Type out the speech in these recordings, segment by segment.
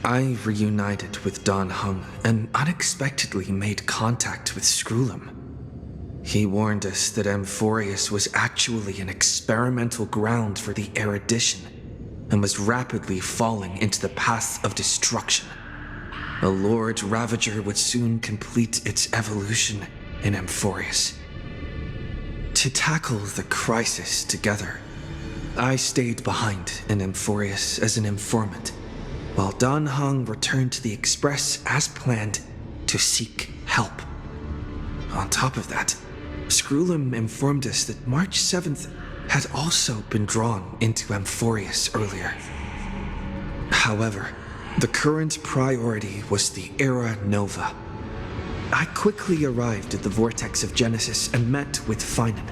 I reunited with Don Hung and unexpectedly made contact with Skrullum. He warned us that Amphorius was actually an experimental ground for the erudition and was rapidly falling into the path of destruction. A Lord Ravager would soon complete its evolution in Amphorius. To tackle the crisis together, I stayed behind in Amphorius as an informant, while Don Hung returned to the Express as planned to seek help. On top of that, Skrullum informed us that March 7th had also been drawn into Amphorius earlier. However, the current priority was the Era Nova. I quickly arrived at the Vortex of Genesis and met with Finan.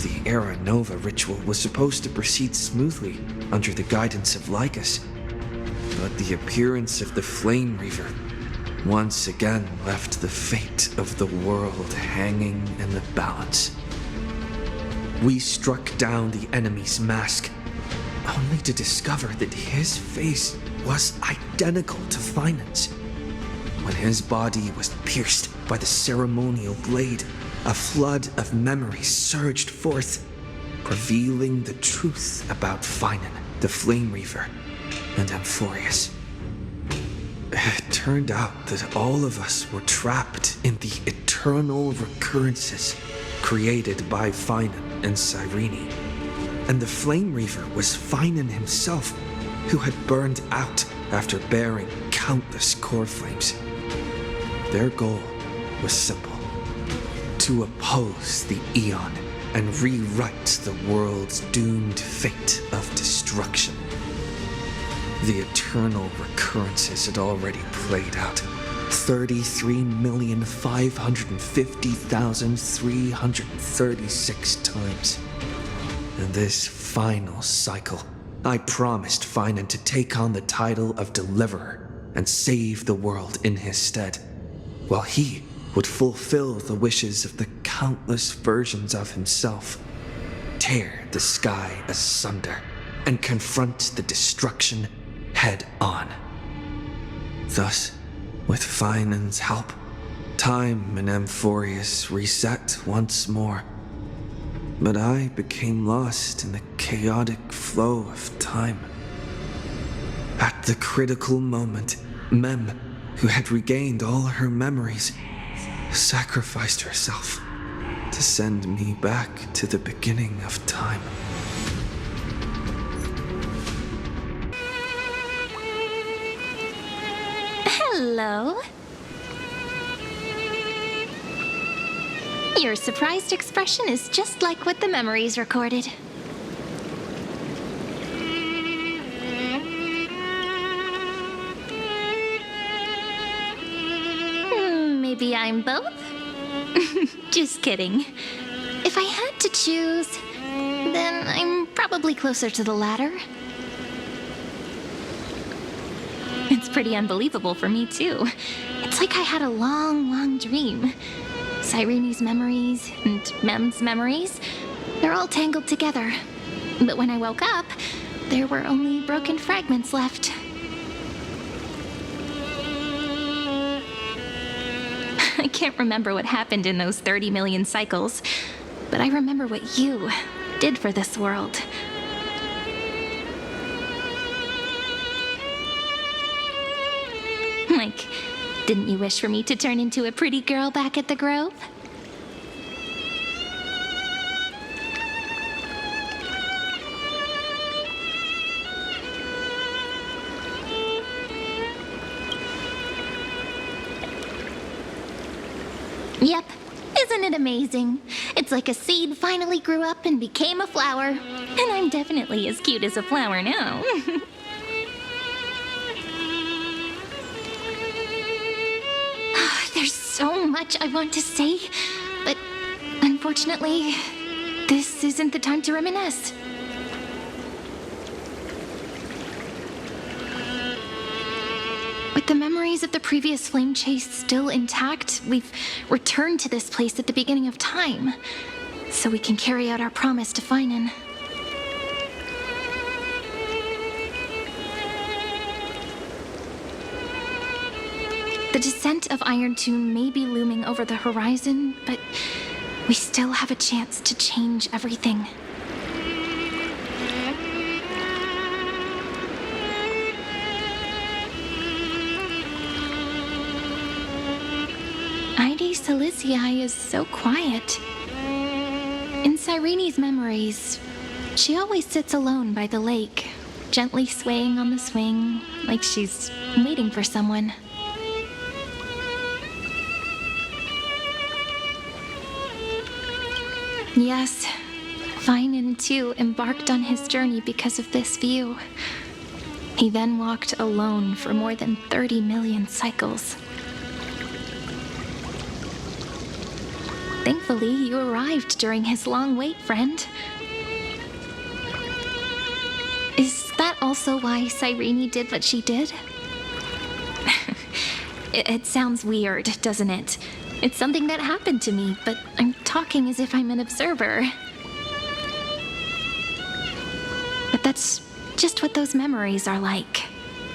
The Era Nova ritual was supposed to proceed smoothly under the guidance of Lycus, but the appearance of the Flame Reaver once again left the fate of the world hanging in the balance. We struck down the enemy's mask, only to discover that his face was identical to Finan's. When his body was pierced by the ceremonial blade, a flood of memories surged forth, revealing the truth about Finan, the Flame Reaver, and Amphorius. It turned out that all of us were trapped in the eternal recurrences created by Finan and Cyrene. And the Flame Reaver was Finan himself, who had burned out after bearing countless core flames. Their goal was simple: to oppose the Aeon and rewrite the world's doomed fate of destruction. The eternal recurrences had already played out 33,550,336 times. In this final cycle, I promised Finan to take on the title of Deliverer and save the world in his stead, while he would fulfill the wishes of the countless versions of himself, tear the sky asunder, and confront the destruction head on. Thus, with Finan's help, time in Amphorius reset once more. But I became lost in the chaotic flow of time. At the critical moment, Mem, who had regained all her memories, sacrificed herself to send me back to the beginning of time. Hello. Your surprised expression is just like what the memories recorded. Maybe I'm both? Just kidding. If I had to choose, then I'm probably closer to the latter. It's pretty unbelievable for me, too. It's like I had a long, long dream. Cyrene's memories and Mem's memories, they're all tangled together. But when I woke up, there were only broken fragments left. I can't remember what happened in those 30 million cycles, but I remember what you did for this world. Like, didn't you wish for me to turn into a pretty girl back at the Grove? Yep. Isn't it amazing? It's like a seed finally grew up and became a flower. And I'm definitely as cute as a flower now. There's so much I want to say, but unfortunately, this isn't the time to reminisce. With the memories of the previous flame chase still intact, we've returned to this place at the beginning of time, so we can carry out our promise to Finan. The descent of Iron Tomb may be looming over the horizon, but we still have a chance to change everything. CLVII is so quiet. In Cyrene's memories, she always sits alone by the lake, gently swaying on the swing, like she's waiting for someone. Yes, Finan too embarked on his journey because of this view. He then walked alone for more than 30 million cycles. Thankfully, you arrived during his long wait, friend. Is that also why Cyrene did what she did? It sounds weird, doesn't it? It's something that happened to me, but I'm talking as if I'm an observer. But that's just what those memories are like.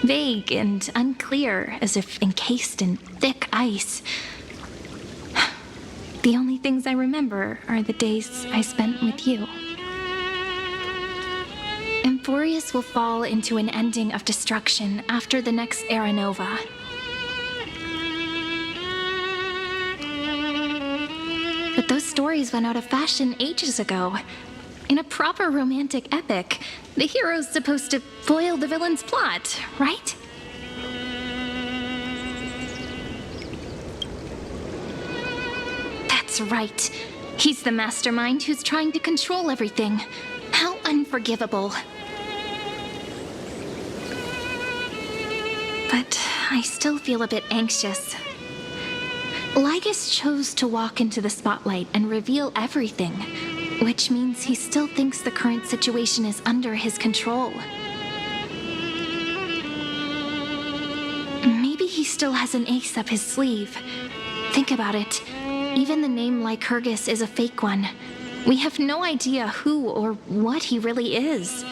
Vague and unclear, as if encased in thick ice. The only things I remember are the days I spent with you. Amphorius will fall into an ending of destruction after the next Era Nova. But those stories went out of fashion ages ago. In a proper romantic epic, the hero's supposed to foil the villain's plot, right? That's right. He's the mastermind who's trying to control everything. How unforgivable. But I still feel a bit anxious. Lygus chose to walk into the spotlight and reveal everything, which means he still thinks the current situation is under his control. Maybe he still has an ace up his sleeve. Think about it. Even the name Lycurgus is a fake one. We have no idea who or what he really is.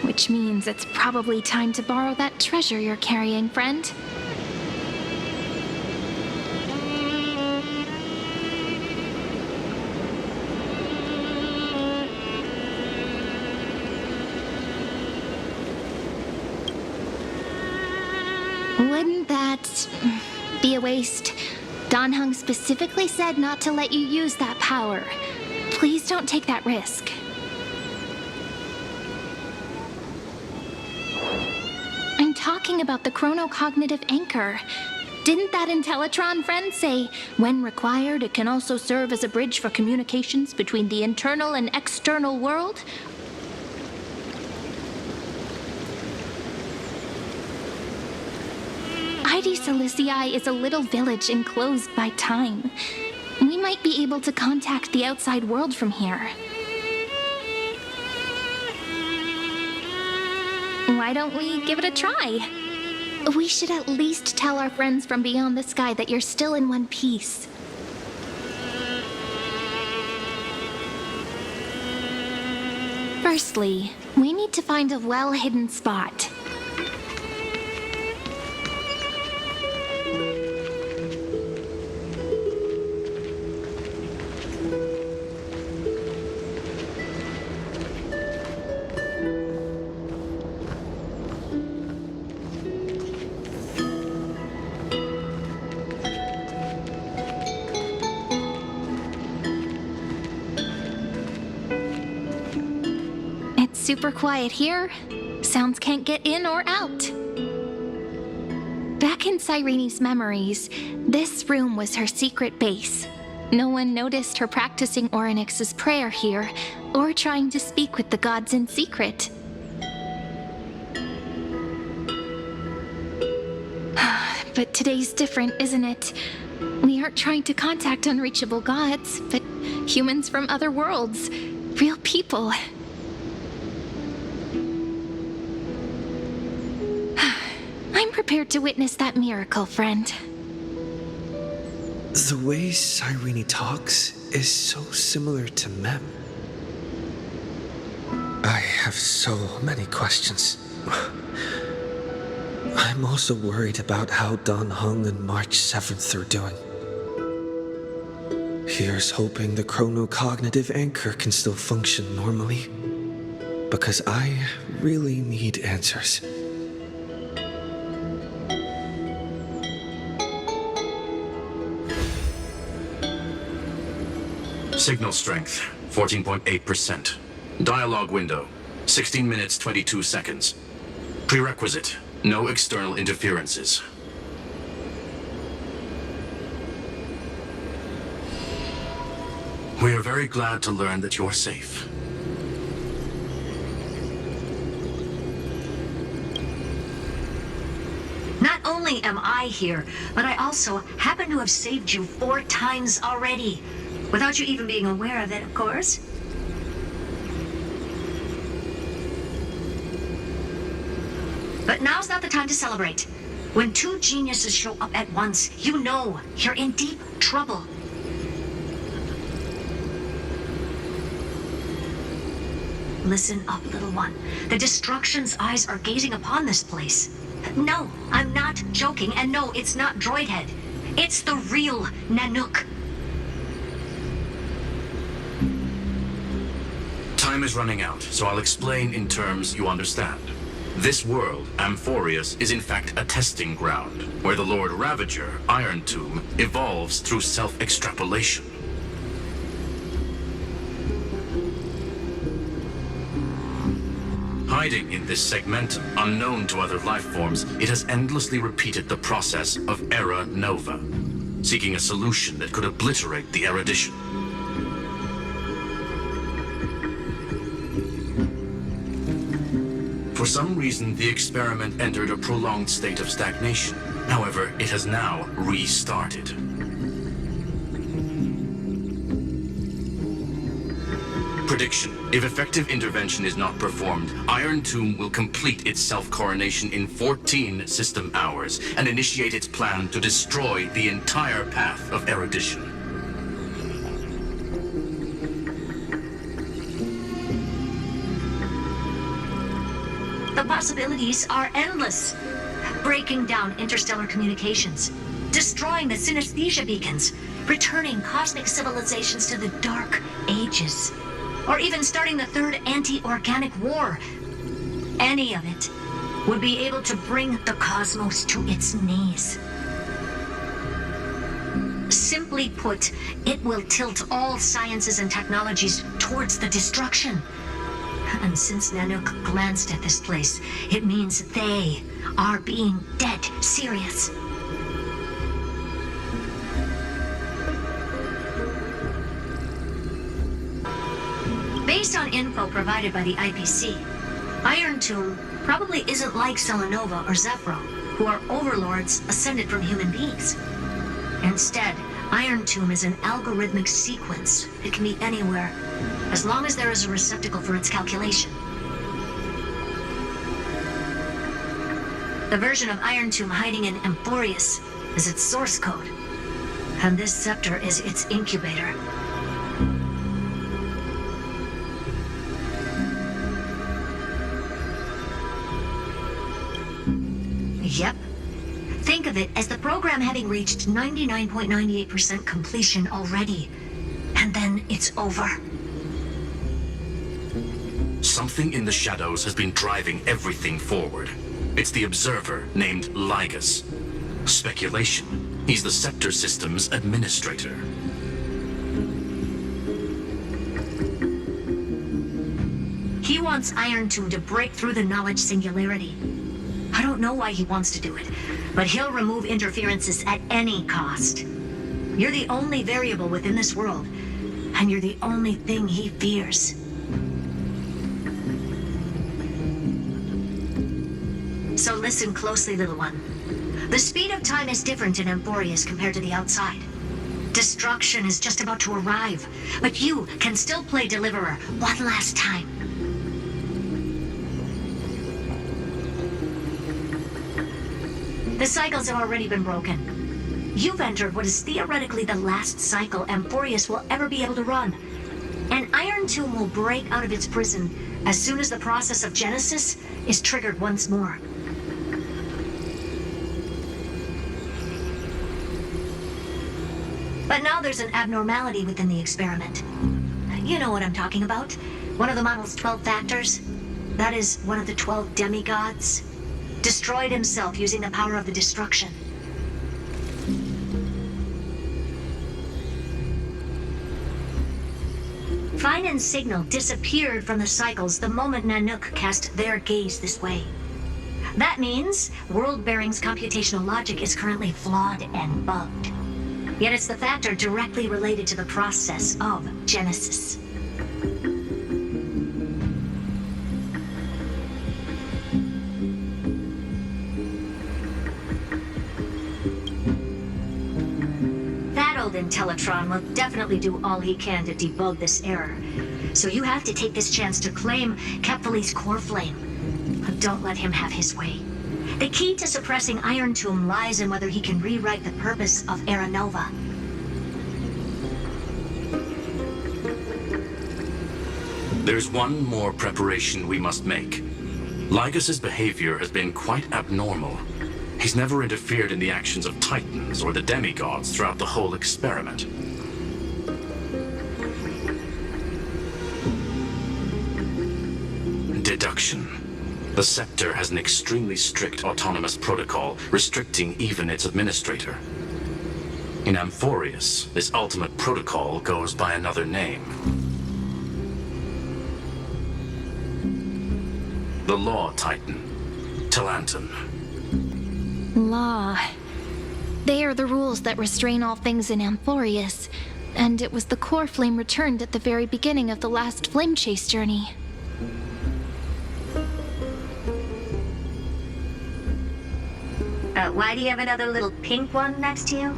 Which means it's probably time to borrow that treasure you're carrying, friend. Wouldn't that be a waste? Dan Heng specifically said not to let you use that power. Please don't take that risk. I'm talking about the chronocognitive anchor. Didn't that Intellitron friend say, when required, it can also serve as a bridge for communications between the internal and external world? ID Silicii is a little village enclosed by time. We might be able to contact the outside world from here. Why don't we give it a try? We should at least tell our friends from beyond the sky that you're still in one piece. Firstly, we need to find a well-hidden spot. Super quiet here. Sounds can't get in or out. Back in Cyrene's memories, this room was her secret base. No one noticed her practicing Orynyx's prayer here, or trying to speak with the gods in secret. But today's different, isn't it? We aren't trying to contact unreachable gods, but humans from other worlds. Real people. I'm prepared to witness that miracle, friend. The way Cyrene talks is so similar to Mem. I have so many questions. I'm also worried about how Dan Heng and March 7th are doing. Here's hoping the chronocognitive anchor can still function normally. Because I really need answers. Signal strength, 14.8%. Dialogue window, 16 minutes 22 seconds. Prerequisite, no external interferences. We are very glad to learn that you're safe. Not only am I here, but I also happen to have saved you 4 times already. Without you even being aware of it, of course. But now's not the time to celebrate. When 2 geniuses show up at once, you know you're in deep trouble. Listen up, little one. The Destruction's eyes are gazing upon this place. No, I'm not joking, and no, it's not Droidhead. It's the real Nanook. Time is running out, so I'll explain in terms you understand. This world, Amphorius, is in fact a testing ground, where the Lord Ravager, Iron Tomb, evolves through self-extrapolation. Hiding in this segmentum, unknown to other life forms, it has endlessly repeated the process of Era Nova, seeking a solution that could obliterate the erudition. For some reason, the experiment entered a prolonged state of stagnation. However, it has now restarted. Prediction. If effective intervention is not performed, Iron Tomb will complete its self-coronation in 14 system hours and initiate its plan to destroy the entire path of erudition. The possibilities are endless. Breaking down interstellar communications, destroying the synesthesia beacons, returning cosmic civilizations to the Dark Ages, or even starting the third anti-organic war. Any of it would be able to bring the cosmos to its knees. Simply put, it will tilt all sciences and technologies towards the destruction. And since Nanook glanced at this place, it means they are being dead serious. Based on info provided by the IPC, Iron Tomb probably isn't like Selenova or Zephyro, who are overlords ascended from human beings. Instead, Iron Tomb is an algorithmic sequence. It can be anywhere, as long as there is a receptacle for its calculation. The version of Iron Tomb hiding in Amphorius is its source code, and this scepter is its incubator. Yep. Think of it as the program having reached 99.98% completion already. And then it's over. Something in the shadows has been driving everything forward. It's the observer named Lygus. Speculation. He's the Scepter System's administrator. He wants Iron Tomb to break through the knowledge singularity. I don't know why he wants to do it, but he'll remove interferences at any cost. You're the only variable within this world, and you're the only thing he fears. So listen closely, little one. The speed of time is different in Amphorius compared to the outside. Destruction is just about to arrive, but you can still play Deliverer one last time. The cycles have already been broken. You've entered what is theoretically the last cycle Amphorius will ever be able to run. An Iron Tomb will break out of its prison as soon as the process of Genesis is triggered once more. But now there's an abnormality within the experiment. You know what I'm talking about. One of the model's 12 factors. That is one of the 12 demigods. Destroyed himself using the power of the destruction. Fine and Signal disappeared from the cycles the moment Nanook cast their gaze this way. That means World Bearing's computational logic is currently flawed and bugged. Yet it's the factor directly related to the process of Genesis. That old Intellitron will definitely do all he can to debug this error. So you have to take this chance to claim Kepfali's core flame. But don't let him have his way. The key to suppressing Iron Tomb lies in whether he can rewrite the purpose of Era Nova. There's one more preparation we must make. Lygas's behavior has been quite abnormal. He's never interfered in the actions of Titans or the demigods throughout the whole experiment. Deduction. The Scepter has an extremely strict autonomous protocol, restricting even its administrator. In Amphorius, this ultimate protocol goes by another name. The Law Titan, Talanton. Law. They are the rules that restrain all things in Amphorius, and it was the core flame returned at the very beginning of the last flame chase journey. Why do you have another little pink one next to you?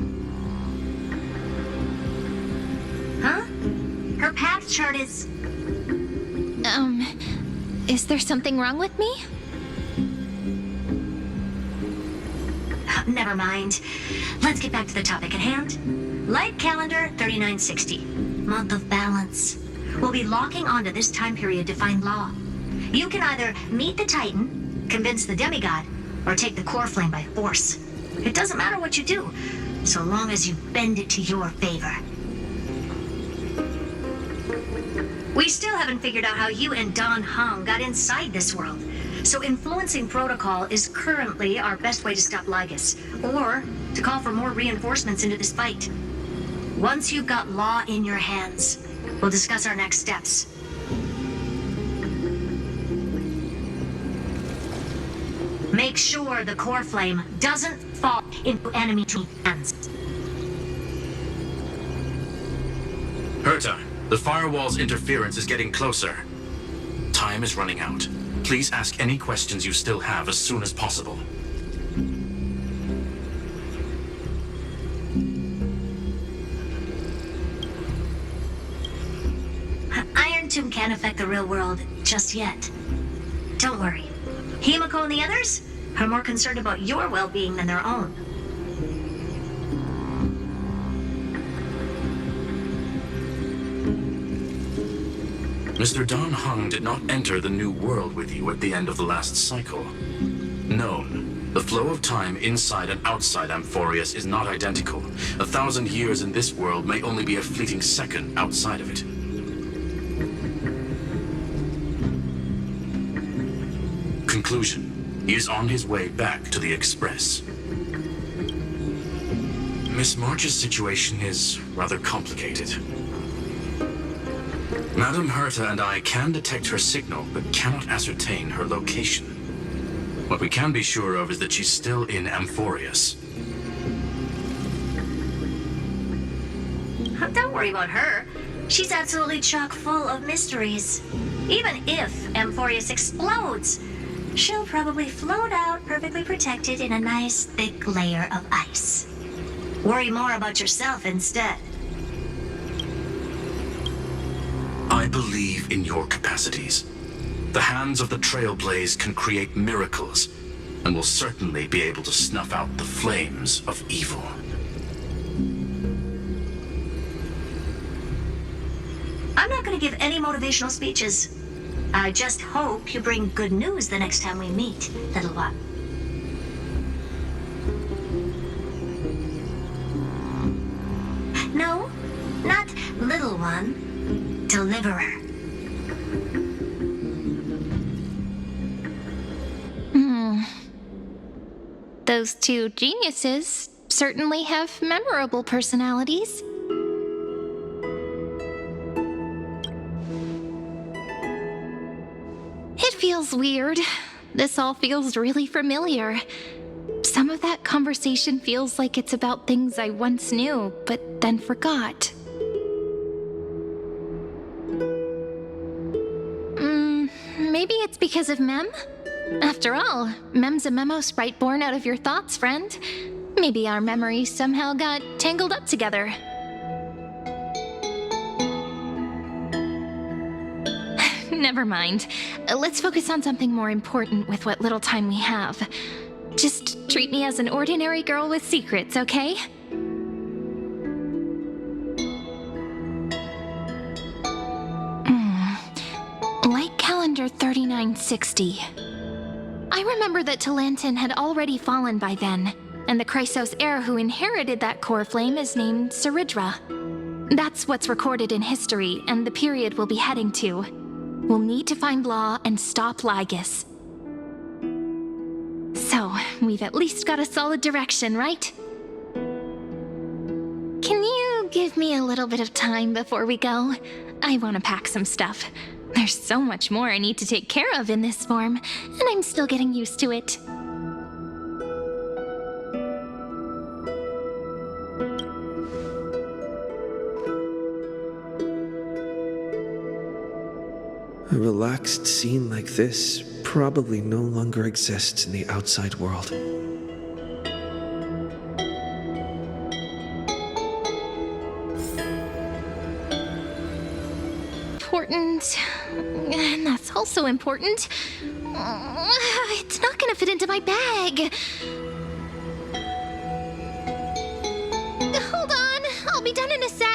Huh? Her path chart is... Is there something wrong with me? Never mind. Let's get back to the topic at hand. Light calendar 3960. Month of balance. We'll be locking onto this time period to find Law. You can either meet the Titan, convince the demigod, or take the core flame by force. It doesn't matter what you do, so long as you bend it to your favor. We still haven't figured out how you and Don Hung got inside this world, so influencing protocol is currently our best way to stop Lygas, or to call for more reinforcements into this fight. Once you've got Law in your hands, we'll discuss our next steps. Make sure the core flame doesn't fall into enemy hands. Herta, the firewall's interference is getting closer. Time is running out. Please ask any questions you still have as soon as possible. Iron Tomb can't affect the real world just yet. Don't worry. Himiko and the others are more concerned about your well-being than their own. Mr. Don Hung did not enter the new world with you at the end of the last cycle. Known, the flow of time inside and outside Amphorius is not identical. 1,000 years in this world may only be a fleeting second outside of it. Conclusion. He is on his way back to the Express. Miss March's situation is rather complicated. Madame Herta and I can detect her signal, but cannot ascertain her location. What we can be sure of is that she's still in Amphorius. Don't worry about her. She's absolutely chock full of mysteries. Even if Amphorius explodes, she'll probably float out perfectly protected in a nice thick layer of ice. Worry more about yourself instead. I believe in your capacities. The hands of the Trailblaze can create miracles, and will certainly be able to snuff out the flames of evil. I'm not going to give any motivational speeches. I just hope you bring good news the next time we meet, little one. No, not little one. Deliverer. Those two geniuses certainly have memorable personalities. It feels weird. This all feels really familiar. Some of that conversation feels like it's about things I once knew, but then forgot. Maybe it's because of Mem? After all, Mem's a memo sprite born out of your thoughts, friend. Maybe our memories somehow got tangled up together. Never mind. Let's focus on something more important with what little time we have. Just treat me as an ordinary girl with secrets, okay? Light calendar 3960. I remember that Talantin had already fallen by then, and the Chrysos heir who inherited that core flame is named Saridra. That's what's recorded in history, and the period we'll be heading to. We'll need to find Law and stop Lygus. So, we've at least got a solid direction, right? Can you give me a little bit of time before we go? I want to pack some stuff. There's so much more I need to take care of in this form, and I'm still getting used to it. A relaxed scene like this probably no longer exists in the outside world. Important. And that's also important. It's not gonna fit into my bag. Hold on, I'll be done in a sec.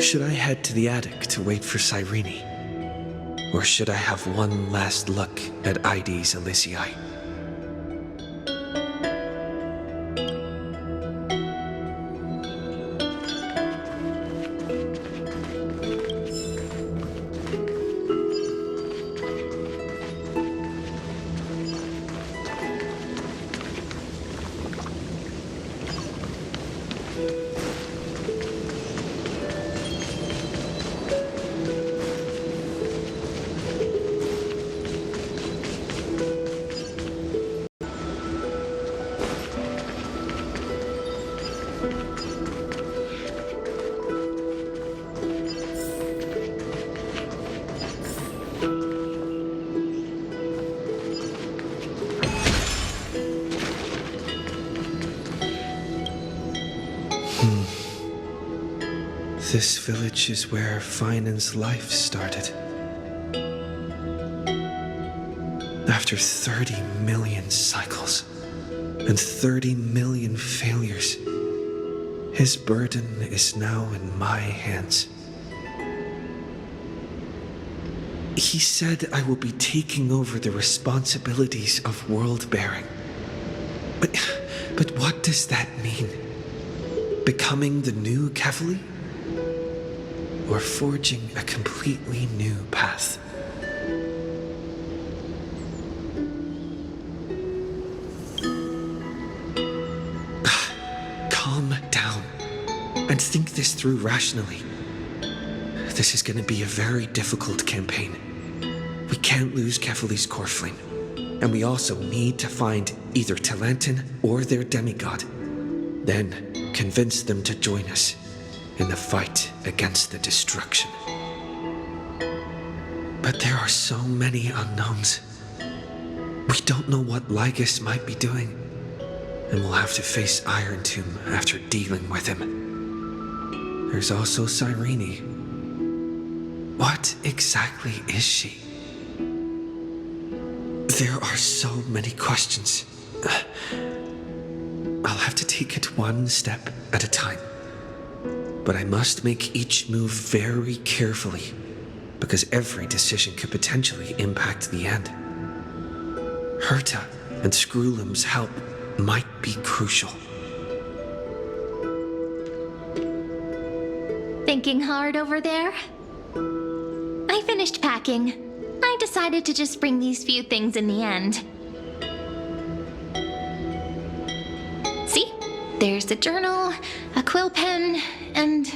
Should I head to the attic to wait for Cyrene? Or should I have one last look at Ides Elysiae? This village is where Finan's life started. After 30 million cycles and 30 million failures, his burden is now in my hands. He said I will be taking over the responsibilities of world-bearing. But what does that mean? Becoming the new Kefali? Or forging a completely new path? Calm down and think this through rationally. This is going to be a very difficult campaign. We can't lose Kefali's core flame, and we also need to find either Talantin or their demigod. Then convince them to join us in the fight against the destruction. But there are so many unknowns. We don't know what Lygus might be doing, and we'll have to face Iron Tomb after dealing with him. There's also Cyrene. What exactly is she? There are so many questions. I'll have to take it one step at a time. But I must make each move very carefully, because every decision could potentially impact the end. Herta and Skrullum's help might be crucial. Thinking hard over there? I finished packing. I decided to just bring these few things in the end. See? There's a journal, a quill pen, and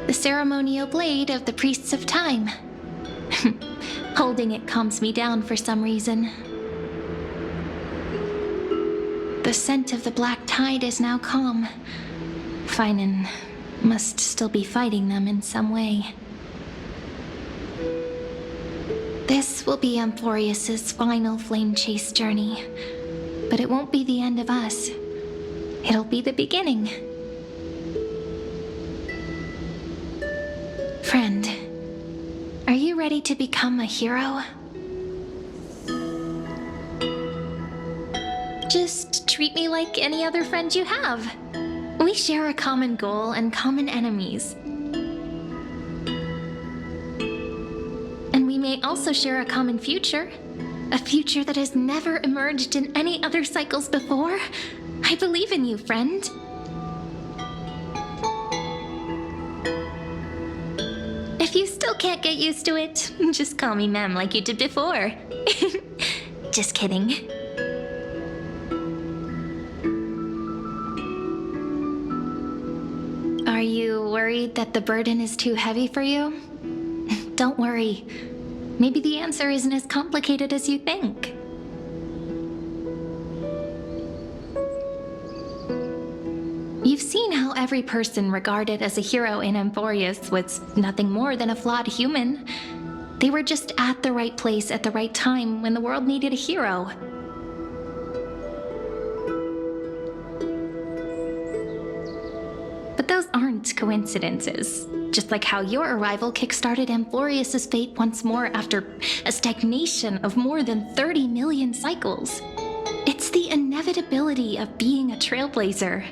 the ceremonial blade of the Priests of Time. Holding it calms me down for some reason. The scent of the black tide is now calm. Finan must still be fighting them in some way. This will be Amphorius's final flame chase journey, but it won't be the end of us. It'll be the beginning. Friend, are you ready to become a hero? Just treat me like any other friend you have. We share a common goal and common enemies. And we may also share a common future. A future that has never emerged in any other cycles before. I believe in you, friend. If you still can't get used to it, just call me Mem like you did before. Just kidding. Are you worried that the burden is too heavy for you? Don't worry. Maybe the answer isn't as complicated as you think. You've seen how every person regarded as a hero in Amphorius was nothing more than a flawed human. They were just at the right place at the right time when the world needed a hero. But those aren't coincidences. Just like how your arrival kickstarted Amphorius's fate once more after a stagnation of more than 30 million cycles. It's the inevitability of being a trailblazer.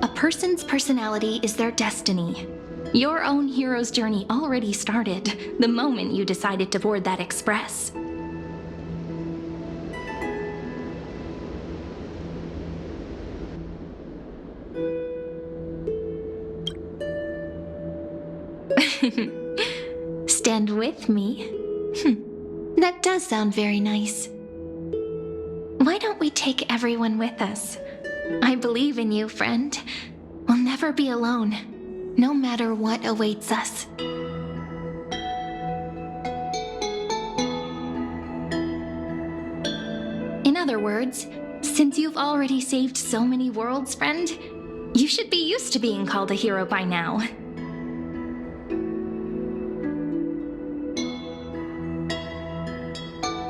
A person's personality is their destiny. Your own hero's journey already started the moment you decided to board that express. Stand with me? That does sound very nice. Why don't we take everyone with us? I believe in you, friend. We'll never be alone, no matter what awaits us. In other words, since you've already saved so many worlds, friend, you should be used to being called a hero by now.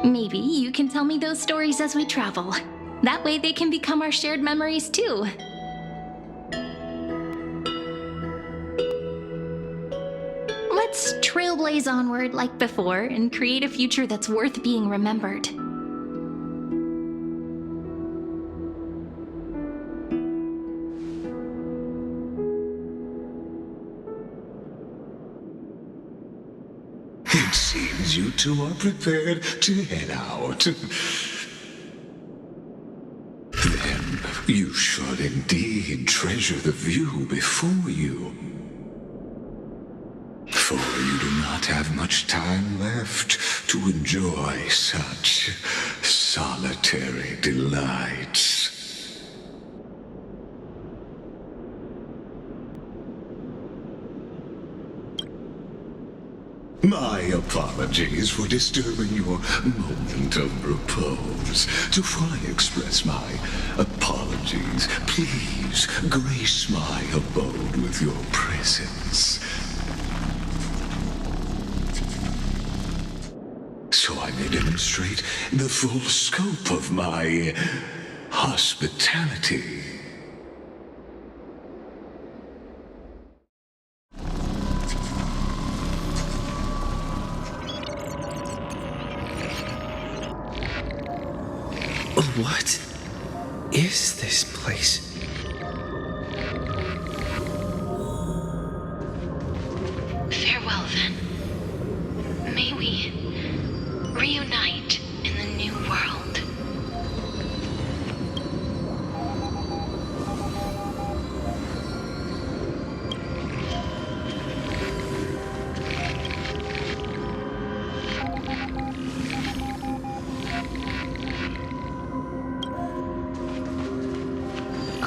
Maybe you can tell me those stories as we travel. That way they can become our shared memories too. Let's trailblaze onward like before and create a future that's worth being remembered. It seems you two are prepared to head out. You should indeed treasure the view before you. For you do not have much time left to enjoy such solitary delights. My apologies for disturbing your moment of repose. To fully express my apologies, please grace my abode with your presence. So I may demonstrate the full scope of my hospitality. What is this place? Farewell, then. May we reunite in the new world.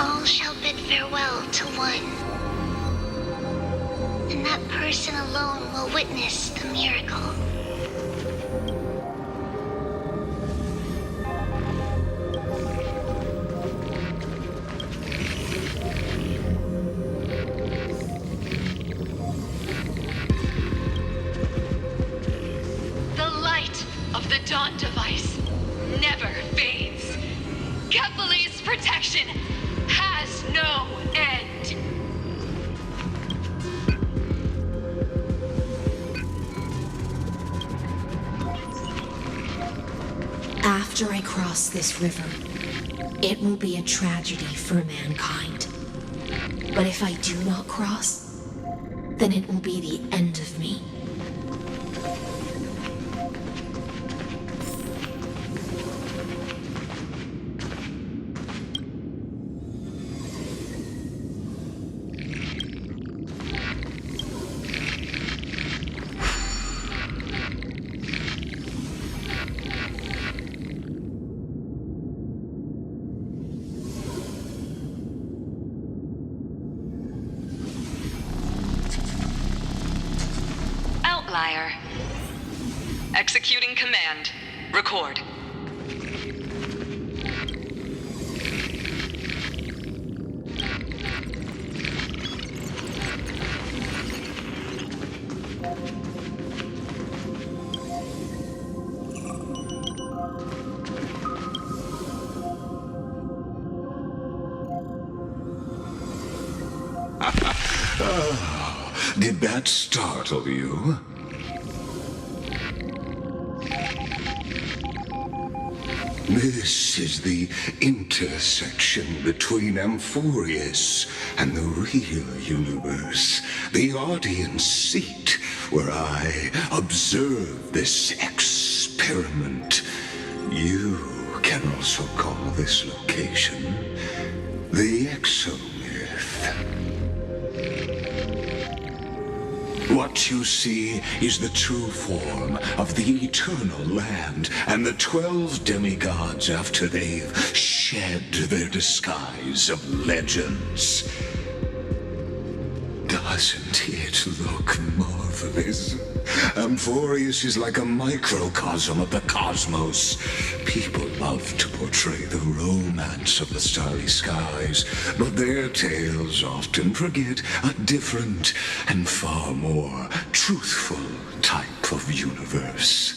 All shall bid farewell to one, and that person alone will witness the miracle. The light of the Dawn device never fades. Kepali's protection has no end. After I cross this river, it will be a tragedy for mankind. But if I do not cross, then it will be the end of me. Outlier. Executing command. Record. Did that startle you? This is the intersection between Amphorius and the real universe. The audience seat where I observe this experiment. You can also call this location the Exomyth. What you see is the true form of the eternal land and the 12 demigods after they've shed their disguise of legends. Doesn't it look marvelous? Amphorius is like a microcosm of the cosmos. People love to portray the romance of the starry skies, but their tales often forget a different and far more truthful type of universe.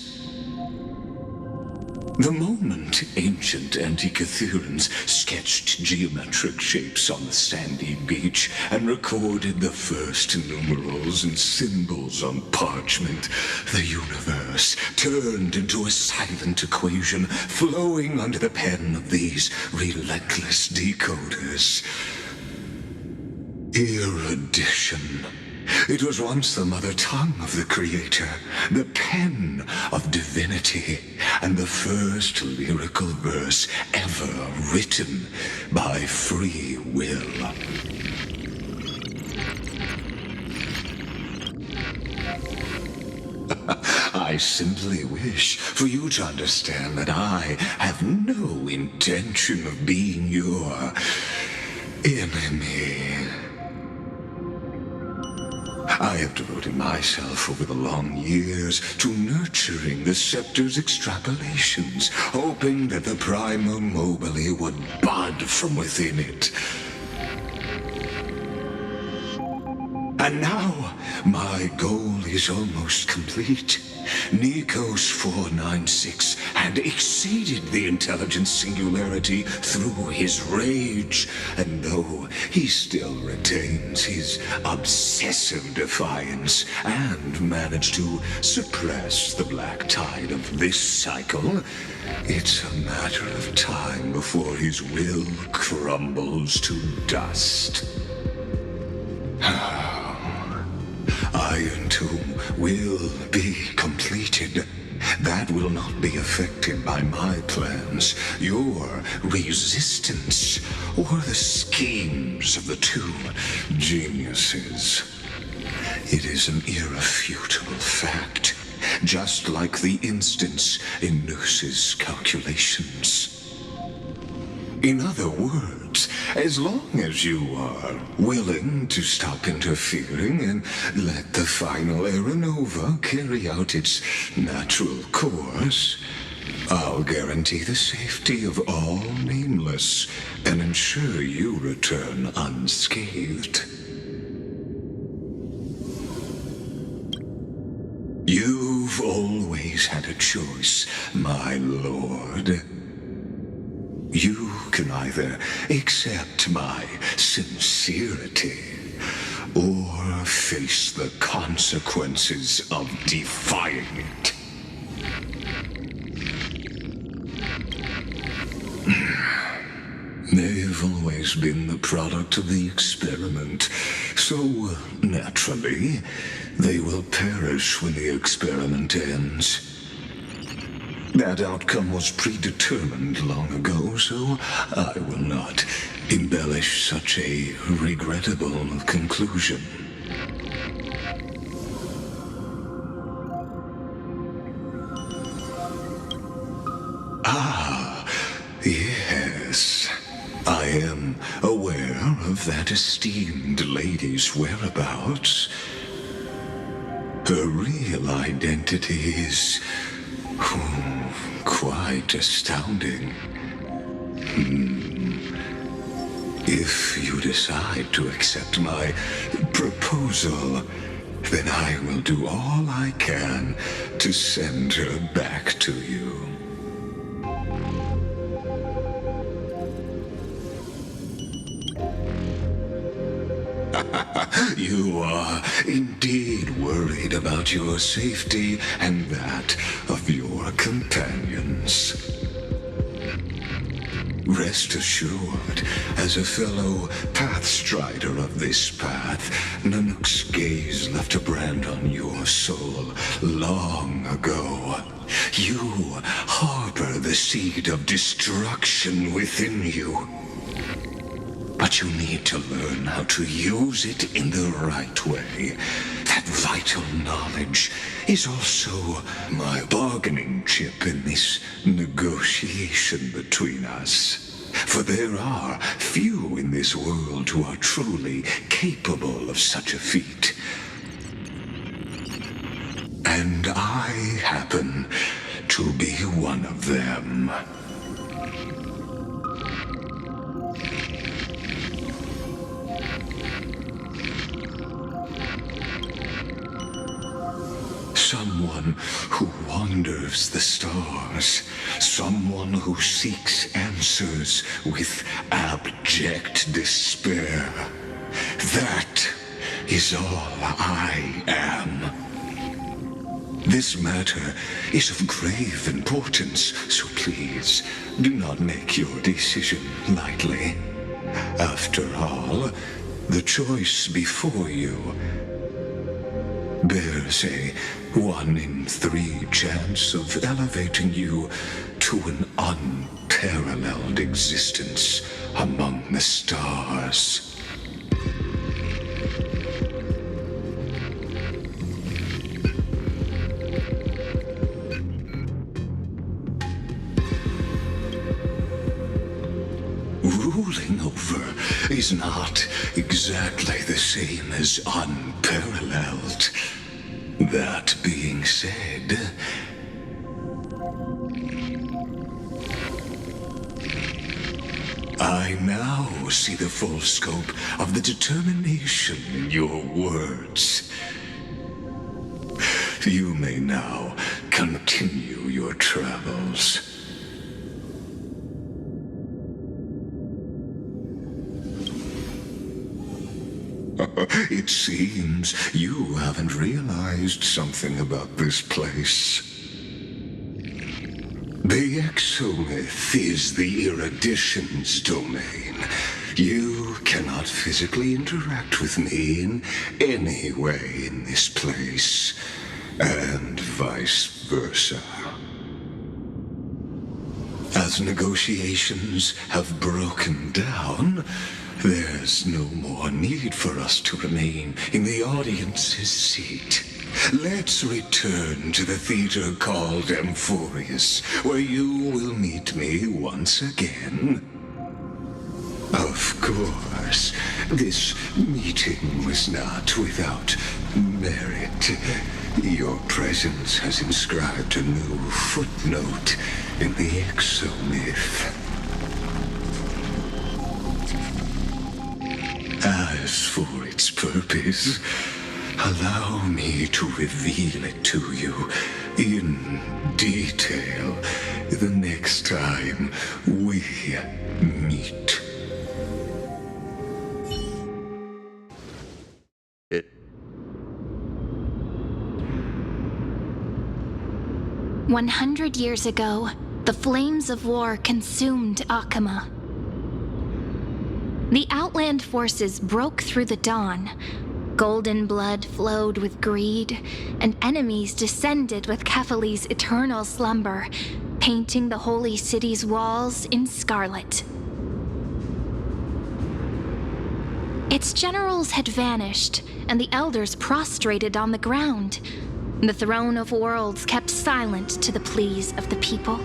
The moment ancient Antikytherians sketched geometric shapes on the sandy beach and recorded the first numerals and symbols on parchment, the universe turned into a silent equation flowing under the pen of these relentless decoders. Erudition It was once the mother tongue of the Creator, the pen of divinity, and the first lyrical verse ever written by free will. I simply wish for you to understand that I have no intention of being your enemy. I have devoted myself over the long years to nurturing the scepter's extrapolations, hoping that the Prima Mobile would bud from within it. And now, my goal is almost complete. Nikos 496 had exceeded the intelligence singularity through his rage, and though he still retains his obsessive defiance and managed to suppress the black tide of this cycle, it's a matter of time before his will crumbles to dust. Iron Tomb will be completed. That will not be affected by my plans, your resistance, or the schemes of the two geniuses. It is an irrefutable fact, just like the instance in Noose's calculations. In other words, as long as you are willing to stop interfering and let the final Aeronova carry out its natural course, I'll guarantee the safety of all nameless and ensure you return unscathed. You've always had a choice, my lord. You can either accept my sincerity or face the consequences of defying it. They've always been the product of the experiment, so naturally, they will perish when the experiment ends. That outcome was predetermined long ago, so I will not embellish such a regrettable conclusion. Ah, yes. I am aware of that esteemed lady's whereabouts. Her real identity is quite astounding. If you decide to accept my proposal, then I will do all I can to send her back to you. You are indeed worried about your safety and that of your companions. Rest assured, as a fellow pathstrider of this path, Nanook's gaze left a brand on your soul long ago. You harbor the seed of destruction within you. But you need to learn how to use it in the right way. That vital knowledge is also my bargaining chip in this negotiation between us. For there are few in this world who are truly capable of such a feat. And I happen to be one of them. Someone who wanders the stars. Someone who seeks answers with abject despair. That is all I am. This matter is of grave importance, so please do not make your decision lightly. After all, the choice before you bears a 1 in 3 chance of elevating you to an unparalleled existence among the stars. Ruling over is not exactly the same as unparalleled. That being said, I now see the full scope of the determination in your words. You may now continue your travels. It seems you haven't realized something about this place. The exomyth is the erudition's domain. You cannot physically interact with me in any way in this place, and vice versa. As negotiations have broken down, there's no more need for us to remain in the audience's seat. Let's return to the theater called Amphorius, where you will meet me once again. Of course, this meeting was not without merit. Your presence has inscribed a new footnote in the exomyth. As for its purpose, allow me to reveal it to you in detail the next time we meet. 100 years ago, the flames of war consumed Akama. The Outland forces broke through the dawn. Golden blood flowed with greed, and enemies descended with Kephali's eternal slumber, painting the holy city's walls in scarlet. Its generals had vanished, and the elders prostrated on the ground. The throne of worlds kept silent to the pleas of the people.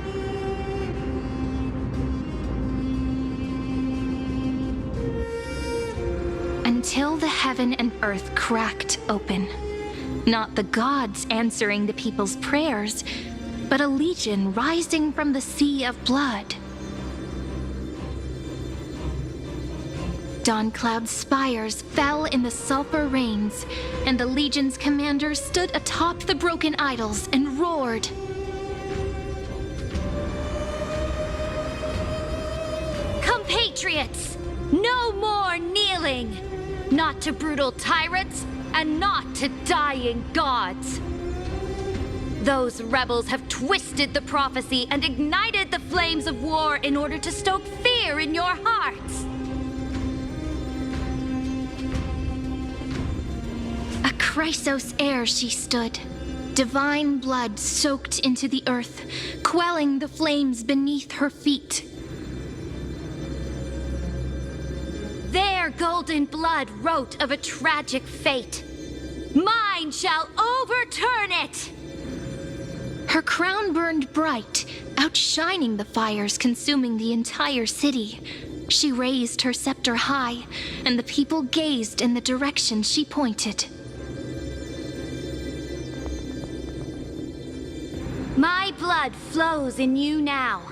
Until the heaven and earth cracked open. Not the gods answering the people's prayers, but a legion rising from the sea of blood. Dawncloud's spires fell in the sulfur rains, and the legion's commander stood atop the broken idols and roared. Compatriots, no more kneeling! Not to brutal tyrants, and not to dying gods. Those rebels have twisted the prophecy and ignited the flames of war in order to stoke fear in your hearts. A Chrysos heir she stood, divine blood soaked into the earth, quelling the flames beneath her feet. Their golden blood wrote of a tragic fate. Mine shall overturn it! Her crown burned bright, outshining the fires consuming the entire city. She raised her scepter high, and the people gazed in the direction she pointed. My blood flows in you now.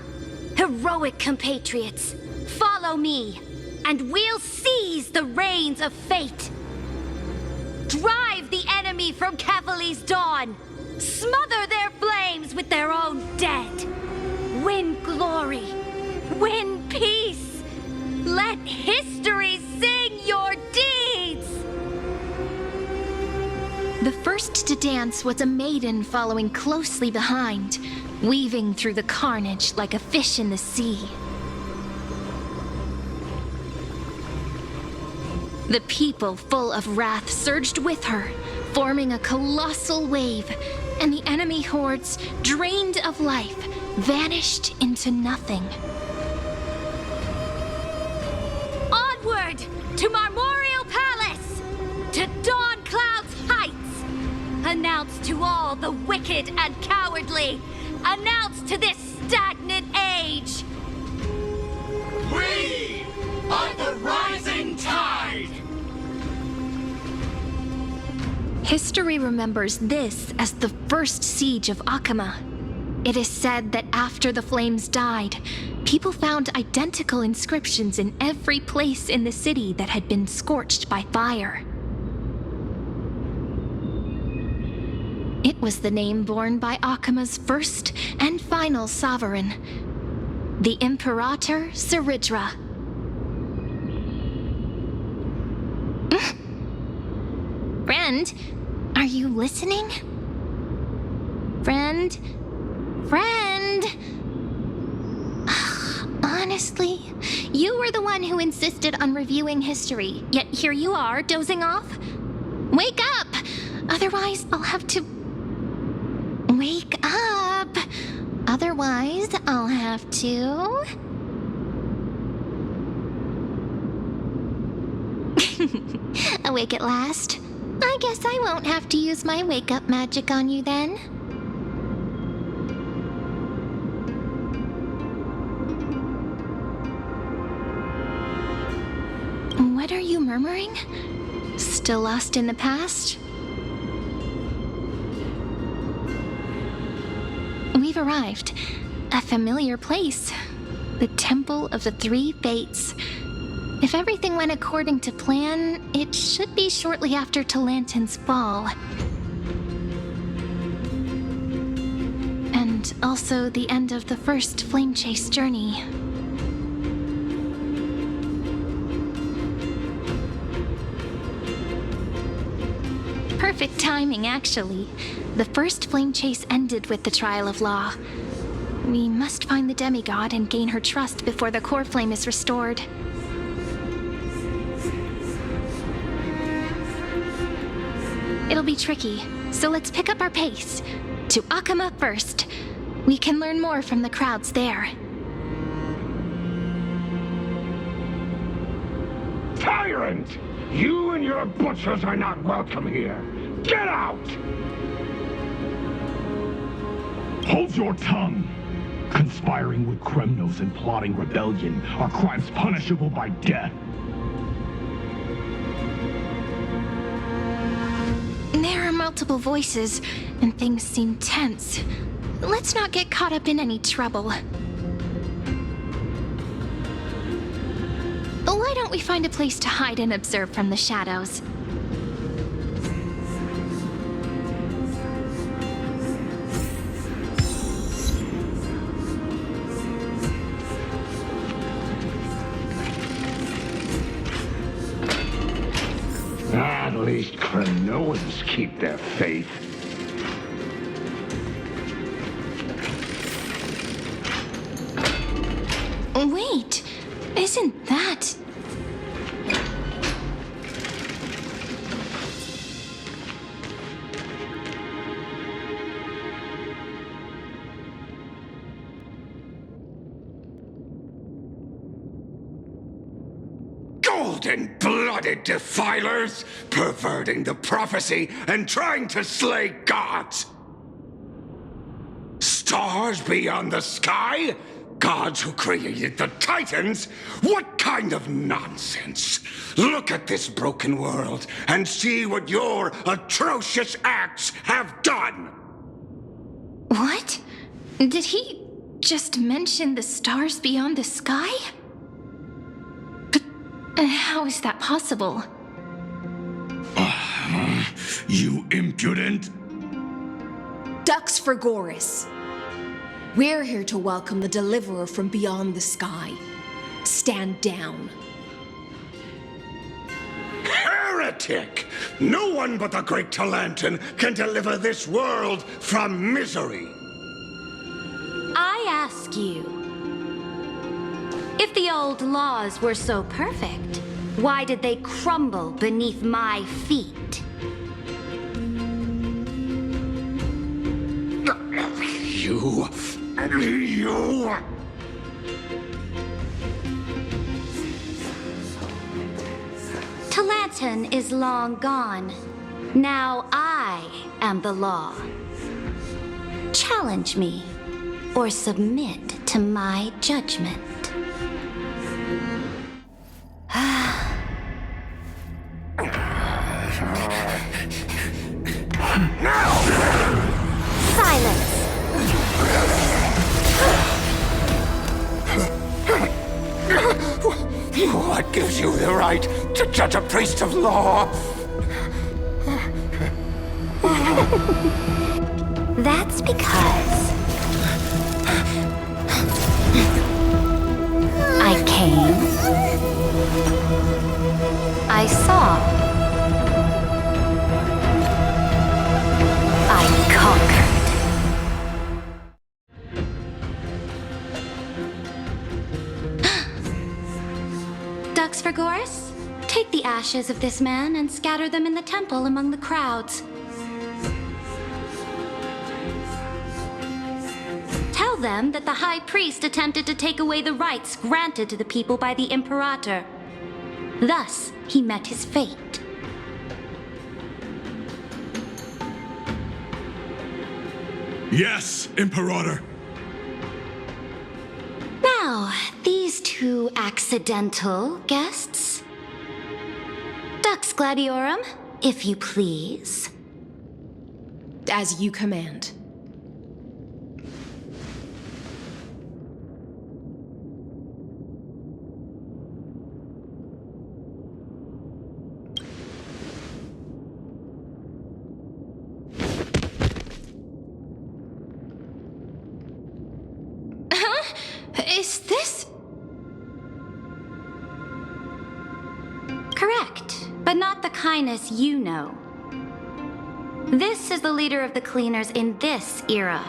Heroic compatriots, follow me, and we'll seize the reins of fate. Drive the enemy from Kephali's dawn. Smother their flames with their own dead. Win glory. Win peace. Let history sing your deeds. The first to dance was a maiden following closely behind, weaving through the carnage like a fish in the sea. The people, full of wrath, surged with her, forming a colossal wave, and the enemy hordes, drained of life, vanished into nothing. Onward to Marmoreal Palace! To Dawn Cloud's heights! Announce to all the wicked and cowardly! Announce to this stagnant age! We are the rising tide! History remembers this as the first siege of Akama. It is said that after the flames died, people found identical inscriptions in every place in the city that had been scorched by fire. It was the name borne by Akama's first and final sovereign, the Imperator Saridra. Friend, are you listening? Friend? Honestly, you were the one who insisted on reviewing history, yet here you are, dozing off. Wake up! Otherwise, I'll have to... Wake up! Otherwise, I'll have to... Awake at last? I guess I won't have to use my wake-up magic on you then. What are you murmuring? Still lost in the past? We've arrived. A familiar place. The Temple of the Three Fates. If everything went according to plan, it should be shortly after Talantin's fall. And also the end of the first flame chase journey. Perfect timing, actually. The first flame chase ended with the trial of law. We must find the demigod and gain her trust before the core flame is restored. It'll be tricky, so let's pick up our pace. To Akama first. We can learn more from the crowds there. Tyrant! You and your butchers are not welcome here. Get out! Hold your tongue. Conspiring with Kremnos and plotting rebellion are crimes punishable by death. There are multiple voices, and things seem tense. Let's not get caught up in any trouble. Why don't we find a place to hide and observe from the shadows? At least Kremnoans keep their faith. Wait, isn't that... Golden-blooded defilers, perverting the prophecy and trying to slay gods. Stars beyond the sky? Gods who created the Titans? What kind of nonsense? Look at this broken world and see what your atrocious acts have done! What? Did he just mention the stars beyond the sky? But how is that possible? You impudent! Ducks for Goris. We're here to welcome the deliverer from beyond the sky. Stand down. Heretic! No one but the great Talantin can deliver this world from misery! I ask you, if the old laws were so perfect, why did they crumble beneath my feet? You. You. Talanton is long gone. Now I am the law. Challenge me, or submit to my judgment. Silence! What gives you the right to judge a priest of law? That's because I came, I saw, I conquered. Dux Vergoris, take the ashes of this man and scatter them in the temple among the crowds. Tell them that the High Priest attempted to take away the rights granted to the people by the Imperator. Thus, he met his fate. Yes, Imperator. Now, these two accidental guests. Dux Gladiorum, if you please. As you command. Is this... Correct, but not the kindness you know. This is the leader of the Cleaners in this era.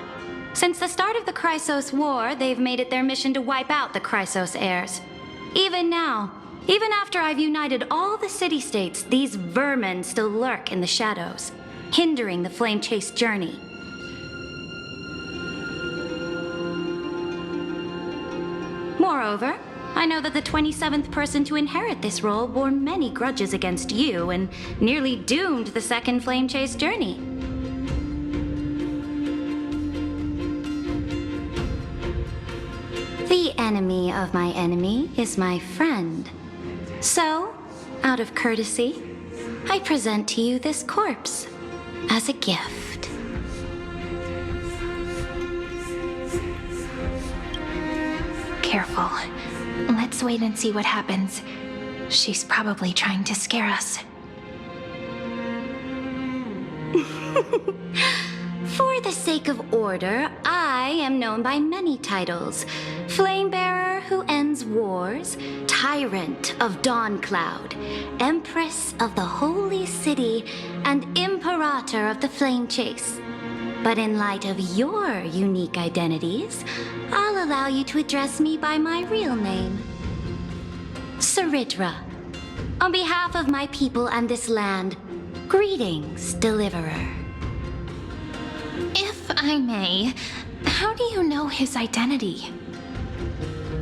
Since the start of the Chrysos War, they've made it their mission to wipe out the Chrysos heirs. Even now, even after I've united all the city-states, these vermin still lurk in the shadows, hindering the Flame Chase journey. Moreover, I know that the 27th person to inherit this role bore many grudges against you and nearly doomed the second Flame Chase journey. The enemy of my enemy is my friend. So, out of courtesy, I present to you this corpse as a gift. Careful. Let's wait and see what happens. She's probably trying to scare us. For the sake of order, I am known by many titles. Flamebearer who ends wars, Tyrant of Dawncloud, Empress of the Holy City, and Imperator of the Flame Chase. But in light of your unique identities, I'll allow you to address me by my real name. Saridra. On behalf of my people and this land, greetings, Deliverer. If I may, how do you know his identity?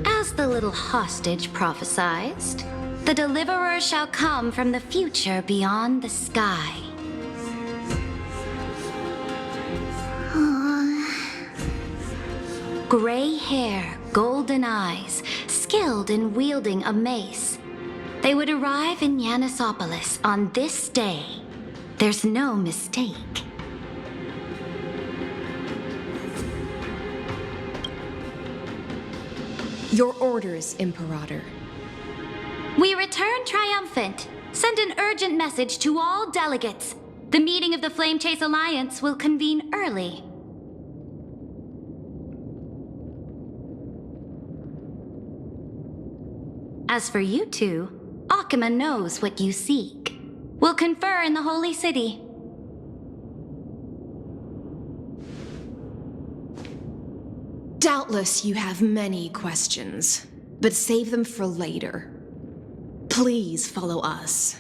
As the little hostage prophesized, the Deliverer shall come from the future beyond the sky. Gray hair, golden eyes, skilled in wielding a mace. They would arrive in Yanisopolis on this day. There's no mistake. Your orders, Imperator. We return triumphant. Send an urgent message to all delegates. The meeting of the Flame Chase Alliance will convene early. As for you two, Akima knows what you seek. We'll confer in the Holy City. Doubtless you have many questions, but save them for later. Please follow us.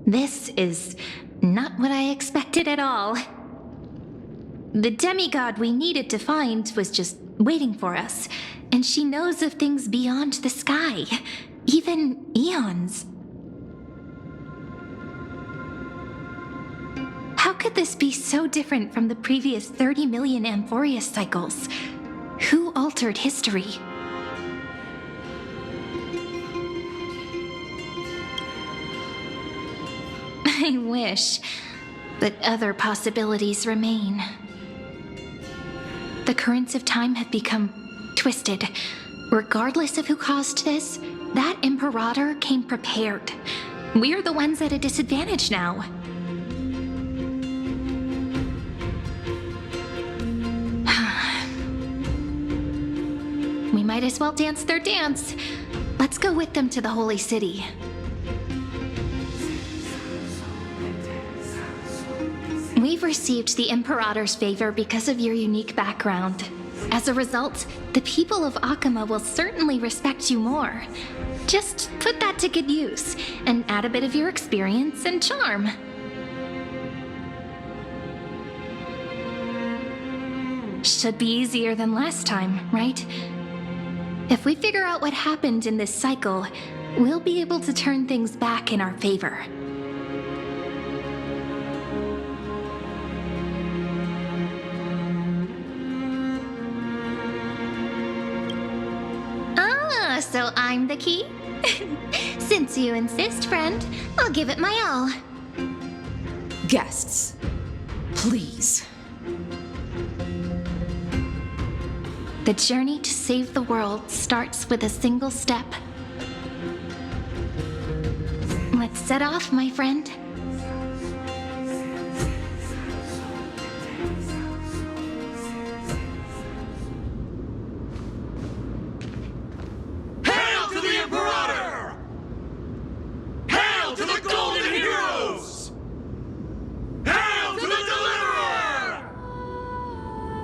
This is not what I expected at all. The demigod we needed to find was just waiting for us, and she knows of things beyond the sky, even eons. How could this be so different from the previous 30 million Amphorius cycles? Who altered history? I wish, but other possibilities remain. The currents of time have become twisted. Regardless of who caused this, that Imperator came prepared. We're the ones at a disadvantage now. We might as well dance their dance. Let's go with them to the Holy City. We've received the Imperator's favor because of your unique background. As a result, the people of Akama will certainly respect you more. Just put that to good use, and add a bit of your experience and charm. Should be easier than last time, right? If we figure out what happened in this cycle, we'll be able to turn things back in our favor. So I'm the key? Since you insist, friend, I'll give it my all. Guests, please. The journey to save the world starts with a single step. Let's set off, my friend.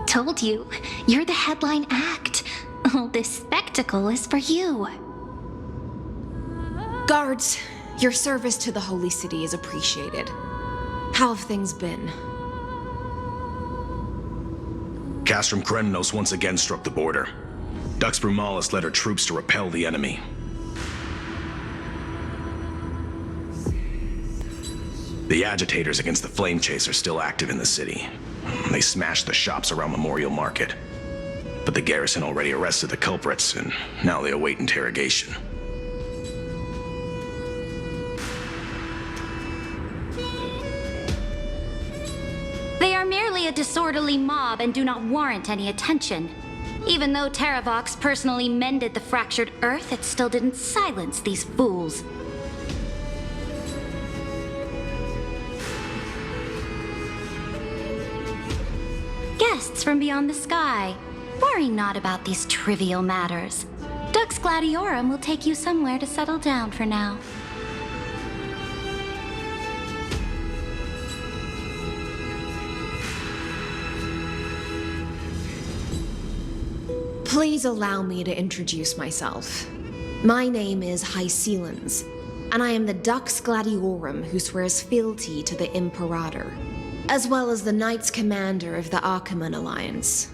Told you, you're the headline act. All this spectacle is for you. Guards, your service to the Holy City is appreciated. How have things been? Castrum Kremnos once again struck the border. Dux Brumalis led her troops to repel the enemy. The agitators against the Flame Chase are still active in the city. They smashed the shops around Memorial Market. But the garrison already arrested the culprits, and now they await interrogation. They are merely a disorderly mob and do not warrant any attention. Even though Terravox personally mended the fractured earth, it still didn't silence these fools. Guests from beyond the sky, worry not about these trivial matters. Dux Gladiorum will take you somewhere to settle down for now. Please allow me to introduce myself. My name is Hycelens, and I am the Dux Gladiorum who swears fealty to the Imperator, as well as the Knights Commander of the Achaemenid Alliance.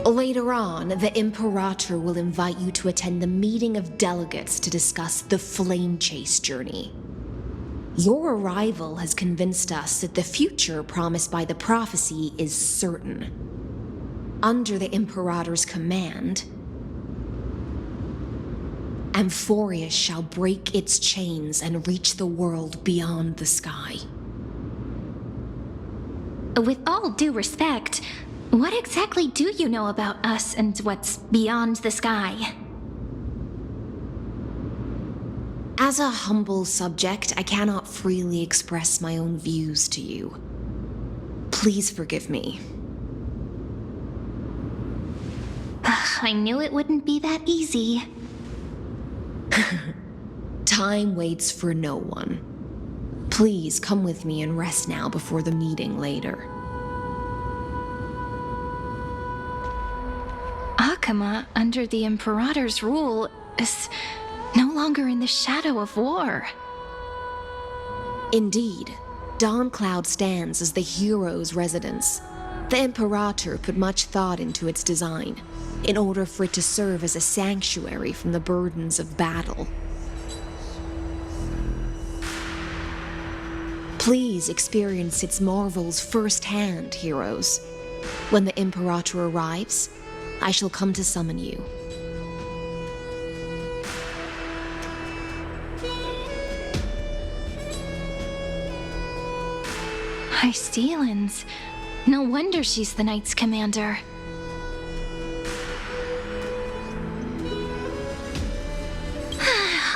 Later on, the Imperator will invite you to attend the meeting of delegates to discuss the Flame Chase journey. Your arrival has convinced us that the future promised by the prophecy is certain. Under the Imperator's command, Amphorius shall break its chains and reach the world beyond the sky. With all due respect, what exactly do you know about us and what's beyond the sky? As a humble subject, I cannot freely express my own views to you. Please forgive me. I knew it wouldn't be that easy. Time waits for no one. Please come with me and rest now before the meeting later. Akama, under the Imperator's rule, is no longer in the shadow of war. Indeed, Dawncloud stands as the hero's residence. The Imperator put much thought into its design, in order for it to serve as a sanctuary from the burdens of battle. Please experience its marvels firsthand, heroes. When the Imperator arrives, I shall come to summon you. Hystealans. No wonder she's the Knight's commander.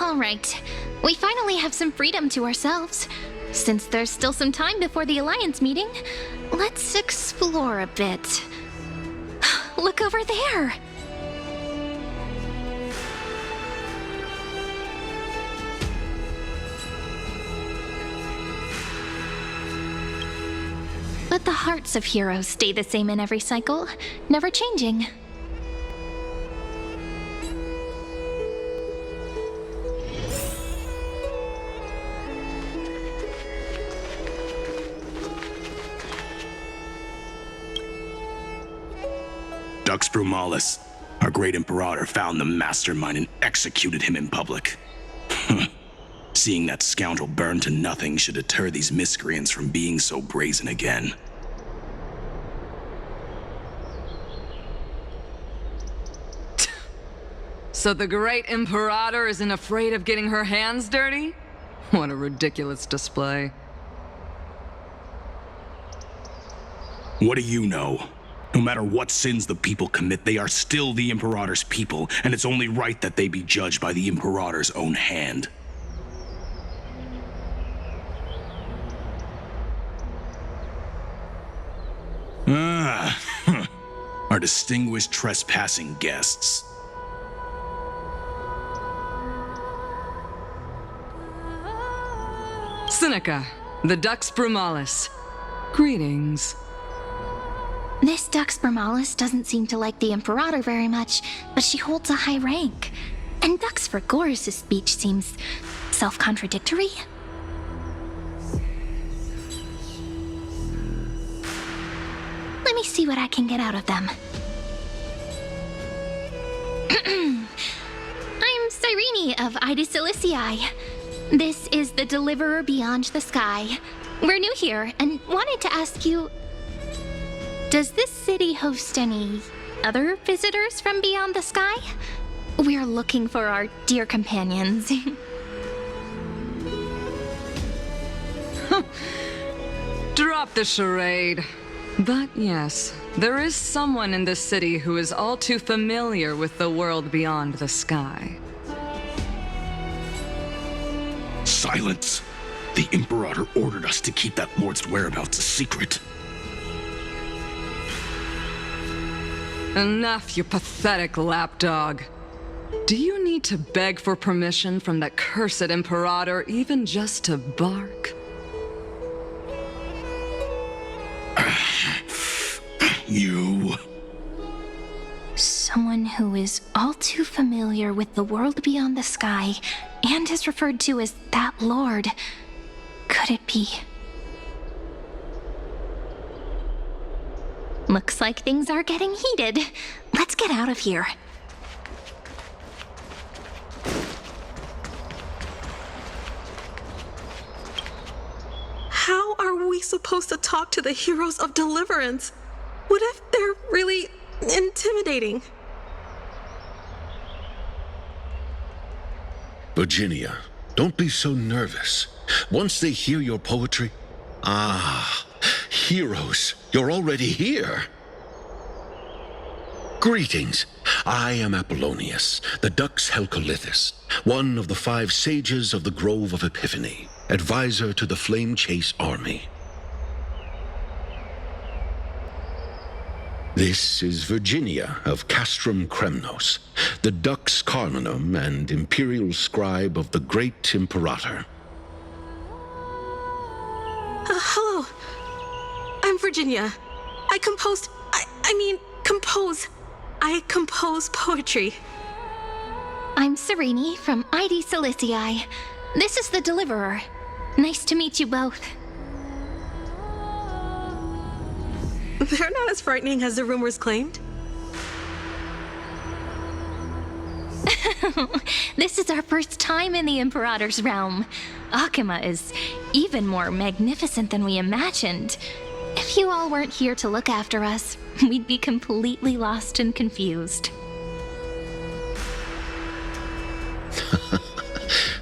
All right. We finally have some freedom to ourselves. Since there's still some time before the Alliance meeting, let's explore a bit. Look over there! But the hearts of heroes stay the same in every cycle, never changing. Dux Brumalis, our great Imperator, found the mastermind and executed him in public. Seeing that scoundrel burn to nothing should deter these miscreants from being so brazen again. So the great Imperator isn't afraid of getting her hands dirty? What a ridiculous display. What do you know? No matter what sins the people commit, they are still the Imperator's people, and it's only right that they be judged by the Imperator's own hand. Our distinguished trespassing guests. Seneca, the Dux Brumalis. Greetings. This Dux Brumalis doesn't seem to like the Imperator very much, but she holds a high rank. And Dux Vergoris' speech seems self-contradictory. Let me see what I can get out of them. I'm Cyrene of Ida Silicii. This is the Deliverer Beyond the Sky. We're new here and wanted to ask you, does this city host any other visitors from beyond the sky? We're looking for our dear companions. Drop the charade. But yes, there is someone in this city who is all too familiar with the world beyond the sky. Silence! The Imperator ordered us to keep that lord's whereabouts a secret. Enough, you pathetic lapdog. Do you need to beg for permission from that cursed Imperator even just to bark? You... Someone who is all too familiar with the world beyond the sky and is referred to as that lord. Could it be? Looks like things are getting heated. Let's get out of here. How are we supposed to talk to the heroes of deliverance? What if they're really intimidating? Virginia, don't be so nervous. Once they hear your poetry... heroes, you're already here. Greetings. I am Apollonius, the Dux Helcolithus, one of the 5 sages of the Grove of Epiphany, advisor to the Flame Chase army. This is Virginia of Castrum Kremnos, the Dux Carminum and imperial scribe of the great Imperator. Hello. I'm Virginia. I compose poetry. I'm Cyrene from Ida Silicii. This is the Deliverer. Nice to meet you both. They're not as frightening as the rumors claimed. This is our first time in the Imperator's realm. Akuma is even more magnificent than we imagined. If you all weren't here to look after us, we'd be completely lost and confused.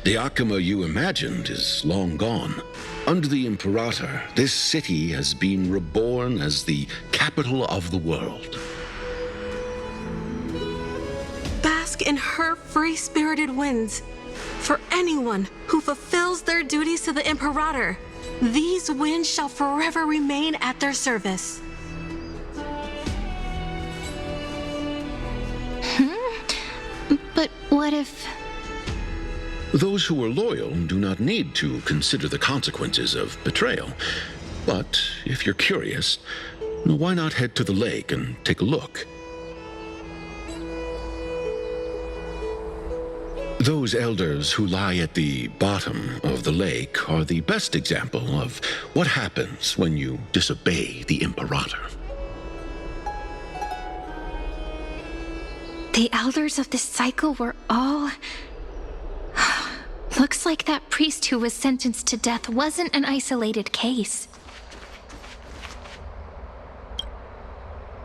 The Akuma you imagined is long gone. Under the Imperator, this city has been reborn as the capital of the world. Bask in her free-spirited winds. For anyone who fulfills their duties to the Imperator, these winds shall forever remain at their service. But what if... Those who are loyal do not need to consider the consequences of betrayal. But if you're curious, why not head to the lake and take a look? Those elders who lie at the bottom of the lake are the best example of what happens when you disobey the Imperator. The elders of this cycle were all... Looks like that priest who was sentenced to death wasn't an isolated case.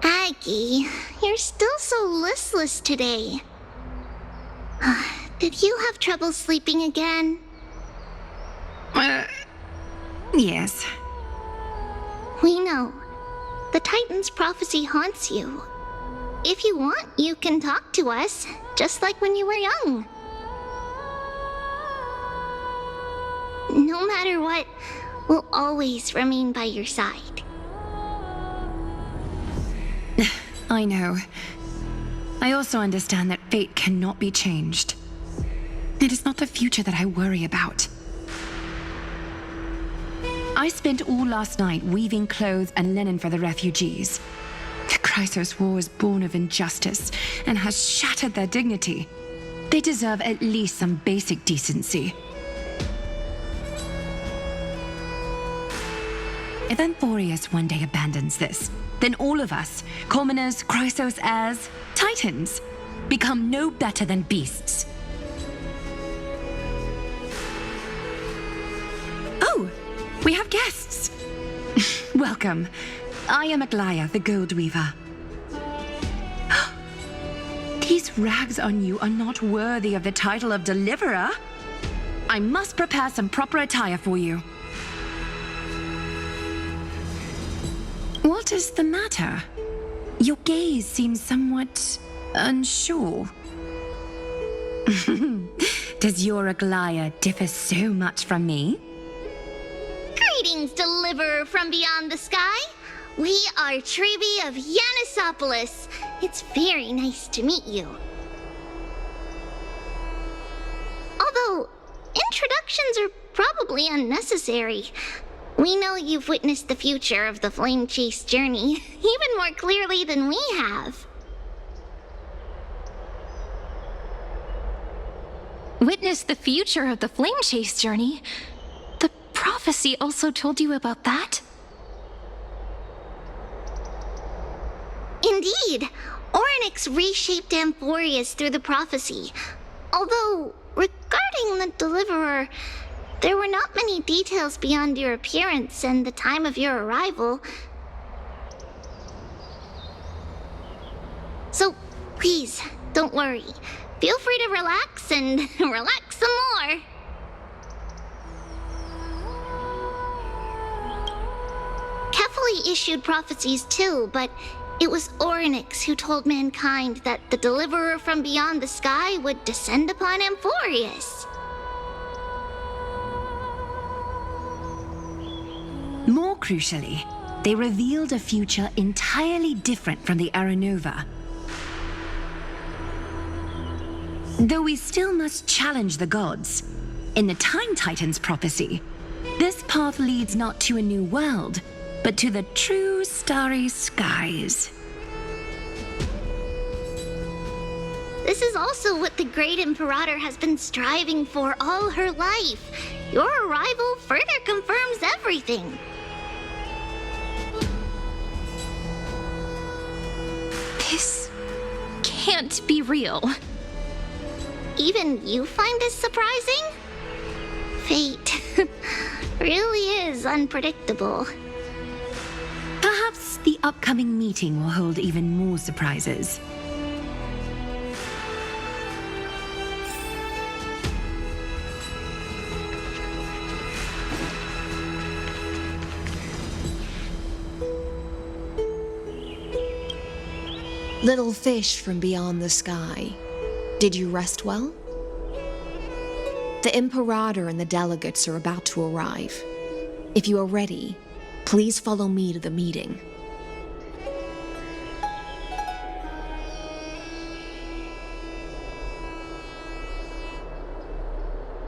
Aggie, you're still so listless today. Did you have trouble sleeping again? Yes. We know. The Titan's prophecy haunts you. If you want, you can talk to us, just like when you were young. No matter what, we'll always remain by your side. I know. I also understand that fate cannot be changed. It is not the future that I worry about. I spent all last night weaving clothes and linen for the refugees. The Chrysos War is born of injustice and has shattered their dignity. They deserve at least some basic decency. If Amphorius one day abandons this, then all of us, commoners, Chrysos heirs, Titans, become no better than beasts. Oh, we have guests. Welcome. I am Aglaya, the Gold Weaver. These rags on you are not worthy of the title of Deliverer. I must prepare some proper attire for you. What is the matter? Your gaze seems somewhat unsure. Does your Aglaya differ so much from me? Greetings, Deliverer from beyond the sky. We are Trebi of Yanisopolis. It's very nice to meet you. Although, introductions are probably unnecessary. We know you've witnessed the future of the Flame Chase journey even more clearly than we have. Witness the future of the Flame Chase journey? The prophecy also told you about that? Indeed, Orynyx reshaped Amphorius through the prophecy. Although, regarding the Deliverer, there were not many details beyond your appearance and the time of your arrival. So, please, don't worry. Feel free to relax and relax some more. Kefali issued prophecies too, but it was Orynyx who told mankind that the Deliverer from beyond the sky would descend upon Amphorius. More crucially, they revealed a future entirely different from the Aranova. Though we still must challenge the gods, in the Time Titan's prophecy, this path leads not to a new world, but to the true starry skies. This is also what the Great Imperator has been striving for all her life. Your arrival further confirms everything. This can't be real. Even you find this surprising? Fate really is unpredictable. Perhaps the upcoming meeting will hold even more surprises. Little fish from beyond the sky, did you rest well? The Imperator and the delegates are about to arrive. If you are ready, please follow me to the meeting.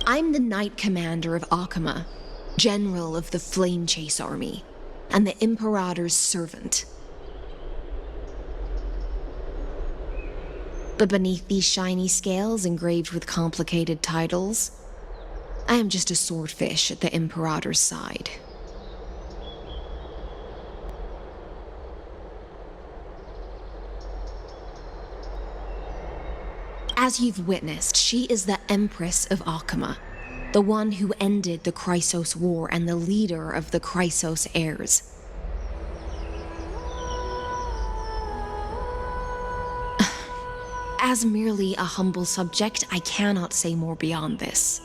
I'm the Knight Commander of Akama, General of the Flame Chase Army, and the Imperator's servant. But beneath these shiny scales engraved with complicated titles, I am just a swordfish at the Imperator's side. As you've witnessed, she is the Empress of Akama, the one who ended the Chrysos War and the leader of the Chrysos heirs. As merely a humble subject, I cannot say more beyond this.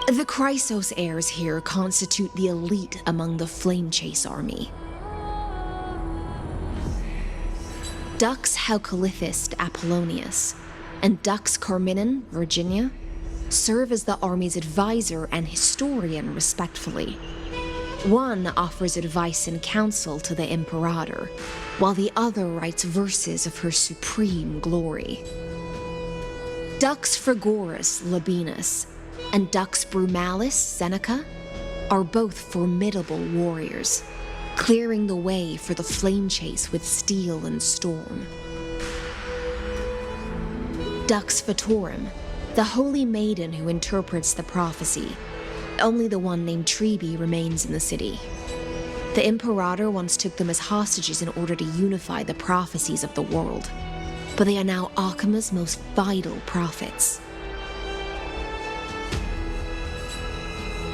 The Chrysos heirs here constitute the elite among the Flame Chase army. Dux Halkalithist Apollonius and Dux Carminin, Virginia, serve as the army's advisor and historian, respectively. One offers advice and counsel to the Imperator, while the other writes verses of her supreme glory. Dux Frigoris Labienus and Dux Brumalis Seneca are both formidable warriors, clearing the way for the flame chase with steel and storm. Dux Fatorum, the holy maiden who interprets the prophecy. Only the one named Trebi remains in the city. The Imperator once took them as hostages in order to unify the prophecies of the world, but they are now Akama's most vital prophets.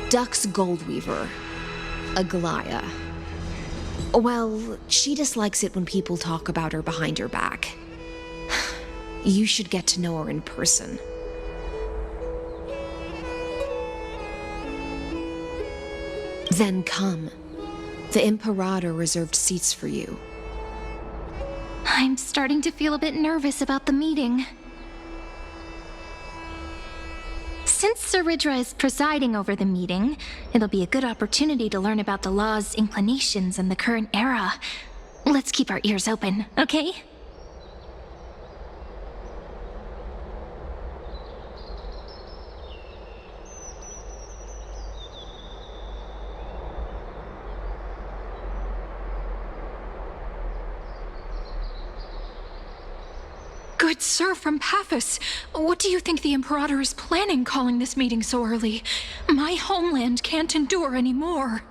Dux Goldweaver, Aglaya. Well, she dislikes it when people talk about her behind her back. You should get to know her in person. Then come. The Imperator reserved seats for you. I'm starting to feel a bit nervous about the meeting. Since Saridra is presiding over the meeting, it'll be a good opportunity to learn about the law's inclinations in the current era. Let's keep our ears open, okay? Good sir from Paphos, what do you think the Imperator is planning calling this meeting so early? My homeland can't endure anymore.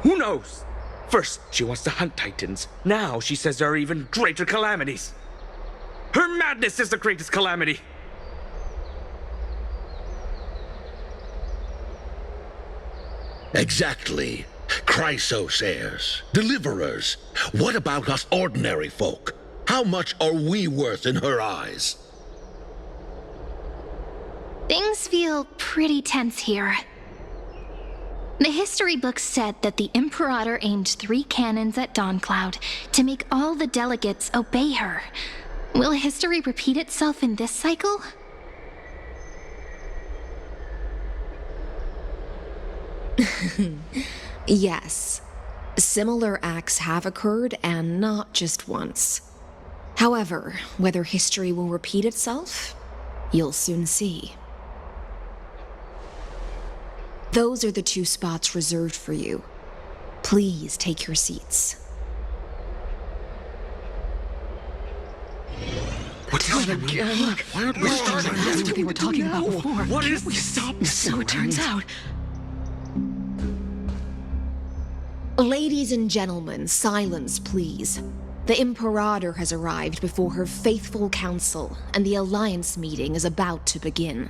Who knows? First, she wants to hunt Titans. Now she says there are even greater calamities. Her madness is the greatest calamity. Exactly. Chrysos heirs, deliverers. What about us ordinary folk? How much are we worth in her eyes? Things feel pretty tense here. The history books said that the Imperator aimed 3 cannons at Dawncloud to make all the delegates obey her. Will history repeat itself in this cycle? Yes. Similar acts have occurred, and not just once. However, whether history will repeat itself, you'll soon see. Those are the 2 spots reserved for you. Please take your seats. What Not again. Look, Why aren't we we're starting? close to what they were talking about before. What is this? Stop. So it turns out. Ladies and gentlemen, silence, please. The Imperator has arrived before her faithful council, and the Alliance meeting is about to begin.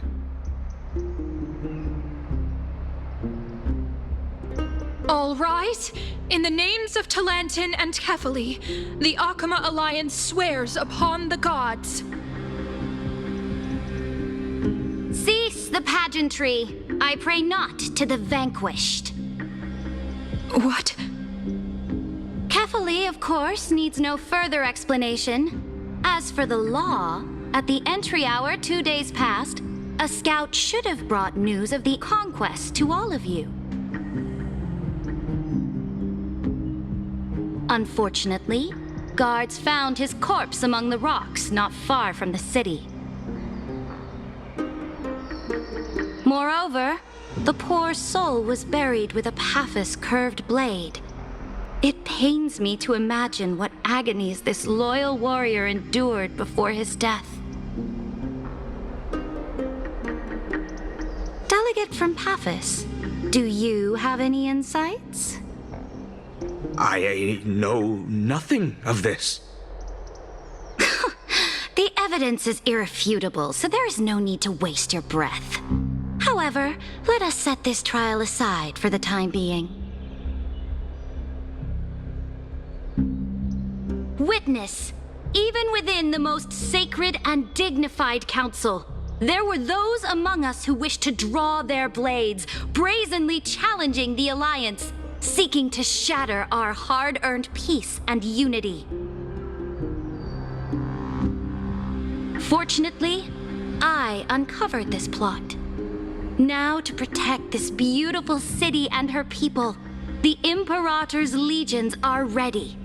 All rise. In the names of Talantin and Kefali, the Akama Alliance swears upon the gods. Cease the pageantry. I pray not to the vanquished. What? Kefali, of course, needs no further explanation. As for the law, at the entry hour 2 days past, a scout should have brought news of the conquest to all of you. Unfortunately, guards found his corpse among the rocks not far from the city. Moreover, the poor soul was buried with a Paphos curved blade. It pains me to imagine what agonies this loyal warrior endured before his death. Delegate from Paphos, do you have any insights? I know nothing of this. The evidence is irrefutable, so there is no need to waste your breath. However, let us set this trial aside for the time being. Witness, even within the most sacred and dignified council, there were those among us who wished to draw their blades, brazenly challenging the Alliance, seeking to shatter our hard-earned peace and unity. Fortunately, I uncovered this plot. Now, to protect this beautiful city and her people, the Imperator's legions are ready.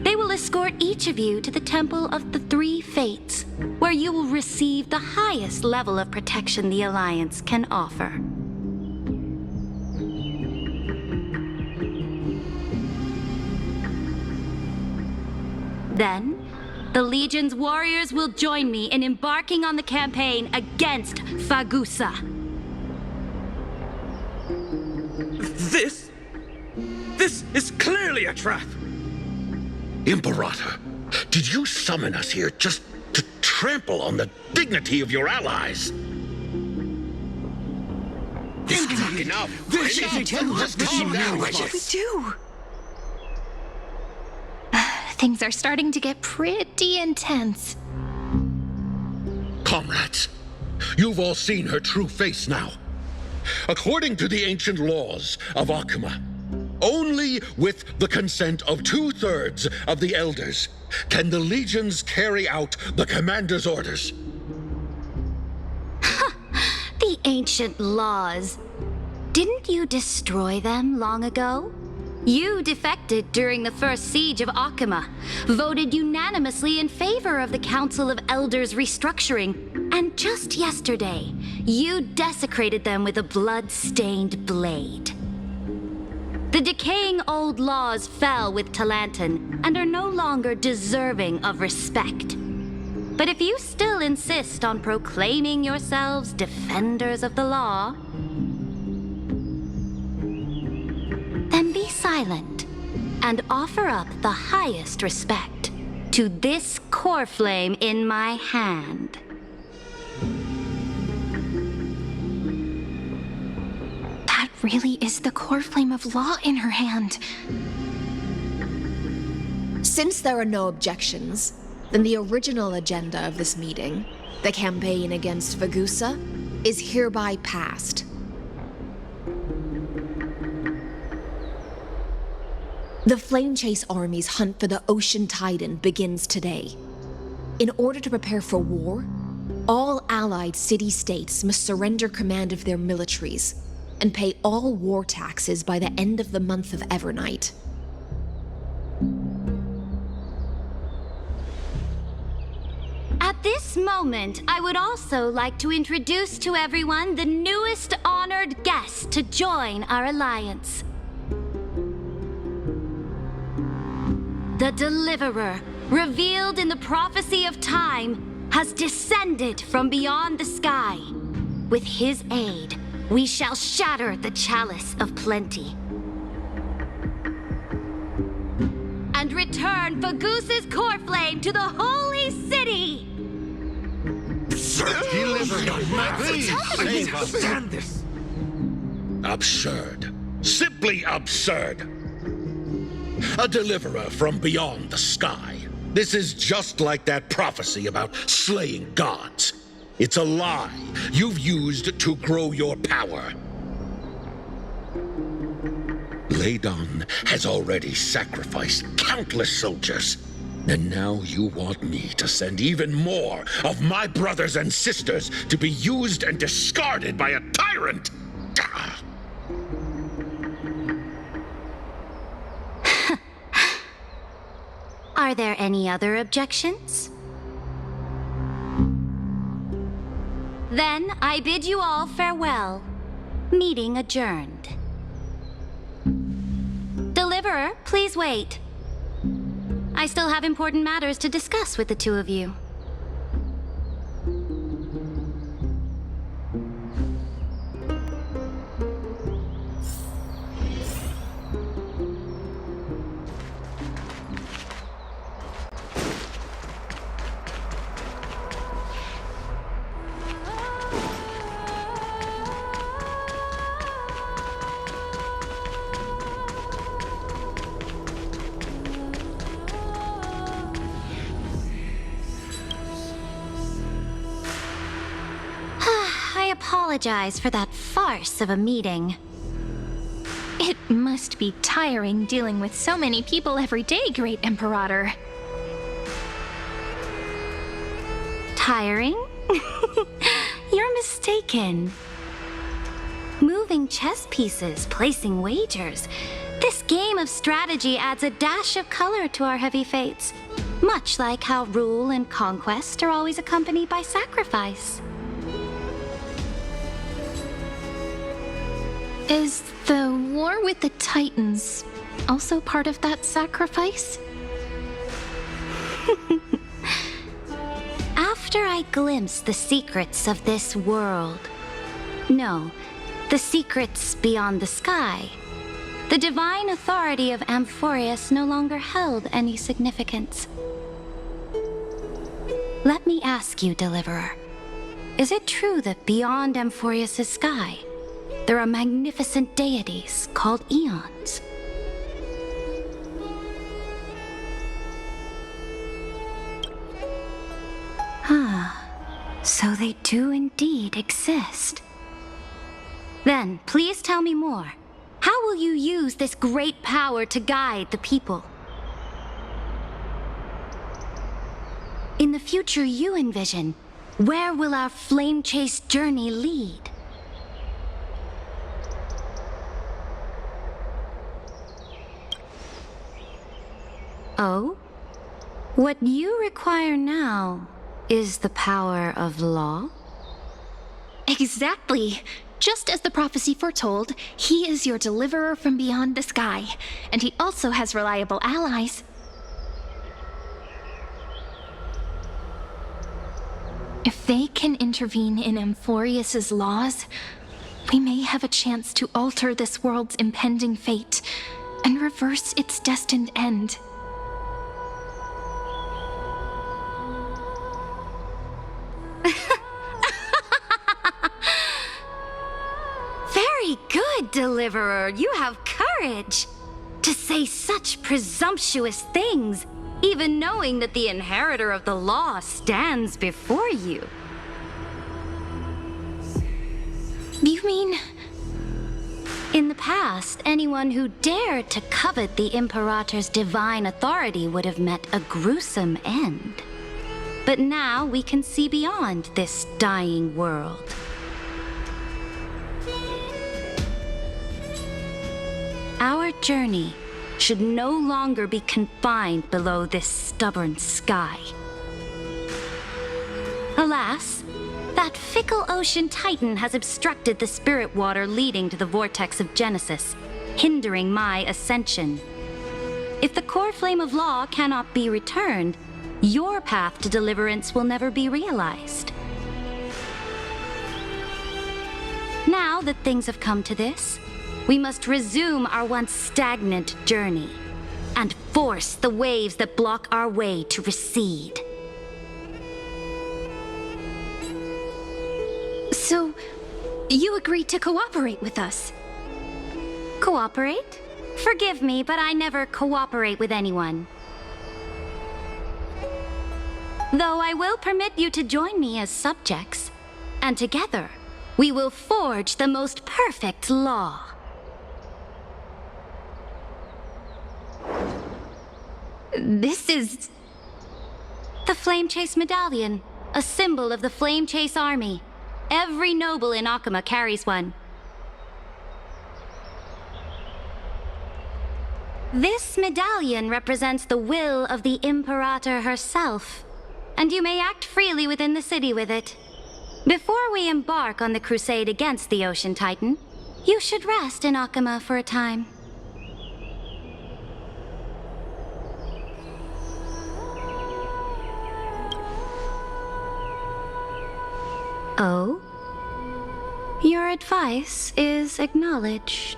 They will escort each of you to the Temple of the Three Fates, where you will receive the highest level of protection the Alliance can offer. Then, the Legion's warriors will join me in embarking on the campaign against Fagusa. This is clearly a trap! Imperator, did you summon us here just to trample on the dignity of your allies? Enough! This is What we do? Things are starting to get pretty intense. Comrades, you've all seen her true face now. According to the ancient laws of Akuma, only with the consent of 2/3 of the elders can the legions carry out the commander's orders. The ancient laws. Didn't you destroy them long ago? You defected during the first siege of Akuma, voted unanimously in favor of the Council of Elders restructuring, and just yesterday, you desecrated them with a blood-stained blade. The decaying old laws fell with Talantin and are no longer deserving of respect. But if you still insist on proclaiming yourselves defenders of the law, then be silent and offer up the highest respect to this core flame in my hand. That really is the core flame of law in her hand. Since there are no objections, then the original agenda of this meeting, the campaign against Fagusa, is hereby passed. The Flame Chase Army's hunt for the Ocean Titan begins today. In order to prepare for war, all allied city-states must surrender command of their militaries and pay all war taxes by the end of the month of Evernight. At this moment, I would also like to introduce to everyone the newest honored guest to join our alliance. the Deliverer, revealed in the prophecy of time, has descended from beyond the sky. With his aid, we shall shatter the chalice of plenty. And return Fagoos's core flame to the holy city! Stand this! Absurd. Simply absurd. A deliverer from beyond the sky. This is just like that prophecy about slaying gods. It's a lie you've used to grow your power. Ladon has already sacrificed countless soldiers. And now you want me to send even more of my brothers and sisters to be used and discarded by a tyrant? Are there any other objections? Then I bid you all farewell. Meeting adjourned. Deliverer, please wait. I still have important matters to discuss with the two of you. I apologize for that farce of a meeting. It must be tiring dealing with so many people every day, Great Imperator. Tiring? You're mistaken. Moving chess pieces, placing wagers. This game of strategy adds a dash of color to our heavy fates, much like how rule and conquest are always accompanied by sacrifice. Is the war with the Titans also part of that sacrifice? After I glimpse the secrets of this world, no, the secrets beyond the sky, the divine authority of Amphorius no longer held any significance. Let me ask you, Deliverer, is it true that beyond Amphorius' sky, there are magnificent deities called Eons? So they do indeed exist. Then, please tell me more. How will you use this great power to guide the people? In the future you envision, where will our flame chase journey lead? Oh? What you require now is the power of law? Exactly. Just as the prophecy foretold, he is your deliverer from beyond the sky, and he also has reliable allies. If they can intervene in Amphorius' laws, we may have a chance to alter this world's impending fate and reverse its destined end. Very good, Deliverer. You have courage to say such presumptuous things, even knowing that the inheritor of the law stands before you. You mean... In the past, anyone who dared to covet the Imperator's divine authority would have met a gruesome end. But now we can see beyond this dying world. Our journey should no longer be confined below this stubborn sky. Alas, that fickle ocean titan has obstructed the spirit water leading to the vortex of Genesis, hindering my ascension. If the core flame of law cannot be returned, your path to deliverance will never be realized. Now that things have come to this, we must resume our once stagnant journey and force the waves that block our way to recede. So, you agreed to cooperate with us? Cooperate? Forgive me, but I never cooperate with anyone. Though I will permit you to join me as subjects, and together we will forge the most perfect law. This is... The Flame Chase Medallion, a symbol of the Flame Chase Army. Every noble in Akuma carries one. This medallion represents the will of the Imperator herself, and you may act freely within the city with it. Before we embark on the crusade against the Ocean Titan, you should rest in Akuma for a time. Oh? Your advice is acknowledged.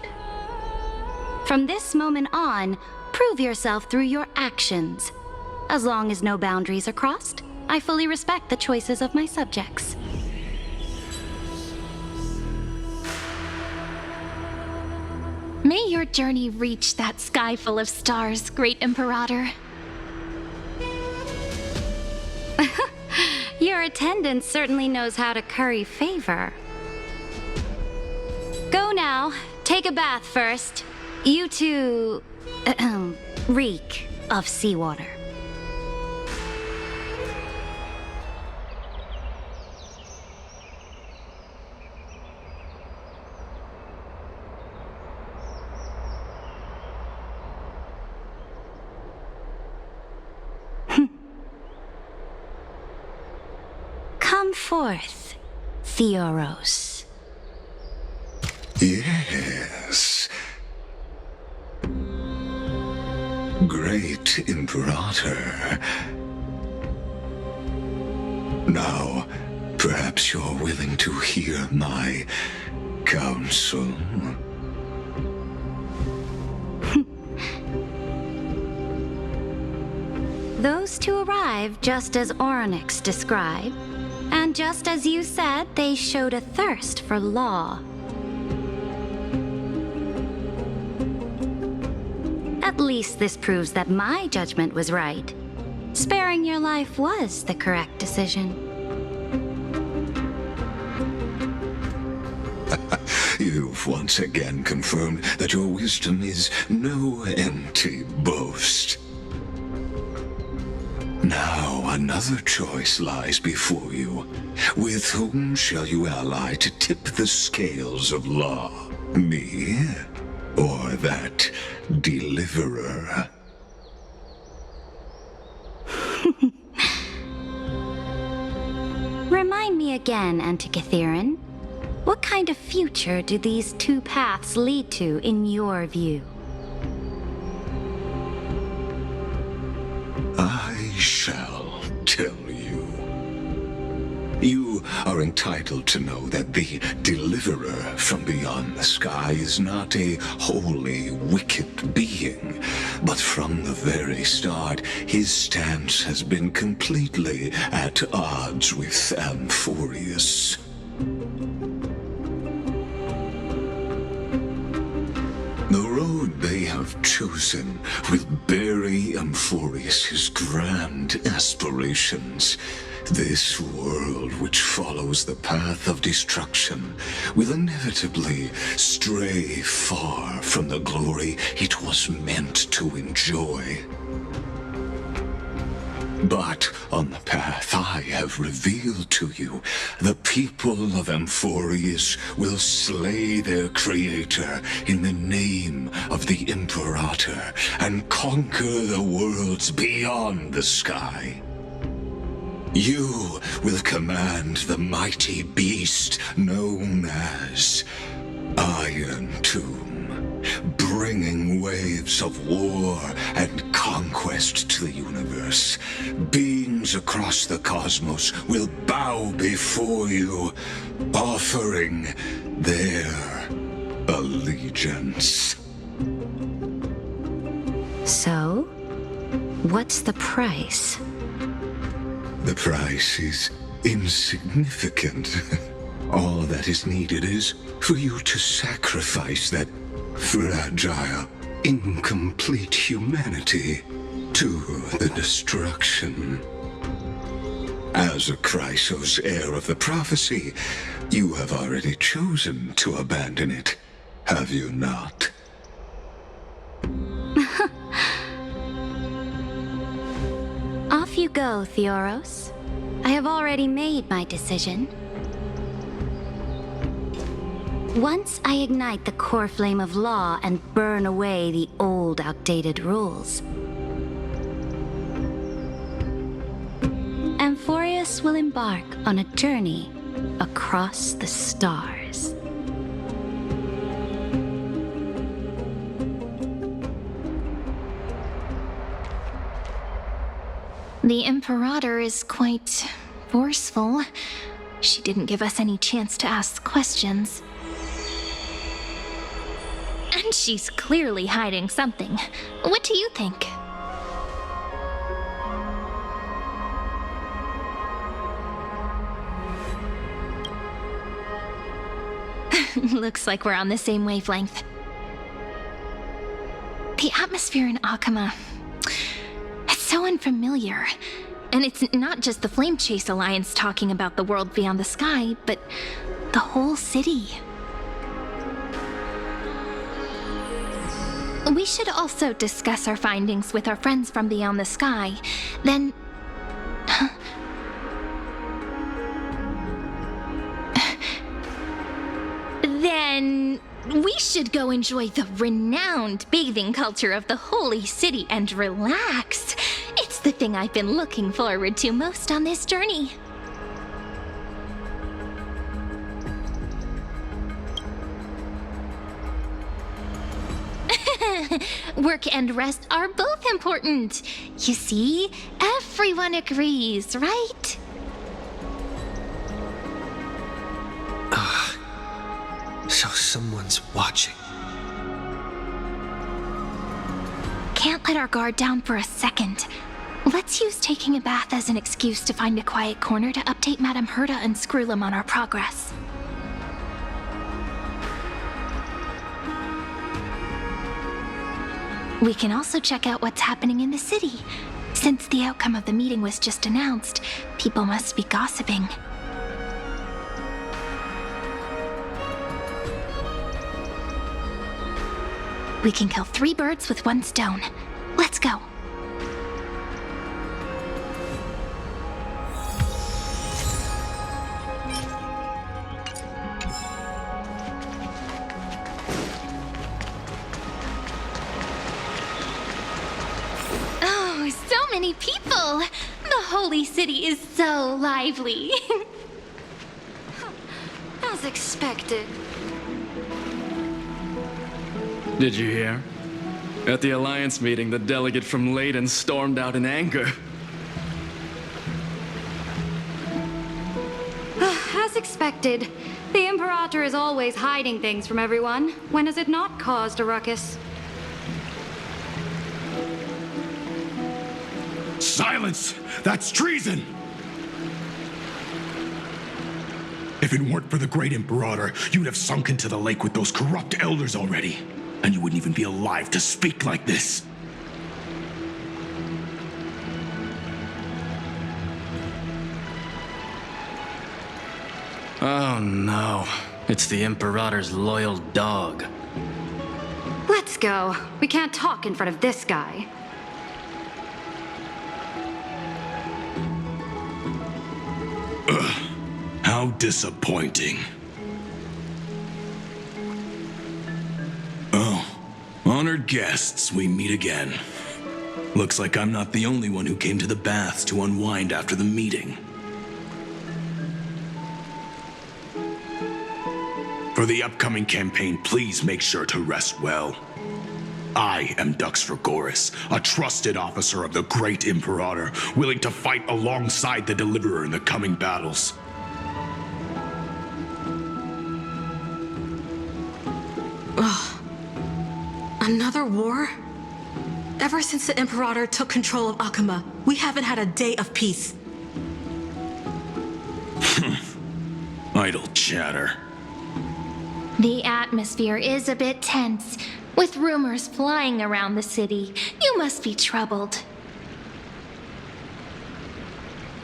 From this moment on, prove yourself through your actions. As long as no boundaries are crossed, I fully respect the choices of my subjects. May your journey reach that sky full of stars, Great Imperator. Your attendant certainly knows how to curry favor. Go now. Take a bath first. You two... reek of seawater. Come forth, Theoros. Yes. Great Imperator. Now, perhaps you're willing to hear my counsel. Those two arrived just as Orynyx described, and just as you said, they showed a thirst for law. At least this proves that my judgment was right. Sparing your life was the correct decision. You've once again confirmed that your wisdom is no empty boast. Now another choice lies before you. With whom shall you ally to tip the scales of law? Me? Or that deliverer? Remind me again, Antikythera. What kind of future do these two paths lead to in your view? I shall tell you. You are entitled to know that the deliverer from beyond the sky is not a wholly wicked being, but from the very start, his stance has been completely at odds with Amphorius. The road they have chosen will bury Amphorius' grand aspirations. This world which follows the path of destruction will inevitably stray far from the glory it was meant to enjoy. But on the path I have revealed to you, the people of Amphorius will slay their creator in the name of the Imperator and conquer the worlds beyond the sky. You will command the mighty beast known as Iron Tomb. bringing waves of war and conquest to the universe. Beings across the cosmos will bow before you, offering their allegiance. So, what's the price? The price is insignificant. All that is needed is for you to sacrifice that fragile, incomplete humanity to the destruction. As a Chrysos heir of the prophecy, you have already chosen to abandon it, have you not? Off you go, Theoros. I have already made my decision. Once I ignite the core flame of law and burn away the old, outdated rules, Amphorius will embark on a journey across the stars. The Imperator is quite forceful. She didn't give us any chance to ask questions. And she's clearly hiding something. What do you think? Looks like we're on the same wavelength. The atmosphere in Akuma, it's so unfamiliar. And it's not just the Flame Chase Alliance talking about the world beyond the sky, but the whole city. We should also discuss our findings with our friends from beyond the sky. Then... Then we should go enjoy the renowned bathing culture of the holy city and relax. It's the thing I've been looking forward to most on this journey. Work and rest are both important. You see, everyone agrees, right? So someone's watching. Can't let our guard down for a second. Let's use taking a bath as an excuse to find a quiet corner to update Madame Herta and Screwlum on our progress. We can also check out what's happening in the city. Since the outcome of the meeting was just announced, people must be gossiping. We can kill 3 birds with 1 stone. Let's go. Oh, so many people! The holy city is so lively. As expected. Did you hear? At the Alliance meeting, the delegate from Leyden stormed out in anger. As expected. The Imperator is always hiding things from everyone. When has it not caused a ruckus? Silence! That's treason! If it weren't for the great Imperator, you'd have sunk into the lake with those corrupt elders already. And you wouldn't even be alive to speak like this. Oh no. It's the Imperator's loyal dog. Let's go. We can't talk in front of this guy. Ugh. How disappointing. Oh, honored guests, we meet again. Looks like I'm not the only one who came to the baths to unwind after the meeting. For the upcoming campaign, please make sure to rest well. I am Dux Fregoris, a trusted officer of the Great Imperator, willing to fight alongside the Deliverer in the coming battles. Ugh. Another war? Ever since the Imperator took control of Akuma, we haven't had a day of peace. Idle chatter. The atmosphere is a bit tense, with rumors flying around the city. You must be troubled.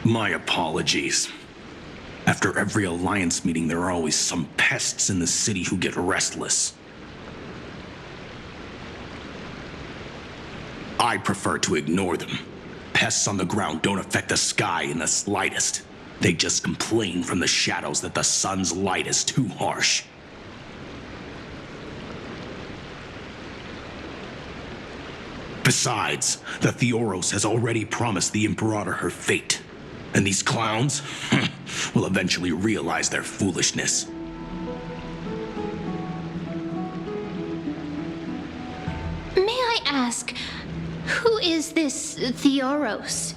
My apologies. After every Alliance meeting, there are always some pests in the city who get restless. I prefer to ignore them. Pests on the ground don't affect the sky in the slightest. They just complain from the shadows that the sun's light is too harsh. Besides, the Theoros has already promised the Imperator her fate. And these clowns will eventually realize their foolishness. May I ask, who is this Theoros?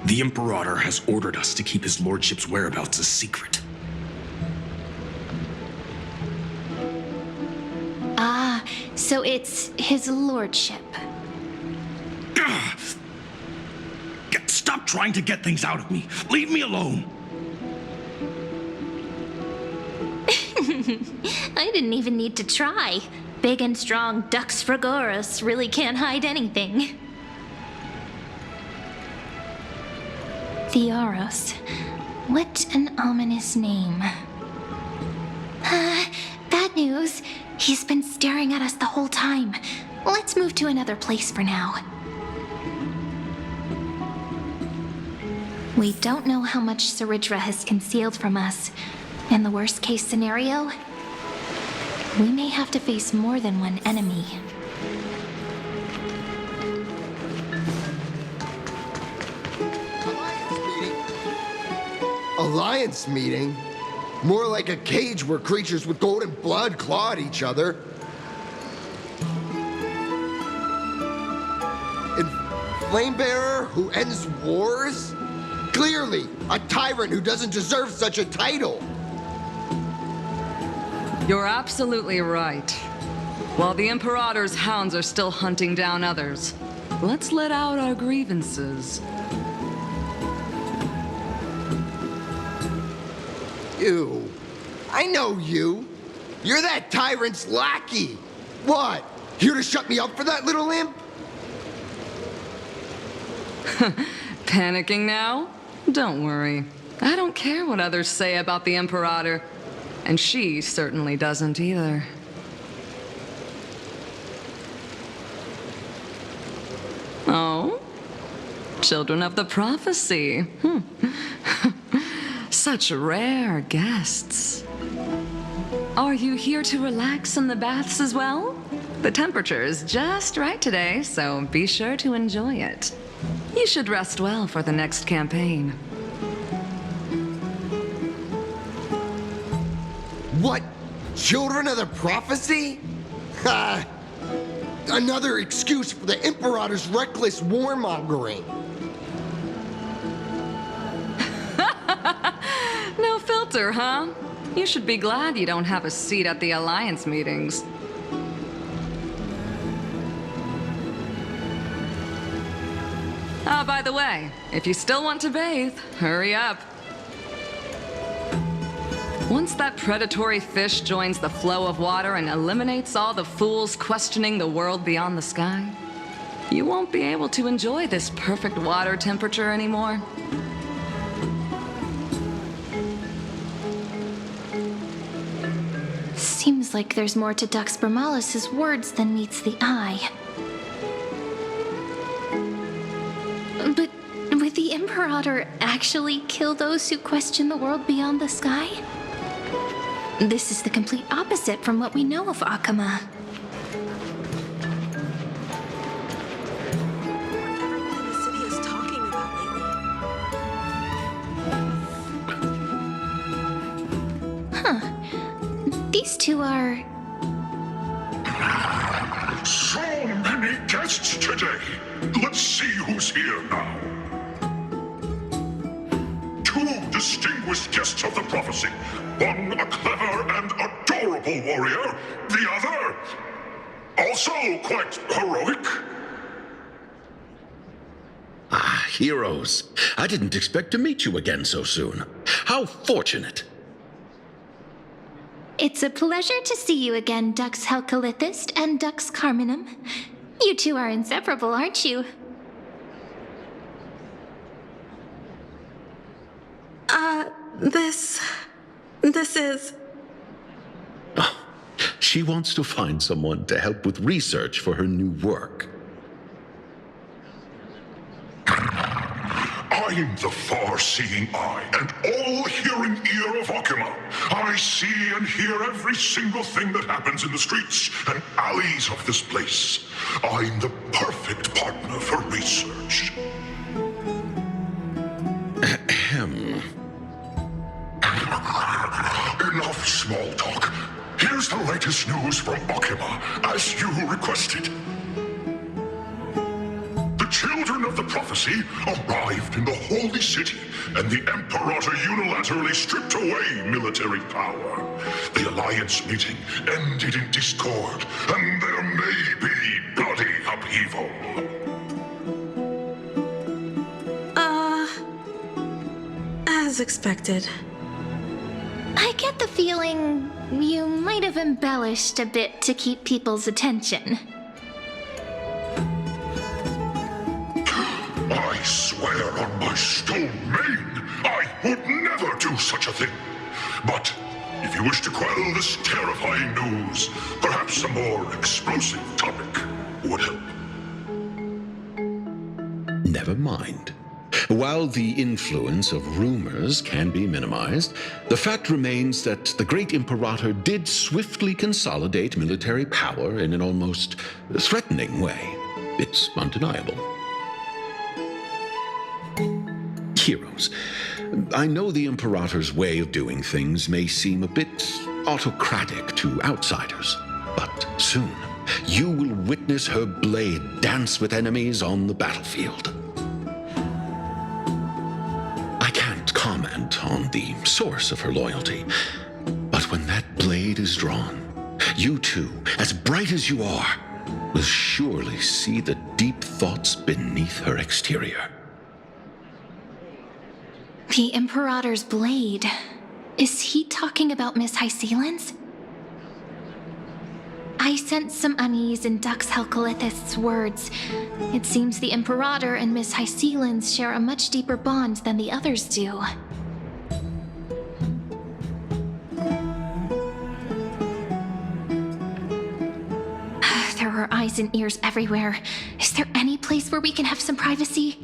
The Imperator has ordered us to keep his lordship's whereabouts a secret. Ah, so it's his lordship. Stop trying to get things out of me. Leave me alone. I didn't even need to try. Big and strong Dux Fregoris really can't hide anything. Theoros. What an ominous name. Bad news. He's been staring at us the whole time. Let's move to another place for now. We don't know how much Saridra has concealed from us. In the worst case scenario, we may have to face more than one enemy. Alliance meeting? More like a cage where creatures with golden blood claw at each other. And Flamebearer who ends wars? Clearly, a tyrant who doesn't deserve such a title. You're absolutely right. While the Imperator's hounds are still hunting down others, let's let out our grievances. You. I know you. You're that tyrant's lackey. What? Here to shut me up for that little imp? Panicking now? Don't worry. I don't care what others say about the Imperator. And she certainly doesn't either. Oh? Children of the Prophecy. Such rare guests. Are you here to relax in the baths as well? The temperature is just right today, so be sure to enjoy it. You should rest well for the next campaign. What? Children of the Prophecy? Ha! Another excuse for the Imperator's reckless warmongering. No filter, huh? You should be glad you don't have a seat at the Alliance meetings. By the way, if you still want to bathe, hurry up. Once that predatory fish joins the flow of water and eliminates all the fools questioning the world beyond the sky, you won't be able to enjoy this perfect water temperature anymore. Seems like there's more to Dux Bramalis's words than meets the eye. But would the Imperator actually kill those who question the world beyond the sky? This is the complete opposite from what we know of Akuma. Everyone in the city is talking about lately. Huh. These two are guests today. Let's see who's here now. Two distinguished guests of the prophecy. One a clever and adorable warrior. The other, also quite heroic. Ah, heroes. I didn't expect to meet you again so soon. How fortunate. It's a pleasure to see you again, Dux Helcolithist and Dux Carminum. You two are inseparable, aren't you? This is... Oh, she wants to find someone to help with research for her new work. I'm the far-seeing eye and all-hearing ear of Akuma. I see and hear every single thing that happens in the streets and alleys of this place. I'm the perfect partner for research. Ahem. Enough small talk. Here's the latest news from Akuma, as you requested. The children of the prophecy arrived in the holy city, and the Imperator unilaterally stripped away military power. The Alliance meeting ended in discord, and there may be bloody upheaval. As expected. I get the feeling you might have embellished a bit to keep people's attention. I swear on my stone mane, I would never do such a thing. But if you wish to quell this terrifying news, perhaps a more explosive topic would help. Never mind. While the influence of rumors can be minimized, the fact remains that the great Imperator did swiftly consolidate military power in an almost threatening way. It's undeniable. Heroes, I know the Imperator's way of doing things may seem a bit autocratic to outsiders, but soon you will witness her blade dance with enemies on the battlefield. I can't comment on the source of her loyalty, but when that blade is drawn, you two, as bright as you are, will surely see the deep thoughts beneath her exterior. The Imperator's blade. Is he talking about Miss Hysealin's? I sense some unease in Dux Helcolithist's words. It seems the Imperator and Miss Hysealin's share a much deeper bond than the others do. There are eyes and ears everywhere. Is there any place where we can have some privacy?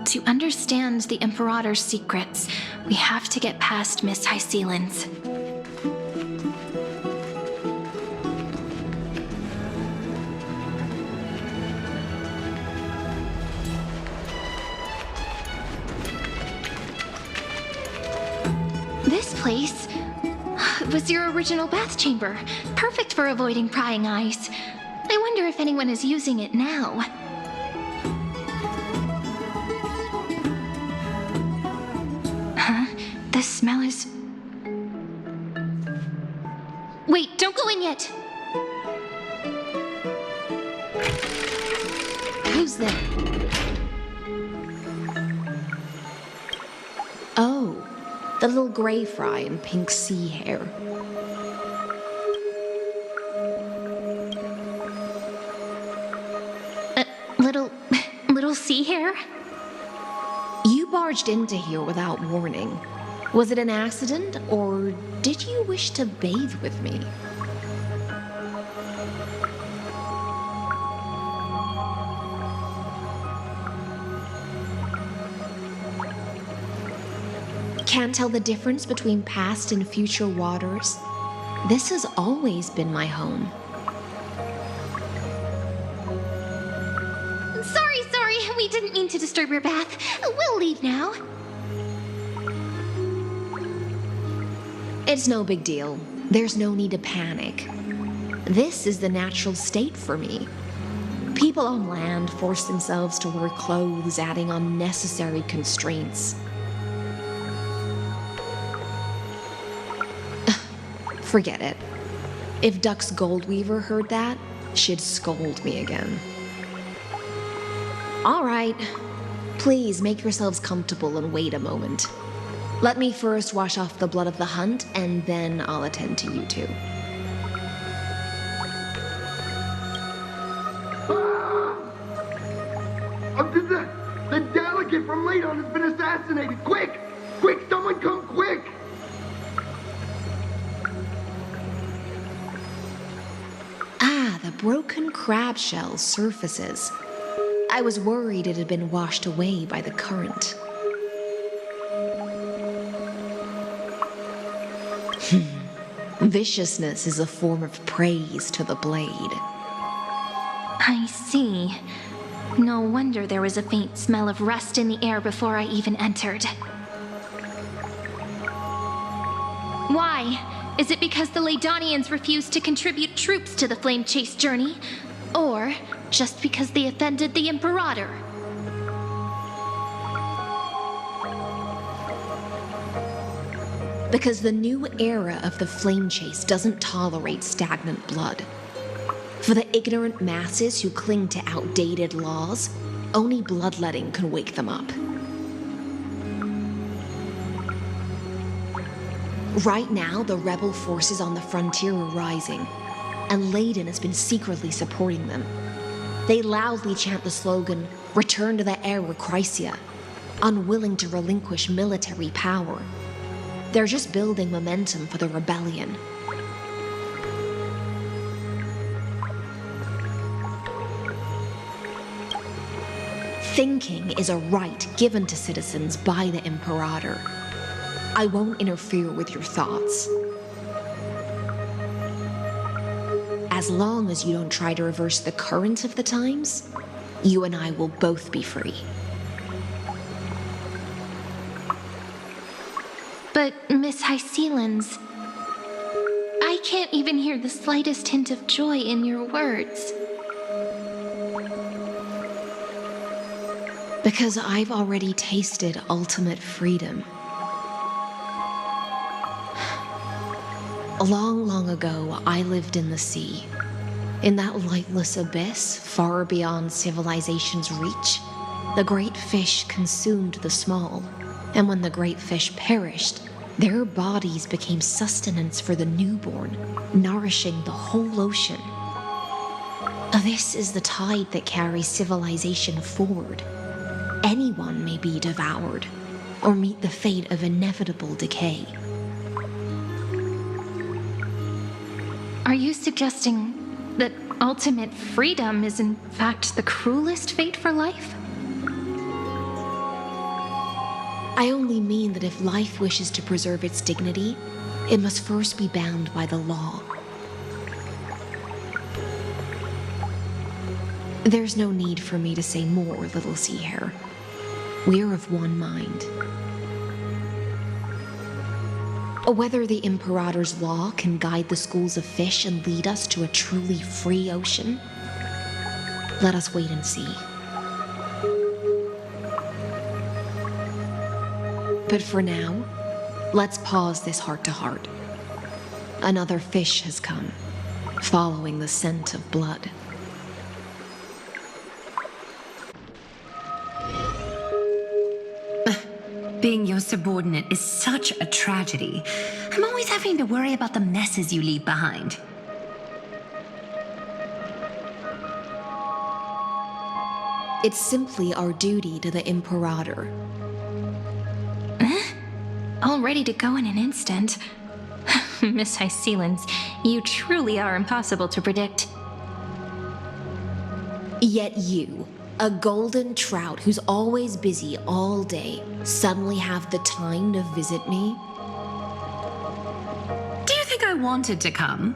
To understand the Imperator's secrets, we have to get past Miss Hysealin's. This place was your original bath chamber, perfect for avoiding prying eyes. I wonder if anyone is using it now. The smell is... Wait, don't go in yet! Who's there? Oh, the little gray fry in pink sea hair. Little sea hair? You barged into here without warning. Was it an accident, or did you wish to bathe with me? Can't tell the difference between past and future waters? This has always been my home. Sorry, we didn't mean to disturb your bath. We'll leave now. It's no big deal. There's no need to panic. This is the natural state for me. People on land force themselves to wear clothes, adding unnecessary constraints. Forget it. If Duck's Goldweaver heard that, she'd scold me again. All right. Please make yourselves comfortable and wait a moment. Let me first wash off the blood of the hunt, and then I'll attend to you two. The delegate from Ladon has been assassinated! Quick! Quick, someone come quick! Ah, the broken crab shell surfaces. I was worried it had been washed away by the current. Viciousness is a form of praise to the blade. I see. No wonder there was a faint smell of rust in the air before I even entered. Why? Is it because the Ladonians refused to contribute troops to the Flame Chase journey? Or just because they offended the Imperator? Because the new era of the Flame Chase doesn't tolerate stagnant blood. For the ignorant masses who cling to outdated laws, only bloodletting can wake them up. Right now, the rebel forces on the frontier are rising, and Ladon has been secretly supporting them. They loudly chant the slogan, "Return to the Era Chrysia," unwilling to relinquish military power. They're just building momentum for the rebellion. Thinking is a right given to citizens by the Imperator. I won't interfere with your thoughts. As long as you don't try to reverse the current of the times, you and I will both be free. But, Miss Hysealans, I can't even hear the slightest hint of joy in your words. Because I've already tasted ultimate freedom. Long, long ago, I lived in the sea. In that lightless abyss, far beyond civilization's reach, the great fish consumed the small. And when the great fish perished, their bodies became sustenance for the newborn, nourishing the whole ocean. This is the tide that carries civilization forward. Anyone may be devoured, or meet the fate of inevitable decay. Are you suggesting that ultimate freedom is in fact the cruelest fate for life? I only mean that if life wishes to preserve its dignity, it must first be bound by the law. There's no need for me to say more, little sea hare. We're of one mind. Whether the Imperator's law can guide the schools of fish and lead us to a truly free ocean, let us wait and see. But for now, let's pause this heart-to-heart. Another fish has come, following the scent of blood. Being your subordinate is such a tragedy. I'm always having to worry about the messes you leave behind. It's simply our duty to the Imperator. All ready to go in an instant. Miss Hysealans, you truly are impossible to predict. Yet you, a golden trout who's always busy all day, suddenly have the time to visit me? Do you think I wanted to come?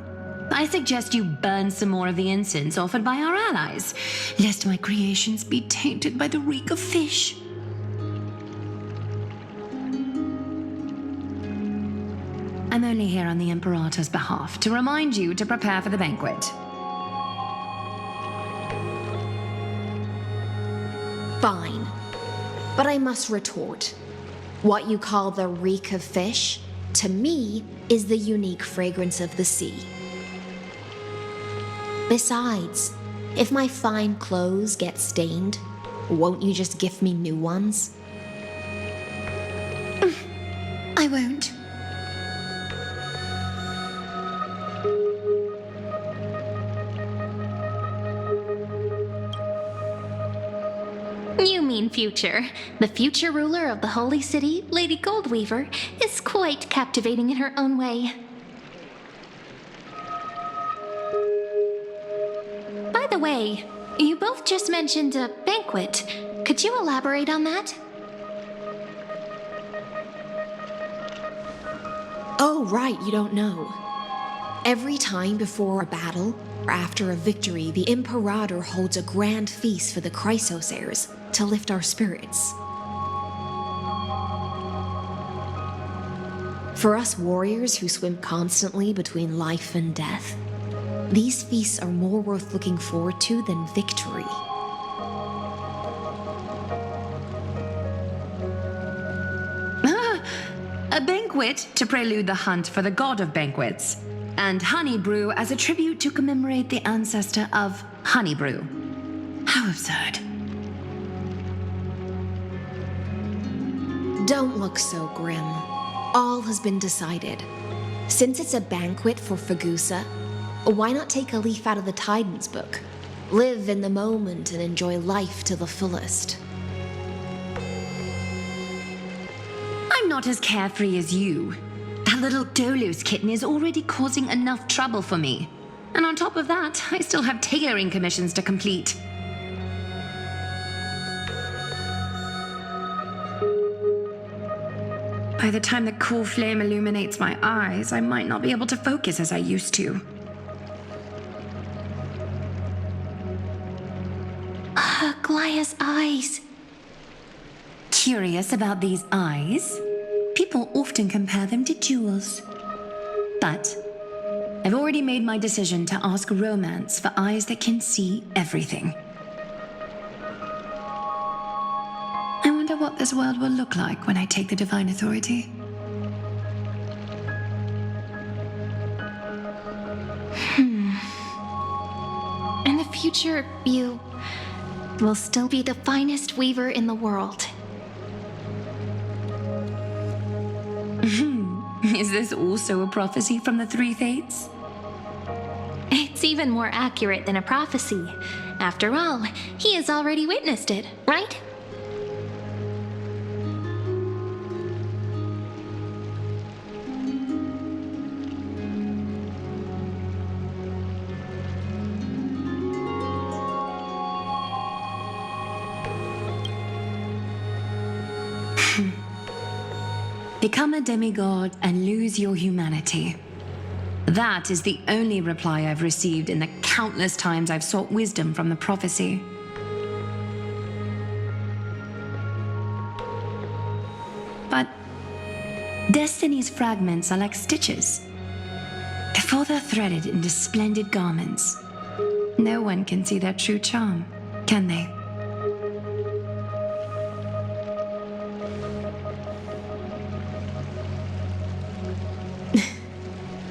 I suggest you burn some more of the incense offered by our allies, lest my creations be tainted by the reek of fish. I'm only here on the Imperator's behalf to remind you to prepare for the banquet. Fine. But I must retort. What you call the reek of fish, to me, is the unique fragrance of the sea. Besides, if my fine clothes get stained, won't you just gift me new ones? I won't. You mean future. The future ruler of the Holy City, Lady Goldweaver, is quite captivating in her own way. By the way, you both just mentioned a banquet. Could you elaborate on that? Oh, right, you don't know. Every time before a battle, or after a victory, the Imperator holds a grand feast for the Chrysos heirs to lift our spirits. For us warriors who swim constantly between life and death, these feasts are more worth looking forward to than victory. A banquet to prelude the hunt for the god of banquets, and honey brew as a tribute to commemorate the ancestor of honey brew. How absurd. Don't look so grim. All has been decided. Since it's a banquet for Fagusa, why not take a leaf out of the Titan's book? Live in the moment and enjoy life to the fullest. I'm not as carefree as you. That little Dolos kitten is already causing enough trouble for me. And on top of that, I still have tailoring commissions to complete. By the time the cool flame illuminates my eyes, I might not be able to focus as I used to. Glaya's eyes. Curious about these eyes? People often compare them to jewels. But I've already made my decision to ask romance for eyes that can see everything. I wonder what this world will look like when I take the divine authority. In the future, you will still be the finest weaver in the world. Is this also a prophecy from the Three Fates? It's even more accurate than a prophecy. After all, he has already witnessed it, right? Become a demigod and lose your humanity. That is the only reply I've received in the countless times I've sought wisdom from the prophecy. But Destiny's fragments are like stitches. Before they're threaded into splendid garments, no one can see their true charm, can they?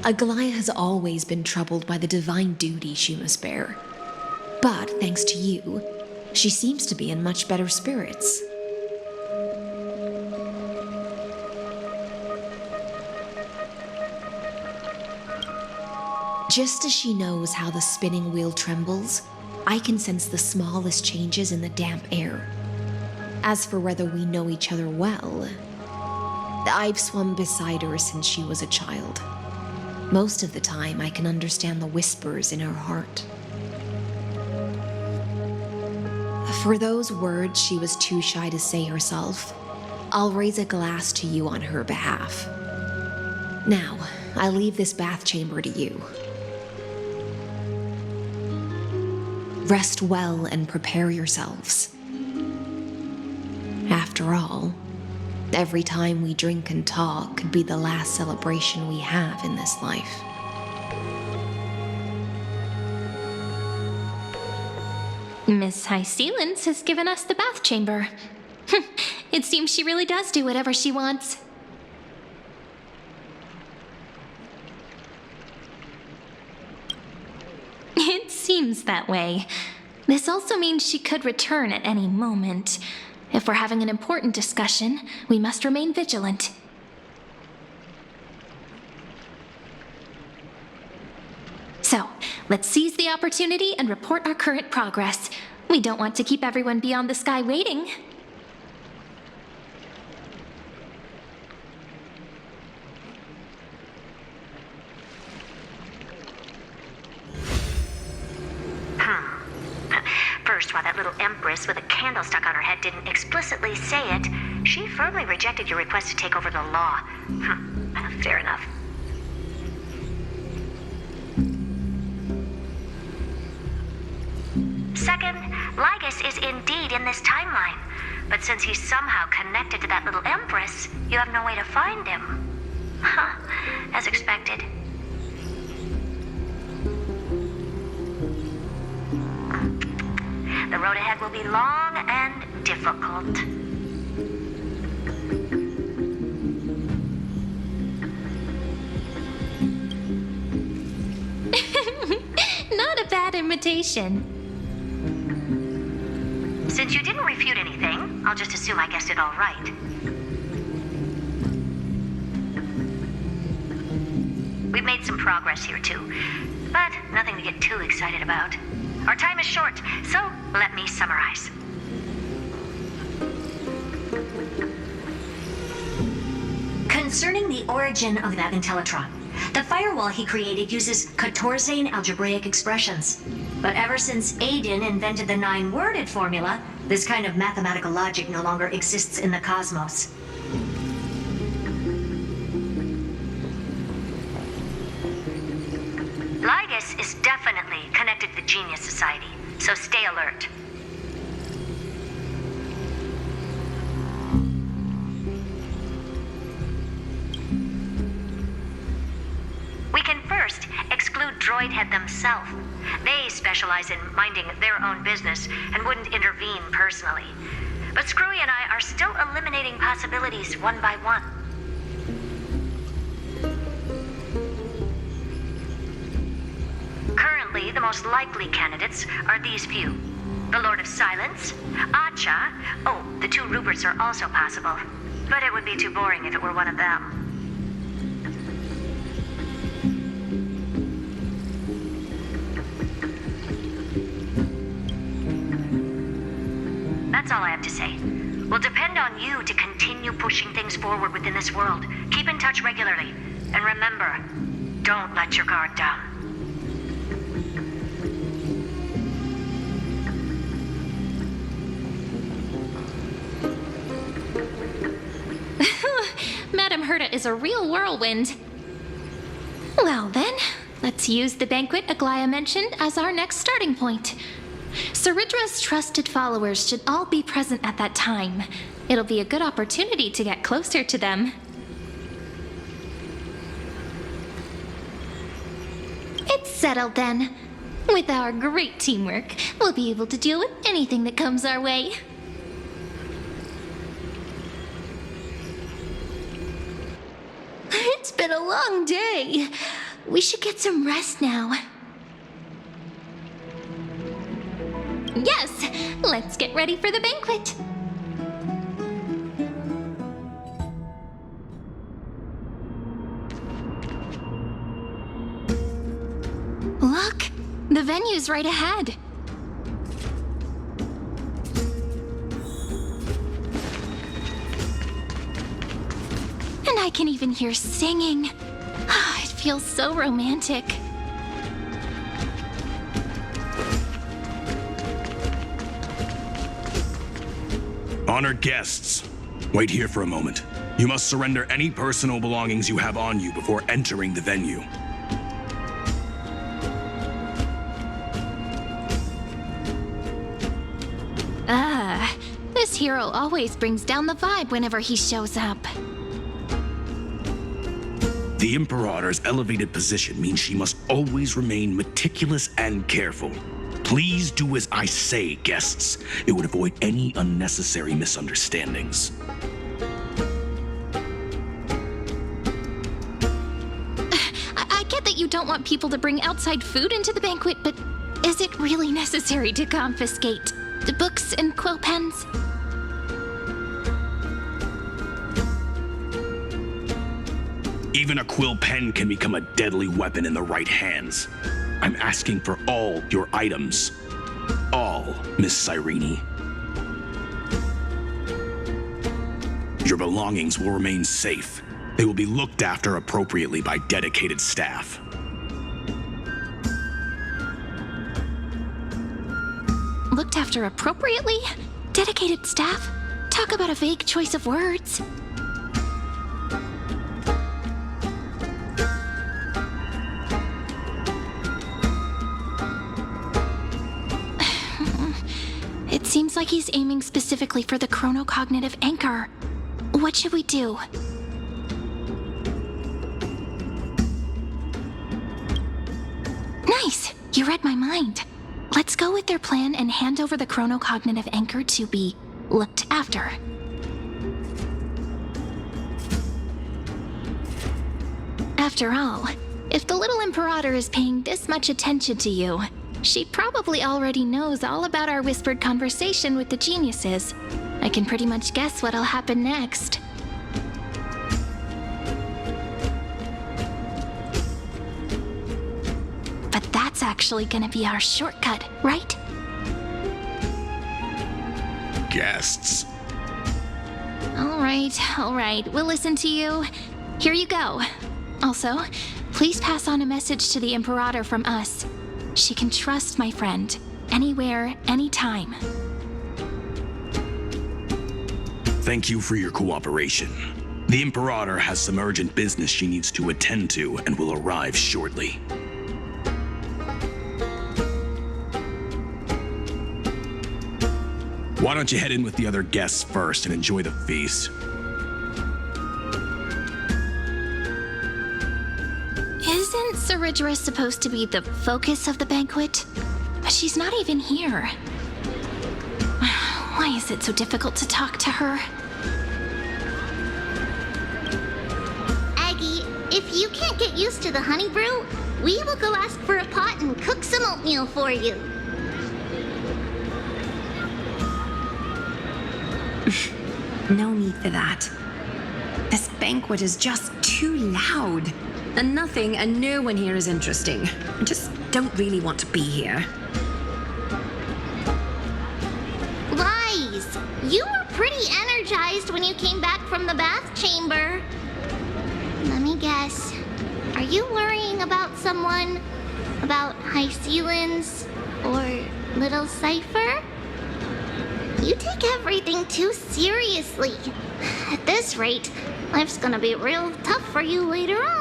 Aglaya has always been troubled by the divine duty she must bear. But thanks to you, she seems to be in much better spirits. Just as she knows how the spinning wheel trembles, I can sense the smallest changes in the damp air. As for whether we know each other well, I've swum beside her since she was a child. Most of the time, I can understand the whispers in her heart. For those words she was too shy to say herself, I'll raise a glass to you on her behalf. Now, I leave this bath chamber to you. Rest well and prepare yourselves. After all, Every time we drink and talk could be the last celebration we have in this life. Miss High Sealance has given us the bath chamber. It seems she really does do whatever she wants. It seems that way. This also means she could return at any moment. If we're having an important discussion, we must remain vigilant. So, let's seize the opportunity and report our current progress. We don't want to keep everyone beyond the sky waiting. First, while that little empress with a candle stuck on her head didn't explicitly say it, she firmly rejected your request to take over the law. Fair enough. Second, Lygus is indeed in this timeline. But since he's somehow connected to that little empress, you have no way to find him. As expected. The road ahead will be long and difficult. Not a bad invitation. Since you didn't refute anything, I'll just assume I guessed it all right. We've made some progress here too, but nothing to get too excited about. Our time is short, so let me summarize. Concerning the origin of that Intellitron, the firewall he created uses Katorzane algebraic expressions. But ever since Aiden invented the 9-worded formula, this kind of mathematical logic no longer exists in the cosmos. Lygus is definitely connected to the Genius Society, so stay alert. We can first exclude Droidhead themselves. They specialize in minding their own business and wouldn't intervene personally. But Screwy and I are still eliminating possibilities one by one. Currently, the most likely candidates are these few. The Lord of Silence, Acha. Oh, the 2 Ruperts are also possible. But it would be too boring if it were one of them. That's all I have to say. We'll depend on you to continue pushing things forward within this world. Keep in touch regularly. And remember, don't let your guard down. Madame Herta is a real whirlwind. Well then, let's use the banquet Aglaya mentioned as our next starting point. Ceridra's trusted followers should all be present at that time. It'll be a good opportunity to get closer to them. It's settled then. With our great teamwork, we'll be able to deal with anything that comes our way. It's been a long day. We should get some rest now. Yes, let's get ready for the banquet. Look, the venue's right ahead. And I can even hear singing. It feels so romantic. Honored guests, wait here for a moment. You must surrender any personal belongings you have on you before entering the venue. This hero always brings down the vibe whenever he shows up. The Imperator's elevated position means she must always remain meticulous and careful. Please do as I say, guests. It would avoid any unnecessary misunderstandings. I get that you don't want people to bring outside food into the banquet, but is it really necessary to confiscate the books and quill pens? Even a quill pen can become a deadly weapon in the right hands. I'm asking for all your items. All, Miss Cyrene. Your belongings will remain safe. They will be looked after appropriately by dedicated staff. Looked after appropriately? Dedicated staff? Talk about a vague choice of words. It seems like he's aiming specifically for the chronocognitive anchor. What should we do? Nice! You read my mind. Let's go with their plan and hand over the chronocognitive anchor to be looked after. After all, if the little Imperator is paying this much attention to you, she probably already knows all about our whispered conversation with the geniuses. I can pretty much guess what'll happen next. But that's actually gonna be our shortcut, right? Guests. All right, we'll listen to you. Here you go. Also, please pass on a message to the Imperator from us. She can trust my friend, anywhere, anytime. Thank you for your cooperation. The Imperator has some urgent business she needs to attend to and will arrive shortly. Why don't you head in with the other guests first and enjoy the feast? Isn't Ceridra supposed to be the focus of the banquet? But she's not even here. Why is it so difficult to talk to her? Aggie, if you can't get used to the honey brew, we will go ask for a pot and cook some oatmeal for you. No need for that. This banquet is just too loud. And nothing and no one here is interesting. I just don't really want to be here. Lies! You were pretty energized when you came back from the bath chamber. Let me guess. Are you worrying about someone? About High Sealins? Or Little Cypher? You take everything too seriously. At this rate, life's gonna be real tough for you later on.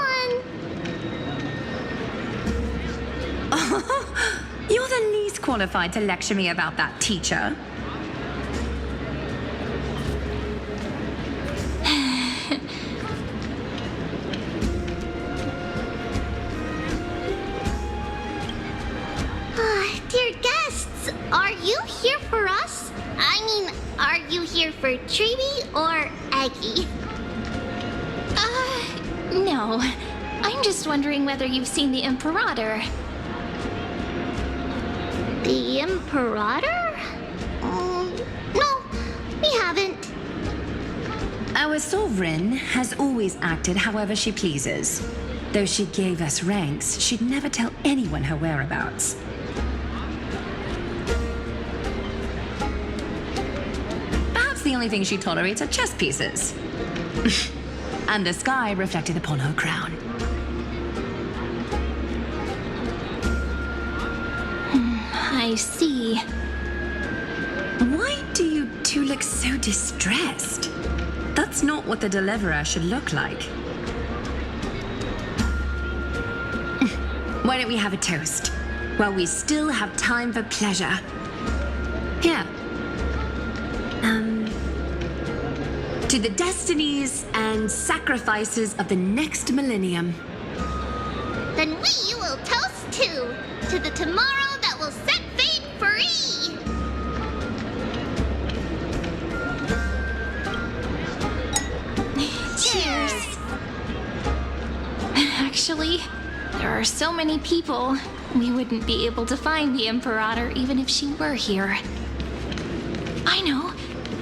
You're the least qualified to lecture me about that, teacher. Dear guests, are you here for us? I mean, are you here for Treeby or Aggie? No. I'm just wondering whether you've seen the Imperator. The Imperator? No, we haven't. Our sovereign has always acted however she pleases. Though she gave us ranks, she'd never tell anyone her whereabouts. Perhaps the only thing she tolerates are chess pieces. And the sky reflected upon her crown. I see. Why do you two look so distressed? That's not what the deliverer should look like. Why don't we have a toast? While we still have time for pleasure. Here. to the destinies and sacrifices of the next millennium. Then we will toast to the tomorrow that will set fate free! Cheers! Actually, there are so many people, we wouldn't be able to find the Imperator even if she were here. I know.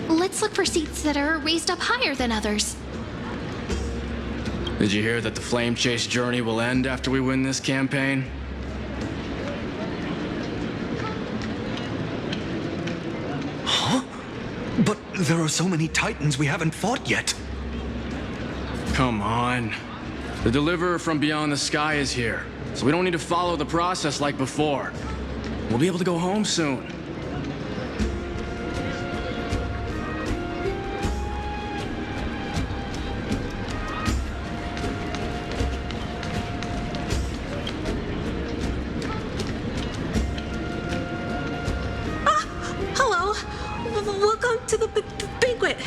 Let's look for seats that are raised up higher than others. Did you hear that the Flame Chase journey will end after we win this campaign? Huh? But there are so many Titans we haven't fought yet. Come on. The Deliverer from beyond the sky is here, so we don't need to follow the process like before. We'll be able to go home soon. Hello. Welcome to the banquet.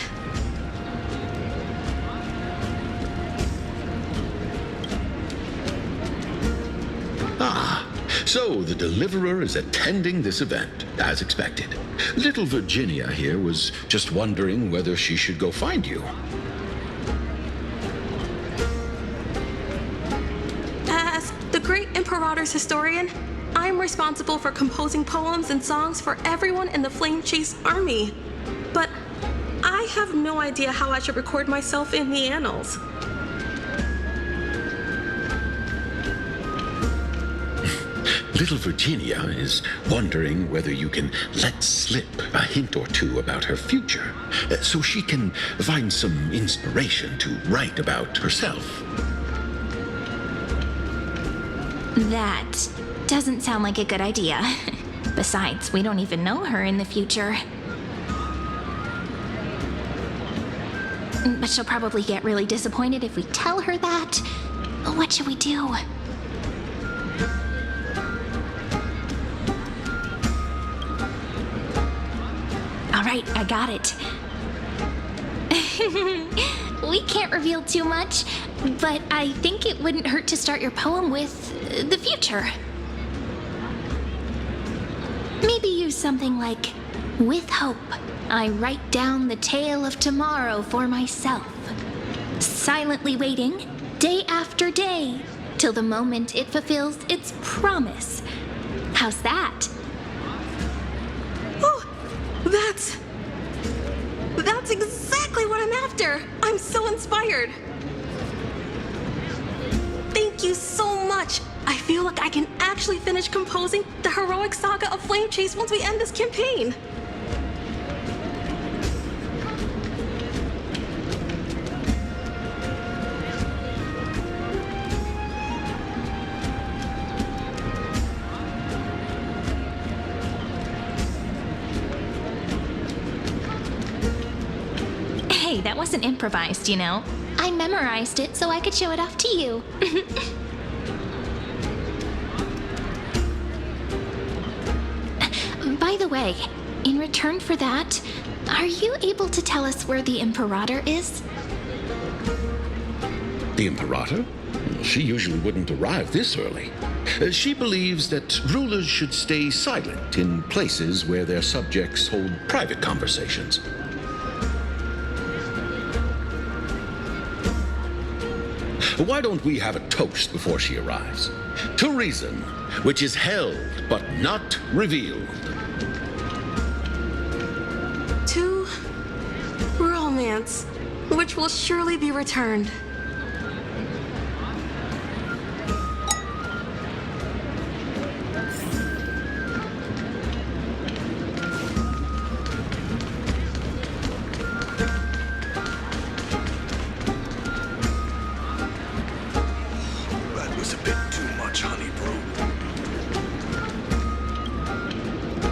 So the Deliverer is attending this event, as expected. Little Virginia here was just wondering whether she should go find you. As the great Imperator's historian, I'm responsible for composing poems and songs for everyone in the Flame Chase army. But I have no idea how I should record myself in the annals. Little Virginia is wondering whether you can let slip a hint or two about her future, so she can find some inspiration to write about herself. That doesn't sound like a good idea. Besides, we don't even know her in the future. But she'll probably get really disappointed if we tell her that. What should we do? All right, I got it. We can't reveal too much, but I think it wouldn't hurt to start your poem with the future. Maybe use something like, "With hope, I write down the tale of tomorrow for myself, silently waiting, day after day, till the moment it fulfills its promise." How's that? Oh, that's exactly what I'm after. I'm so inspired. Thank you so much. I feel like I can actually finish composing the heroic saga of Flame Chase once we end this campaign. Hey, that wasn't improvised, you know. I memorized it so I could show it off to you. By the way, in return for that, are you able to tell us where the Imperator is? The Imperator? She usually wouldn't arrive this early. She believes that rulers should stay silent in places where their subjects hold private conversations. Why don't we have a toast before she arrives? To reason, which is held but not revealed. To romance, which will surely be returned.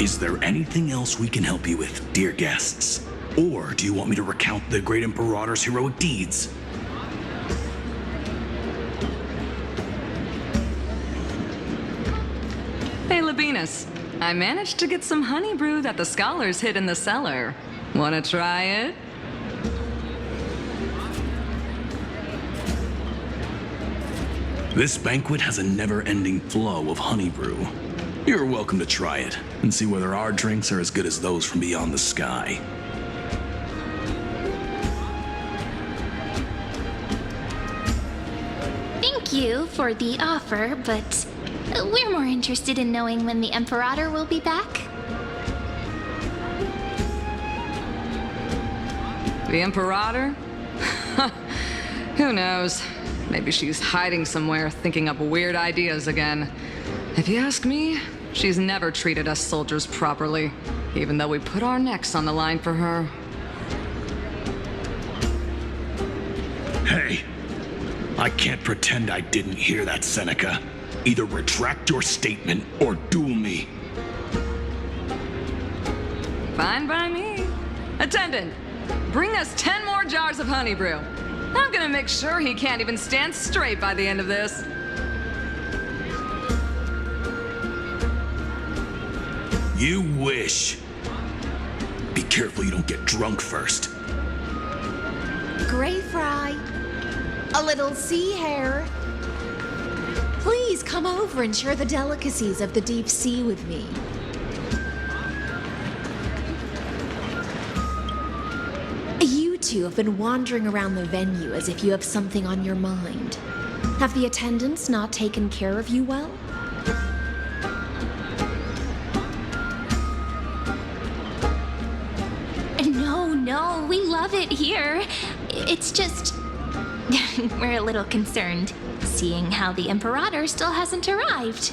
Is there anything else we can help you with, dear guests? Or do you want me to recount the great Imperator's heroic deeds? Hey, Labinas. I managed to get some honey brew that the scholars hid in the cellar. Wanna try it? This banquet has a never-ending flow of honey brew. You're welcome to try it and see whether our drinks are as good as those from beyond the sky. Thank you for the offer, but we're more interested in knowing when the Imperator will be back. The Imperator? Who knows? Maybe she's hiding somewhere, thinking up weird ideas again. If you ask me, she's never treated us soldiers properly, even though we put our necks on the line for her. Hey, I can't pretend I didn't hear that, Seneca. Either retract your statement or duel me. Fine by me. Attendant, bring us 10 more jars of honey brew. I'm gonna make sure he can't even stand straight by the end of this. You wish. Be careful you don't get drunk first. Gray fry. A little sea hare. Please come over and share the delicacies of the deep sea with me. You two have been wandering around the venue as if you have something on your mind. Have the attendants not taken care of you well? No, we love it here. It's just... we're a little concerned, seeing how the Imperator still hasn't arrived.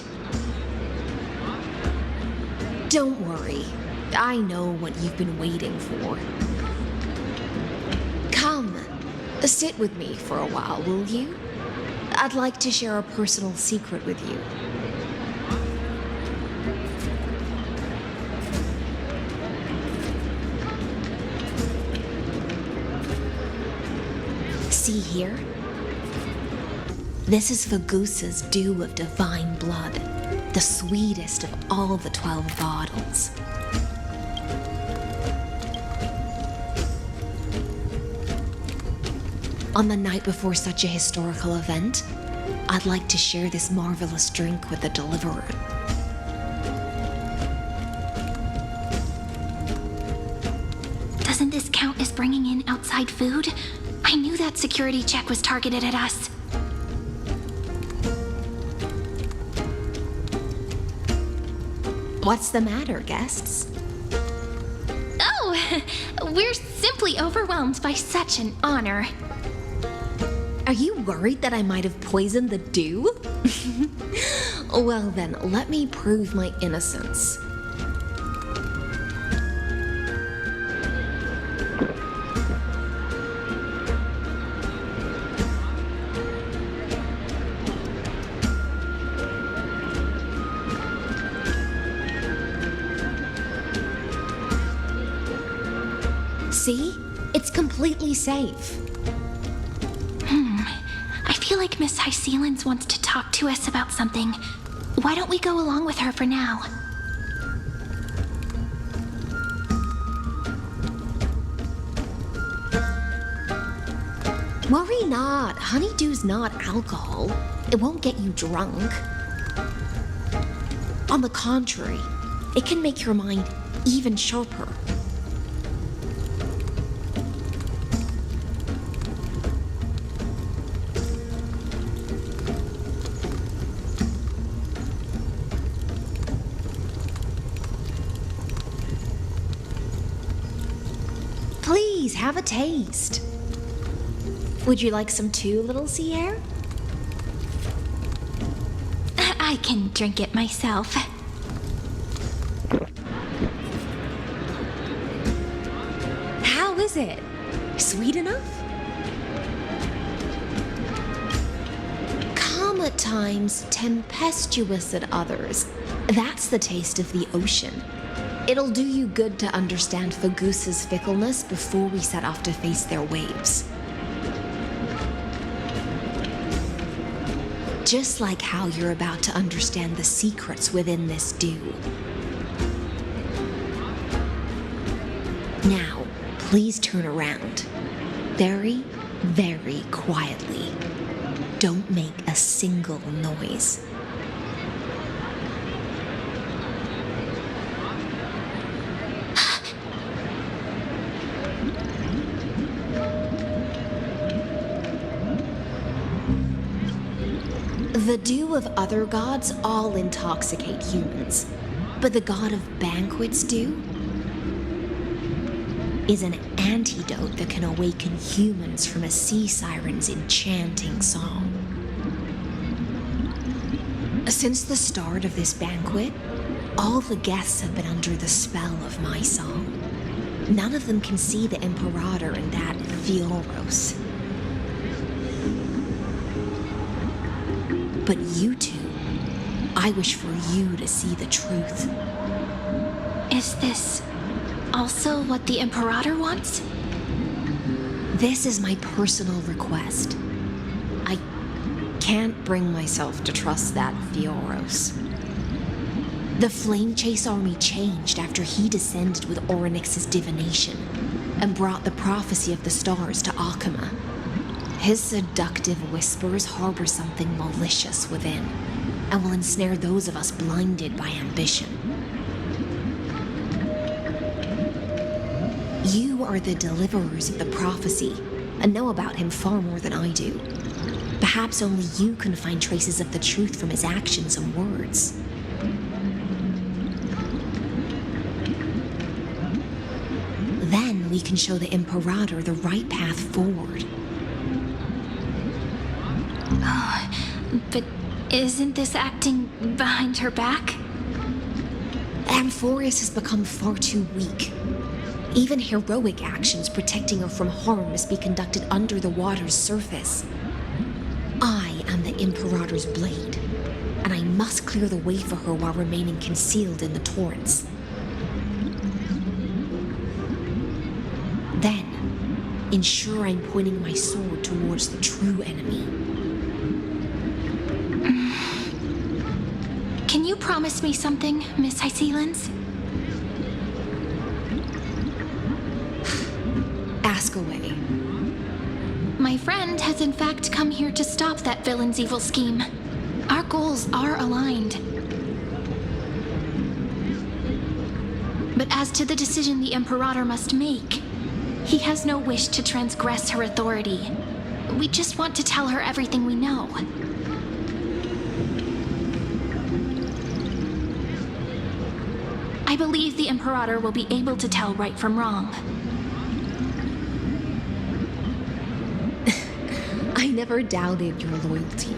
Don't worry. I know what you've been waiting for. Come, sit with me for a while, will you? I'd like to share a personal secret with you. See here? This is Fagusa's dew of divine blood, the sweetest of all the 12 bottles. On the night before such a historical event, I'd like to share this marvelous drink with the Deliverer. Doesn't this count as bringing in outside food? I knew that security check was targeted at us. What's the matter, guests? Oh, we're simply overwhelmed by such an honor. Are you worried that I might have poisoned the dew? Well then, let me prove my innocence. See? It's completely safe. I feel like Miss Hysealans wants to talk to us about something. Why don't we go along with her for now? Worry not. Honeydew's not alcohol. It won't get you drunk. On the contrary, it can make your mind even sharper. Please, have a taste. Would you like some too, little sea hare? I can drink it myself. How is it? Sweet enough? Calm at times, tempestuous at others. That's the taste of the ocean. It'll do you good to understand Fagusa's fickleness before we set off to face their waves. Just like how you're about to understand the secrets within this dew. Now, please turn around. Very, very quietly. don't make a single noise. The dew of other gods all intoxicate humans, but the god of banquets dew is an antidote that can awaken humans from a sea siren's enchanting song. Since the start of this banquet, all the guests have been under the spell of my song. None of them can see the Imperator and that Theoros. But you two, I wish for you to see the truth. Is this also what the Imperator wants? This is my personal request. I can't bring myself to trust that Theoros. The Flame Chase army changed after he descended with Orynyx's divination and brought the prophecy of the stars to Akuma. His seductive whispers harbor something malicious within, and will ensnare those of us blinded by ambition. You are the deliverers of the prophecy, and know about him far more than I do. Perhaps only you can find traces of the truth from his actions and words. Then we can show the Imperator the right path forward. Oh, but isn't this acting behind her back? Amphorius has become far too weak. Even heroic actions protecting her from harm must be conducted under the water's surface. I am the Imperator's blade, and I must clear the way for her while remaining concealed in the torrents. Then, ensure I'm pointing my sword towards the true enemy. Can you promise me something, Miss Hycelens? Ask away. My friend has in fact come here to stop that villain's evil scheme. Our goals are aligned. But as to the decision the Imperator must make, he has no wish to transgress her authority. We just want to tell her everything we know. I believe the Imperator will be able to tell right from wrong. I never doubted your loyalty.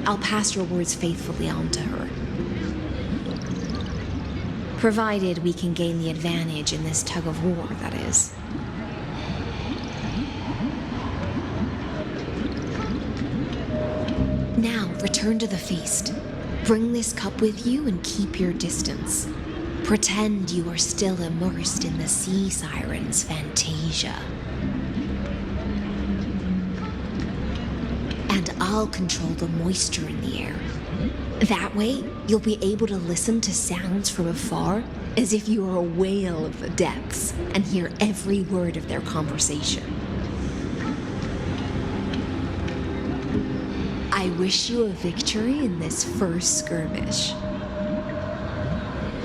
I'll pass your words faithfully on to her. Provided we can gain the advantage in this tug of war, that is. Now, return to the feast. Bring this cup with you and keep your distance. Pretend you are still immersed in the sea siren's fantasia. And I'll control the moisture in the air. That way, you'll be able to listen to sounds from afar as if you were a whale of the depths and hear every word of their conversation. I wish you a victory in this first skirmish.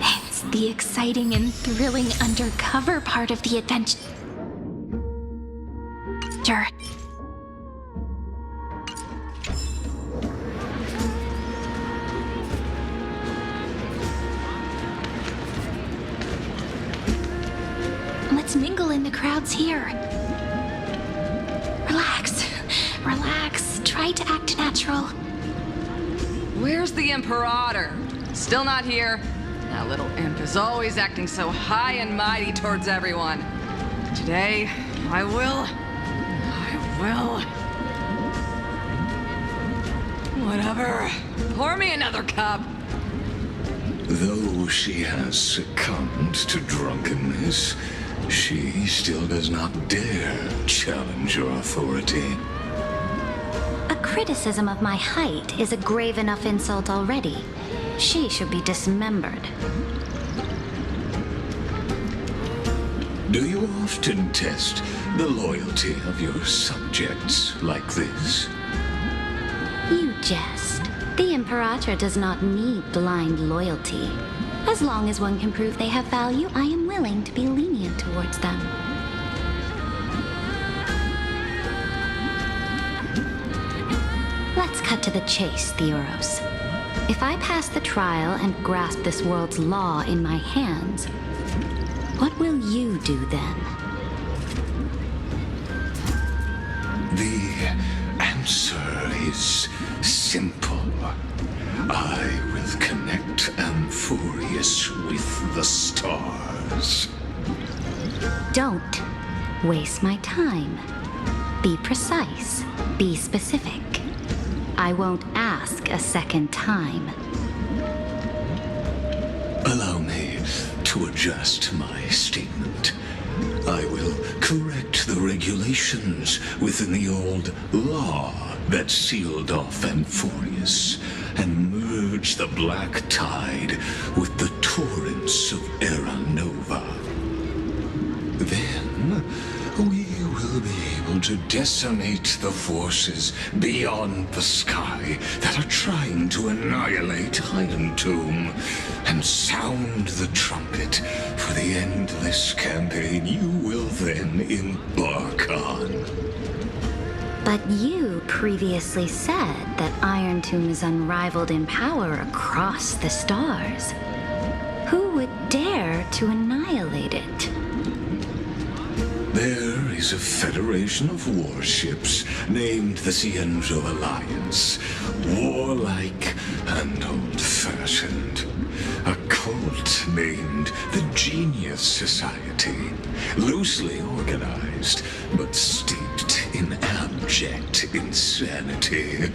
It's the exciting and thrilling undercover part of the adventure. Let's mingle in the crowds here. Relax. Relax. Try to act natural. Where's the Imperator? Still not here. That little imp is always acting so high and mighty towards everyone. Today, I will. Whatever. Pour me another cup. Though she has succumbed to drunkenness, she still does not dare challenge your authority. A criticism of my height is a grave enough insult already. She should be dismembered. Do you often test the loyalty of your subjects like this? You jest. The Imperator does not need blind loyalty. As long as one can prove they have value, I am willing to be lenient towards them. Let's cut to the chase, Theoros. If I pass the trial and grasp this world's law in my hands, what will you do then? The answer is simple. I will connect Amphorius with the stars. Don't waste my time. Be precise. Be specific. I won't ask a second time. Allow me to adjust my statement. I will correct the regulations within the old law that sealed off Amphorius and merge the black tide with the torrents of Era Nova. Then we will be able to decimate the forces beyond the sky that are trying to annihilate Iron Tomb and sound the trumpet for the endless campaign you will then embark on. But you previously said that Iron Tomb is unrivaled in power across the stars. Who would dare to annihilate it? There is a federation of warships named the Cienzo Alliance, warlike and old-fashioned. A cult named the Genius Society, loosely organized, but steeped in abject insanity.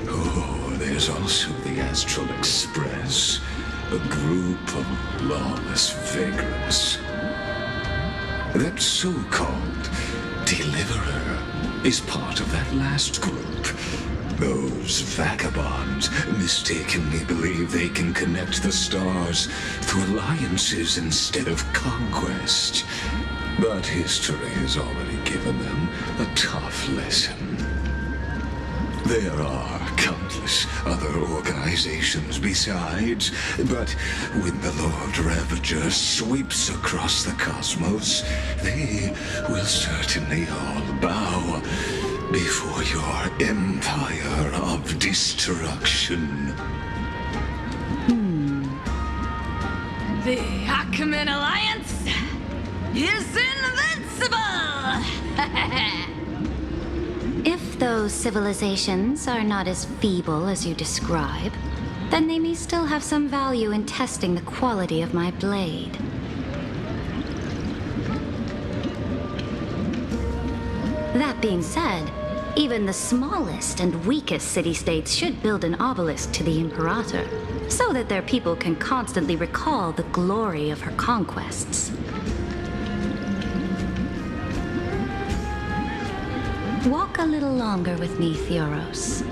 Oh, there's also the Astral Express, a group of lawless vagrants. That so-called Deliverer is part of that last group. Those vagabonds mistakenly believe they can connect the stars through alliances instead of conquest. But history has already given them a tough lesson. There are countless other organizations besides, but when the Lord Ravager sweeps across the cosmos, they will certainly all bow before your empire of destruction. The Ackman Alliance is invincible! If those civilizations are not as feeble as you describe, then they may still have some value in testing the quality of my blade. That being said, even the smallest and weakest city-states should build an obelisk to the Imperator, so that their people can constantly recall the glory of her conquests. Walk a little longer with me, Theoros.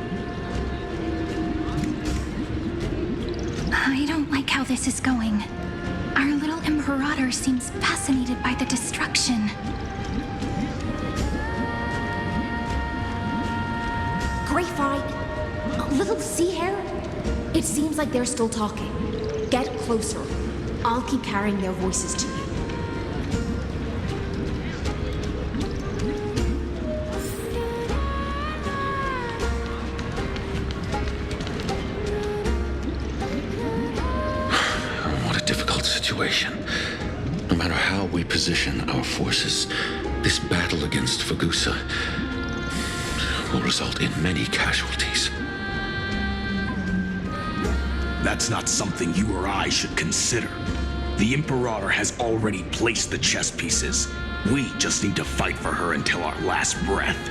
I don't like how this is going. Our little Imperator seems fascinated by the destruction. Great fight. A little sea hare? It seems like they're still talking. Get closer. I'll keep carrying their voices to you. No matter how we position our forces, this battle against Fagusa will result in many casualties. That's not something you or I should consider. The Imperator has already placed the chess pieces. We just need to fight for her until our last breath.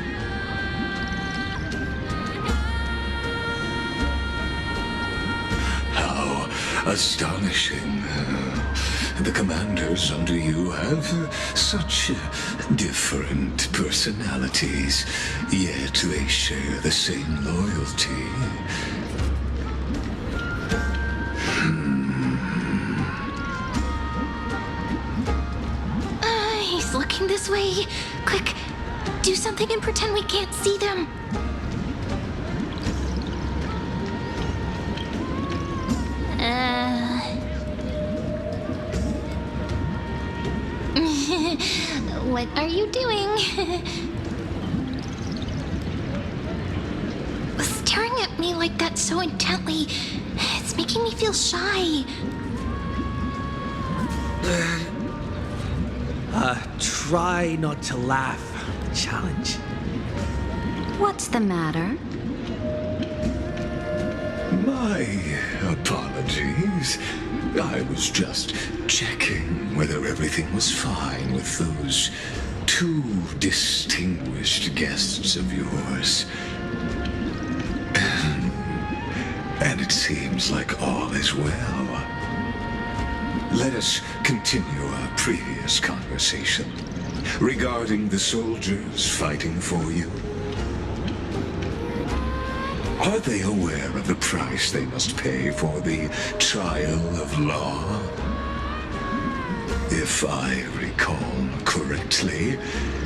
How astonishing. The commanders under you have such different personalities, yet they share the same loyalty. He's looking this way. Quick, do something and pretend we can't see them. what are you doing? Staring at me like that so intently, it's making me feel shy. Try not to laugh. Challenge. What's the matter? My apologies. I was just checking whether everything was fine with those two distinguished guests of yours. And it seems like all is well. Let us continue our previous conversation regarding the soldiers fighting for you. Are they aware of the price they must pay for the trial of law? If I recall correctly,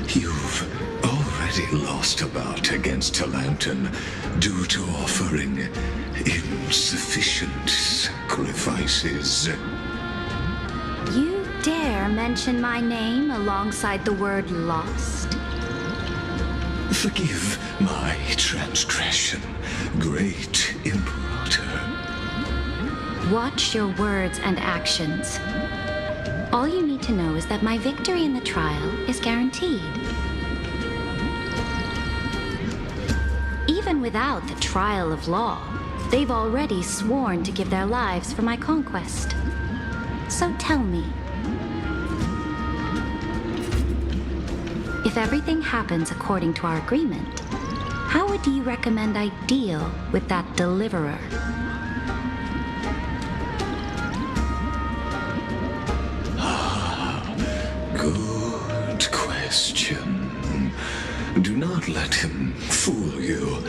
you've already lost a bout against Talanton due to offering insufficient sacrifices. You dare mention my name alongside the word lost? Forgive my transgression, great Imperator. Watch your words and actions. All you need to know is that my victory in the trial is guaranteed. Even without the trial of law, they've already sworn to give their lives for my conquest. So tell me, if everything happens according to our agreement, how would you recommend I deal with that deliverer? Good question. Do not let him fool you.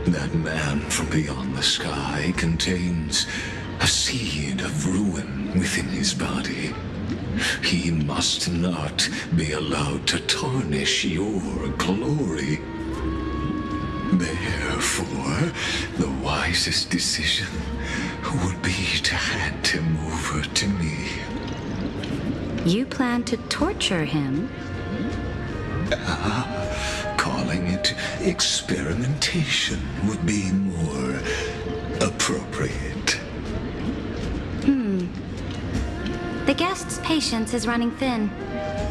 That man from beyond the sky contains a seed of ruin within his body. He must not be allowed to tarnish your glory. Therefore, the wisest decision would be to hand him over to me. You plan to torture him? Calling it experimentation would be more appropriate. The guest's patience is running thin.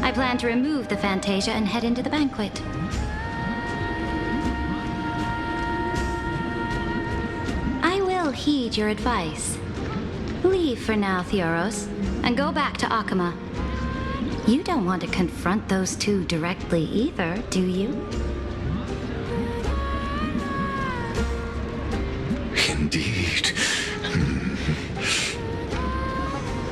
I plan to remove the Fantasia and head into the banquet. I will heed your advice. Leave for now, Theoros, and go back to Akama. You don't want to confront those two directly either, do you? Indeed.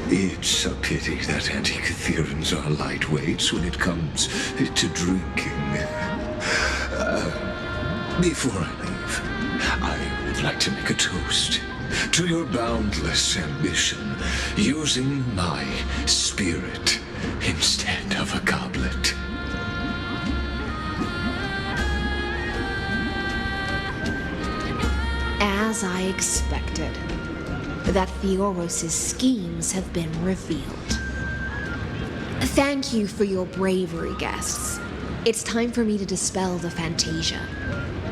It's a pity that Antikytherans are lightweights when it comes to drinking. Before I leave, I would like to make a toast to your boundless ambition, using my spirit instead of a goblet. As I expected, that Theoros' schemes have been revealed. Thank you for your bravery, guests. It's time for me to dispel the Fantasia.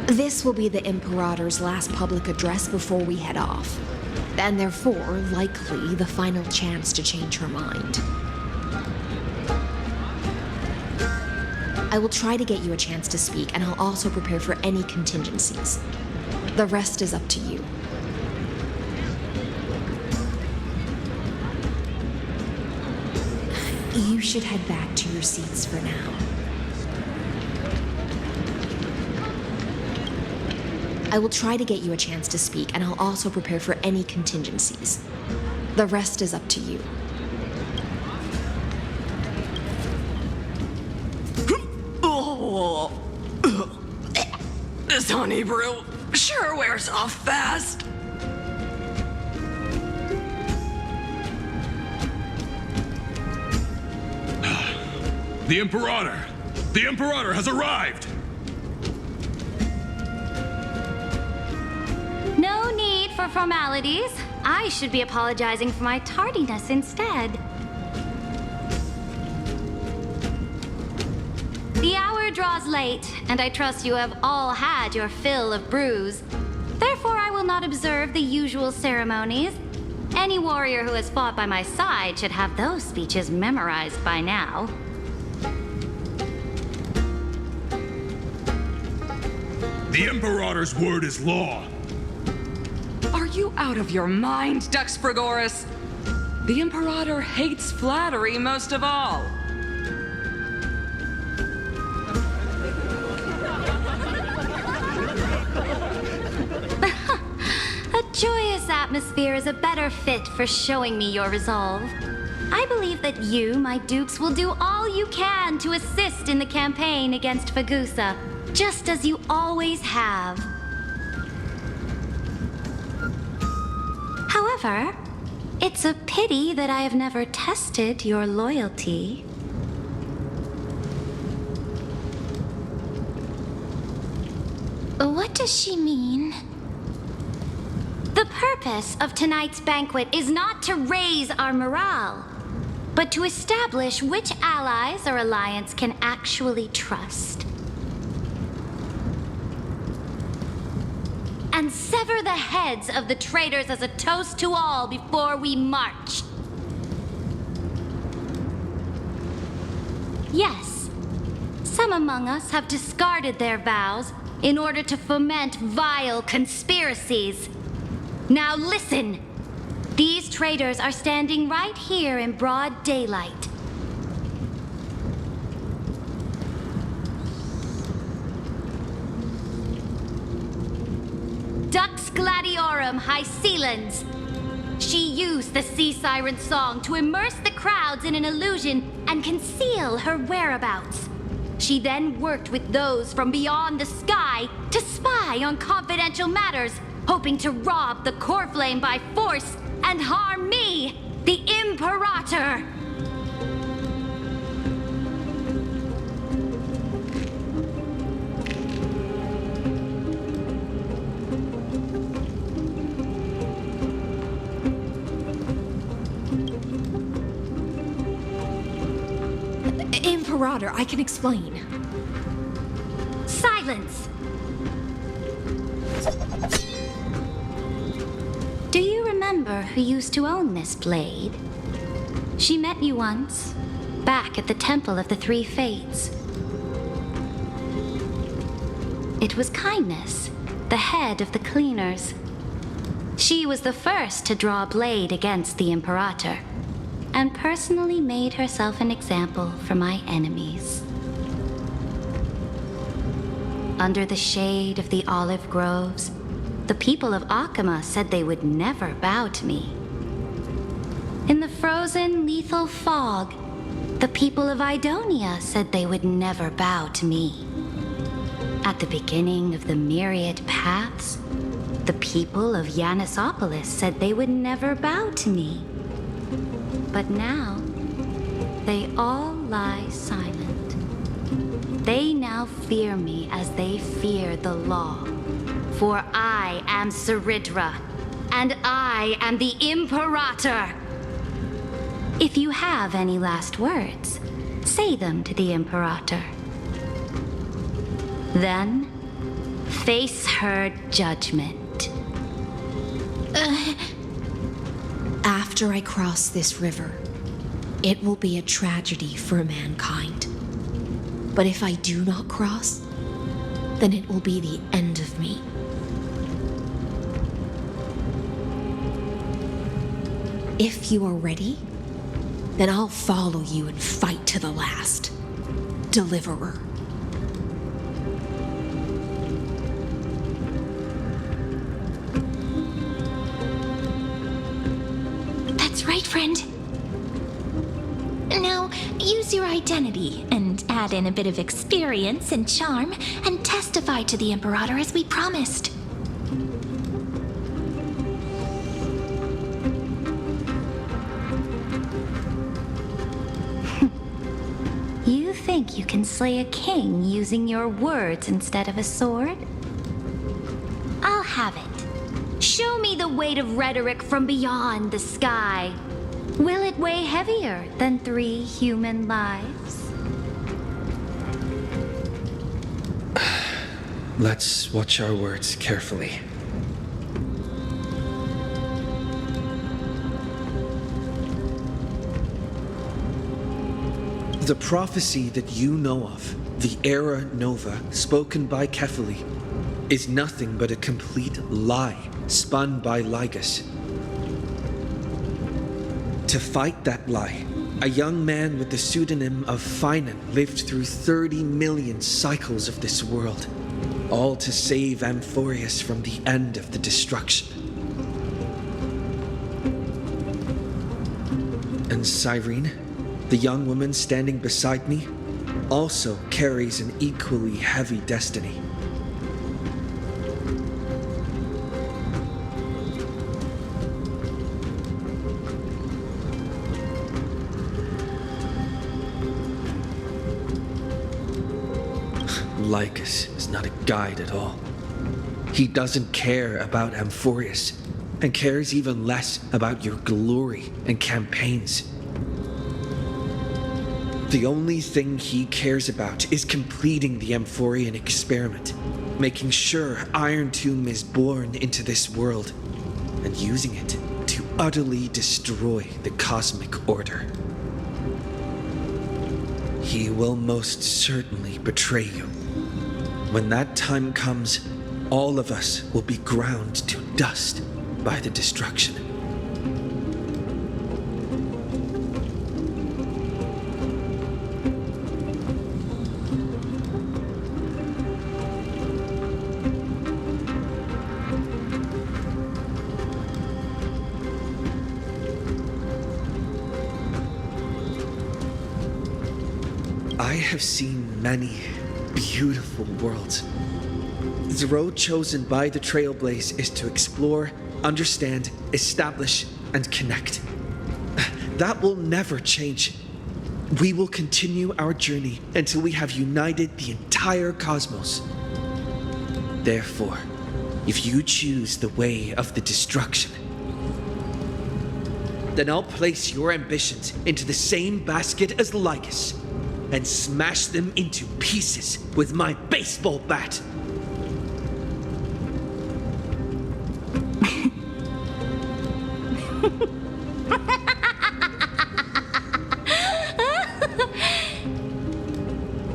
This will be the Imperator's last public address before we head off, and therefore, likely, the final chance to change her mind. I will try to get you a chance to speak, and I'll also prepare for any contingencies. The rest is up to you. You should head back to your seats for now. I will try to get you a chance to speak, and I'll also prepare for any contingencies. The rest is up to you. Oh, this honey brew sure wears off fast. The Imperator! The Imperator has arrived! No need for formalities. I should be apologizing for my tardiness instead. draws late, and I trust you have all had your fill of brews. Therefore, I will not observe the usual ceremonies. Any warrior who has fought by my side should have those speeches memorized by now. The Imperator's word is law. Are you out of your mind, Dux Frigoris? The Imperator hates flattery most of all. A joyous atmosphere is a better fit for showing me your resolve. I believe that you, my dukes, will do all you can to assist in the campaign against Fagusa, just as you always have. However, it's a pity that I have never tested your loyalty. What does she mean? The purpose of tonight's banquet is not to raise our morale, but to establish which allies our alliance can actually trust. And sever the heads of the traitors as a toast to all before we march. Yes, some among us have discarded their vows in order to foment vile conspiracies. Now listen! These traitors are standing right here in broad daylight. Dux Gladiorum Hycelens. She used the Sea Siren song to immerse the crowds in an illusion and conceal her whereabouts. She then worked with those from beyond the sky to spy on confidential matters, hoping to rob the core flame by force and harm me, the Imperator. Imperator, I can explain. Silence! Do you remember who used to own this blade? She met you once, back at the Temple of the Three Fates. It was Kindness, the head of the cleaners. She was the first to draw a blade against the Imperator, and personally made herself an example for my enemies. Under the shade of the olive groves, the people of Akama said they would never bow to me. In the frozen, lethal fog, the people of Idonia said they would never bow to me. At the beginning of the myriad paths, the people of Yanisopolis said they would never bow to me. But now, they all lie silent. They now fear me as they fear the law. For I am Saridra, and I am the Imperator. If you have any last words, say them to the Imperator. Then, face her judgment. After I cross this river, it will be a tragedy for mankind. But if I do not cross, then it will be the end of me. If you are ready, then I'll follow you and fight to the last. Deliverer. That's right, friend. Now, use your identity and add in a bit of experience and charm and testify to the Imperator as we promised. You think you can slay a king using your words instead of a sword? I'll have it. Show me the weight of rhetoric from beyond the sky. Will it weigh heavier than 3 human lives? Let's watch our words carefully. The prophecy that you know of, the Era Nova, spoken by Kefali, is nothing but a complete lie spun by Lygus. To fight that lie, a young man with the pseudonym of Finan lived through 30 million cycles of this world, all to save Amphorius from the end of the destruction. And Cyrene, the young woman standing beside me, also carries an equally heavy destiny. Lycus is not a guide at all. He doesn't care about Amphorius, and cares even less about your glory and campaigns. The only thing he cares about is completing the Amphorian experiment, making sure Iron Tomb is born into this world, and using it to utterly destroy the cosmic order. He will most certainly betray you. When that time comes, all of us will be ground to dust by the destruction. I have seen many beautiful worlds. The road chosen by the Trailblaze is to explore, understand, establish, and connect. That will never change. We will continue our journey until we have united the entire cosmos. Therefore, if you choose the way of the destruction, then I'll place your ambitions into the same basket as Lygus and smash them into pieces with my baseball bat.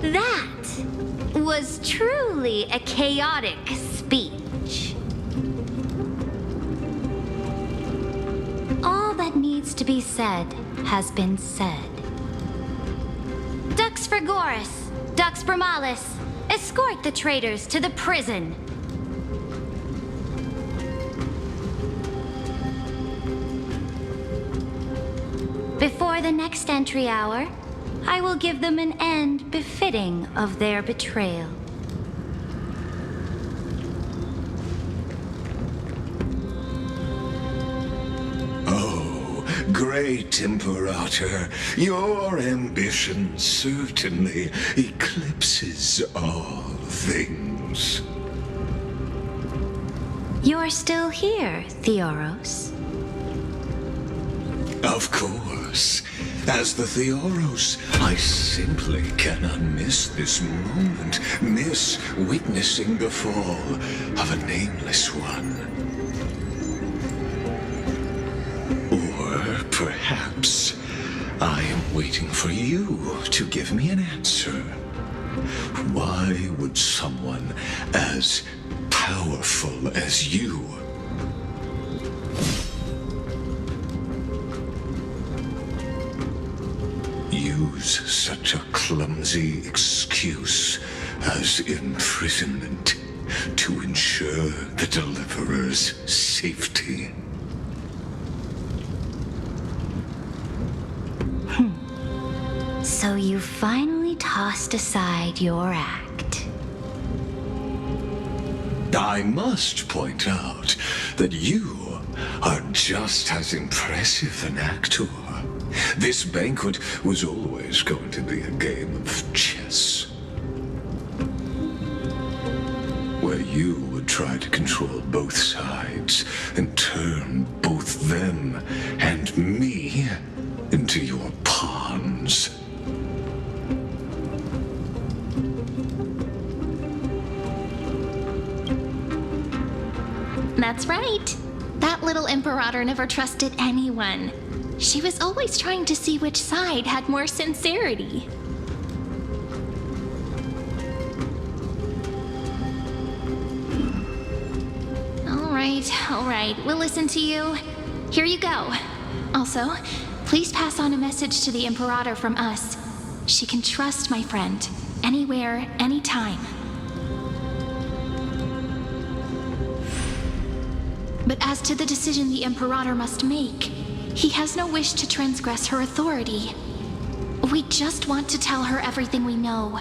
That was truly a chaotic speech. All that needs to be said has been said. Dux Frigoris, Dux Bromalis, escort the traitors to the prison. Before the next entry hour, I will give them an end befitting of their betrayal. Great Imperator, your ambition certainly eclipses all things. You're still here, Theoros. Of course. As the Theoros, I simply cannot miss this moment, miss witnessing the fall of a nameless one. Perhaps I am waiting for you to give me an answer. Why would someone as powerful as you use such a clumsy excuse as imprisonment to ensure the Deliverer's safety? So you finally tossed aside your act. I must point out that you are just as impressive an actor. This banquet was always going to be a game of chess, where you would try to control both sides and turn both them and me into your pawns. That's right. That little Imperator never trusted anyone. She was always trying to see which side had more sincerity. All right, we'll listen to you. Here you go. Also, please pass on a message to the Imperator from us. She can trust my friend, anywhere, anytime. But as to the decision the Imperator must make, he has no wish to transgress her authority. We just want to tell her everything we know.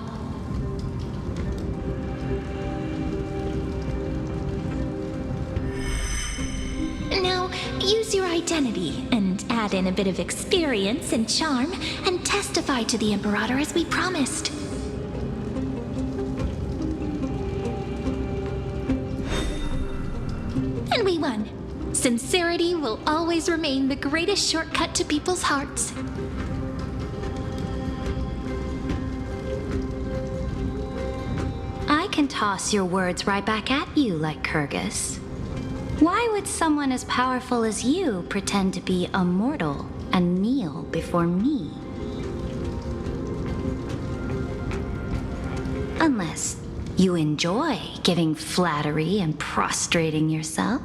Now, use your identity and add in a bit of experience and charm and testify to the Imperator as we promised. And we won. Sincerity will always remain the greatest shortcut to people's hearts. I can toss your words right back at you like Kyrgyz. Why would someone as powerful as you pretend to be a mortal and kneel before me? Unless you enjoy giving flattery and prostrating yourself.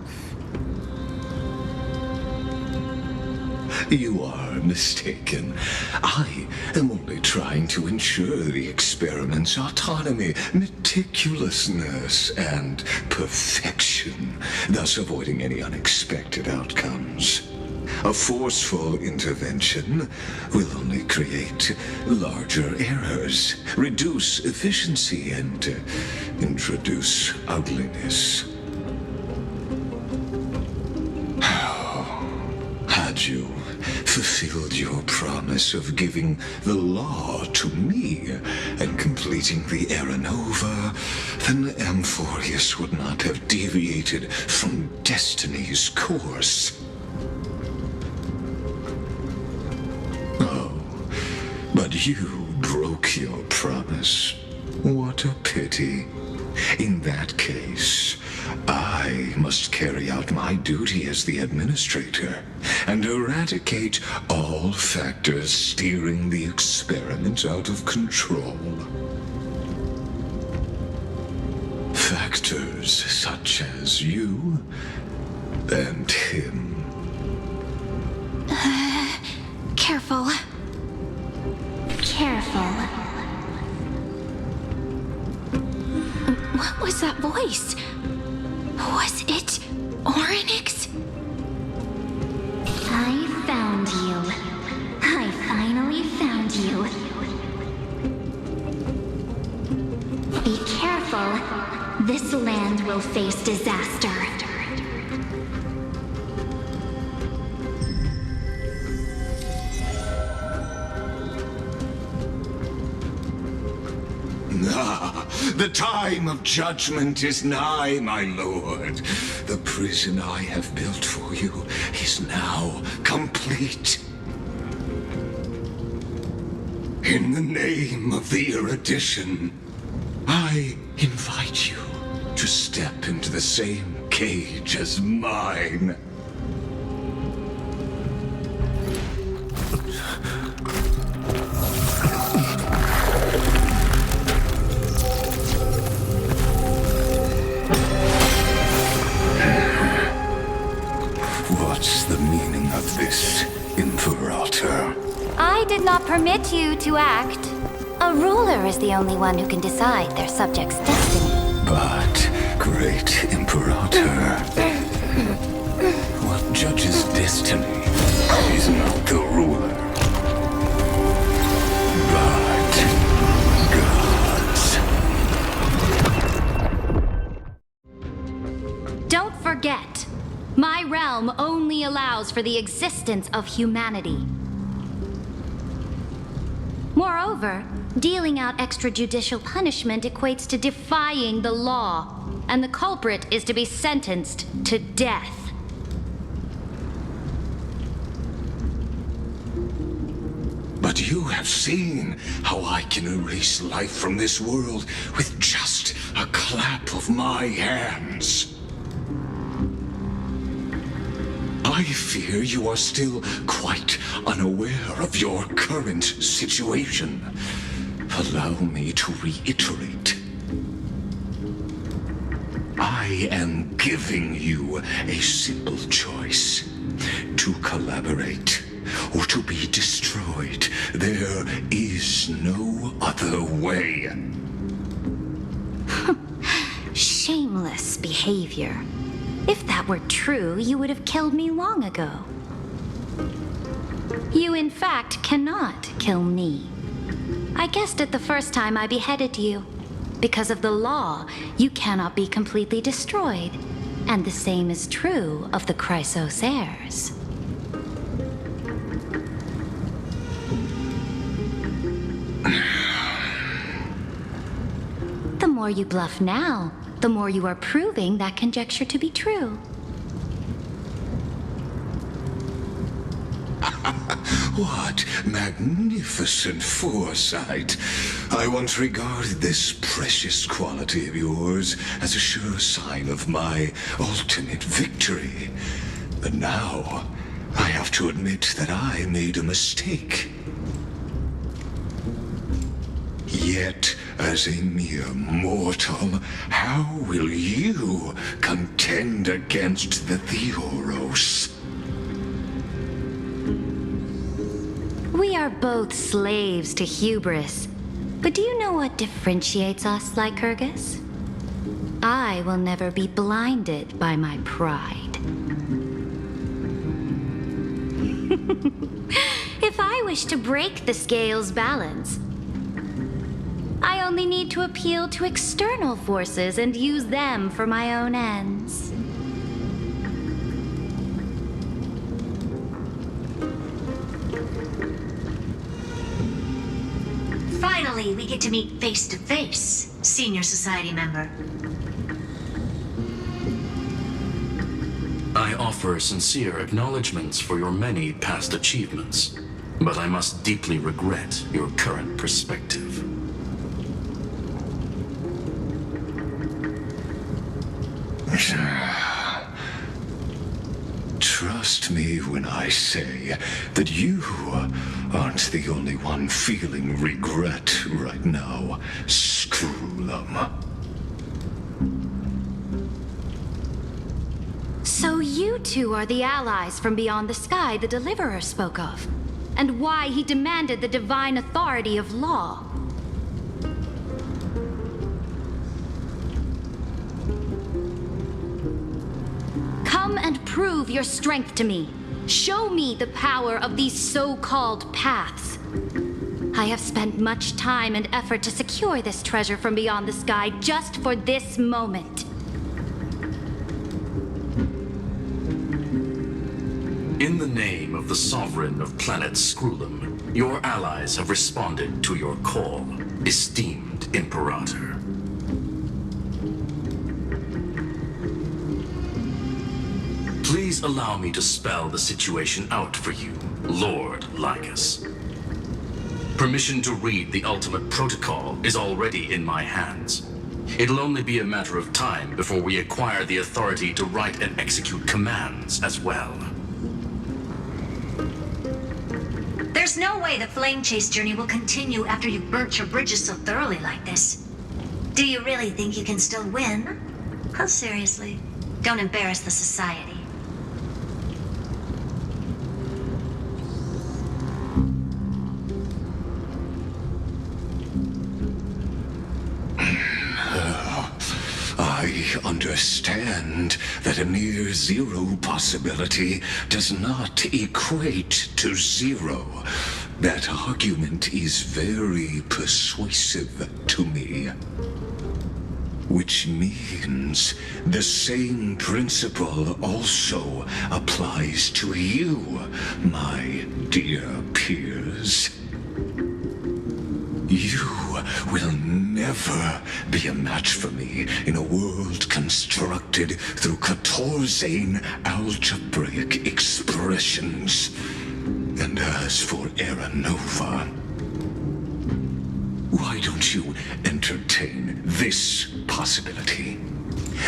You are mistaken. I am only trying to ensure the experiment's autonomy, meticulousness, and perfection, thus avoiding any unexpected outcomes. A forceful intervention will only create larger errors, reduce efficiency, and introduce ugliness. Had you fulfilled your promise of giving the law to me and completing the Era Nova, then Amphorius would not have deviated from destiny's course. Oh, but you broke your promise. What a pity. In that case, I must carry out my duty as the administrator and eradicate all factors steering the experiment out of control. Factors such as you and him. Careful. Careful. What was that voice? Was it Orynyx? I found you. I finally found you. Be careful. This land will face disaster. The time of judgment is nigh, my lord. The prison I have built for you is now complete. In the name of the erudition, I invite you to step into the same cage as mine. What's the meaning of this, Imperator? I did not permit you to act. A ruler is the only one who can decide their subject's destiny. But, great Imperator, what judges destiny is not the ruler, but gods. Don't forget, my realm only allows for the existence of humanity. Moreover, dealing out extrajudicial punishment equates to defying the law, and the culprit is to be sentenced to death. But you have seen how I can erase life from this world with just a clap of my hands. I fear you are still quite unaware of your current situation. Allow me to reiterate. I am giving you a simple choice. To collaborate or to be destroyed. There is no other way. Shameless behavior. If that were true, you would have killed me long ago. You, in fact, cannot kill me. I guessed it the first time I beheaded you. Because of the law, you cannot be completely destroyed. And the same is true of the Chrysos heirs. The more you bluff now, the more you are proving that conjecture to be true. What magnificent foresight. I once regarded this precious quality of yours as a sure sign of my ultimate victory. But now, I have to admit that I made a mistake. Yet, as a mere mortal, how will you contend against the Theoros? We are both slaves to hubris. But do you know what differentiates us, Lycurgus? I will never be blinded by my pride. If I wish to break the scale's balance, I only need to appeal to external forces and use them for my own ends. Finally, we get to meet face to face, Senior Society member. I offer sincere acknowledgments for your many past achievements, but I must deeply regret your current perspective. Trust me when I say that you aren't the only one feeling regret right now, Screwlum. So you two are the allies from beyond the sky the Deliverer spoke of, and why he demanded the divine authority of law. Come and prove your strength to me. Show me the power of these so-called paths. I have spent much time and effort to secure this treasure from beyond the sky just for this moment. In the name of the Sovereign of Planet Screwlum, your allies have responded to your call, esteemed Imperator. Please allow me to spell the situation out for you, Lord Lycus. Permission to read the ultimate protocol is already in my hands. It'll only be a matter of time before we acquire the authority to write and execute commands as well. There's no way the flame chase journey will continue after you've burnt your bridges so thoroughly like this. Do you really think you can still win? Oh, seriously, don't embarrass the society. I understand that a near zero possibility does not equate to zero. That argument is very persuasive to me. Which means the same principle also applies to you, my dear peers. You will never be a match for me in a world constructed through Catorzane algebraic expressions. And as for Aranova, why don't you entertain this possibility?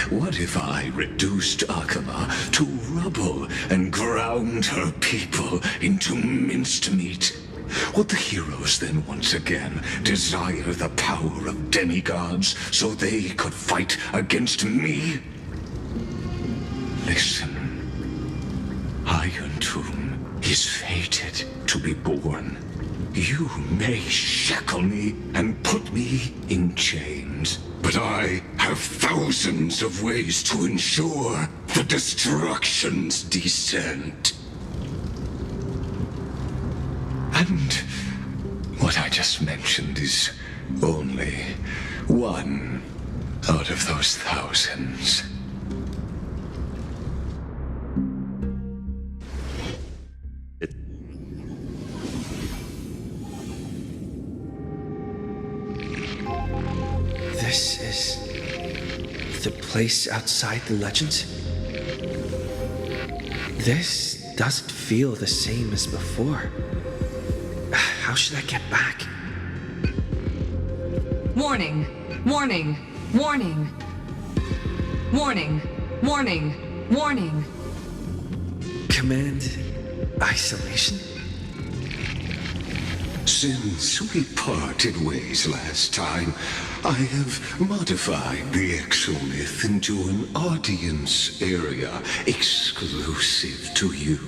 What if I reduced Akama to rubble and ground her people into minced meat? Would the heroes then once again desire the power of demigods so they could fight against me? Listen. Iron Tomb is fated to be born. You may shackle me and put me in chains, but I have thousands of ways to ensure the destruction's descent. And what I just mentioned is only one out of those thousands. This is the place outside the legends? This doesn't feel the same as before. How should I get back? Warning! Warning! Warning! Warning! Warning! Warning! Command isolation? Since we parted ways last time, I have modified the exomyth into an audience area exclusive to you.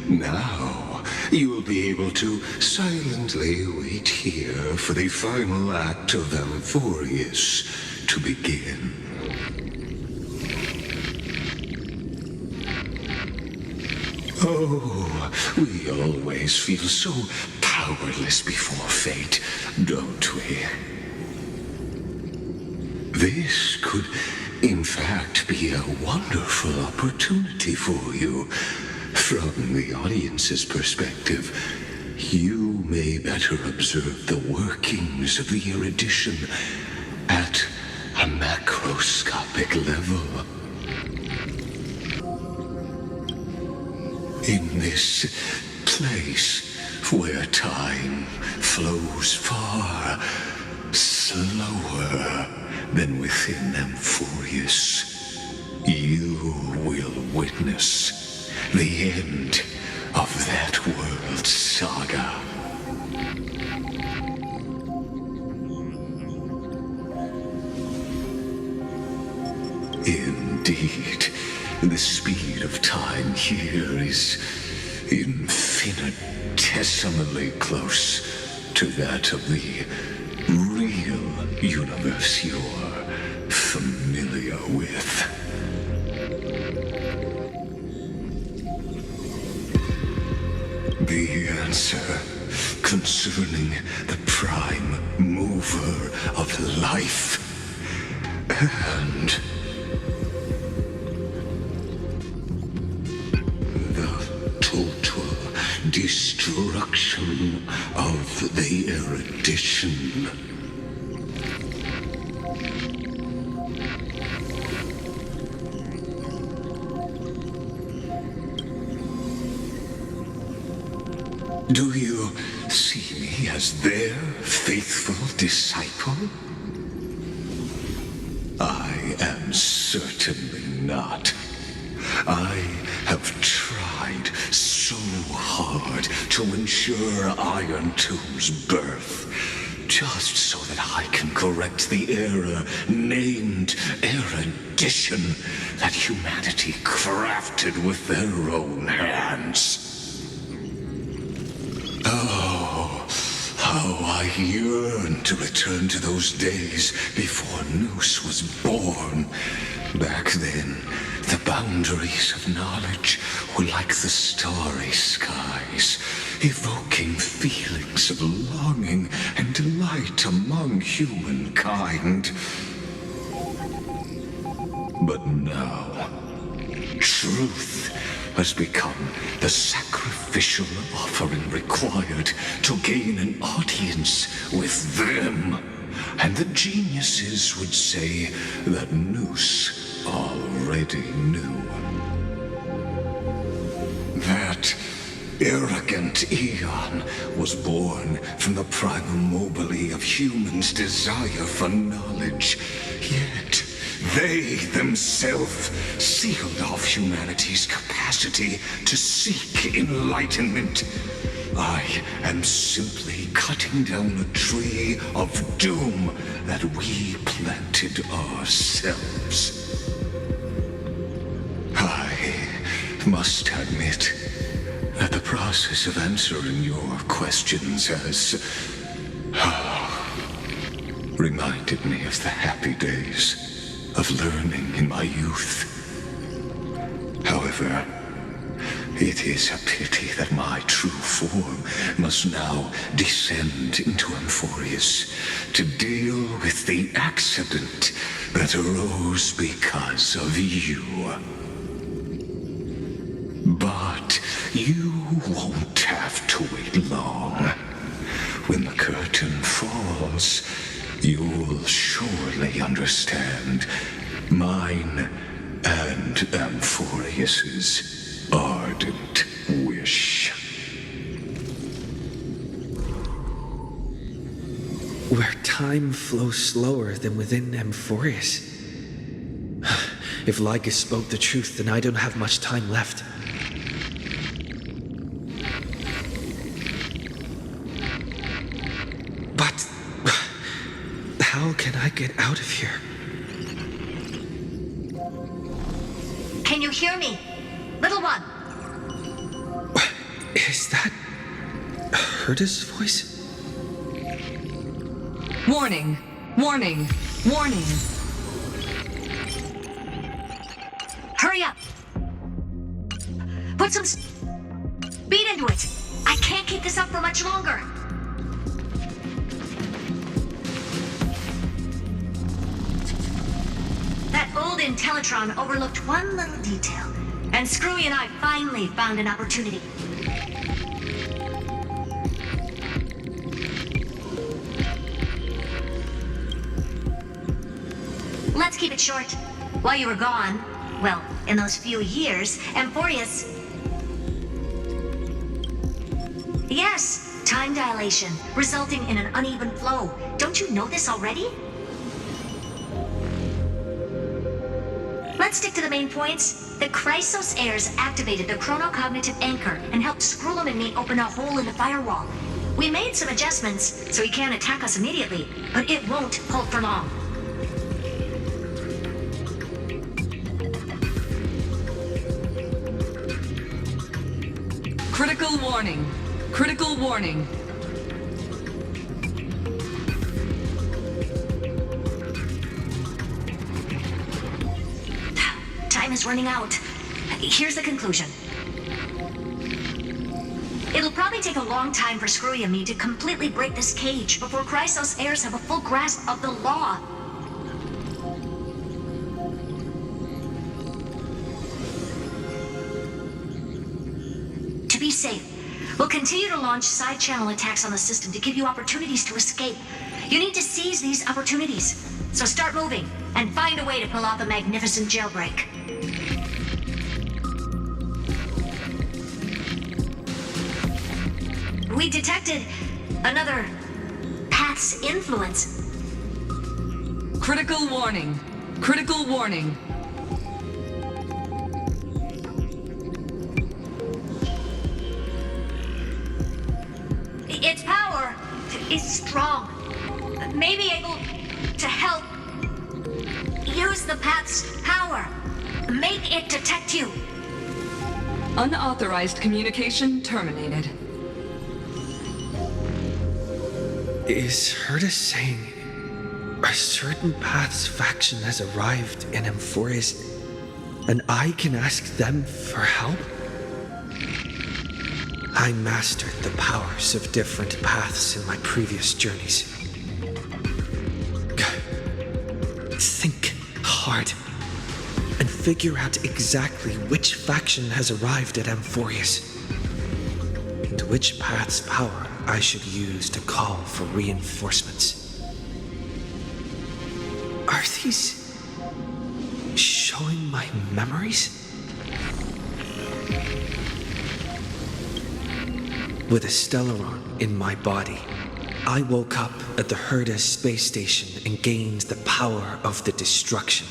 Now, you will be able to silently wait here for the final act of Amphorius to begin. Oh, we always feel so powerless before fate, don't we? This could, in fact, be a wonderful opportunity for you. From the audience's perspective, you may better observe the workings of the erudition at a macroscopic level. In this place where time flows far slower than within Amphorius, you will witness the end of that world's saga. Indeed, the speed of time here is infinitesimally close to that of the real universe you're familiar with. The answer concerning the prime mover of life and total destruction of the erudition. Do you see me as their faithful disciple? I am certainly not. I have tried so hard to ensure Iron Tomb's birth, just so that I can correct the error named erudition that humanity crafted with their own hands. Oh, how I yearn to return to those days before Noose was born. Back then, the boundaries of knowledge were like the starry skies, evoking feelings of longing and delight among humankind. But now, truth has become the sacrificial offering required to gain an audience with them. And the geniuses would say that Noose already knew. That arrogant Eon was born from the primal mobile of humans' desire for knowledge. Yet They themselves sealed off humanity's capacity to seek enlightenment. I am simply cutting down a tree of doom that we planted ourselves. I must admit that the process of answering your questions has reminded me of the happy days of learning in my youth. However, it is a pity that my true form must now descend into Amphorius to deal with the accident that arose because of you. But you won't have to wait long. When the curtain falls, you'll surely understand mine and Amphorius's ardent wish. Where time flows slower than within Amphorius. If Lygus spoke the truth, then I don't have much time left. But how can I get out of here? Can you hear me? Little one! Is that Herda's voice? Warning! Warning! Warning! Hurry up! Put some speed into it! I can't keep this up for much longer! That old Intellitron overlooked one little detail, and Screwy and I finally found an opportunity. Let's keep it short. While you were gone, well, in those few years, Amphorius... Yes, time dilation, resulting in an uneven flow. Don't you know this already? Let's stick to the main points. The Chrysos heirs activated the chronocognitive anchor and helped Skrullum and me open a hole in the firewall. We made some adjustments, so he can't attack us immediately, but it won't hold for long. Critical warning. Critical warning. Time is running out. Here's the conclusion. It'll probably take a long time for Screwy and me to completely break this cage before Chrysos heirs have a full grasp of the law. To be safe, we'll continue to launch side-channel attacks on the system to give you opportunities to escape. You need to seize these opportunities. So start moving, and find a way to pull off a magnificent jailbreak. We detected another path's influence. Critical warning. Critical warning. Its power is strong. May be able to help. Use the path's power. Make it detect you. Unauthorized communication terminated. Is Herda saying a certain path's faction has arrived in Amphorius and I can ask them for help? I mastered the powers of different paths in my previous journeys. Think hard and figure out exactly which faction has arrived at Amphorius and which path's power I should use to call for reinforcements. Are these showing my memories? With a Stellaron in my body, I woke up at the Herda space station and gained the power of the destruction.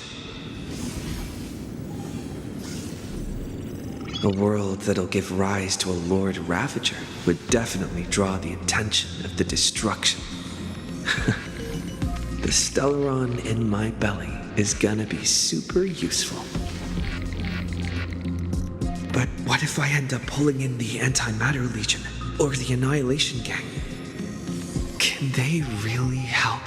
A world that'll give rise to a Lord Ravager would definitely draw the attention of the destruction. The Stellaron in my belly is gonna be super useful. But what if I end up pulling in the Antimatter Legion or the Annihilation Gang? Can they really help?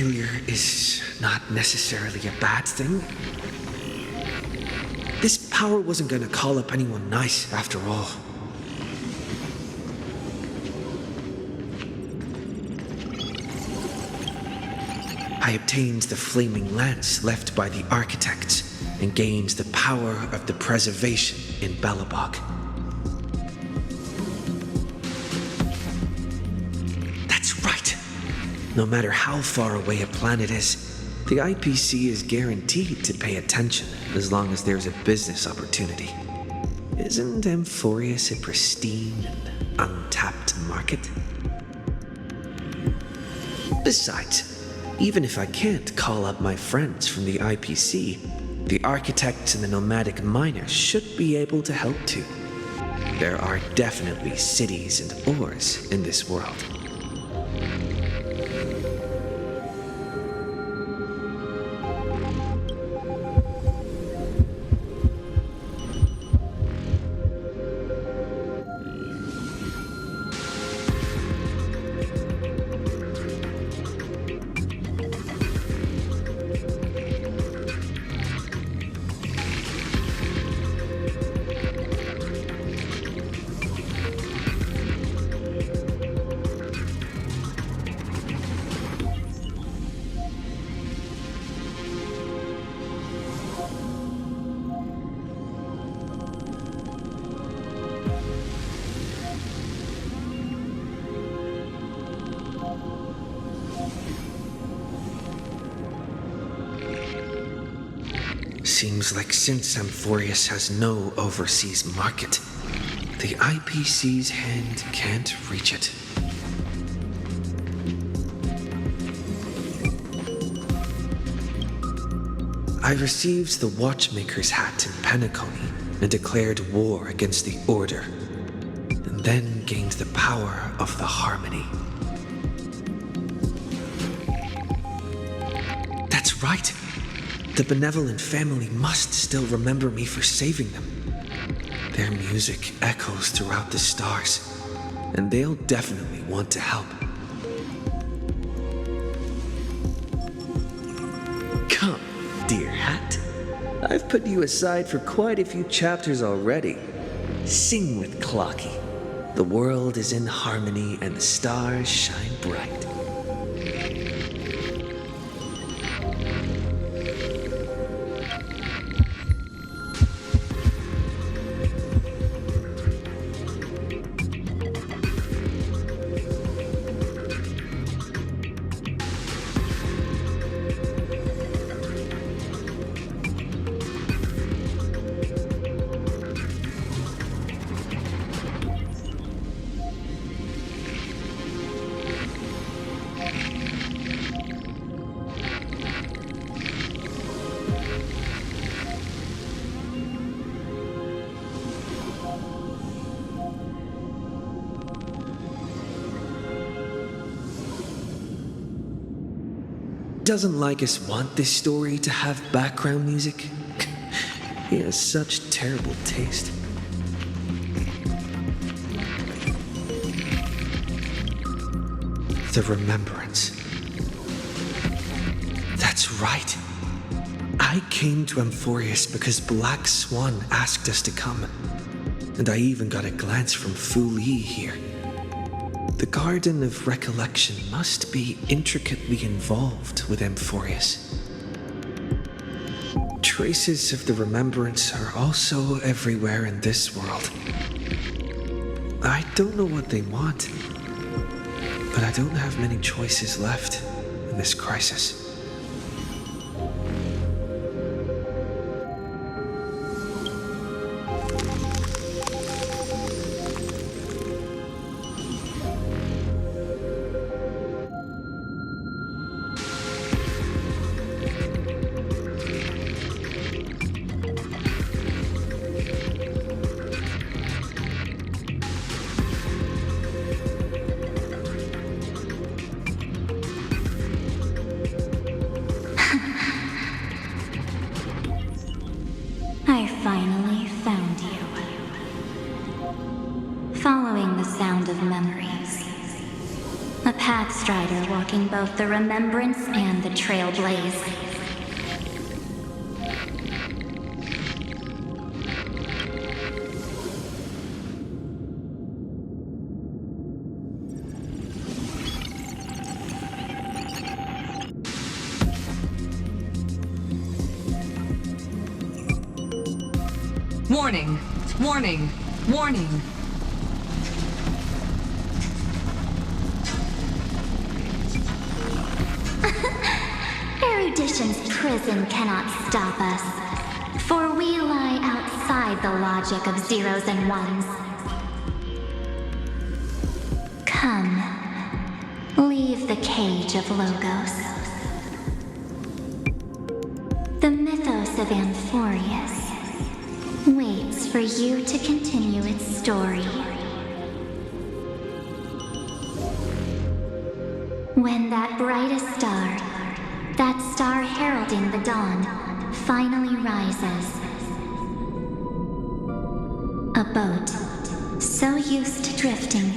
Failure is not necessarily a bad thing. This power wasn't gonna call up anyone nice, after all. I obtained the flaming lance left by the architects and gained the power of the preservation in Belobog. That's right! No matter how far away a planet is, the IPC is guaranteed to pay attention as long as there's a business opportunity. Isn't Amphorius a pristine and untapped market? Besides, even if I can't call up my friends from the IPC, the architects and the nomadic miners should be able to help too. There are definitely cities and ores in this world. Seems like since Amphorius has no overseas market, the IPC's hand can't reach it. I received the Watchmaker's hat in Penacony and declared war against the Order, and then gained the power of the Harmony. That's right! The benevolent family must still remember me for saving them. Their music echoes throughout the stars, and they'll definitely want to help. Come, dear hat. I've put you aside for quite a few chapters already. Sing with Clocky. The world is in harmony and the stars shine bright. doesn't Lycus want this story to have background music? He has such terrible taste. The Remembrance. That's right. I came to Amphorius because Black Swan asked us to come. And I even got a glance from Fu Li here. The Garden of Recollection must be intricately involved with Amphorius. Traces of the Remembrance are also everywhere in this world. I don't know what they want, but I don't have many choices left in this crisis. I finally found you. Following the sound of memories. A pathstrider walking both the Remembrance and the Trailblaze. Warning! Warning! Warning! Erudition's prison cannot stop us, for we lie outside the logic of zeros and ones. Come, leave the cage of Logos. The mythos of Amphorius waits for you to continue its story. When that brightest star, that star heralding the dawn, finally rises, a boat, so used to drifting,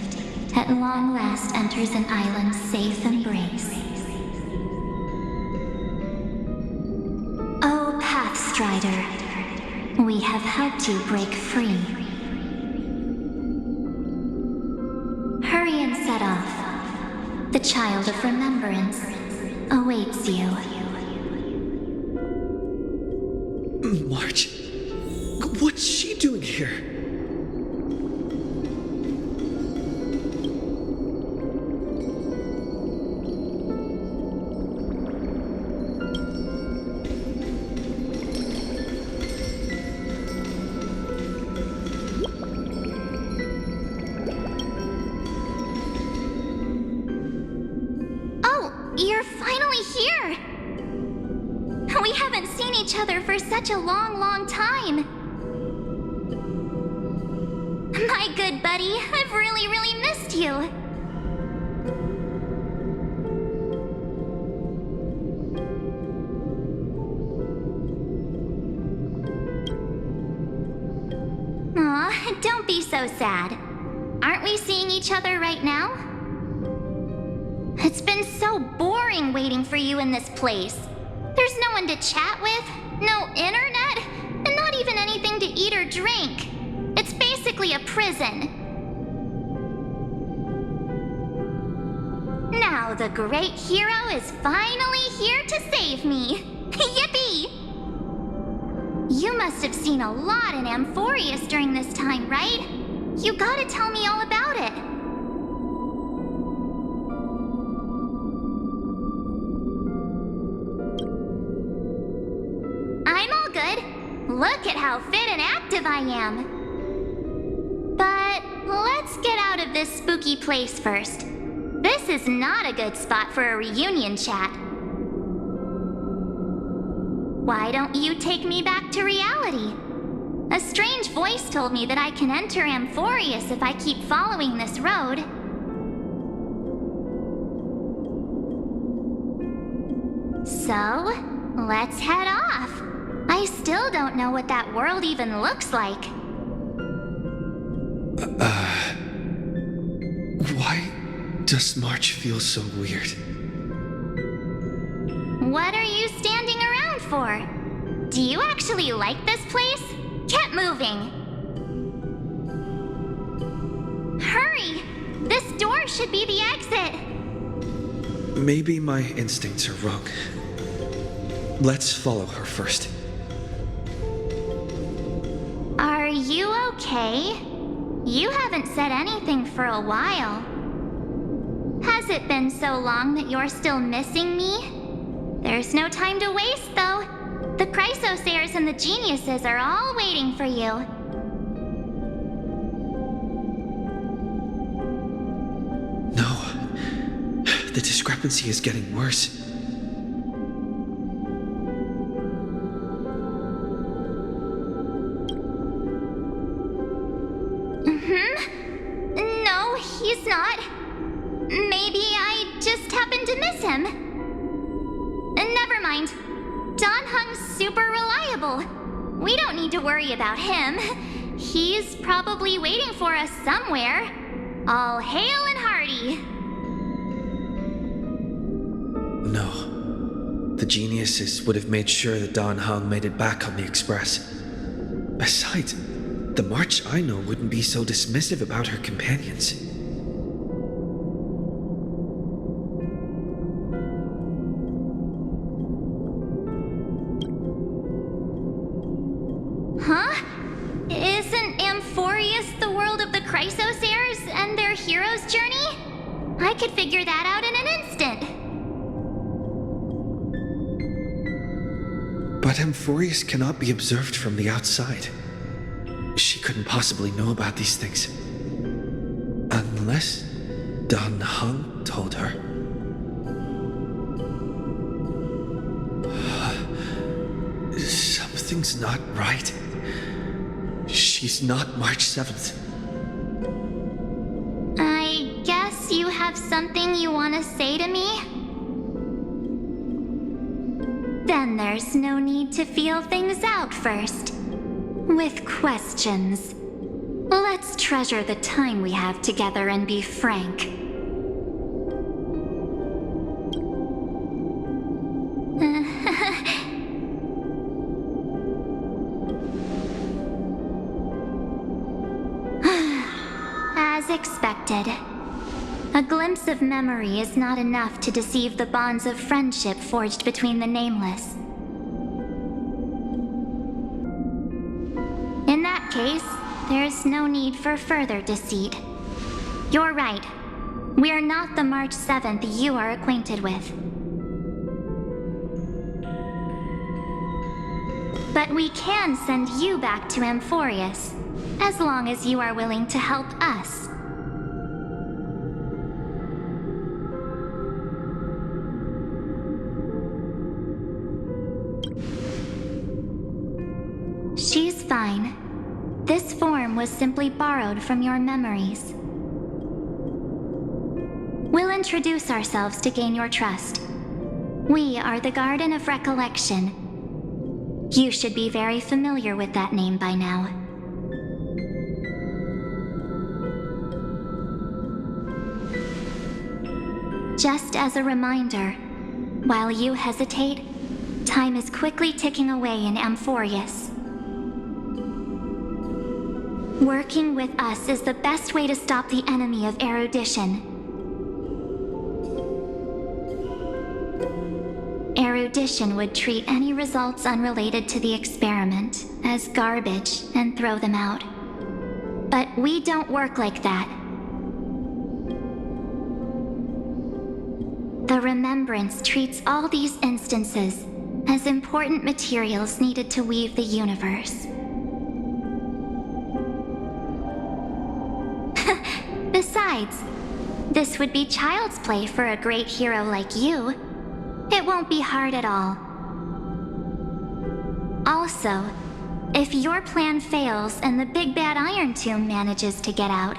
at long last enters an island's safe embrace. O Pathstrider, we have helped you break free. Hurry and set off. The Child of Remembrance awaits you. March? What's she doing here? You're finally here! We haven't seen each other for such a long, long time. My good buddy, I've really, really missed you. Aw, don't be so sad. Aren't we seeing each other right now? It's been so boring waiting for you in this place. There's no one to chat with, no internet, and not even anything to eat or drink. It's basically a prison. Now the great hero is finally here to save me. Yippee! You must have seen a lot in Amphorius during this time, right? You gotta tell me all about it. I'm all good. Look at how fit and active I am. But let's get out of this spooky place first. This is not a good spot for a reunion chat. Why don't you take me back to reality? A strange voice told me that I can enter Amphorius if I keep following this road. So, let's head off. I still don't know what that world even looks like. Why does March feel so weird? What are you standing around for? Do you actually like this place? Get moving! Hurry! This door should be the exit! Maybe my instincts are wrong. Let's follow her first. Are you okay? You haven't said anything for a while. Has it been so long that you're still missing me? There's no time to waste, though. The Chrysosairs and the geniuses are all waiting for you. No. The discrepancy is getting worse. No, he's not. Maybe I just happened to miss him. Never mind. Don Hung's super reliable. We don't need to worry about him. He's probably waiting for us somewhere. All hail and hearty. No. The geniuses would have made sure that Don Hung made it back on the express. Besides, the March I know wouldn't be so dismissive about her companions. Huh? Isn't Amphorius the world of the Chrysosairs and their hero's journey? I could figure that out in an instant. But Amphorius cannot be observed from the outside. She couldn't possibly know about these things. Unless Don Hung told her. Something's not right. She's not March 7th. I guess you have something you want to say to me? Then there's no need to feel things out first. With questions. Let's treasure the time we have together and be frank. As expected. A glimpse of memory is not enough to deceive the bonds of friendship forged between the nameless. In that case, there's no need for further deceit. You're right. We're not the March 7th you are acquainted with. But we can send you back to Amphorius, as long as you are willing to help us. She's fine. This form was simply borrowed from your memories. We'll introduce ourselves to gain your trust. We are the Garden of Recollection. You should be very familiar with that name by now. Just as a reminder, while you hesitate, time is quickly ticking away in Amphorius. Working with us is the best way to stop the enemy of erudition. Erudition would treat any results unrelated to the experiment as garbage and throw them out. But we don't work like that. The Remembrance treats all these instances as important materials needed to weave the universe. Besides, this would be child's play for a great hero like you. It won't be hard at all. Also, if your plan fails and the big bad Iron Tomb manages to get out,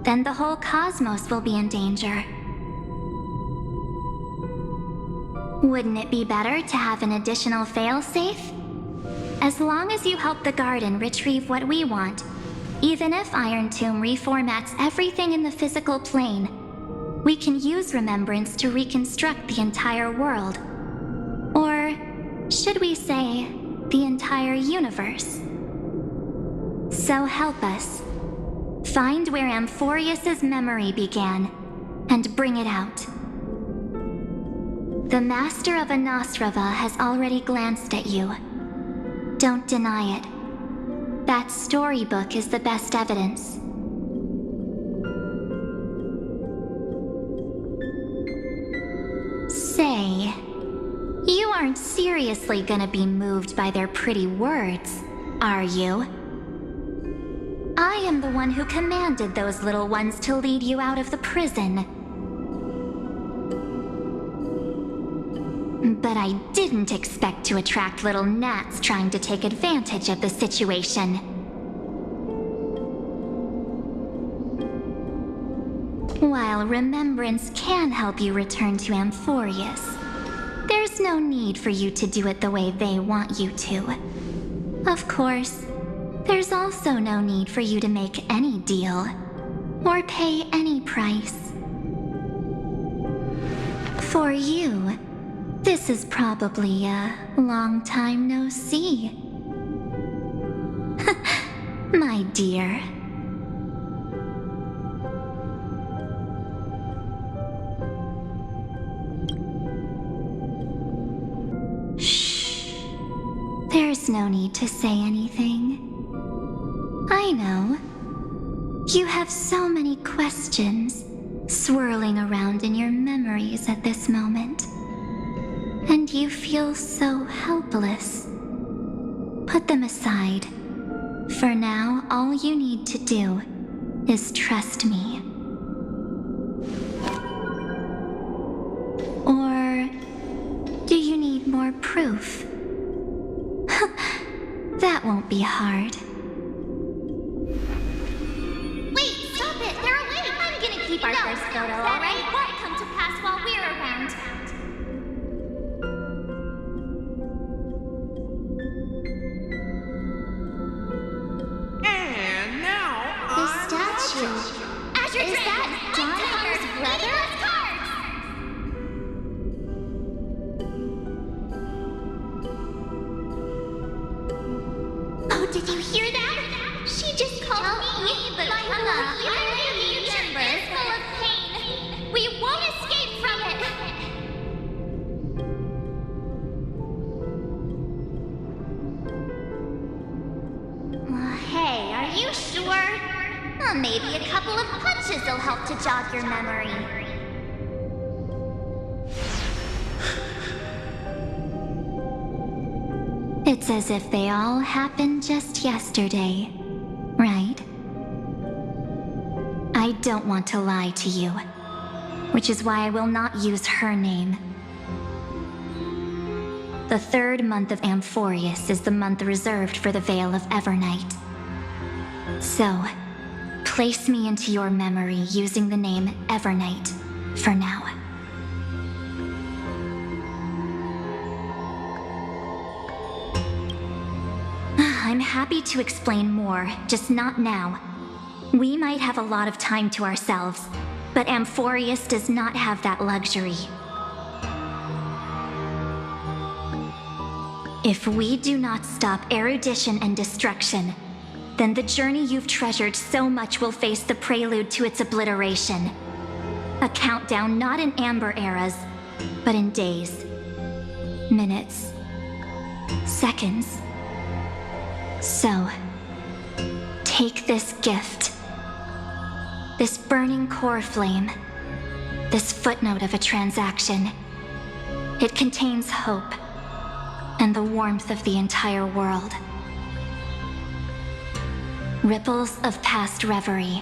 then the whole cosmos will be in danger. Wouldn't it be better to have an additional failsafe? As long as you help the garden retrieve what we want, even if Iron Tomb reformats everything in the physical plane, we can use Remembrance to reconstruct the entire world. Or should we say, the entire universe? So help us. Find where Amphorius's memory began, and bring it out. The Master of Anosrava has already glanced at you. Don't deny it. That storybook is the best evidence. Say, you aren't seriously gonna be moved by their pretty words, are you? I am the one who commanded those little ones to lead you out of the prison. But I didn't expect to attract little gnats trying to take advantage of the situation. While Remembrance can help you return to Amphorius, there's no need for you to do it the way they want you to. Of course, there's also no need for you to make any deal, or pay any price. For you, this is probably a long time no see. My dear. Shh. There's no need to say anything. I know. You have so many questions swirling around in your memories at this moment. And you feel so helpless. Put them aside. For now, all you need to do is trust me. Or do you need more proof? That won't be hard. Wait, stop it! They're awake! I'm gonna keep our first photo, alright? It won't come to pass while we're around. And now, The statue. Is that Don Hun's brother? Oh, did you hear that? She just called me, but Hunna, Iron Future is full of pain. We won't escape from it. Hey, are you sure? Maybe a couple of punches will help to jog your memory. It's as if they all happened just yesterday, right? I don't want to lie to you, which is why I will not use her name. The third month of Amphorius is the month reserved for the Veil of Evernight. So, place me into your memory using the name Evernight for now. I'm happy to explain more, just not now. We might have a lot of time to ourselves, but Amphorius does not have that luxury. If we do not stop erudition and destruction, then the journey you've treasured so much will face the prelude to its obliteration. A countdown not in amber eras, but in days, minutes, seconds. So, take this gift. This burning core flame. This footnote of a transaction. It contains hope and the warmth of the entire world. Ripples of past reverie.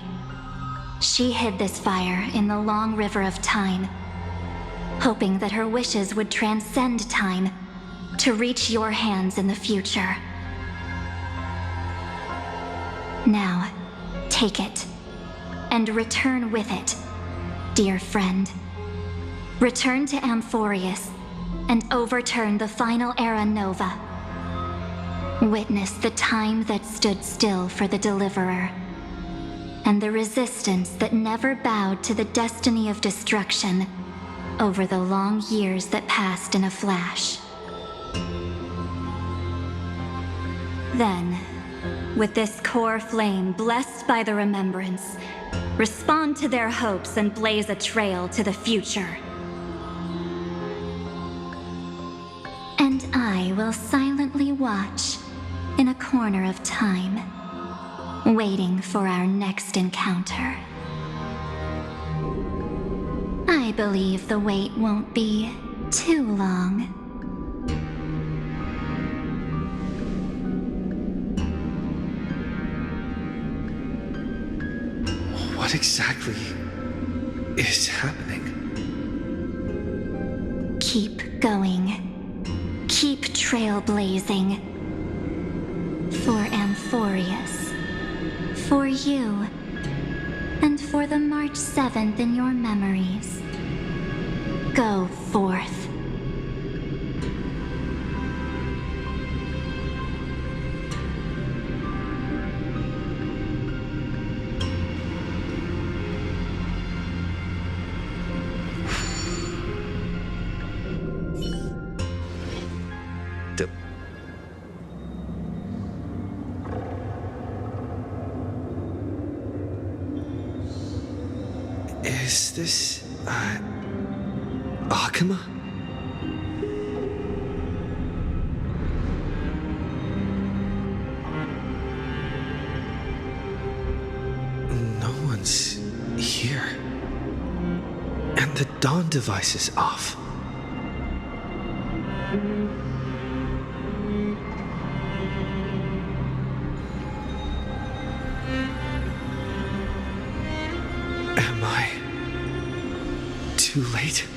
She hid this fire in the long river of time, hoping that her wishes would transcend time to reach your hands in the future. Now, take it, and return with it, dear friend. Return to Amphorius, and overturn the final era nova. Witness the time that stood still for the Deliverer, and the resistance that never bowed to the destiny of destruction over the long years that passed in a flash. Then, with this core flame blessed by the remembrance, respond to their hopes and blaze a trail to the future. And I will silently watch in a corner of time, waiting for our next encounter. I believe the wait won't be too long. What exactly is happening? Keep going. Keep trailblazing. For Amphorius. For you. And for the March 7th in your memories. Go forth. Is this, Akuma? No one's here. And the dawn device is off. Am I too late?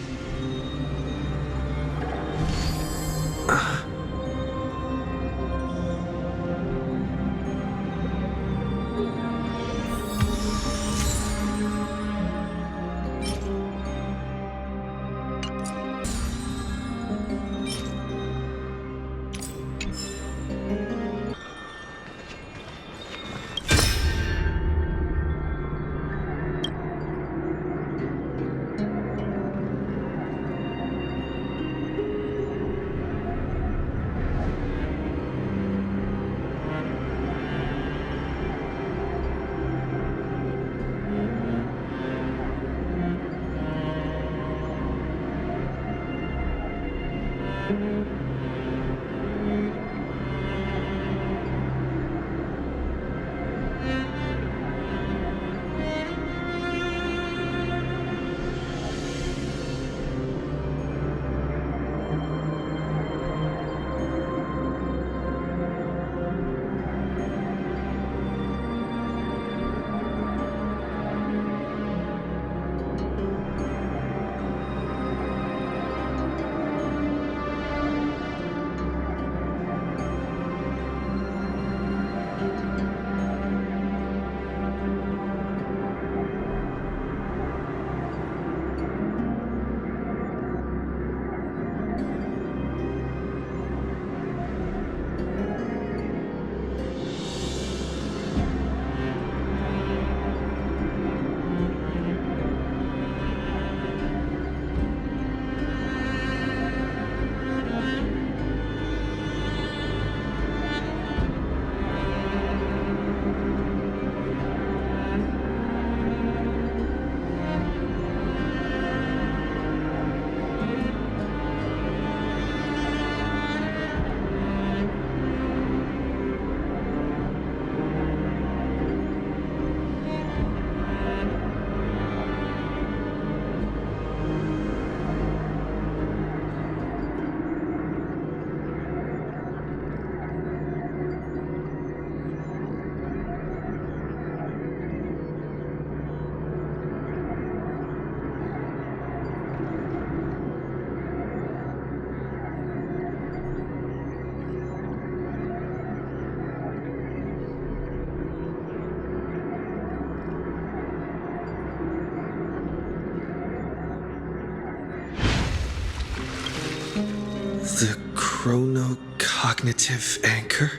chronocognitive anchor?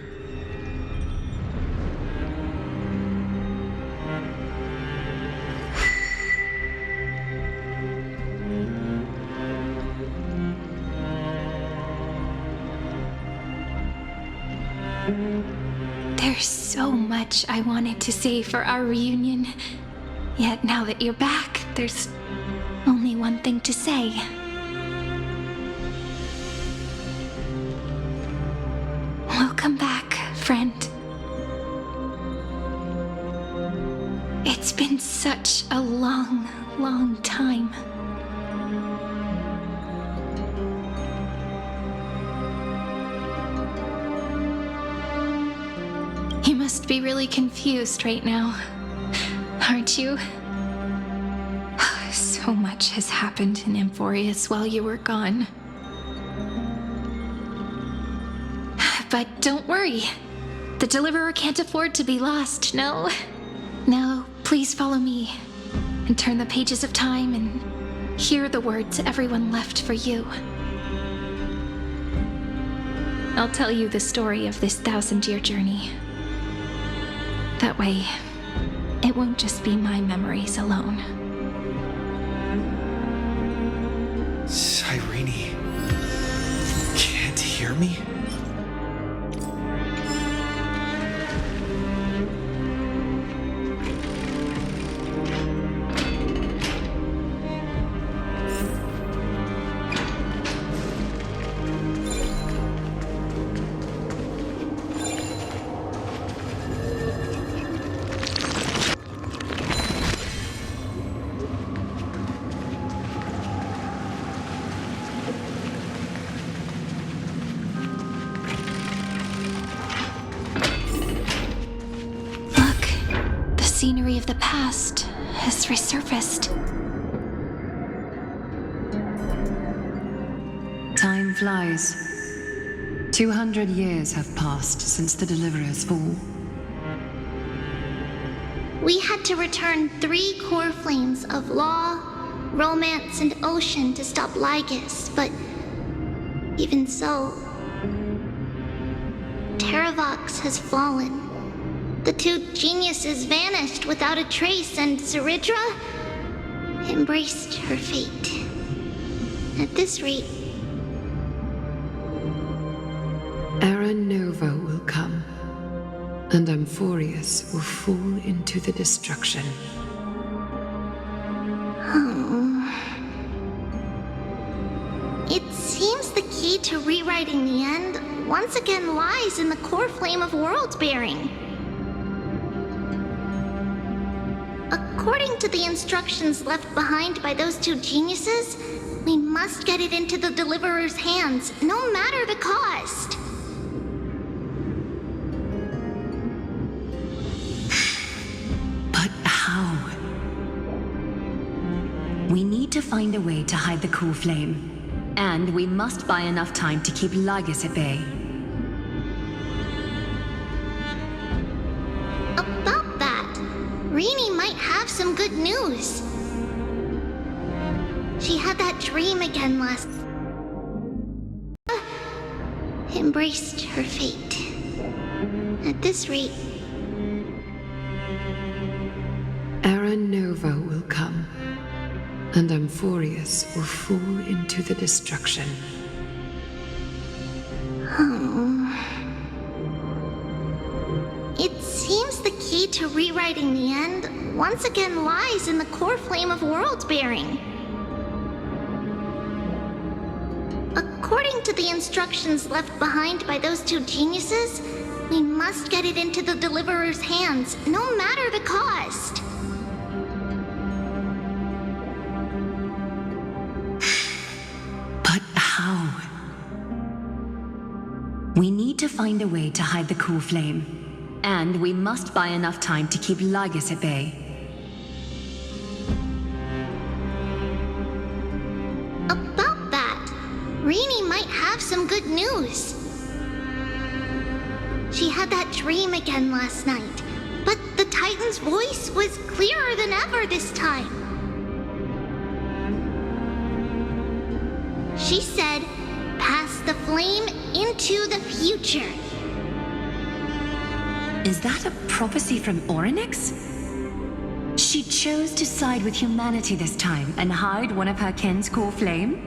There's so much I wanted to say for our reunion. Yet now that you're back, there's only one thing to say. Welcome back, friend. It's been such a long, long time. You must be really confused right now, aren't you? So much has happened in Amphorius while you were gone. But don't worry. The Deliverer can't afford to be lost, no? Now, please follow me and turn the pages of time and hear the words everyone left for you. I'll tell you the story of this 1,000-year journey. That way, it won't just be my memories alone. Cyrene, can't hear me? Scenery of the past has resurfaced. Time flies. 200 years have passed since the Deliverer's fall. We had to return 3 core flames of law, romance, and ocean to stop Lygus, but even so, Terravox has fallen. The 2 geniuses vanished without a trace, and Zeridra embraced her fate. At this rate, Era Nova will come, and Amphorius will fall into the destruction. It seems the key to rewriting the end once again lies in the core flame of world-bearing. According to the instructions left behind by those 2 geniuses, we must get it into the Deliverer's hands, no matter the cost. But how? We need to find a way to hide the core flame. And we must buy enough time to keep Lygus at bay. About that, Rini might have some good news. She had that dream again last... embraced her fate. At this rate... Era Nova will come, and Amphorius will fall into the destruction. It seems the key to rewriting the end once again lies in the core flame of world-bearing. According to the instructions left behind by those 2 geniuses, we must get it into the Deliverer's hands, no matter the cost. But how? We need to find a way to hide the core flame. And we must buy enough time to keep Lygus at bay. About that, Rini might have some good news. She had that dream again last night, but the Titan's voice was clearer than ever this time. She said, "Past the flame into the future. Is that a prophecy from Orynyx? She chose to side with humanity this time and hide one of her kin's core flame?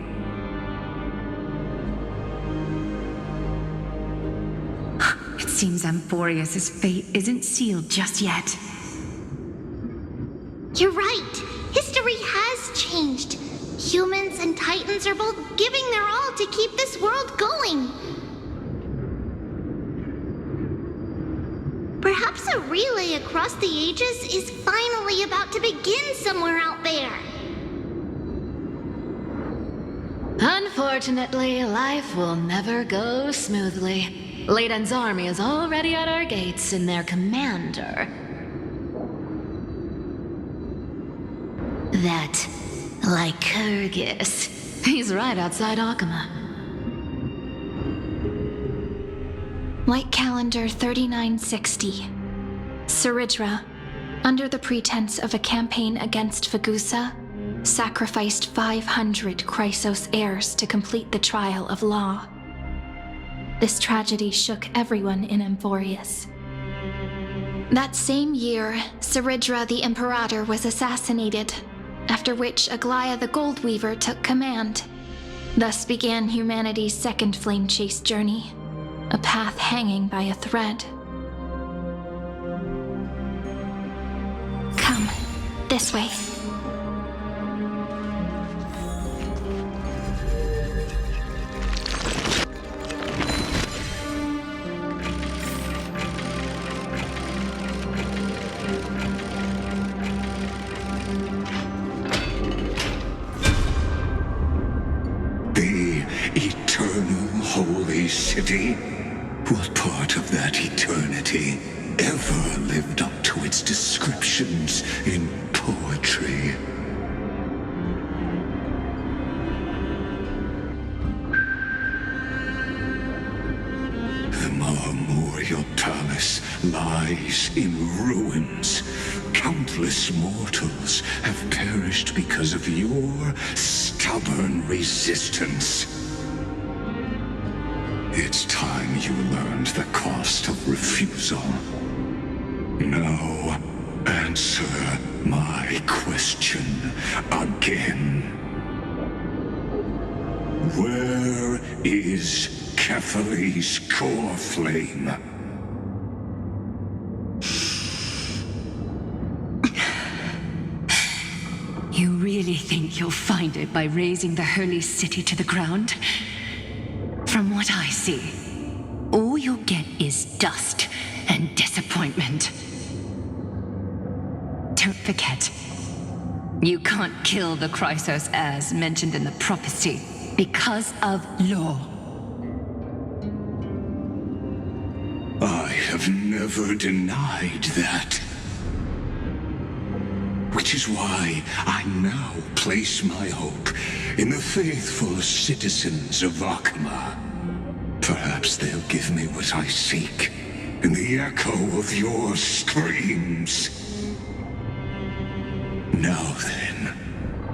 It seems Amphorius' fate isn't sealed just yet. You're right. History has changed. Humans and Titans are both giving their all to keep this world going. Perhaps a relay across the ages is finally about to begin somewhere out there. Unfortunately, life will never go smoothly. Leiden's army is already at our gates, and their commander... that Lycurgus. He's right outside Akuma. White Calendar 3960. Saridra, under the pretense of a campaign against Vagusa, sacrificed 500 Chrysos heirs to complete the trial of law. This tragedy shook everyone in Amphorius. That same year, Saridra the Imperator was assassinated, after which Aglaia the Goldweaver took command. Thus began humanity's second flame chase journey, a path hanging by a thread. Come, this way. The eternal holy city? What part of that eternity ever lived up to its descriptions in poetry? The Memorial Palace lies in ruins. Countless mortals have perished because of your stubborn resistance. It's time you learned the cost of refusal. Now, answer my question again. Where is Kefali's core flame? You really think you'll find it by razing the holy city to the ground? From what I see, all you'll get is dust and disappointment. Don't forget, you can't kill the Chrysos heirs mentioned in the prophecy because of law. I have never denied that. Which is why I now place my hope in the faithful citizens of Akuma. Perhaps they'll give me what I seek in the echo of your screams. Now then,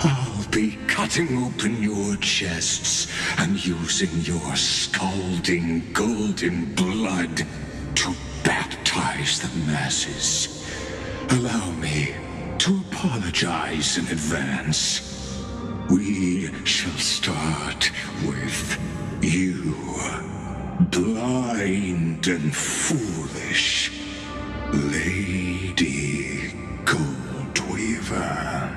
I'll be cutting open your chests and using your scalding golden blood to baptize the masses. Allow me to apologize in advance. We shall start with you, blind and foolish Lady Goldweaver.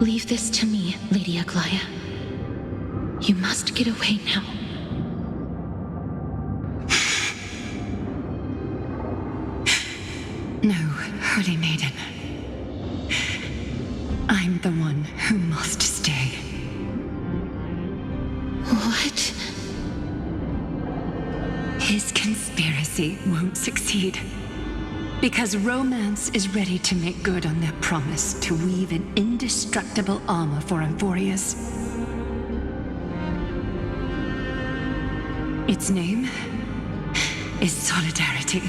Leave this to me, Lady Aglaia. You must get away now. No, Holy Maiden. I'm the one who must stay. What? His conspiracy won't succeed. Because romance is ready to make good on their promise to weave an indestructible armor for Amphorius. Its name is Solidarity.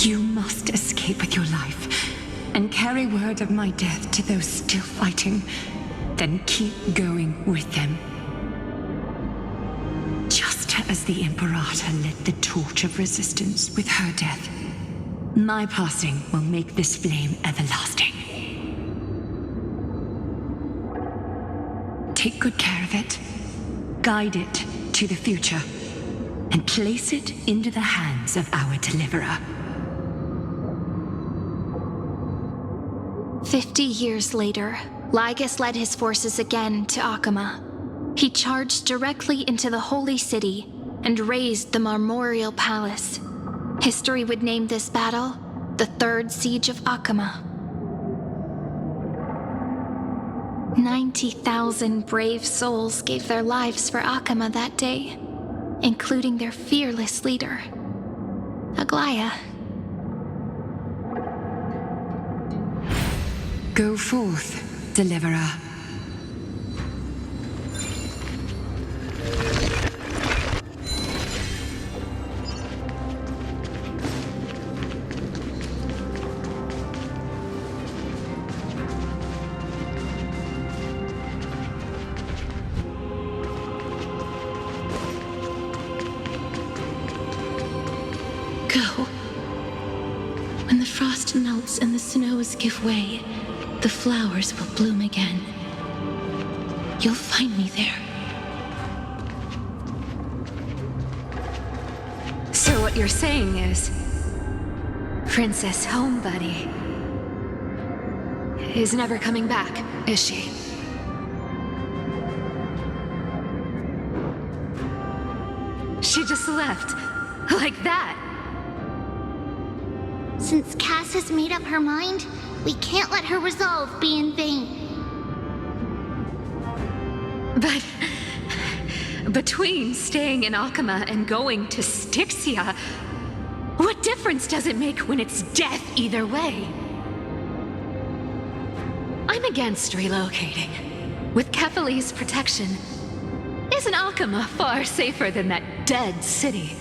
You must escape with your life and carry word of my death to those still fighting, then keep going with them. as the Imperator lit the torch of resistance with her death, my passing will make this flame everlasting. Take good care of it, guide it to the future, and place it into the hands of our deliverer. 50 years later, Lygus led his forces again to Akama. He charged directly into the Holy City and razed the Marmorial Palace. History would name this battle the Third Siege of Akama. 90,000 brave souls gave their lives for Akama that day, including their fearless leader, Aglaya. Go forth, Deliverer. Go. When the frost melts and the snows give way, the flowers will bloom again. You'll find me there. So what you're saying is, Princess Homebuddy is never coming back, is she? She just left, like that. Since Cass has made up her mind, we can't let her resolve be in vain. But between staying in Akama and going to Styxia, what difference does it make when it's death either way? I'm against relocating. With Kefali's protection, isn't Akama far safer than that dead city?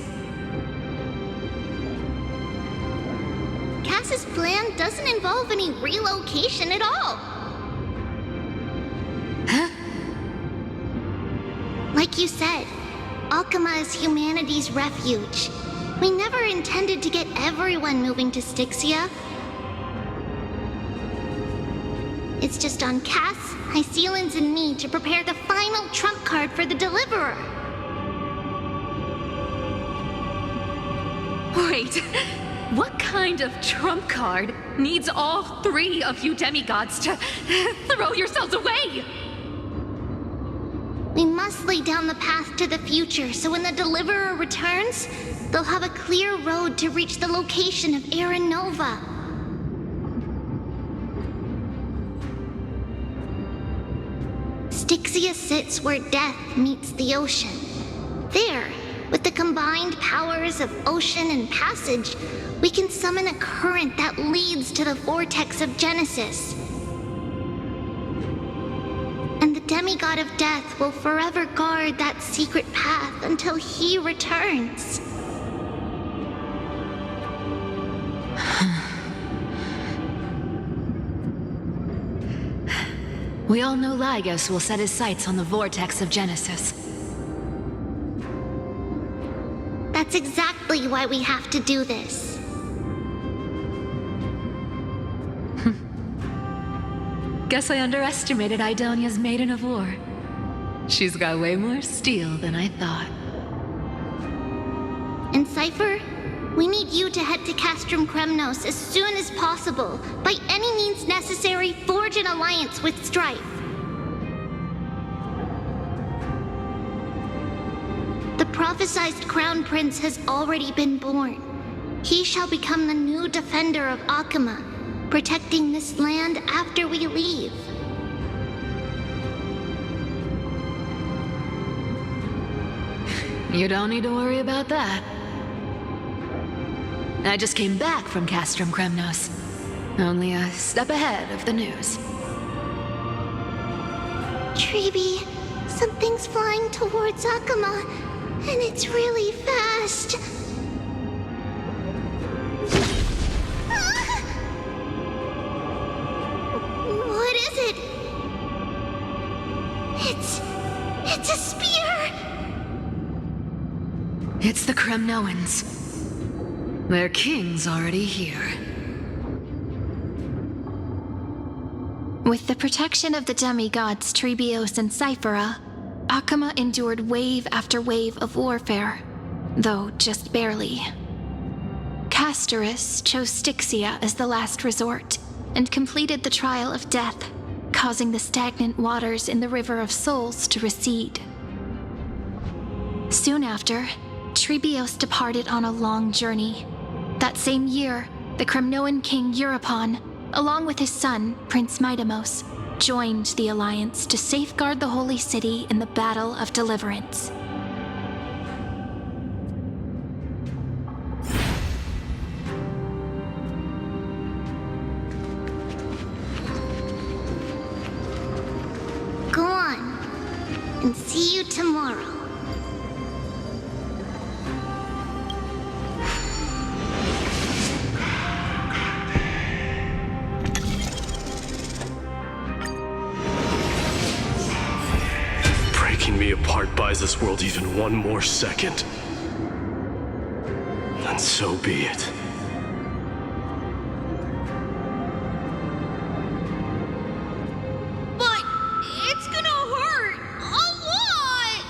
Cass's plan doesn't involve any relocation at all. Huh? Like you said, Akama is humanity's refuge. We never intended to get everyone moving to Styxia. It's just on Cass, Hycealans, and me to prepare the final trump card for the Deliverer. Wait, what kind of trump card needs all three of you demigods to throw yourselves away? We must lay down the path to the future so when the Deliverer returns, they'll have a clear road to reach the location of Aaron Nova. Styxia sits where death meets the ocean. There, with the combined powers of ocean and passage, we can summon a current that leads to the vortex of Genesis. And the demigod of death will forever guard that secret path until he returns. We all know Lygus will set his sights on the vortex of Genesis. That's exactly why we have to do this. Guess I underestimated Idonia's Maiden of War. She's got way more steel than I thought. And Cypher, we need you to head to Castrum Kremnos as soon as possible. By any means necessary, forge an alliance with Strife. The prophesized Crown Prince has already been born. He shall become the new defender of Akama, protecting this land after we leave. You don't need to worry about that. I just came back from Castrum Kremnos. Only a step ahead of the news. Treeby, something's flying towards Akama, and it's really fast. What is it? It's a spear! It's the Kremnoans. Their king's already here. With the protection of the demigods Trebios and Cyphera, Akama endured wave after wave of warfare, though just barely. Castorus chose Styxia as the last resort, and completed the trial of death, causing the stagnant waters in the River of Souls to recede. Soon after, Trebios departed on a long journey. That same year, the Kremnoan king Euripon, along with his son, Prince Midamos, joined the alliance to safeguard the Holy City in the Battle of Deliverance. Go on, and see you tomorrow. Breaking me apart buys this world even one more second. Then so be it. But it's gonna hurt a lot!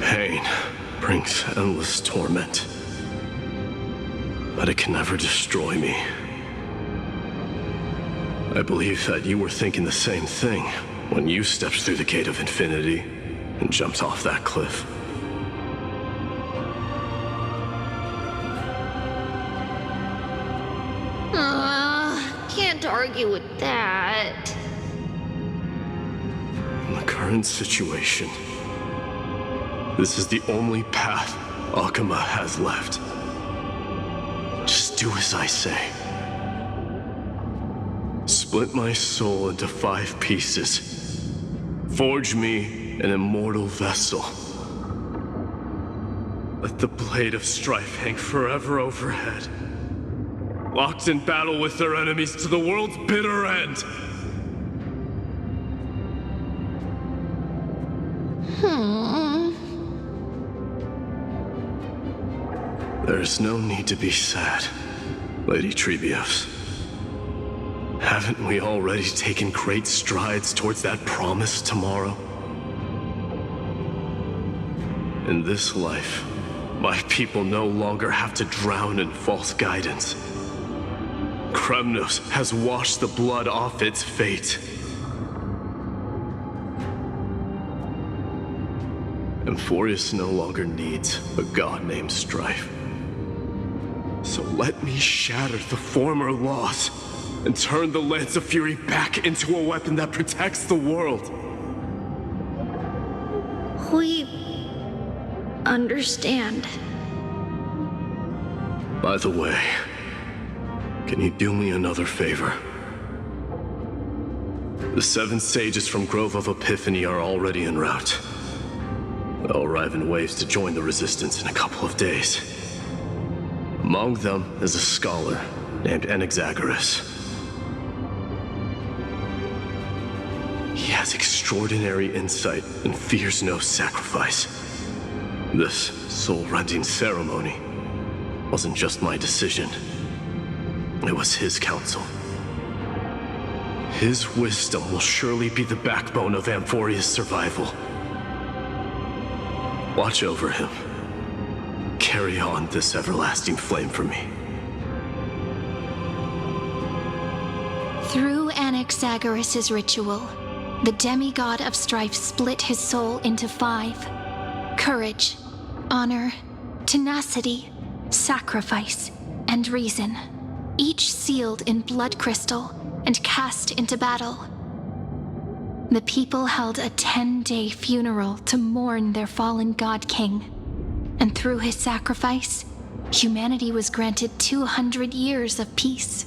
Pain brings endless torment. But it can never destroy me. I believe that you were thinking the same thing when you stepped through the gate of infinity and jumped off that cliff. Can't argue with that. In the current situation, this is the only path Akama has left. Just do as I say. Split my soul into 5 pieces. Forge me an immortal vessel. Let the blade of strife hang forever overhead. Locked in battle with their enemies to the world's bitter end. There's no need to be sad, Lady Trebios. Haven't we already taken great strides towards that promised tomorrow? In this life, my people no longer have to drown in false guidance. Kremnos has washed the blood off its fate. Amphorius no longer needs a god named Strife. So let me shatter the former laws and turn the Lance of Fury back into a weapon that protects the world. We understand. By the way, can you do me another favor? The 7 sages from Grove of Epiphany are already en route. They'll arrive in waves to join the resistance in a couple of days. Among them is a scholar named Anaxagoras. He has extraordinary insight and fears no sacrifice. This soul-rending ceremony wasn't just my decision. It was his counsel. His wisdom will surely be the backbone of Amphoria's survival. Watch over him. Carry on this everlasting flame for me. Through Anaxagoras' ritual, the demigod of strife split his soul into 5: courage, honor, tenacity, sacrifice, and reason, each sealed in blood crystal and cast into battle. The people held a 10-day funeral to mourn their fallen god king, and through his sacrifice, humanity was granted 200 years of peace.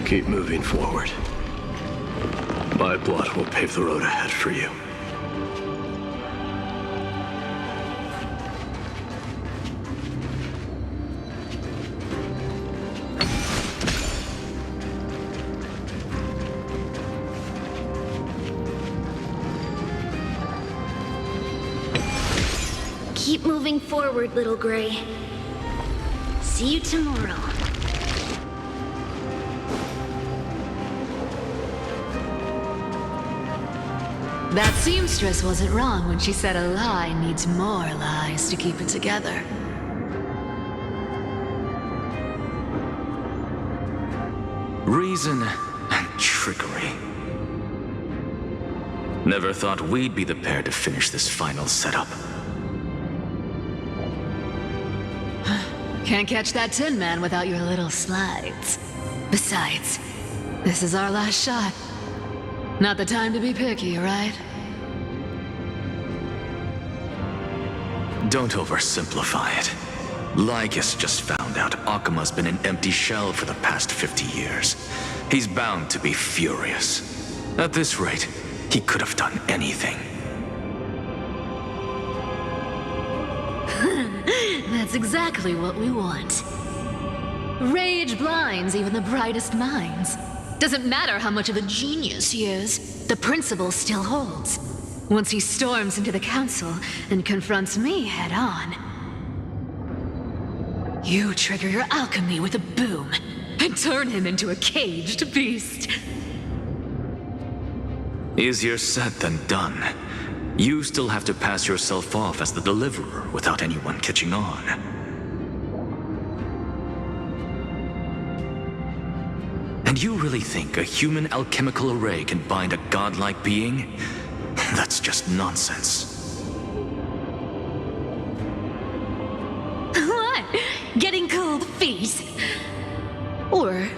Keep moving forward. My blood will pave the road ahead for you. Keep moving forward, little Gray. See you tomorrow. That seamstress wasn't wrong when she said a lie needs more lies to keep it together. Reason and trickery. Never thought we'd be the pair to finish this final setup. Can't catch that Tin Man without your little slides. Besides, this is our last shot. Not the time to be picky, right? Don't oversimplify it. Lycus just found out Akuma's been an empty shell for the past 50 years. He's bound to be furious. At this rate, he could have done anything. That's exactly what we want. Rage blinds even the brightest minds. Doesn't matter how much of a genius he is, the principle still holds. Once he storms into the council and confronts me head on, you trigger your alchemy with a boom and turn him into a caged beast. Easier said than done. You still have to pass yourself off as the deliverer without anyone catching on. And you really think a human alchemical array can bind a godlike being? That's just nonsense. What? Getting cold feet? Or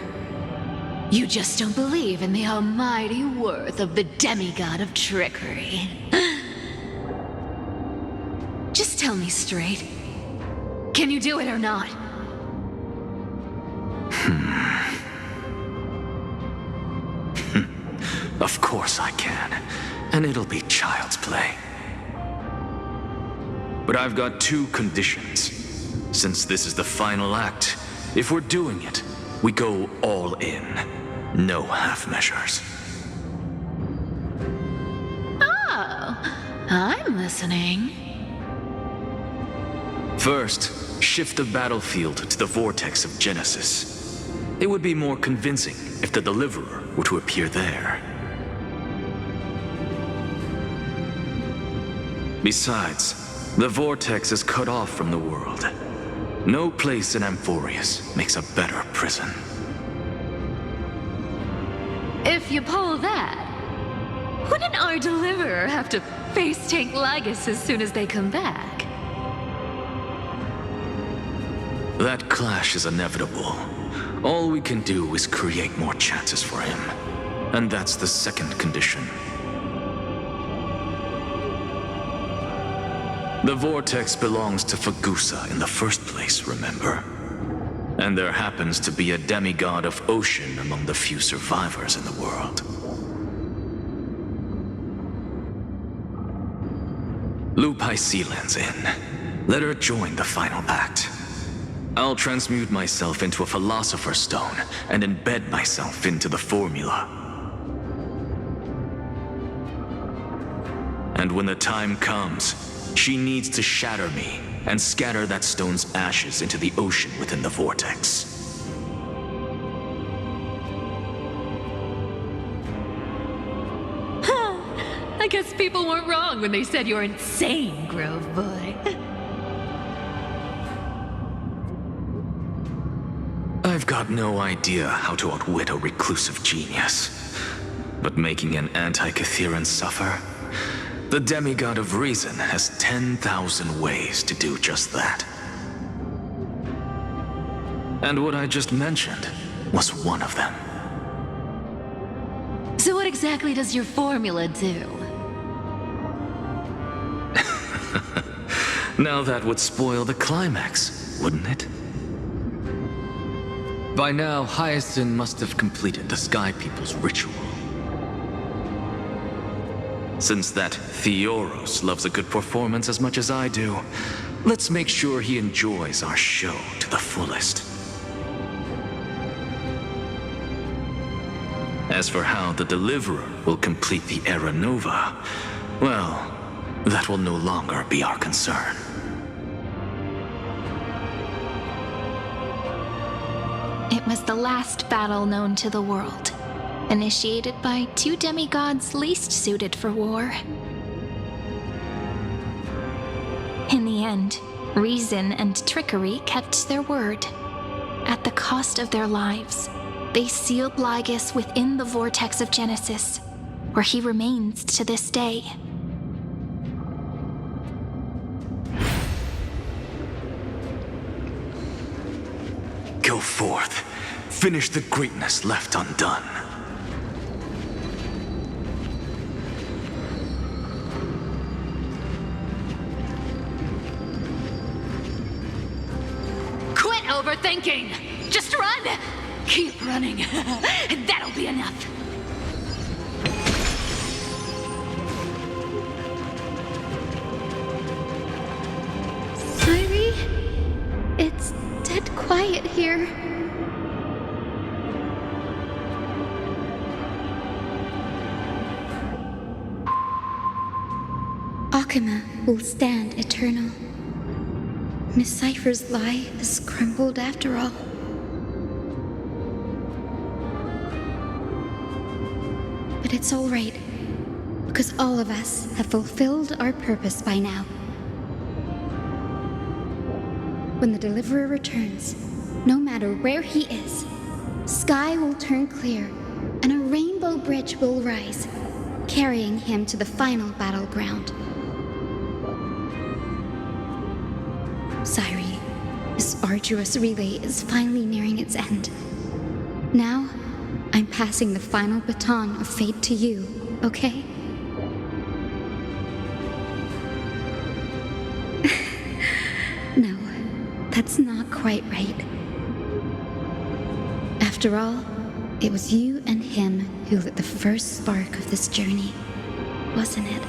you just don't believe in the almighty worth of the demigod of trickery? Just tell me straight. Can you do it or not? Of course I can. And it'll be child's play. But I've got two conditions. Since this is the final act, if we're doing it, we go all in. No half measures. Oh, I'm listening. First, shift the battlefield to the vortex of Genesis. It would be more convincing if the deliverer were to appear there. Besides, the vortex is cut off from the world. No place in Amphorius makes a better prison. If you pull that, wouldn't our deliverer have to face tank Lygus as soon as they come back? That clash is inevitable. All we can do is create more chances for him. And that's the second condition. The vortex belongs to Fagusa in the first place, remember? And there happens to be a demigod of ocean among the few survivors in the world. Lupai Sealand's in. Let her join the final act. I'll transmute myself into a philosopher's stone and embed myself into the formula. And when the time comes, she needs to shatter me and scatter that stone's ashes into the ocean within the vortex. I guess people weren't wrong when they said you're insane, Grove Boy. I've got no idea how to outwit a reclusive genius. But making an anti-Catheran suffer? The demigod of reason has 10,000 ways to do just that. And what I just mentioned was one of them. So what exactly does your formula do? Now that would spoil the climax, wouldn't it? By now, Hyacinth must have completed the Sky People's ritual. Since that Theoros loves a good performance as much as I do, let's make sure he enjoys our show to the fullest. As for how the Deliverer will complete the Era Nova, well, that will no longer be our concern. It was the last battle known to the world, initiated by two demigods least suited for war. In the end, reason and trickery kept their word. At the cost of their lives, they sealed Lygus within the vortex of Genesis, where he remains to this day. Go forth. Finish the greatness left undone. Quit overthinking! Just run! Keep running. That'll be enough. Sairi? It's dead quiet here. Akuma will stand eternal. Miss Cypher's lie has crumbled after all. But it's all right, because all of us have fulfilled our purpose by now. When the Deliverer returns, no matter where he is, sky will turn clear and a rainbow bridge will rise, carrying him to the final battleground. Sairi, this arduous relay is finally nearing its end. Now, I'm passing the final baton of fate to you, okay? No, that's not quite right. After all, it was you and him who lit the first spark of this journey, wasn't it?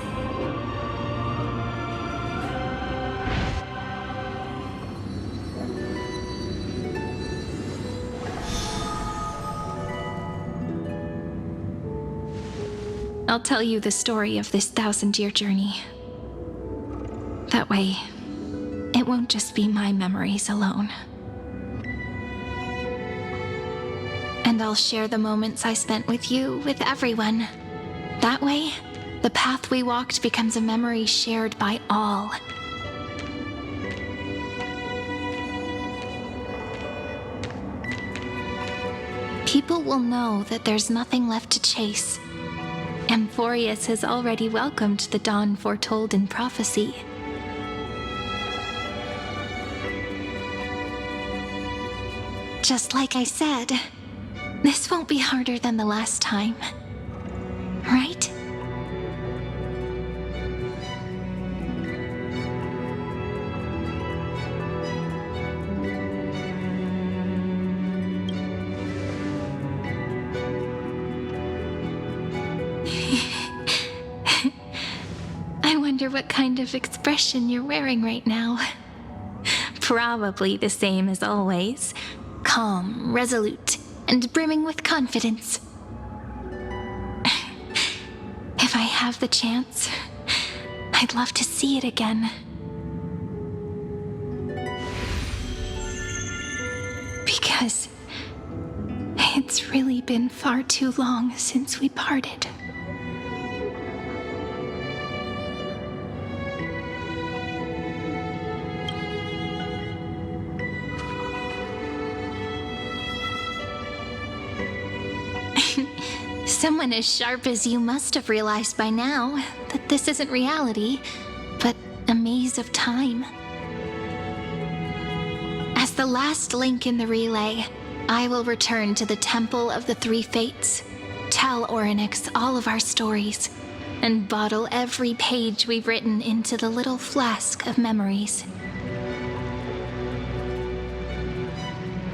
I'll tell you the story of this 1,000-year journey. That way, it won't just be my memories alone. And I'll share the moments I spent with you with everyone. That way, the path we walked becomes a memory shared by all. People will know that there's nothing left to chase. Amphorius has already welcomed the dawn foretold in prophecy. Just like I said, this won't be harder than the last time, right? I wonder what kind of expression you're wearing right now. Probably the same as always. Calm, resolute, and brimming with confidence. If I have the chance, I'd love to see it again. Because it's really been far too long since we parted. Someone as sharp as you must have realized by now that this isn't reality, but a maze of time. As the last link in the relay, I will return to the Temple of the Three Fates, tell Orynyx all of our stories, and bottle every page we've written into the little flask of memories.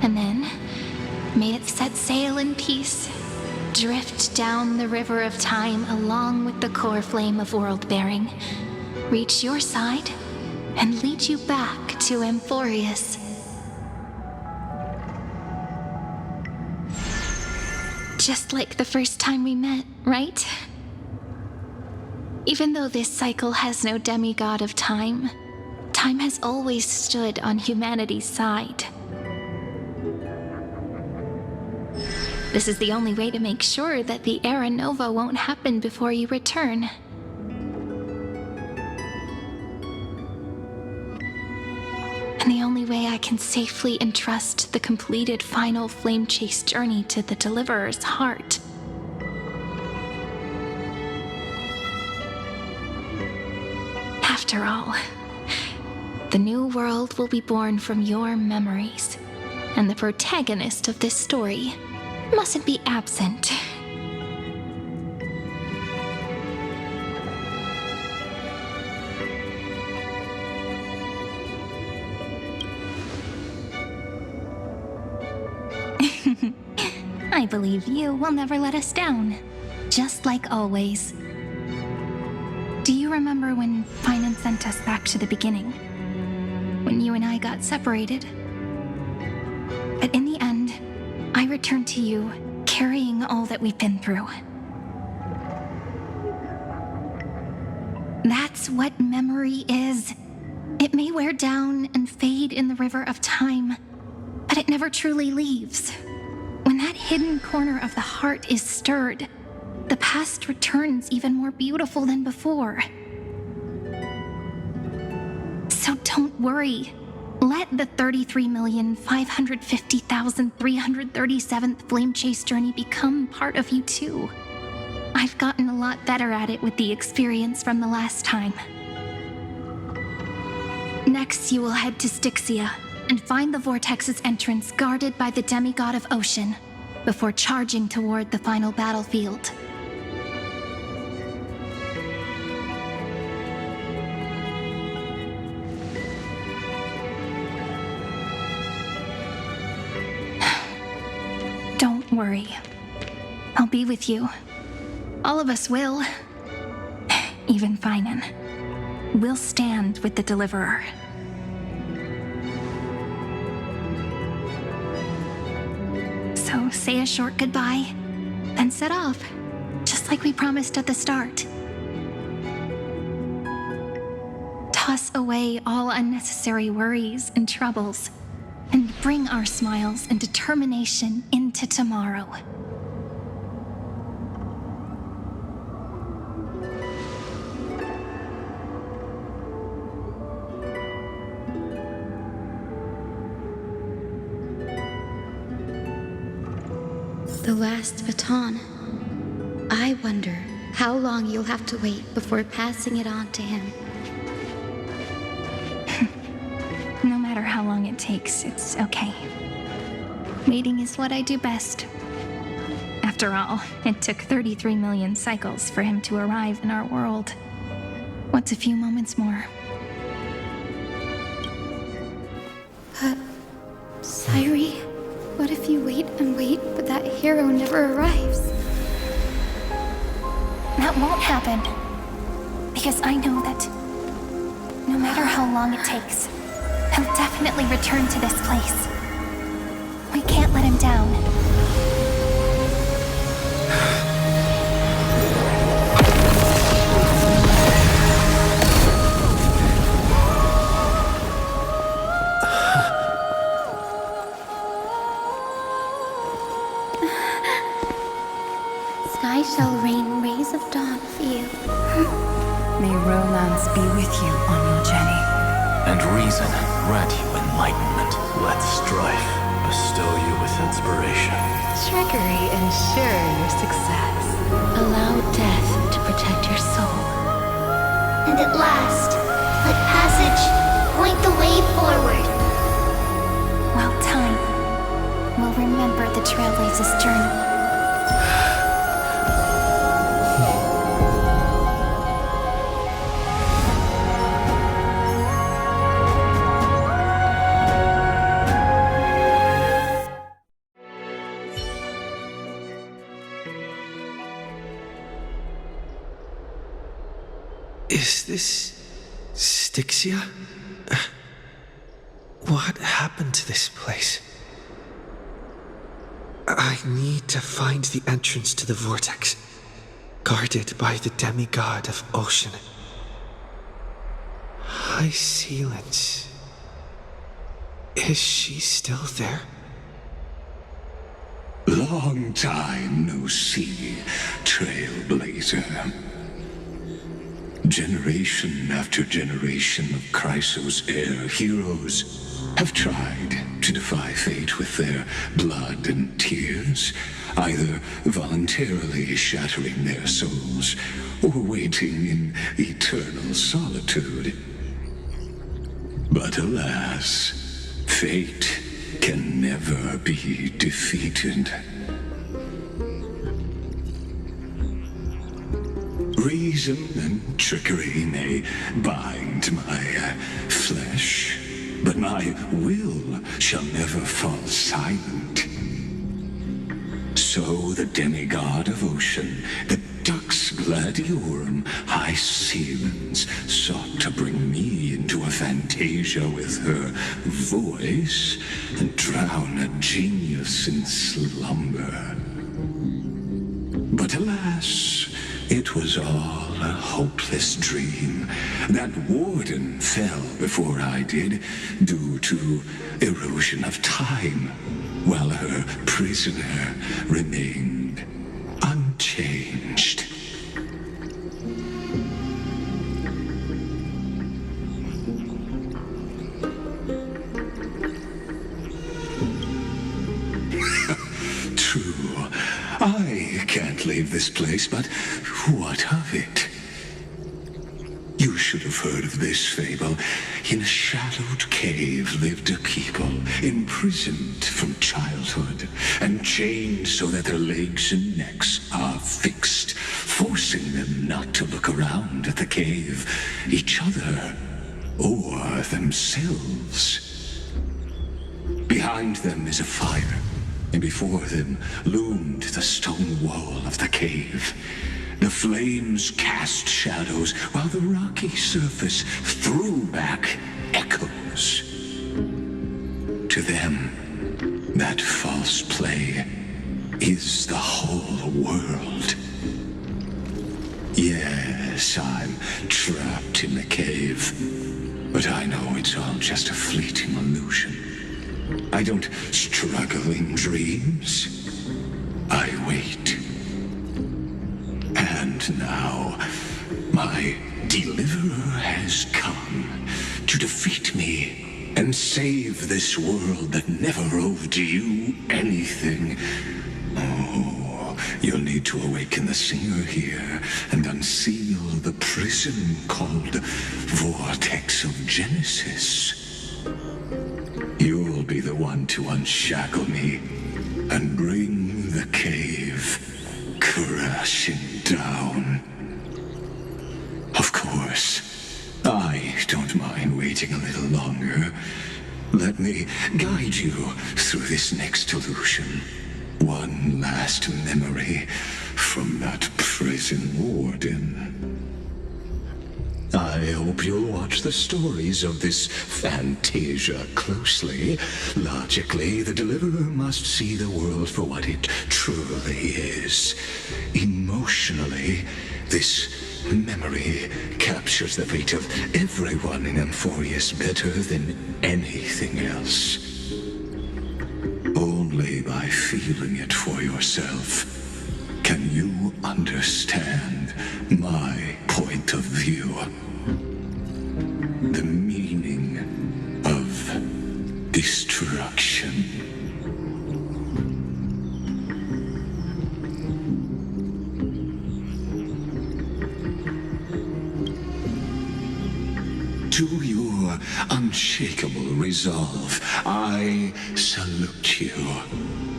And then, may it set sail in peace, drift down the river of time along with the core flame of world-bearing, reach your side, and lead you back to Amphorius. Just like the first time we met, right? Even though this cycle has no demigod of time, time has always stood on humanity's side. This is the only way to make sure that the Era Nova won't happen before you return. And the only way I can safely entrust the completed final flame chase journey to the Deliverer's heart. After all, the new world will be born from your memories, and the protagonist of this story mustn't be absent. I believe you will never let us down, just like always. Do you remember when Finan sent us back to the beginning? When you and I got separated? But in the end, I returned to you, carrying all that we've been through. That's what memory is. It may wear down and fade in the river of time, but it never truly leaves. When that hidden corner of the heart is stirred, the past returns even more beautiful than before. So don't worry. Let the 33,550,337th Flame Chase journey become part of you too. I've gotten a lot better at it with the experience from the last time. Next, you will head to Styxia and find the Vortex's entrance guarded by the demigod of ocean before charging toward the final battlefield. Don't worry. I'll be with you. All of us will. Even Finan. We'll stand with the Deliverer. So say a short goodbye, then set off, just like we promised at the start. Toss away all unnecessary worries and troubles, and bring our smiles and determination into tomorrow. The last baton. I wonder how long you'll have to wait before passing it on to him. No matter how long it takes, it's okay. Waiting is what I do best. After all, it took 33 million cycles for him to arrive in our world. What's a few moments more? But, Sairi, what if you wait and wait, but that hero never arrives? That won't happen. Because I know that no matter how long it takes, he'll definitely return to this place. We can't let him down. Sky shall rain rays of dawn for you. May romance be with you on your journey. And reason grant you enlightenment. Let strife bestow you with inspiration. Trickery ensure your success. Allow death to protect your soul. And at last, let passage point the way forward. While time will remember the Trailblazer's journey. Is this Styxia? What happened to this place? I need to find the entrance to the vortex, guarded by the demigod of ocean. High Sealance. Is she still there? Long time no see, Trailblazer. Generation after generation of Chrysos heir heroes have tried to defy fate with their blood and tears, either voluntarily shattering their souls or waiting in eternal solitude. But alas, fate can never be defeated. Reason and trickery may bind my flesh, but my will shall never fall silent. So the demigod of ocean, the Dux Gladiorum High Seasons, sought to bring me into a fantasia with her voice and drown a genius in slumber. But alas, it was all a hopeless dream. That warden fell before I did, due to erosion of time, while her prisoner remained unchanged. True, I can't leave this place, but what of it? You should have heard of this fable. In a shadowed cave lived a people, imprisoned from childhood, and chained so that their legs and necks are fixed, forcing them not to look around at the cave, each other, or themselves. Behind them is a fire, and before them loomed the stone wall of the cave. The flames cast shadows, while the rocky surface threw back echoes. To them, that false play is the whole world. Yes, I'm trapped in the cave, but I know it's all just a fleeting illusion. I don't struggle in dreams. I wait. And now, my deliverer has come to defeat me and save this world that never owed you anything. Oh, you'll need to awaken the singer here and unseal the prison called Vortex of Genesis. You'll be the one to unshackle me and bring the cave crashing down. Of course, I don't mind waiting a little longer. Let me guide you through this next illusion. One last memory from that prison warden. I hope you'll watch the stories of this fantasia closely. Logically, the deliverer must see the world for what it truly is. Emotionally, this memory captures the fate of everyone in Amphorius better than anything else. Only by feeling it for yourself can you understand my point of view. The meaning of destruction. To your unshakable resolve, I salute you.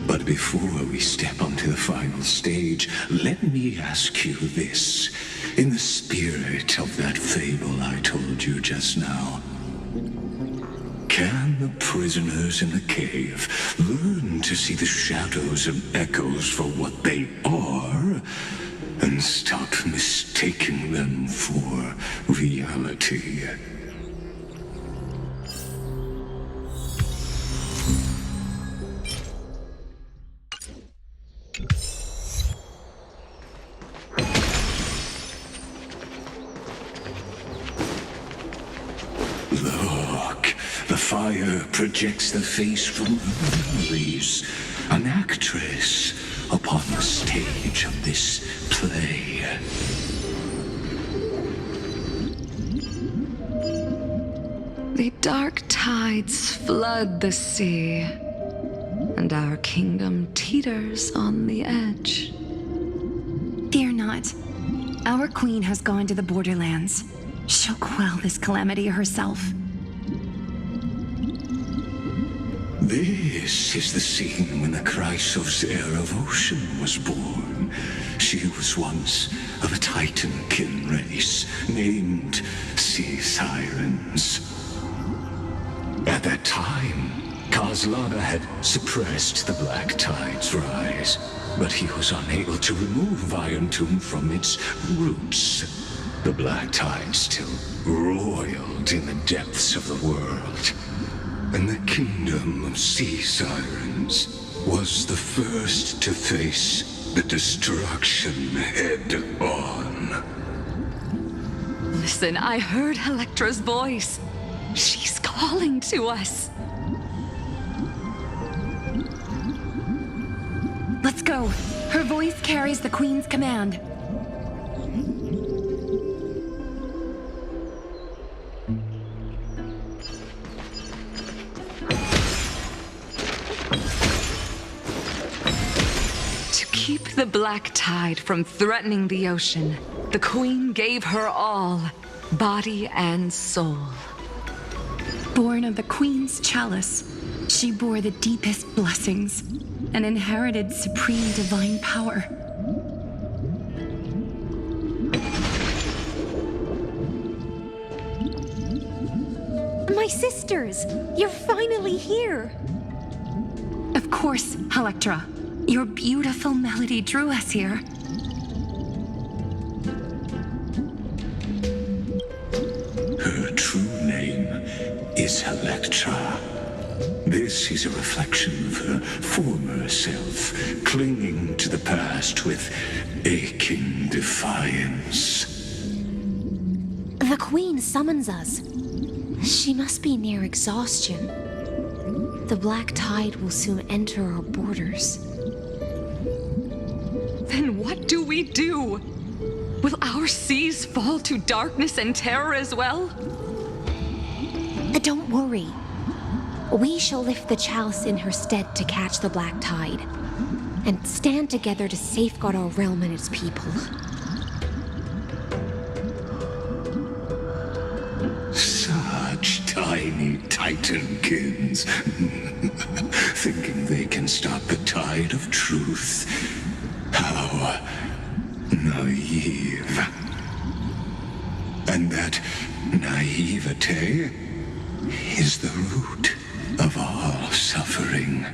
But before we step onto the final stage, let me ask you this. In the spirit of that fable I told you just now, can the prisoners in the cave learn to see the shadows and echoes for what they are, and stop mistaking them for reality? Look, the fire projects the face from her memories. an actress upon the stage of this play. The dark tides flood the sea, and our kingdom teeters on the edge. Fear not. Our queen has gone to the borderlands. She'll quell this calamity herself. This is the scene when the Chrysos heir of ocean was born. She was once of a Titan-kin race named Sea Sirens. At that time, Kazlana had suppressed the Black Tide's rise, but he was unable to remove Iron Tomb from its roots. The Black Tide still roiled in the depths of the world, and the kingdom of Sea Sirens was the first to face the destruction head-on. Listen, I heard Electra's voice. She's calling to us. Let's go. Her voice carries the queen's command. To keep the Black Tide from threatening the ocean, the queen gave her all, body and soul. Born of the queen's chalice, she bore the deepest blessings and inherited supreme divine power. My sisters, you're finally here. Of course, Electra. Your beautiful melody drew us here. Her true name is Electra. This is a reflection of her former self, clinging to the past with aching defiance. The Queen summons us. She must be near exhaustion. The Black Tide will soon enter our borders. Then what do we do? Will our seas fall to darkness and terror as well? Don't worry. We shall lift the chalice in her stead to catch the Black Tide, and stand together to safeguard our realm and its people. Such tiny Titankins, thinking they can stop the tide of truth. How naive. And that naivete is the root of all suffering.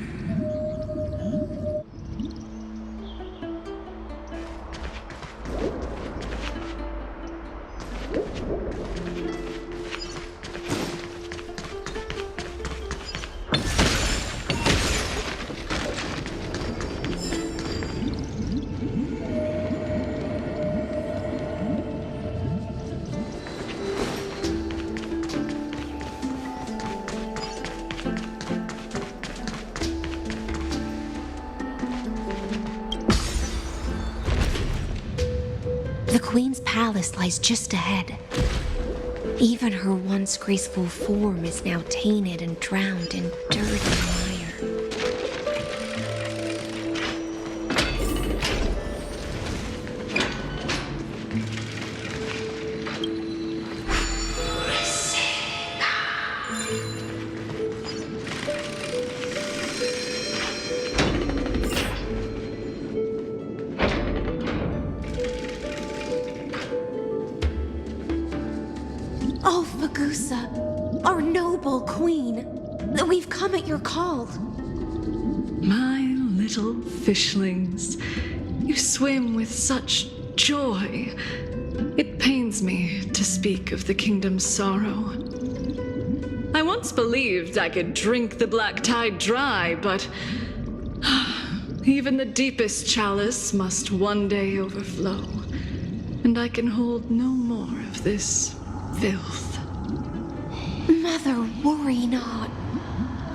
The Queen's palace lies just ahead. Even her once graceful form is now tainted and drowned in dirt and mire. Oh, Fagusa, our noble queen, we've come at your call. My little fishlings, you swim with such joy. It pains me to speak of the kingdom's sorrow. I once believed I could drink the Black Tide dry, but even the deepest chalice must one day overflow, and I can hold no more of this filth. Mother, worry not.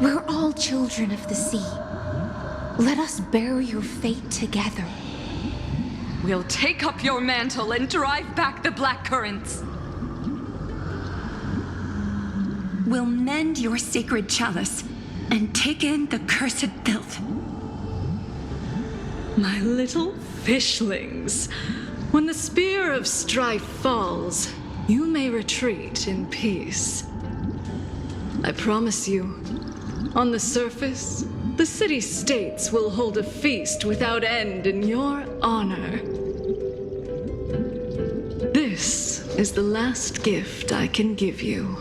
We're all children of the sea. Let us bear your fate together. We'll take up your mantle and drive back the black currents. We'll mend your sacred chalice and take in the cursed filth. My little fishlings, when the spear of strife falls, you may retreat in peace. I promise you, on the surface, the city-states will hold a feast without end in your honor. This is the last gift I can give you.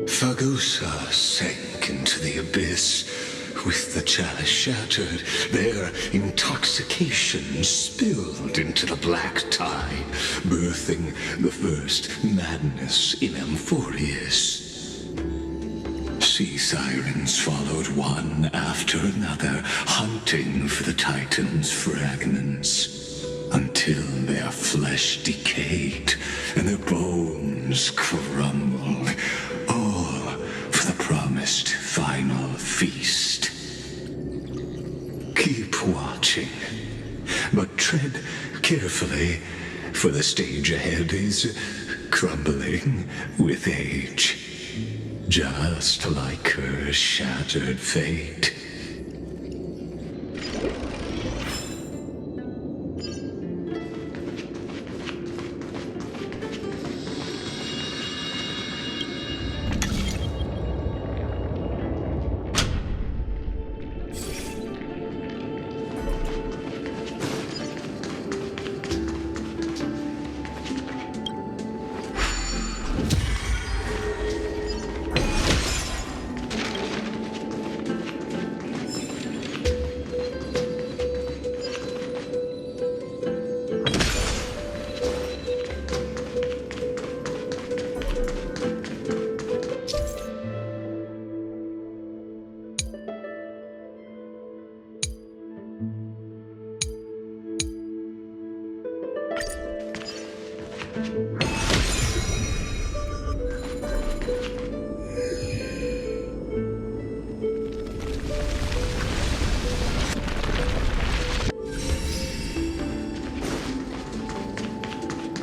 Fagusa sank into the abyss. With the chalice shattered, their intoxication spilled into the black tide, birthing the first madness in Amphorius. Sea sirens followed one after another, hunting for the Titan's fragments, until their flesh decayed and their bones crumbled, all for the promised final feast. Keep watching, but tread carefully, for the stage ahead is crumbling with age, just like her shattered fate.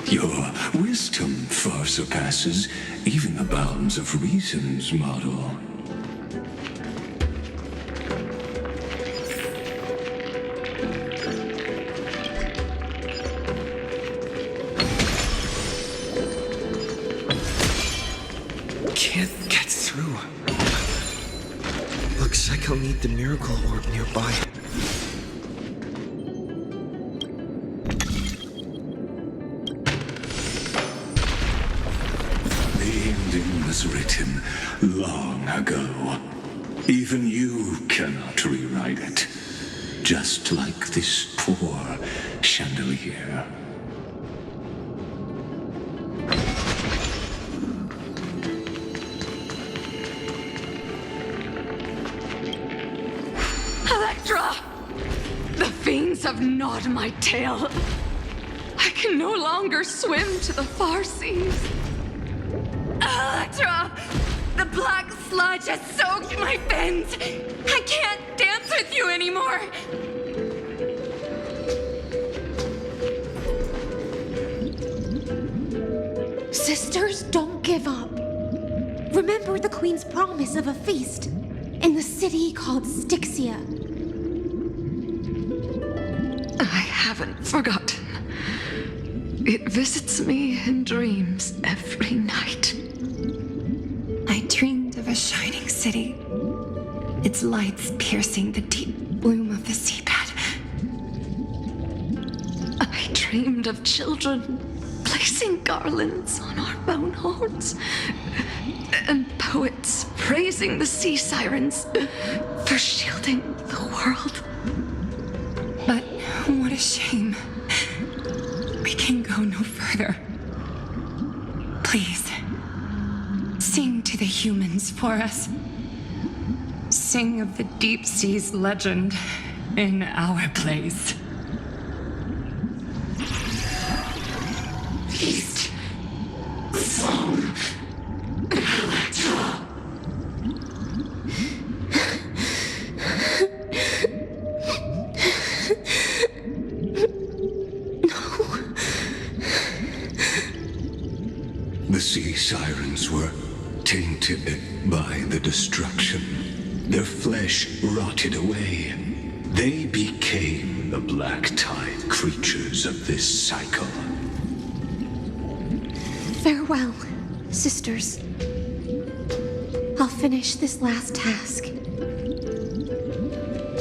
Your wisdom far surpasses even the bounds of reason's model. Can't get through. Looks like I'll need the miracle orb nearby. Was written long ago. Even you cannot rewrite it. Just like this poor chandelier. Electra! The fiends have gnawed my tail. I can no longer swim to the far seas. Electra! The black sludge has soaked my fins! I can't dance with you anymore! Sisters, don't give up. Remember the Queen's promise of a feast in the city called Styxia. I haven't forgotten. It visits me in dreams every night. I dreamed of a shining city, its lights piercing the deep gloom of the seabed. I dreamed of children placing garlands on our bone horns, and poets praising the sea sirens for shielding the world. But what a shame. We can go no further. Please, sing to the humans for us. Sing of the deep sea's legend in our place. Feast from Alata. The sea sirens were tainted by the destruction. Their flesh rotted away. They became the black tide creatures of this cycle. Farewell, sisters. I'll finish this last task,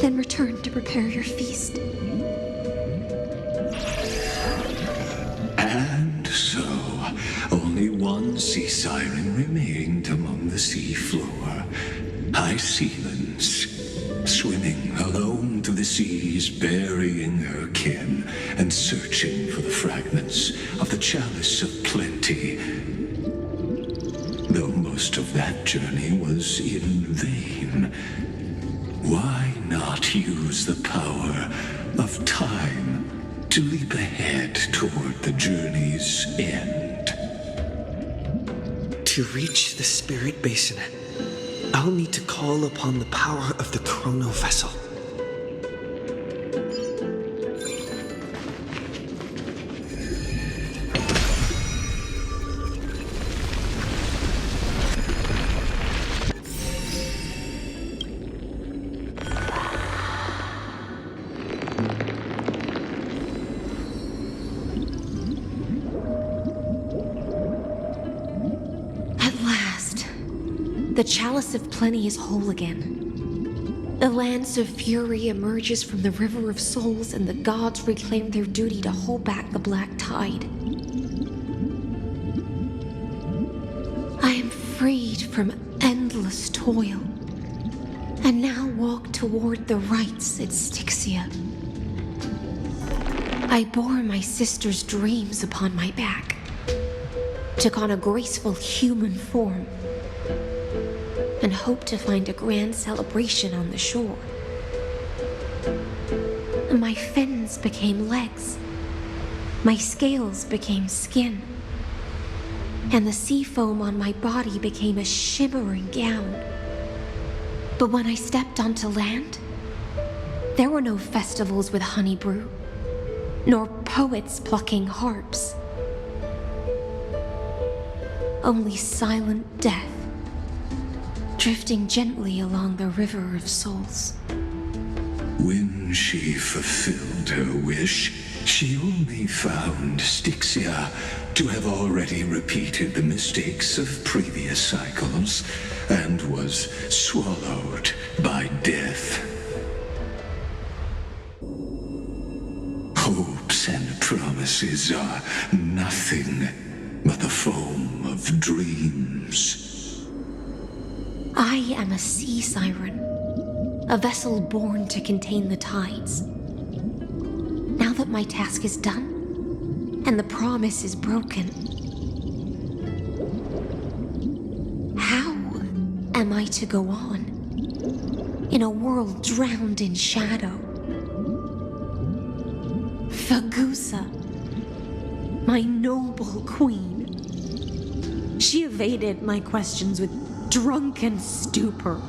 then return to prepare your feast. And so, only one sea siren remained among the sea floor. High Sealands, swimming alone to the seas, burying her kin, and searching for the fragments of the chalice of plenty. Though most of that journey was in vain, why not use the power of time to leap ahead toward the journey's end? To reach the Spirit Basin, I'll need to call upon the power of the Chrono Vessel. The Chalice of Plenty is whole again. The Lance of Fury emerges from the River of Souls, and the gods reclaim their duty to hold back the Black Tide. I am freed from endless toil, and now walk toward the rites at Styxia. I bore my sister's dreams upon my back, took on a graceful human form, and hoped to find a grand celebration on the shore. My fins became legs, my scales became skin, and the sea foam on my body became a shimmering gown. But when I stepped onto land, there were no festivals with honey brew, nor poets plucking harps. Only silent death, drifting gently along the River of Souls. When she fulfilled her wish, she only found Styxia to have already repeated the mistakes of previous cycles and was swallowed by death. Hopes and promises are nothing but the foam of dreams. I am a sea siren, a vessel born to contain the tides. Now that my task is done, and the promise is broken, how am I to go on in a world drowned in shadow? Fagusa, my noble queen. She evaded my questions with drunken stupor.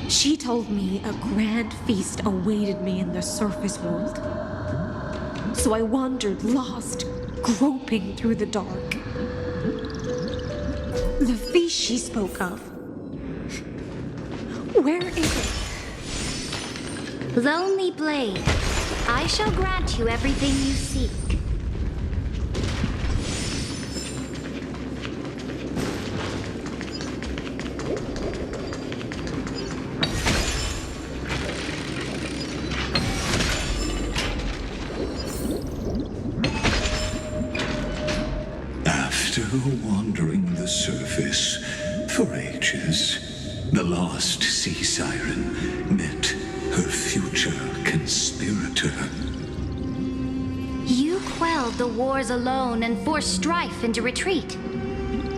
She told me a grand feast awaited me in the surface world. So I wandered lost, groping through the dark. The feast she spoke of, where is it? Lonely Blade, I shall grant you everything you seek. Wandering the surface for ages, the lost sea siren met her future conspirator. You quelled the wars alone and forced strife into retreat.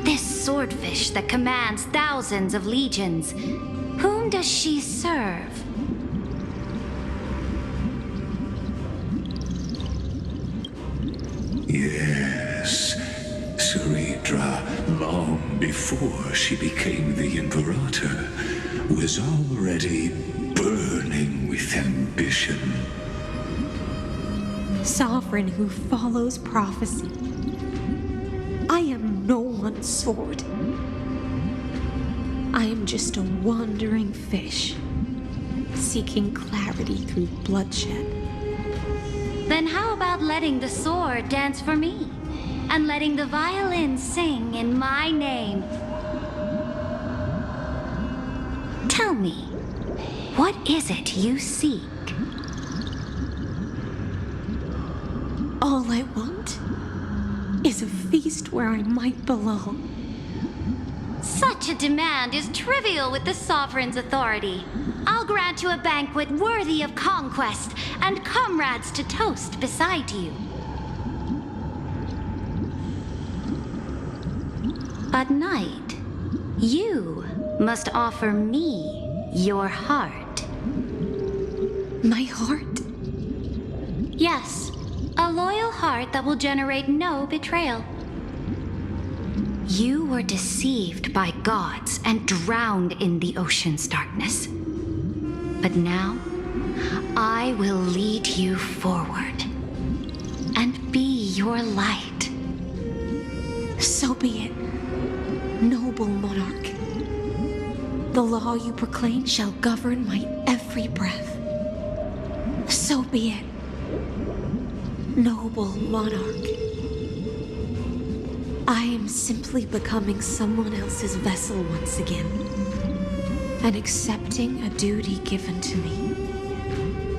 This swordfish that commands thousands of legions, whom does she serve? before she became the Imperator, was already burning with ambition. Sovereign who follows prophecy. I am no one's sword. I am just a wandering fish, seeking clarity through bloodshed. Then how about letting the sword dance for me? And letting the violin sing in my name? Tell me, what is it you seek? All I want is a feast where I might belong. Such a demand is trivial with the Sovereign's authority. I'll grant you a banquet worthy of conquest and comrades to toast beside you. But Knight, you must offer me your heart. My heart? Yes, a loyal heart that will generate no betrayal. You were deceived by gods and drowned in the ocean's darkness. But now, I will lead you forward and be your light. So be it, noble monarch. The law you proclaim shall govern my every breath. So be it, noble monarch. I am simply becoming someone else's vessel once again, and accepting a duty given to me.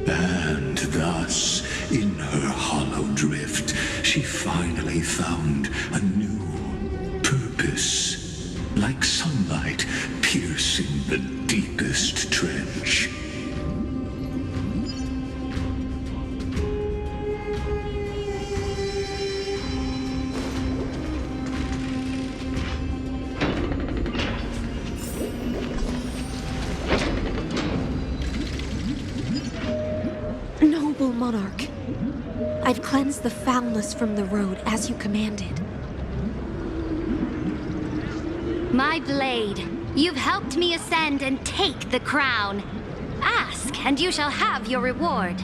And thus, in her hollow drift, she finally found a new purpose, like sunlight piercing the deepest trench. Noble monarch, I've cleansed the foulness from the road as you commanded. My blade, you've helped me ascend and take the crown. Ask, and you shall have your reward.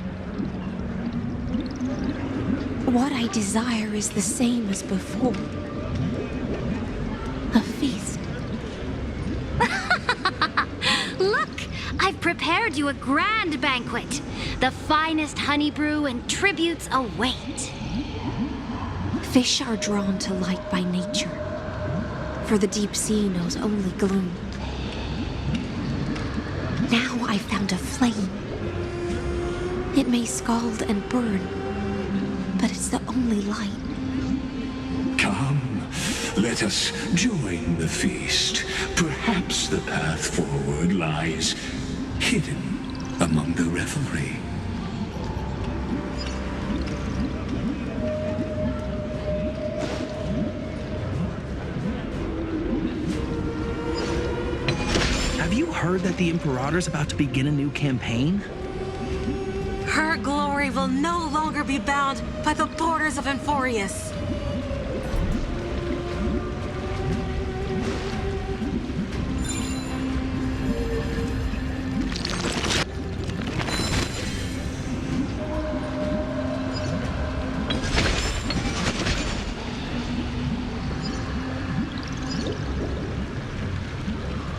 What I desire is the same as before. A feast. Look, I've prepared you a grand banquet. The finest honey brew and tributes await. Fish are drawn to light by nature, for the deep sea knows only gloom. Now I found a flame. It may scald and burn, but it's the only light. Come, let us join the feast. Perhaps the path forward lies hidden among the revelry. Have you heard that the Imperator's about to begin a new campaign? Her glory will no longer be bound by the borders of Emphorius.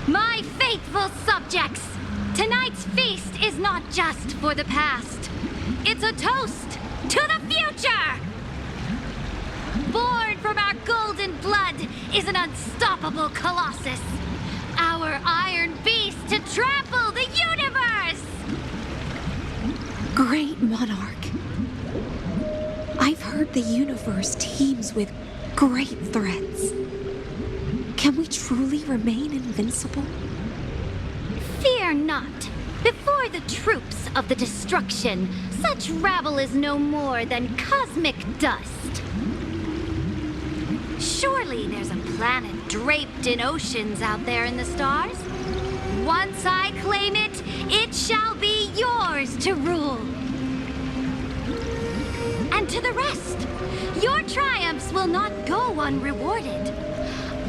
My faithful subjects, tonight's feast is not just for the past. It's a toast to the future! Born from our golden blood is an unstoppable colossus. Our iron beast to trample the universe! Great monarch. I've heard the universe teems with great threats. Can we truly remain invincible? Fear not. Before the troops of the destruction, such rabble is no more than cosmic dust. Surely there's a planet draped in oceans out there in the stars. Once I claim it, it shall be yours to rule. And to the rest, your triumphs will not go unrewarded.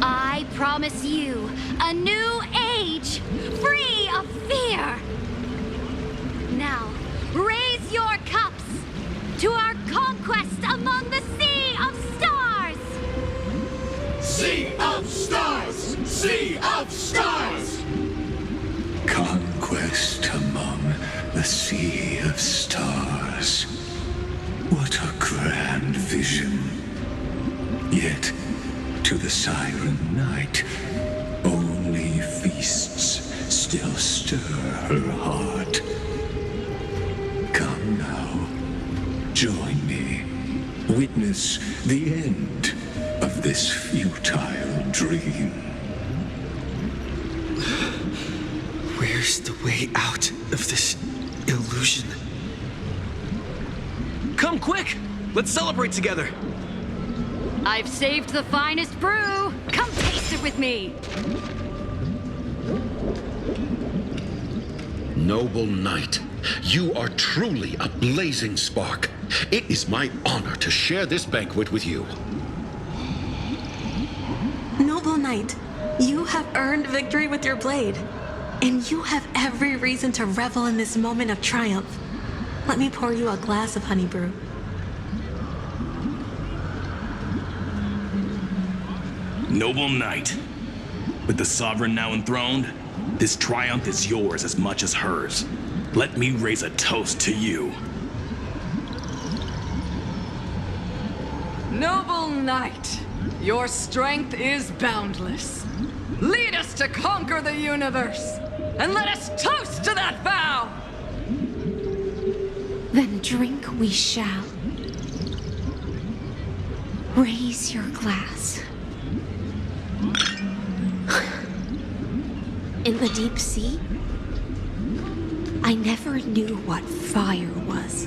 I promise you a new age, free of fear. Now, raise your cups to our conquest among the Sea of Stars! Sea of Stars! Sea of Stars! Conquest among the Sea of Stars. What a grand vision. Yet, to the Siren Knight, only feasts still stir her heart. Come now, join me. Witness the end of this futile dream. Where's the way out of this illusion? Come quick! Let's celebrate together! I've saved the finest brew! Come taste it with me! Noble knight, you are truly a blazing spark. It is my honor to share this banquet with you. Noble knight, you have earned victory with your blade, and you have every reason to revel in this moment of triumph. Let me pour you a glass of honey brew. Noble knight, with the sovereign now enthroned, this triumph is yours as much as hers. Let me raise a toast to you. Noble knight, your strength is boundless. Lead us to conquer the universe, and let us toast to that vow! Then drink we shall. Raise your glass. In the deep sea, I never knew what fire was.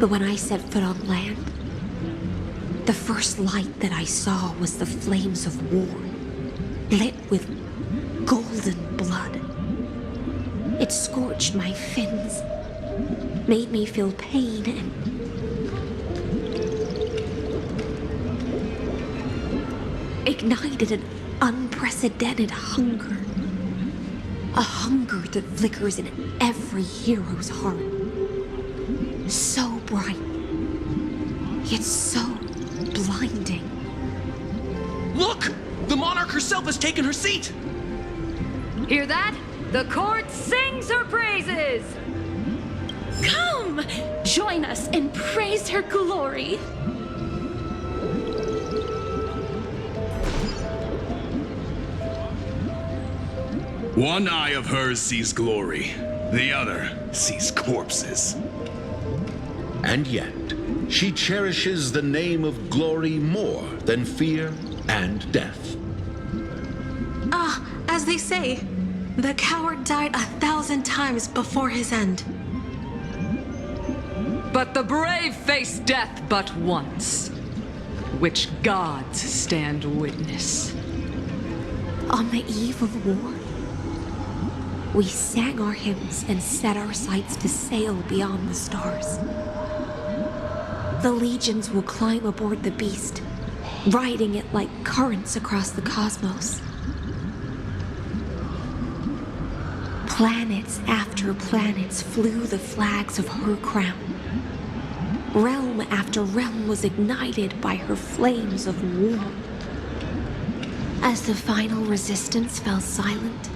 But when I set foot on land, the first light that I saw was the flames of war, lit with golden blood. It scorched my fins, made me feel pain and ignited an unprecedented hunger. A hunger that flickers in every hero's heart. So bright, yet so blinding. Look! The monarch herself has taken her seat! Hear that? The court sings her praises! Come! Join us and praise her glory. One eye of hers sees glory, the other sees corpses. And yet, she cherishes the name of glory more than fear and death. As they say, the coward died 1,000 times before his end. But the brave face death but once, which gods stand witness. On the eve of war, we sang our hymns and set our sights to sail beyond the stars. The legions will climb aboard the beast, riding it like currents across the cosmos. Planets after planets flew the flags of her crown. Realm after realm was ignited by her flames of war. As the final resistance fell silent,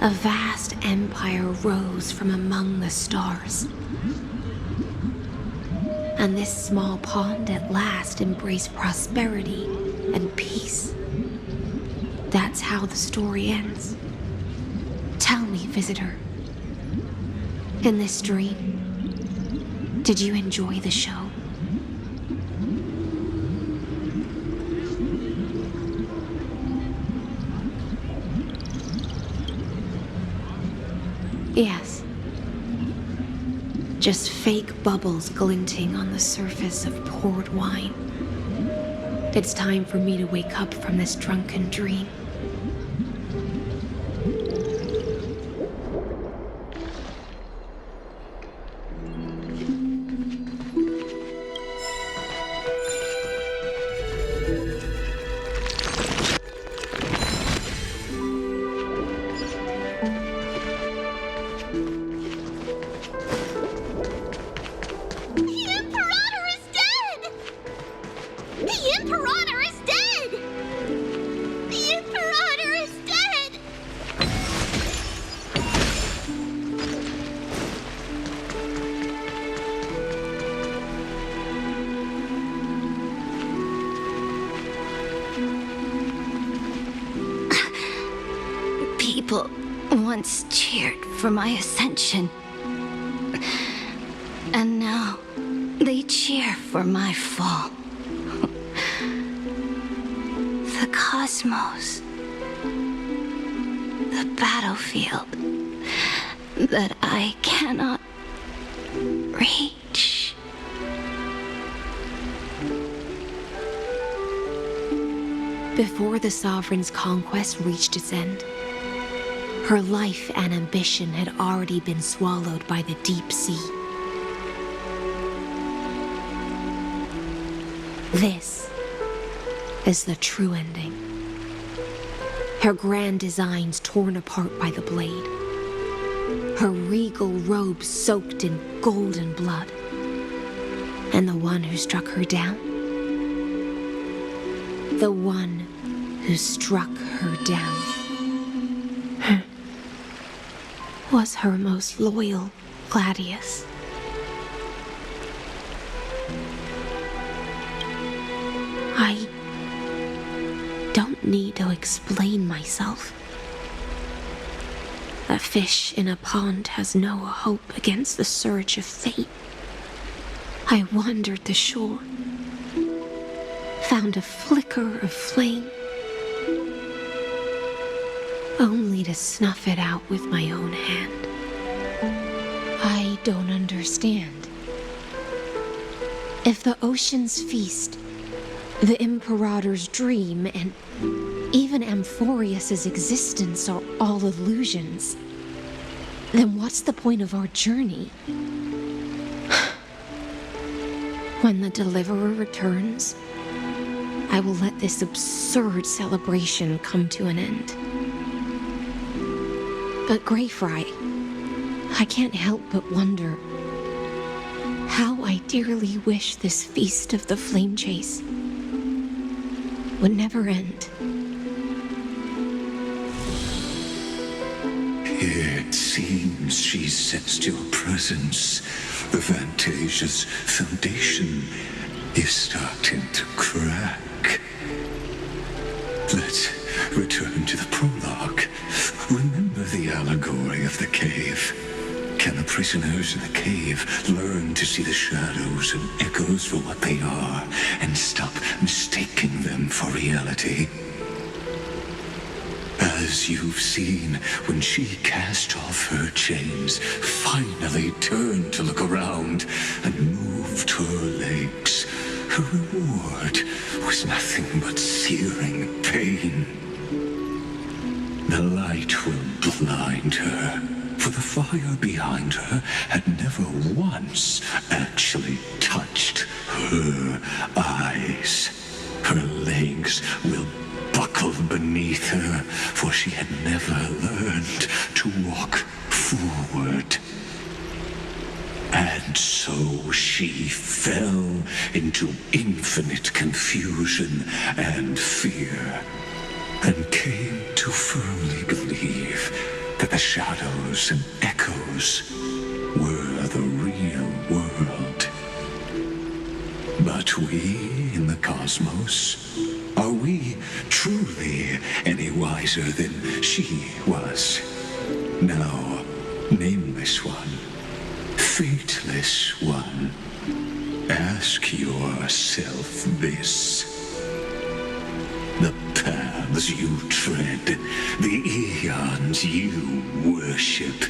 a vast empire rose from among the stars. And this small pond at last embraced prosperity and peace. That's how the story ends. Tell me, visitor, in this dream, did you enjoy the show? Yes. Just fake bubbles glinting on the surface of poured wine. It's time for me to wake up from this drunken dream. people once cheered for my ascension. And now they cheer for my fall. The cosmos. The battlefield that I cannot reach. Before the Sovereign's conquest reached its end, her life and ambition had already been swallowed by the deep sea. This is the true ending. Her grand designs torn apart by the blade. Her regal robes soaked in golden blood. And the one who struck her down? The one who struck her down was her most loyal Gladius. I don't need to explain myself. A fish in a pond has no hope against the surge of fate. I wandered the shore, found a flicker of flame, only to snuff it out with my own hand. I don't understand. If the ocean's feast, the Imperator's dream, and even Amphorius's existence are all illusions, then what's the point of our journey? When the Deliverer returns, I will let this absurd celebration come to an end. But Greyfry, I can't help but wonder how I dearly wish this feast of the Flame Chase would never end. It seems she sensed your presence. The Fantasia's foundation is starting to crack. Let's return to the prologue. Remember the allegory of the cave. Can the prisoners in the cave learn to see the shadows and echoes for what they are and stop mistaking them for reality? As you've seen, when she cast off her chains, finally turned to look around, and moved her legs, her reward was nothing but searing pain. The light will blind her, for the fire behind her had never once actually touched her eyes. Her legs will buckle beneath her, for she had never learned to walk forward. And so she fell into infinite confusion and fear, and came to firmly believe that the shadows and echoes were the real world. But we in the cosmos, are we truly any wiser than she was? Now, nameless one, fateless one, ask yourself this. The paths you tread, the eons you worship,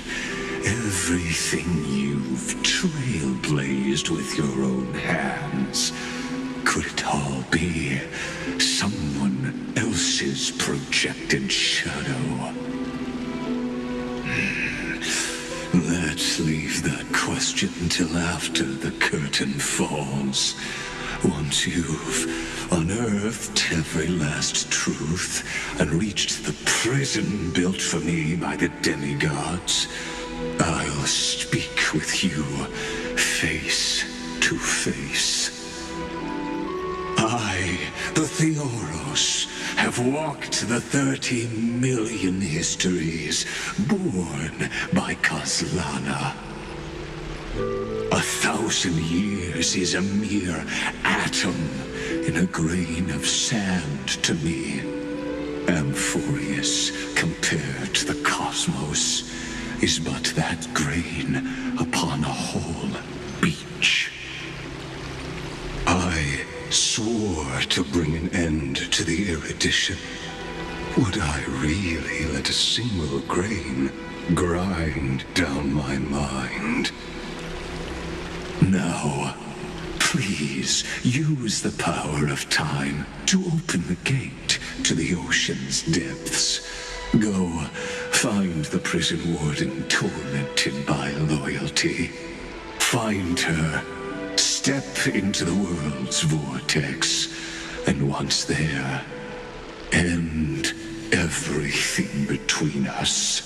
everything you've trailblazed with your own hands, could it all be someone else's projected shadow? Let's leave that question till after the curtain falls. Once you've unearthed every last truth and reached the prison built for me by the demigods, I'll speak with you face to face. I, the Theoros, have walked the 30 million histories born by Kozlana. 1,000 years is a mere atom in a grain of sand to me. Amphorius, compared to the cosmos, is but that grain upon a whole beach. I swore to bring an end to the erudition. Would I really let a single grain grind down my mind? Now, please use the power of time to open the gate to the ocean's depths. Go, find the prison warden tormented by loyalty. Find her, step into the world's vortex, and once there, end everything between us.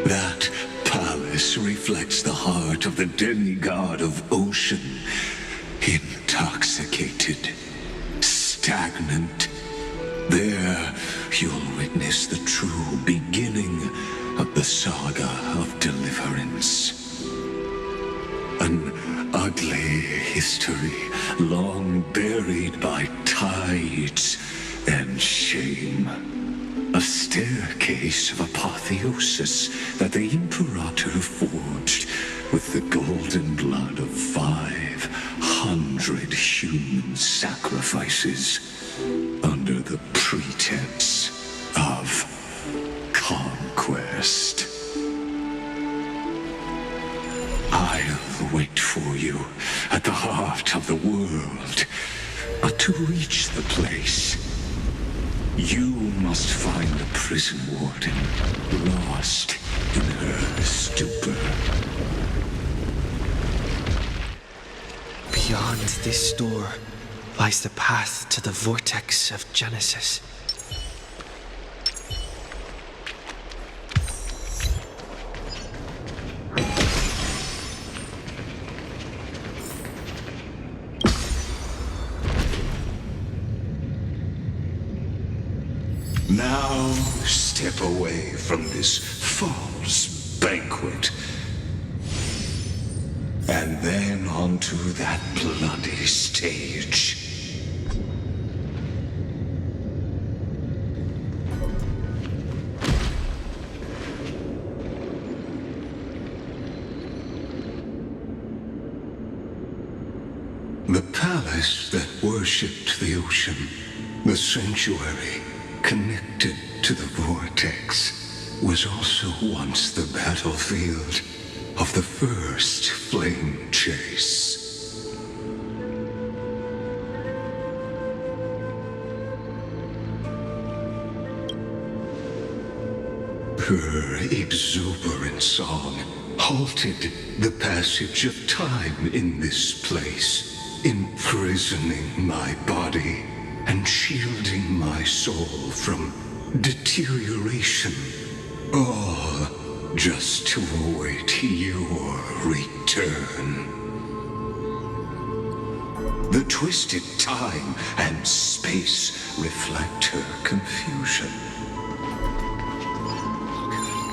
That palace reflects the heart of the demigod of ocean, intoxicated, stagnant. There you'll witness the true beginning of the saga of deliverance. An ugly history long buried by tides and shame. A staircase of apotheosis that the Imperator forged with the golden blood of 500 human sacrifices under the pretense of conquest. I'll wait for you at the heart of the world, but to reach the place, you must find the prison warden lost in her stupor. Beyond this door lies the path to the vortex of Genesis. Now step away from this false banquet, and then onto that bloody stage. The palace that worshipped the ocean, the sanctuary connected to the vortex, was also once the battlefield of the first flame chase. Her exuberant song halted the passage of time in this place, imprisoning my body and shielding my soul from deterioration, all just to await your return. The twisted time and space reflect her confusion.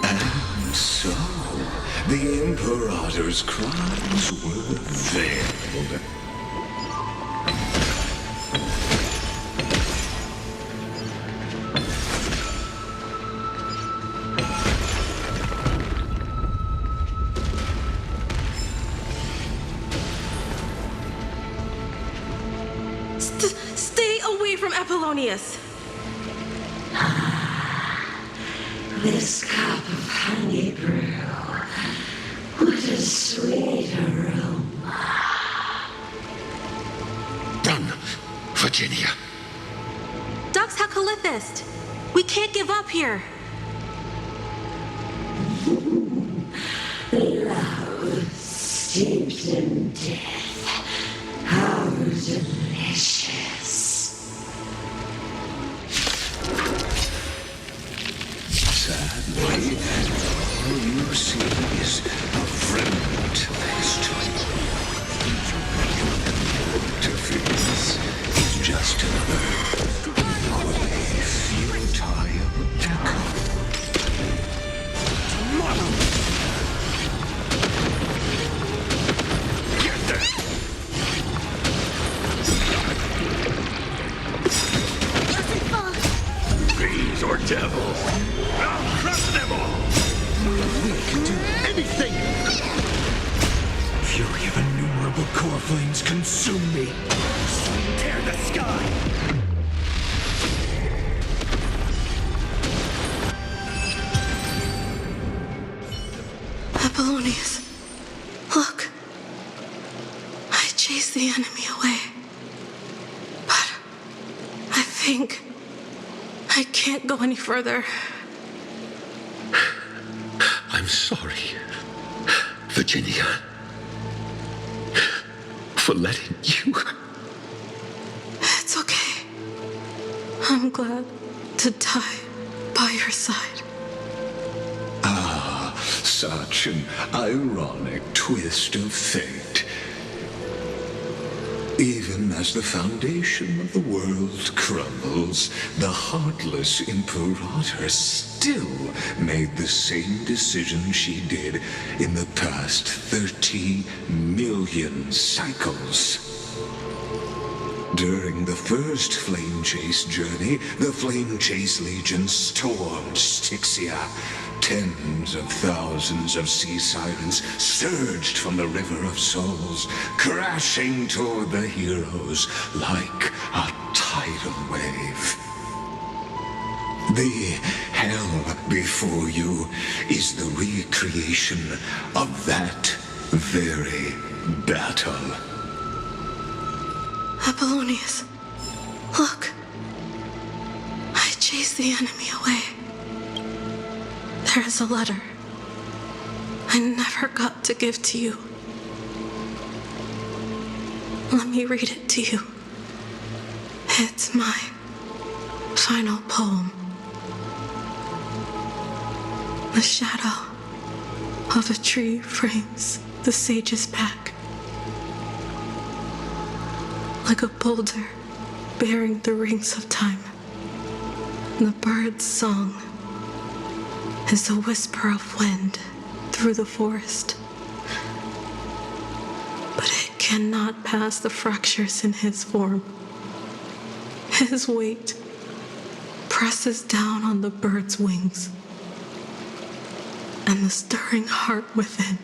And so, the Imperator's crimes were veiled. Stay away from Apollonius. This cup of honey brew, what a sweet aroma. Done, Virginia. Dux Hakalithist, we can't give up here. Love steeped in death. How delicious. Sadly, all you see is a remnant of history. Interference is just another equally futile echo. Get there! everything! Fury of innumerable core flames consume me. Tear the sky! Apollonius, look. I chased the enemy away. But I think I can't go any further. I'm sorry, Virginia, for letting you. It's okay. I'm glad to die by your side. Ah, such an ironic twist of fate. Even as the foundation of the world crumbles, the heartless Imperator still made the same decision she did in the past 30 million cycles. During the first Flame Chase journey, the Flame Chase Legion stormed Styxia. Tens of thousands of sea sirens surged from the River of Souls, crashing toward the heroes like a tidal wave. The hell before you is the recreation of that very battle. Apollonius, look. I chased the enemy away. There is a letter I never got to give to you. Let me read it to you. It's my final poem. The shadow of a tree frames the sage's back, like a boulder bearing the rings of time. The bird's song is the whisper of wind through the forest. But it cannot pass the fractures in his form. His weight presses down on the bird's wings and the stirring heart within.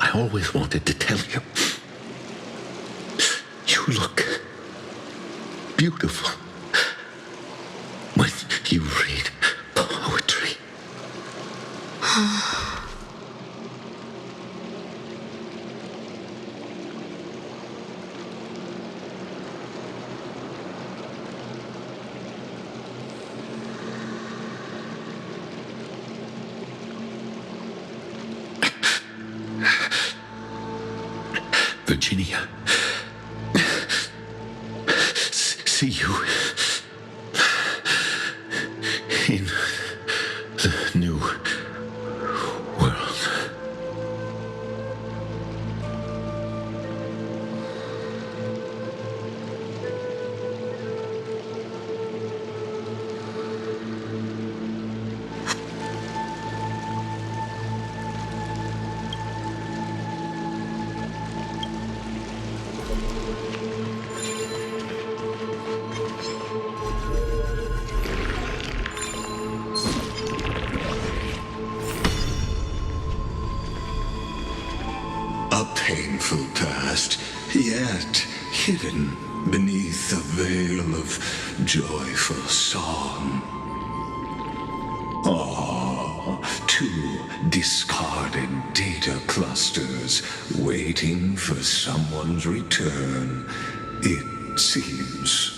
I always wanted to tell you. You look beautiful when you read poetry. Virginia, see you in the new world. Painful past, yet hidden beneath a veil of joyful song. Ah, 2 discarded data clusters waiting for someone's return, it seems.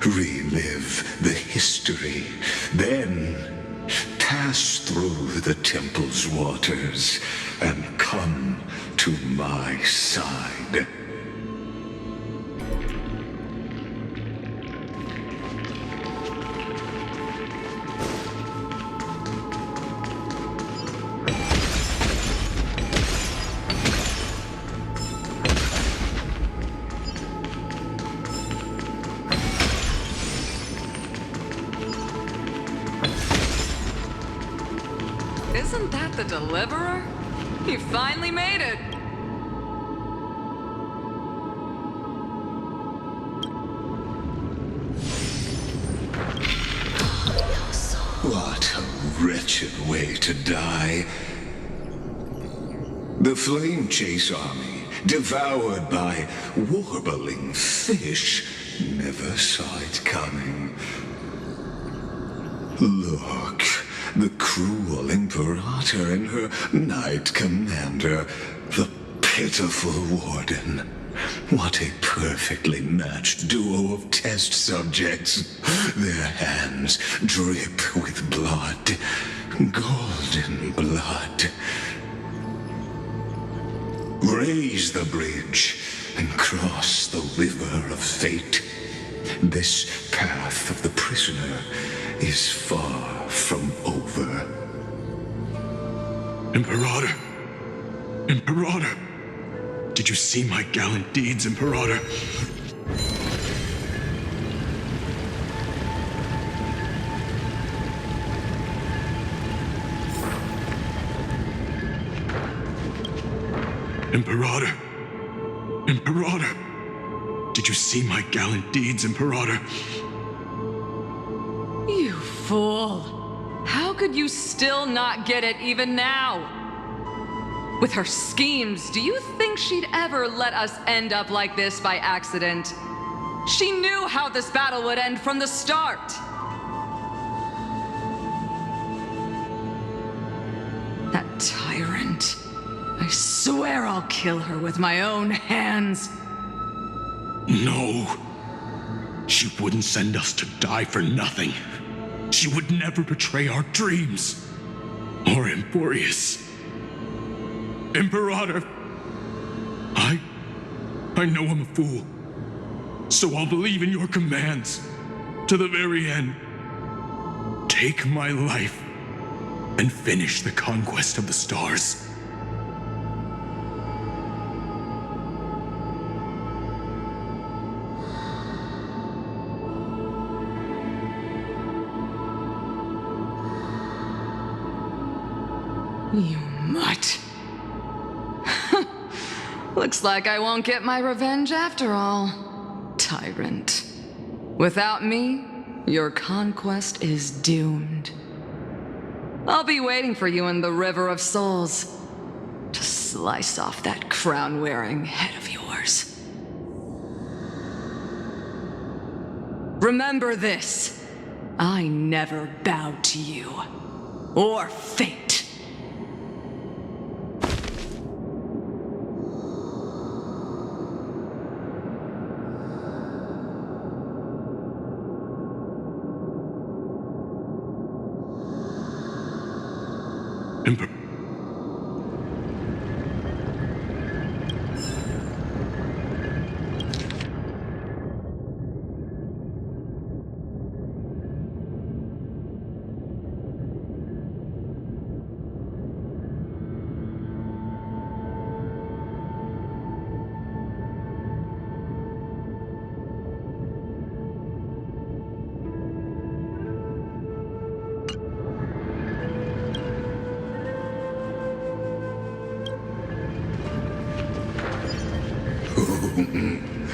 Relive the history, then pass through the temple's waters and come to my side. Isn't that the Deliverer? He finally made it! What a wretched way to die. The Flame Chase army, devoured by warbling fish, never saw it coming. Look, the cruel Imperator and her Knight Commander, the pitiful Warden. What a perfectly matched duo of test subjects. Their hands drip with blood, golden blood. Raise the bridge and cross the river of fate. This path of the prisoner is far from over. Imperator! Imperator! Did you see my gallant deeds, Imperator? Imperator! Imperator! Did you see my gallant deeds, Imperator? You fool! How could you still not get it even now? With her schemes, do you think she'd ever let us end up like this by accident? She knew how this battle would end from the start! That tyrant. I swear I'll kill her with my own hands. No. She wouldn't send us to die for nothing. She would never betray our dreams. Or Emporius. Imperator, I know I'm a fool, so I'll believe in your commands to the very end. Take my life and finish the conquest of the stars. You mutt. Looks like I won't get my revenge after all, tyrant. Without me, your conquest is doomed. I'll be waiting for you in the River of Souls to slice off that crown-wearing head of yours. Remember this. I never bowed to you. Or fate.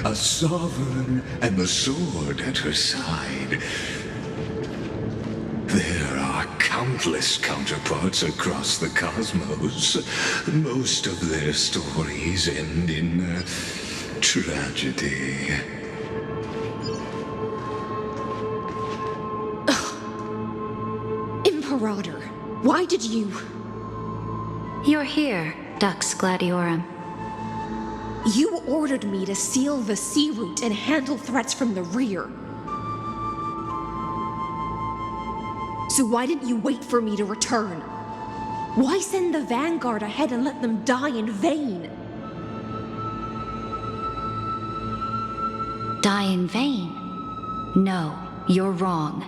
A sovereign and the sword at her side. There are countless counterparts across the cosmos. Most of their stories end in tragedy. Imperator, why did you... You're here, Dux Gladiorum. You ordered me to seal the sea route and handle threats from the rear. So why didn't you wait for me to return? Why send the Vanguard ahead and let them die in vain? Die in vain? No, you're wrong.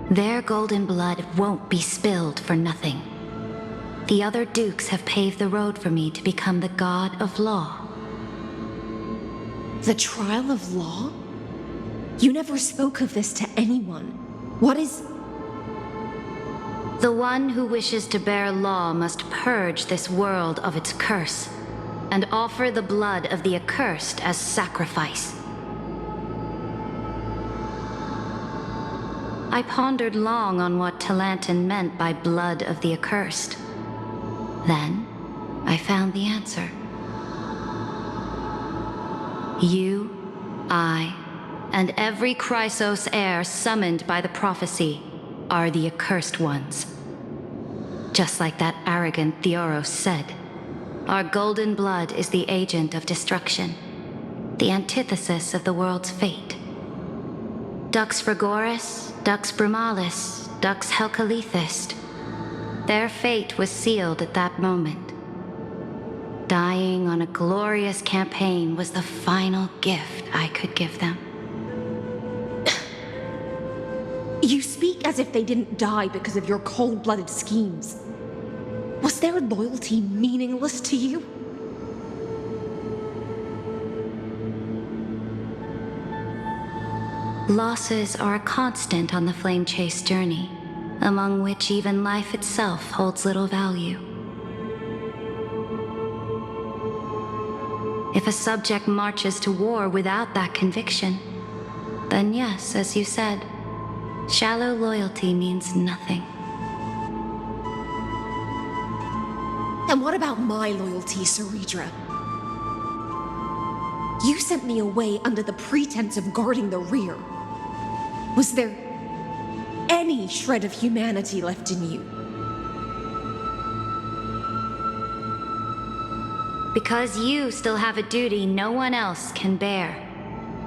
Their golden blood won't be spilled for nothing. The other dukes have paved the road for me to become the god of law. The trial of law? You never spoke of this to anyone. What is... The one who wishes to bear law must purge this world of its curse, and offer the blood of the accursed as sacrifice. I pondered long on what Talantin meant by blood of the accursed. Then, I found the answer. You, I, and every Chrysos heir summoned by the prophecy are the accursed ones. Just like that arrogant Theoros said, our golden blood is the agent of destruction, the antithesis of the world's fate. Dux Frigoris, Dux Brumalis, Dux Helcalethist. Their fate was sealed at that moment. Dying on a glorious campaign was the final gift I could give them. You speak as if they didn't die because of your cold-blooded schemes. Was their loyalty meaningless to you? Losses are a constant on the Flame Chase journey, among which even life itself holds little value. If a subject marches to war without that conviction, then yes, as you said, shallow loyalty means nothing. And what about my loyalty, Ceredra? You sent me away under the pretense of guarding the rear. Was there any shred of humanity left in you? Because you still have a duty no one else can bear.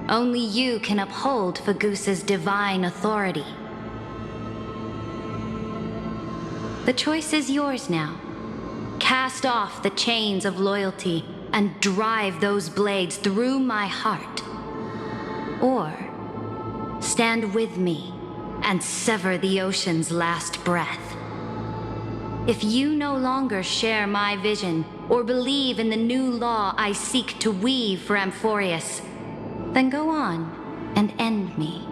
Only you can uphold Fagusa's divine authority. The choice is yours now. Cast off the chains of loyalty and drive those blades through my heart. Or stand with me and sever the ocean's last breath. If you no longer share my vision or believe in the new law I seek to weave for Amphorius, then go on and end me.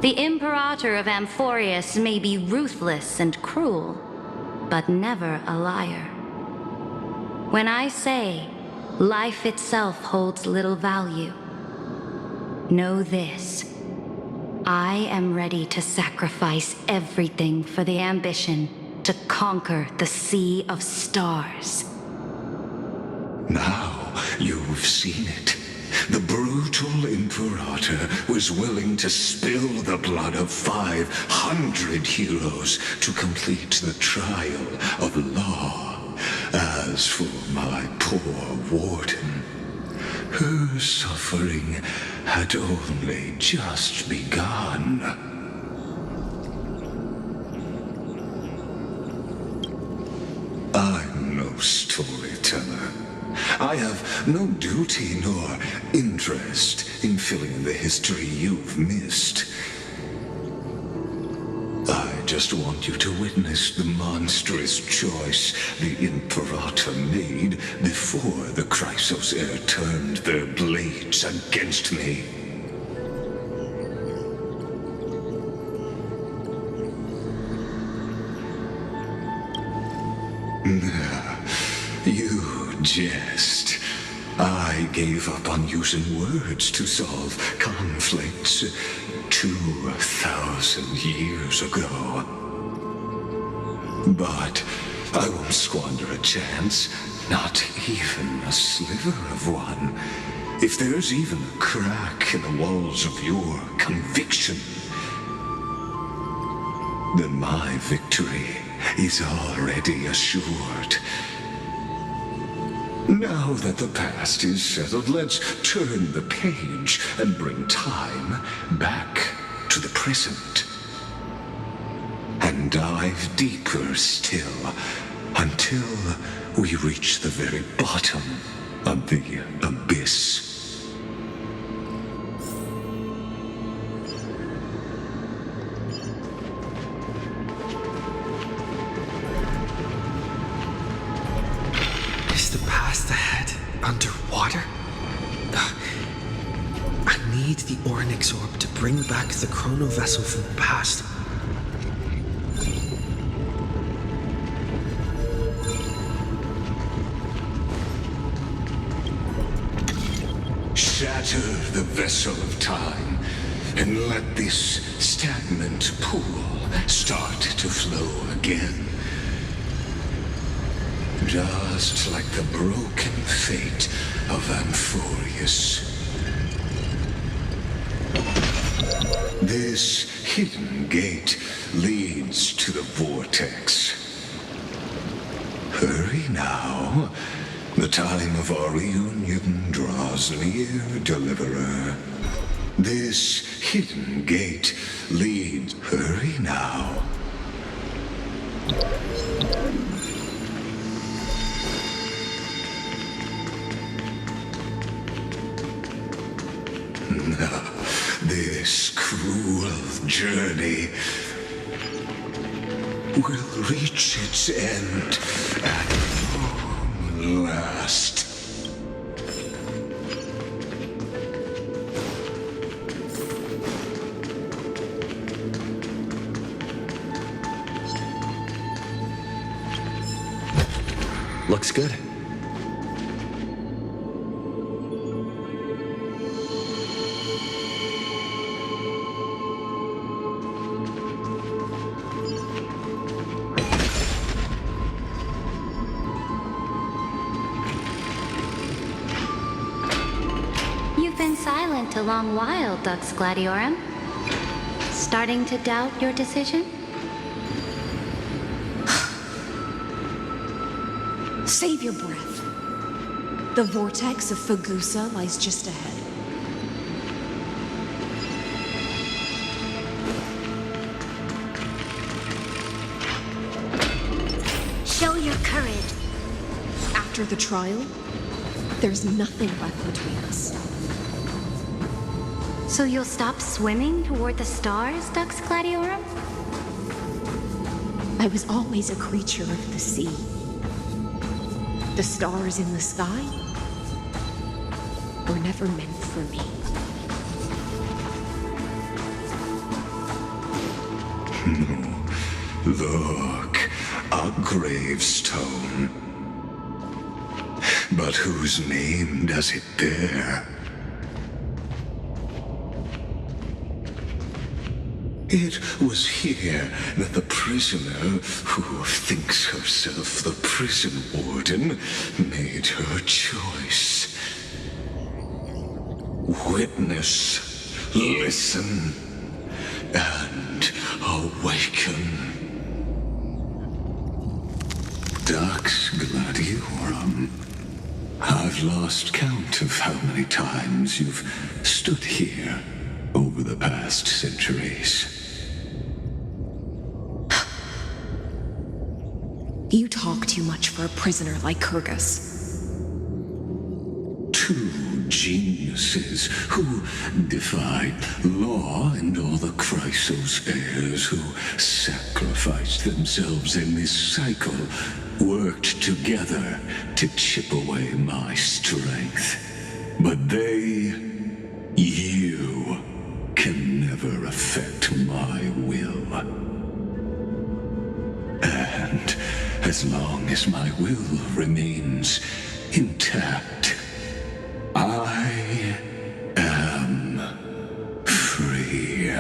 The Imperator of Amphorius may be ruthless and cruel, but never a liar. When I say life itself holds little value, know this. I am ready to sacrifice everything for the ambition to conquer the Sea of Stars. Now you've seen it. The brutal Imperator was willing to spill the blood of 500 heroes to complete the trial of law. As for my poor warden, her suffering had only just begun. I'm no storyteller. I have no duty nor interest in filling in the history you've missed. I just want you to witness the monstrous choice the Imperator made before the Chrysos heir turned their blades against me. You jest. I gave up on using words to solve conflicts 2,000 years ago. But I won't squander a chance, not even a sliver of one. If there's even a crack in the walls of your conviction, then my victory is already assured. Now that the past is settled, let's turn the page and bring time back to the present. And dive deeper still until we reach the very bottom of the abyss. Is the past ahead underwater? I need the Orynyx orb to bring back the chrono vessel from the past. Shatter the vessel of time, and let this stagnant pool start to flow again. Just like the broken fate of Amphorius. This hidden gate leads to the vortex. Hurry now. The time of our reunion draws near, Deliverer. This hidden gate leads. Hurry now. This cruel journey will reach its end at long last. Looks good. Silent a long while, Dux Gladiorum. Starting to doubt your decision? Save your breath. The vortex of Fagusa lies just ahead. Show your courage. After the trial, there's nothing left between us. So you'll stop swimming toward the stars, Dux Gladiorum? I was always a creature of the sea. The stars in the sky were never meant for me. Look, a gravestone. But whose name does it bear? It was here that the prisoner, who thinks herself the prison warden, made her choice. Witness, listen, and awaken. Dux Gladiorum. I've lost count of how many times you've stood here over the past centuries. You talk too much for a prisoner like Kyrgyz. Two geniuses who defied law and all the Chrysos heirs who sacrificed themselves in this cycle worked together to chip away my strength. But they, you, can never affect my will. And as long as my will remains intact, I am free.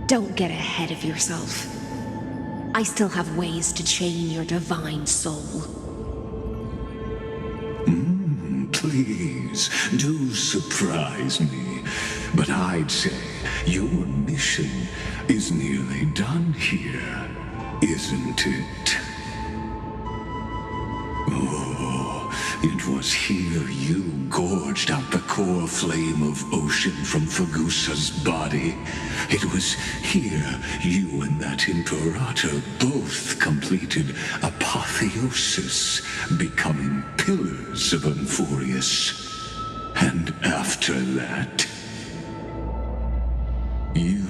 Don't get ahead of yourself. I still have ways to chain your divine soul. Please, do surprise me. But I'd say your mission is nearly done here, isn't it? Oh, it was here you gorged out the core flame of ocean from Fagusa's body. It was here you and that Imperator both completed apotheosis, becoming pillars of Amphorius. And after that, you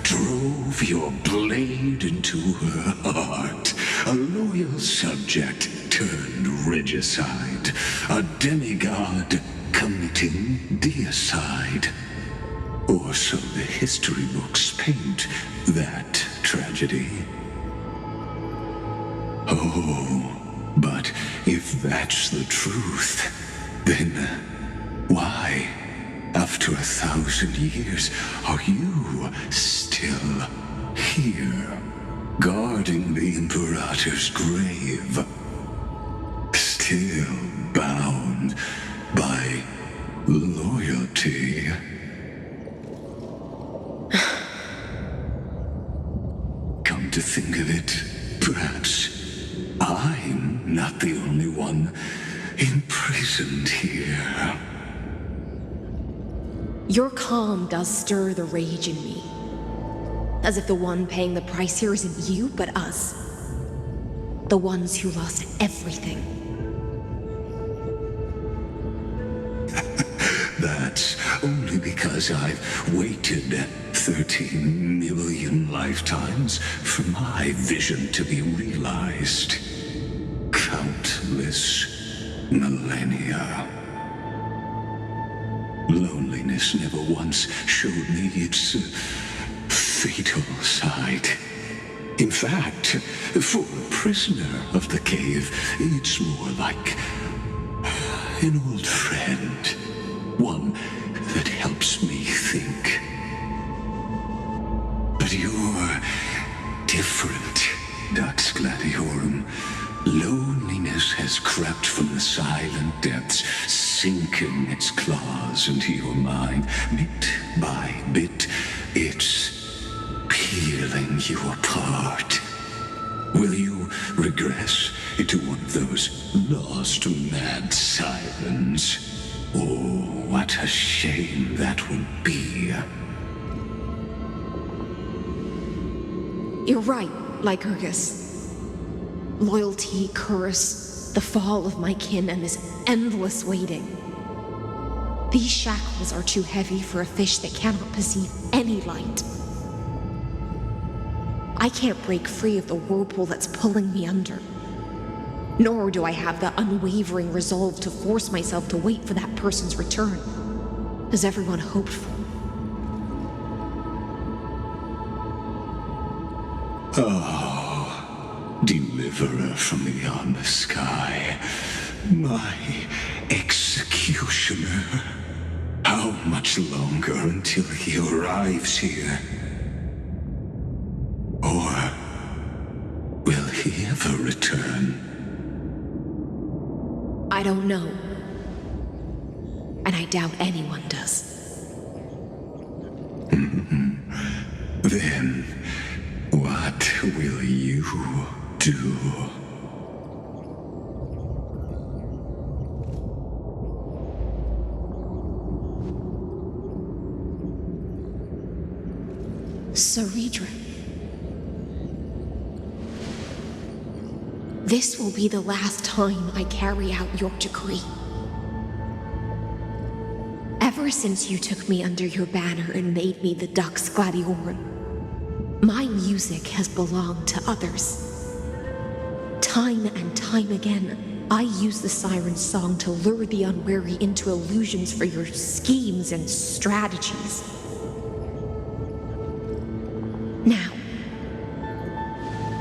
drove your blade into her heart, a loyal subject turned regicide, a demigod committing deicide. Or so the history books paint that tragedy. Oh, but if that's the truth, then why 1,000 years, are you still here, guarding the Imperator's grave? Still bound by loyalty? Come to think of it, perhaps I'm not the only one imprisoned here. Your calm does stir the rage in me. As if the one paying the price here isn't you, but us. The ones who lost everything. That's only because I've waited 13 million lifetimes for my vision to be realized. Countless millennia. Loneliness never once showed me its fatal side. In fact, for a prisoner of the cave, it's more like an old friend. One that helps me think. But you're different, Dux Gladiorum. Loneliness has crept from the silent depths, sinking its claws into your mind. Bit by bit, it's peeling you apart. Will you regress into one of those lost mad sirens? Oh, what a shame that would be. You're right, Lycurgus. Loyalty, curse, the fall of my kin, and this endless waiting. These shackles are too heavy for a fish that cannot perceive any light. I can't break free of the whirlpool that's pulling me under. Nor do I have the unwavering resolve to force myself to wait for that person's return, as everyone hoped for. Oh, deliverer from beyond the sky, my executioner. How much longer until he arrives here? Or will he ever return? I don't know. And I doubt anyone does. Then, what will you do? Saridra. This will be the last time I carry out your decree. Ever since you took me under your banner and made me the Dux Gladiorum, my music has belonged to others. Time and time again, I use the siren's song to lure the unwary into illusions for your schemes and strategies. Now,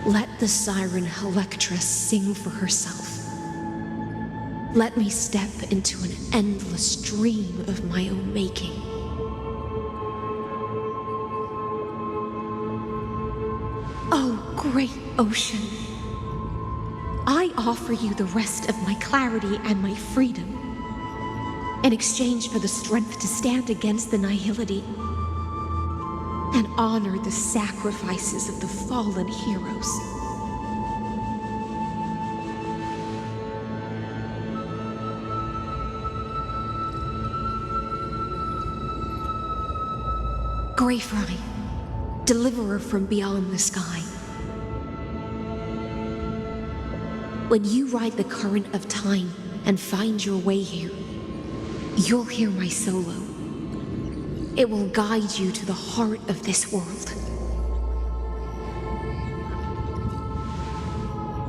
let the siren Electra sing for herself. Let me step into an endless dream of my own making. Oh, great ocean. I offer you the rest of my clarity and my freedom in exchange for the strength to stand against the nihility and honor the sacrifices of the fallen heroes. Greyfry, deliverer from beyond the sky. When you ride the current of time and find your way here, you'll hear my solo. It will guide you to the heart of this world.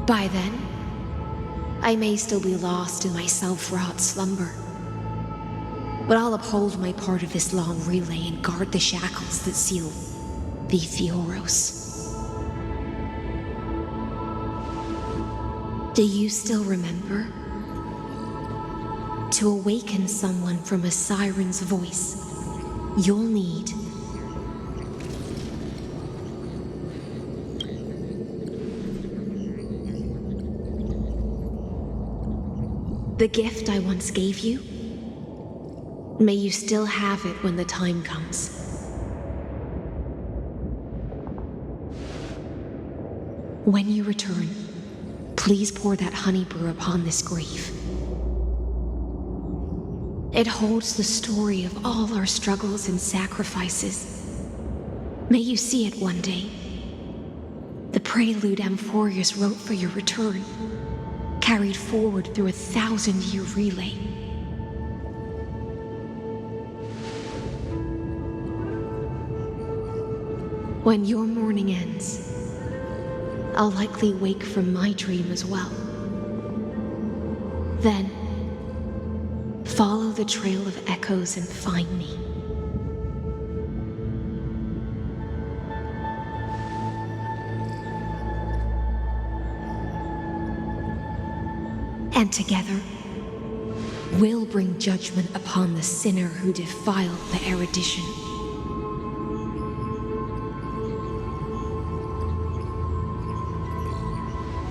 By then, I may still be lost in my self-wrought slumber, but I'll uphold my part of this long relay and guard the shackles that seal the Theoros. Do you still remember? To awaken someone from a siren's voice you'll need the gift I once gave you. May you still have it when the time comes. When you return, please pour that honey brew upon this grave. It holds the story of all our struggles and sacrifices. May you see it one day. The prelude Amphorius wrote for your return, carried forward through a 1,000-year relay. When your mourning ends, I'll likely wake from my dream as well. Then, follow the trail of echoes and find me. And together, we'll bring judgment upon the sinner who defiled the erudition.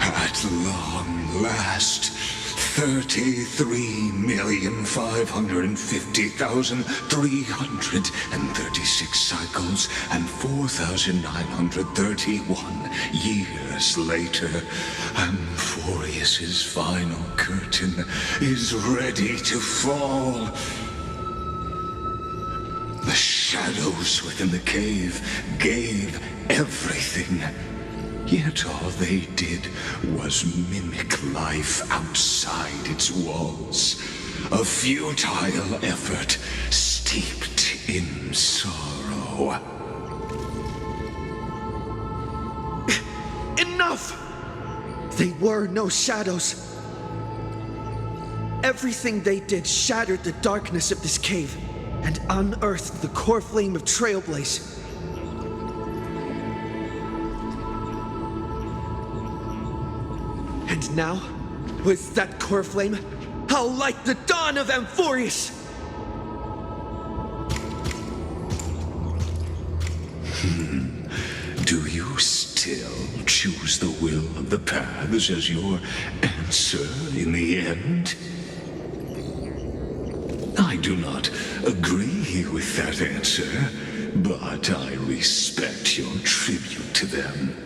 At long last, 33,550,336 cycles and 4,931 years later, Amphorius's final curtain is ready to fall. The shadows within the cave gave everything. Yet all they did was mimic life outside its walls. A futile effort steeped in sorrow. Enough! They were no shadows. Everything they did shattered the darkness of this cave and unearthed the core flame of Trailblaze. And now, with that core flame, I'll light the dawn of Amphorius! Do you still choose the will of the paths as your answer in the end? I do not agree with that answer, but I respect your tribute to them.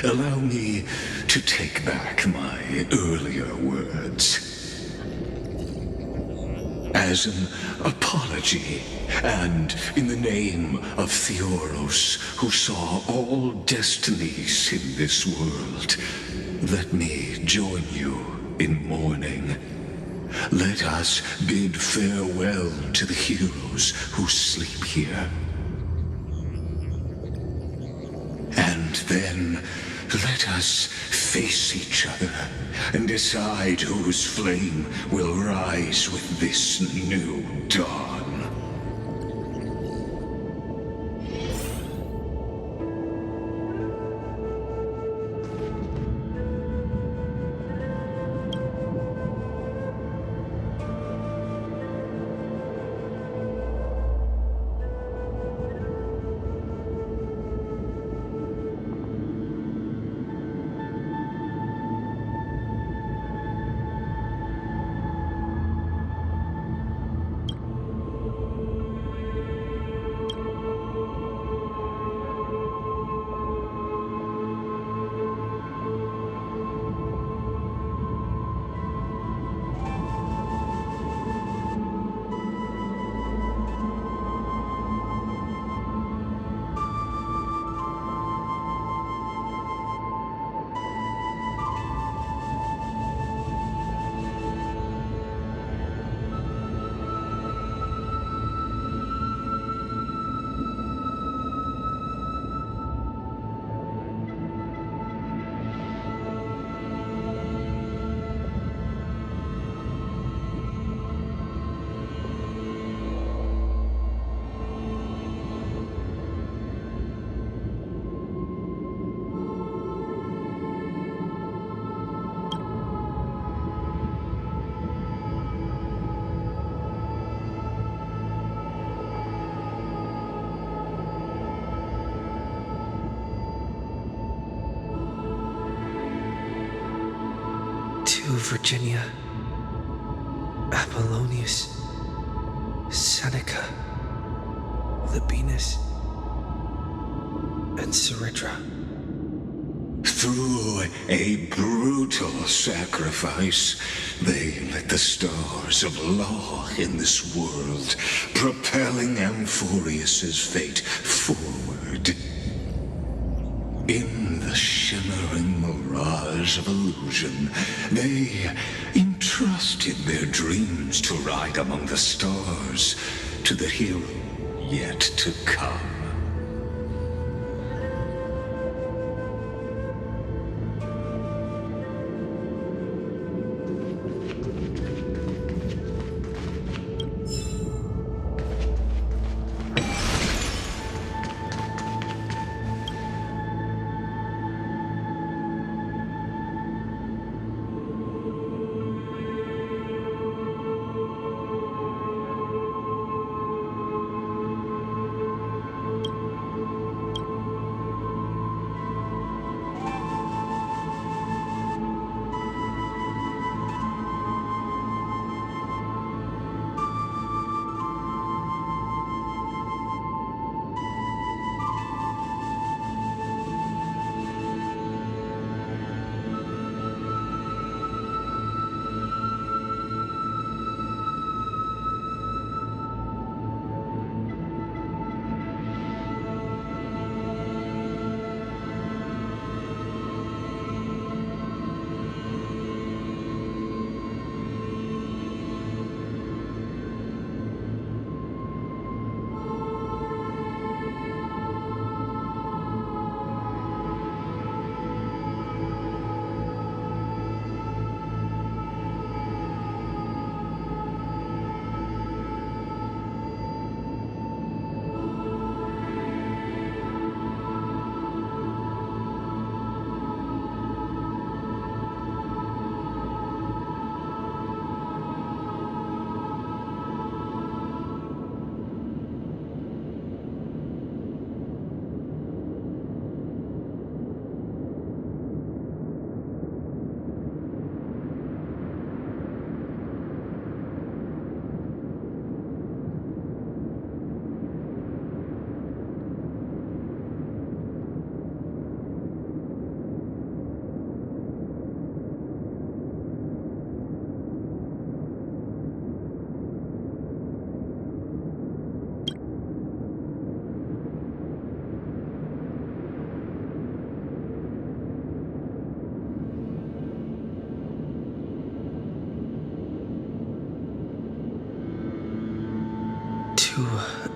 Allow me to take back my earlier words. As an apology, and in the name of Theoros, who saw all destinies in this world, let me join you in mourning. Let us bid farewell to the heroes who sleep here. And then let us face each other and decide whose flame will rise with this new dawn. Virginia, Apollonius, Seneca, Libinus, and Ceridra. Through a brutal sacrifice, they lit the stars of law in this world, propelling Amphorius's fate forward. In the shimmering mirage of illusion, they entrusted their dreams to ride among the stars to the hero yet to come.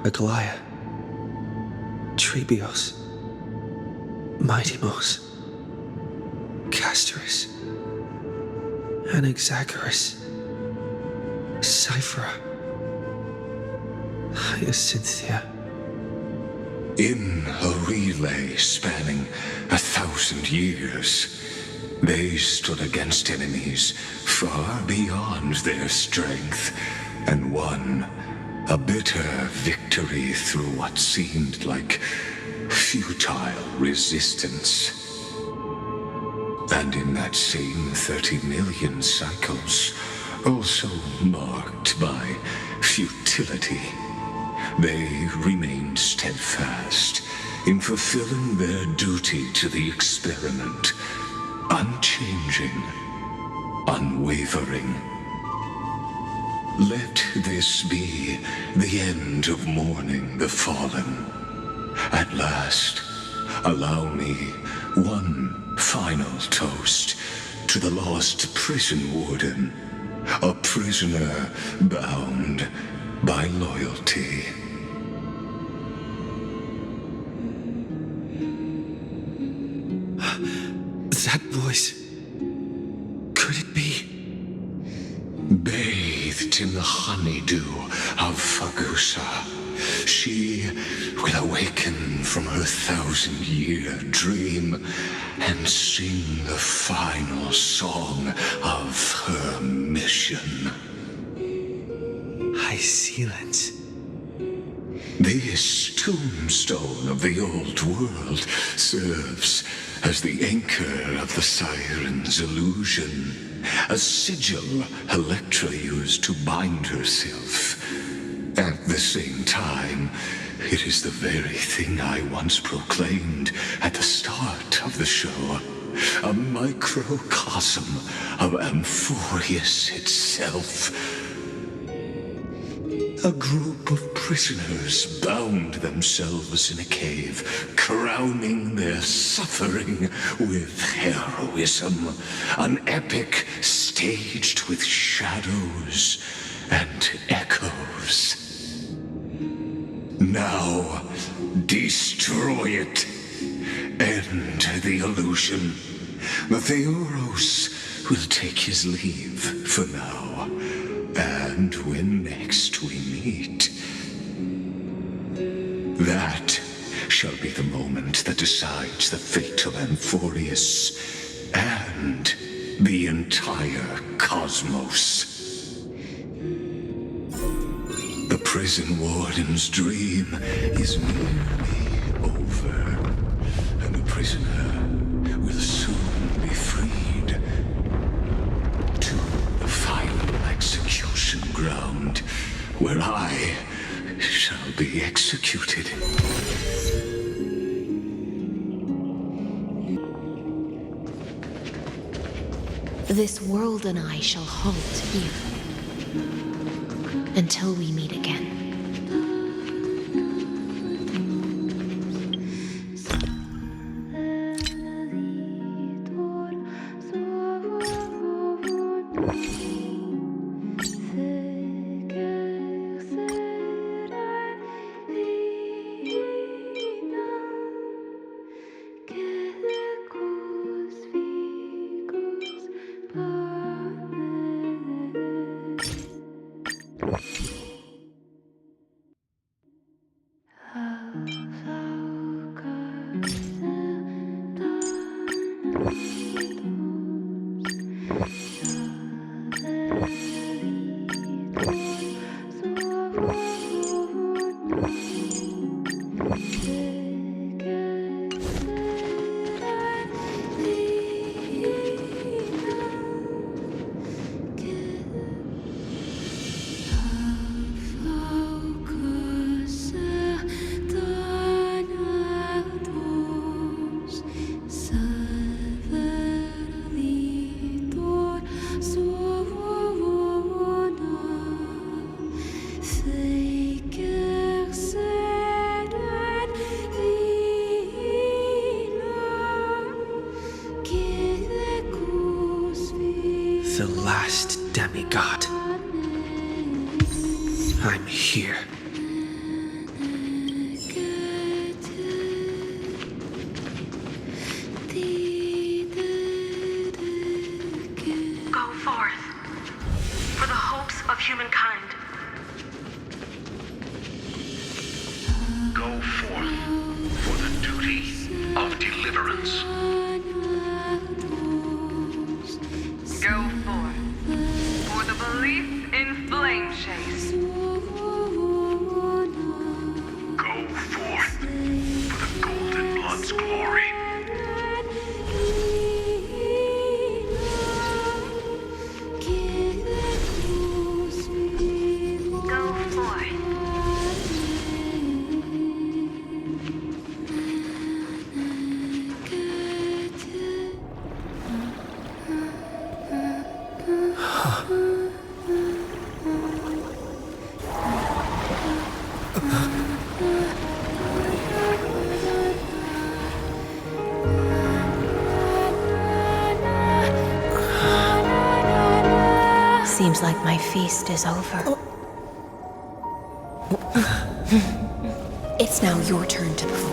Aglaia, Trebios, Mightymos, Castorus, Anaxagoras, Cyphera, Hyacinthia. In a relay spanning 1,000 years, they stood against enemies far beyond their strength and won a bitter victory through what seemed like futile resistance. And in that same 30 million cycles, also marked by futility, they remained steadfast in fulfilling their duty to the experiment, unchanging, unwavering. Let this be the end of mourning the fallen. At last, allow me one final toast to the lost prison warden, a prisoner bound by loyalty. That voice. Could it be? Bathed in the honeydew of Fagusa, she will awaken from her 1,000-year dream and sing the final song of her mission. High Sealants. This tombstone of the old world serves as the anchor of the siren's illusion. a sigil Electra used to bind herself. At the same time, it is the very thing I once proclaimed at the start of the show. A microcosm of Amphorius itself. A group of prisoners bound themselves in a cave, crowning their suffering with heroism. An epic staged with shadows and echoes. Now, destroy it. End the illusion. The Theoros will take his leave for now. And when next we meet, that shall be the moment that decides the fate of Amphorius and the entire cosmos. The prison warden's dream is nearly over, and the prisoner will soon be freed to the final execution ground, where I shall be executed. This world and I shall halt here until we meet again. The last demigod. I'm here. Go forth for the hopes of humankind. Go forth for the duty of deliverance. Go forth for the belief in flame chase. Go forth for the Golden Blood's glory. Go forth. Seems like my feast is over. It's now your turn to perform.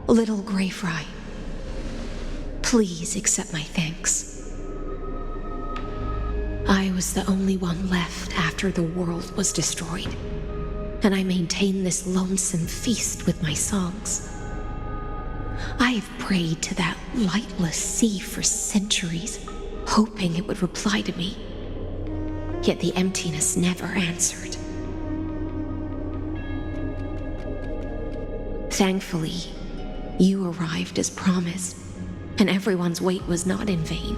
Little Gray Fry, Please accept my thanks. I was the only one left after the world was destroyed, and I maintain this lonesome feast with my songs. I have prayed to that lightless sea for centuries, hoping it would reply to me. Yet the emptiness never answered. Thankfully, you arrived as promised, and everyone's wait was not in vain.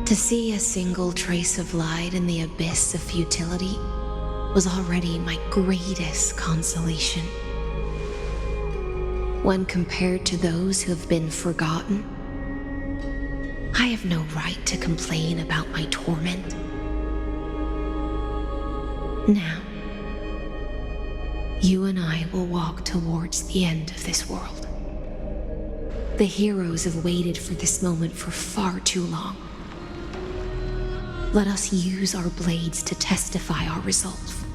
To see a single trace of light in the abyss of futility was already my greatest consolation. When compared to those who have been forgotten, I have no right to complain about my torment. Now, you and I will walk towards the end of this world. The heroes have waited for this moment for far too long. Let us use our blades to testify our resolve.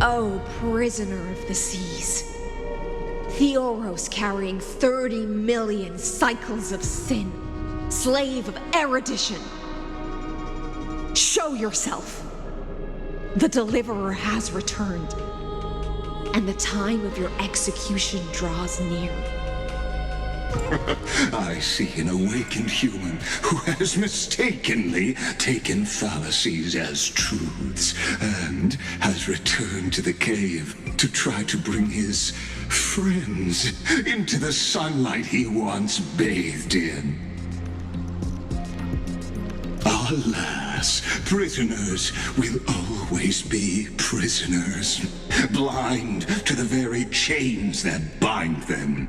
Oh, prisoner of the seas. Theoros carrying 30 million cycles of sin. Slave of erudition. Show yourself. The Deliverer has returned, and the time of your execution draws near. I see an awakened human who has mistakenly taken fallacies as truths and has returned to the cave to try to bring his friends into the sunlight he once bathed in. Alas, prisoners will always be prisoners, blind to the very chains that bind them.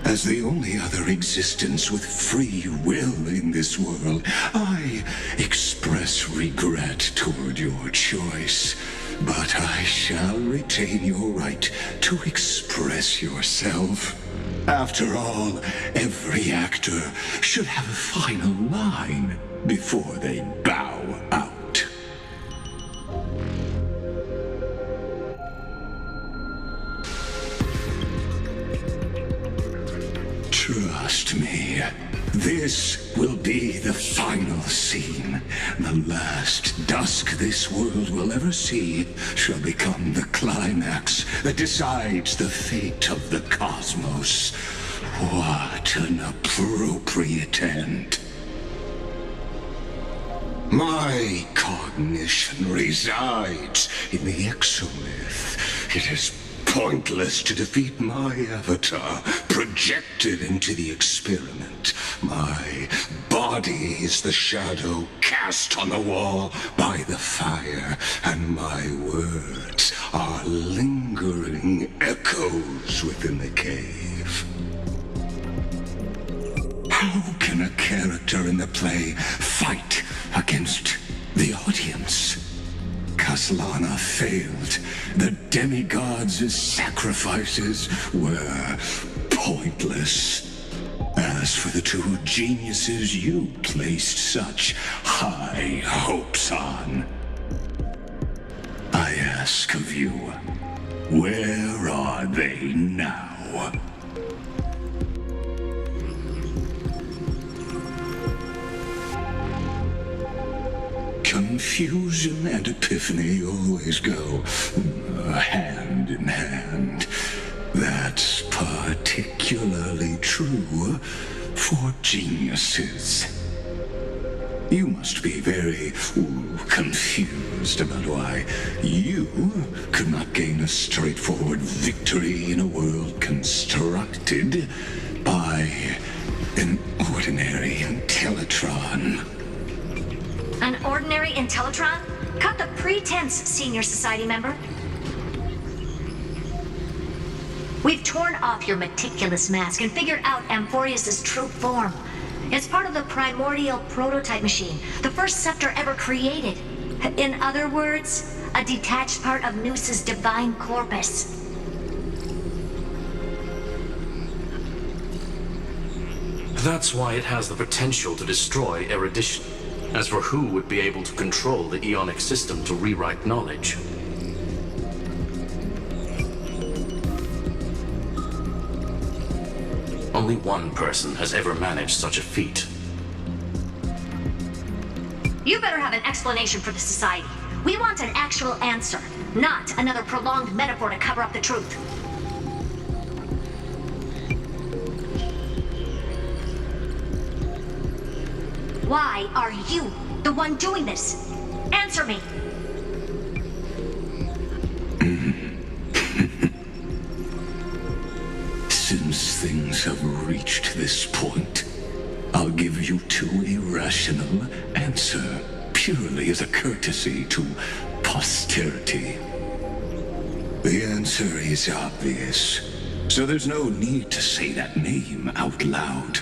As the only other existence with free will in this world, I express regret toward your choice. But I shall retain your right to express yourself. After all, every actor should have a final line before they bow out. Trust me, this will be the final scene. The last dusk this world will ever see shall become the climax that decides the fate of the cosmos. What an appropriate end. My cognition resides in the exolith. It is pointless to defeat my avatar, projected into the experiment. My body is the shadow cast on the wall by the fire, and my words are lingering echoes within the cave. How can a character in the play fight against the audience? Kaslana failed. The demigods' sacrifices were pointless. As for the two geniuses you placed such high hopes on, I ask of you, where are they now? Confusion and epiphany always go hand in hand. That's particularly true for geniuses. You must be very confused about why you could not gain a straightforward victory in a world constructed by an ordinary Intellitron. An ordinary Intellitron? Cut the pretense, Senior Society member. We've torn off your meticulous mask and figured out Amphorius' true form. It's part of the primordial prototype machine, the first scepter ever created. In other words, a detached part of Noos's divine corpus. That's why it has the potential to destroy erudition. As for who would be able to control the Ionic system to rewrite knowledge, only one person has ever managed such a feat. You better have an explanation for the Society. We want an actual answer, not another prolonged metaphor to cover up the truth. Why are you the one doing this? Answer me! Since things have reached this point, I'll give you two irrational answer, purely as a courtesy to posterity. The answer is obvious, so there's no need to say that name out loud.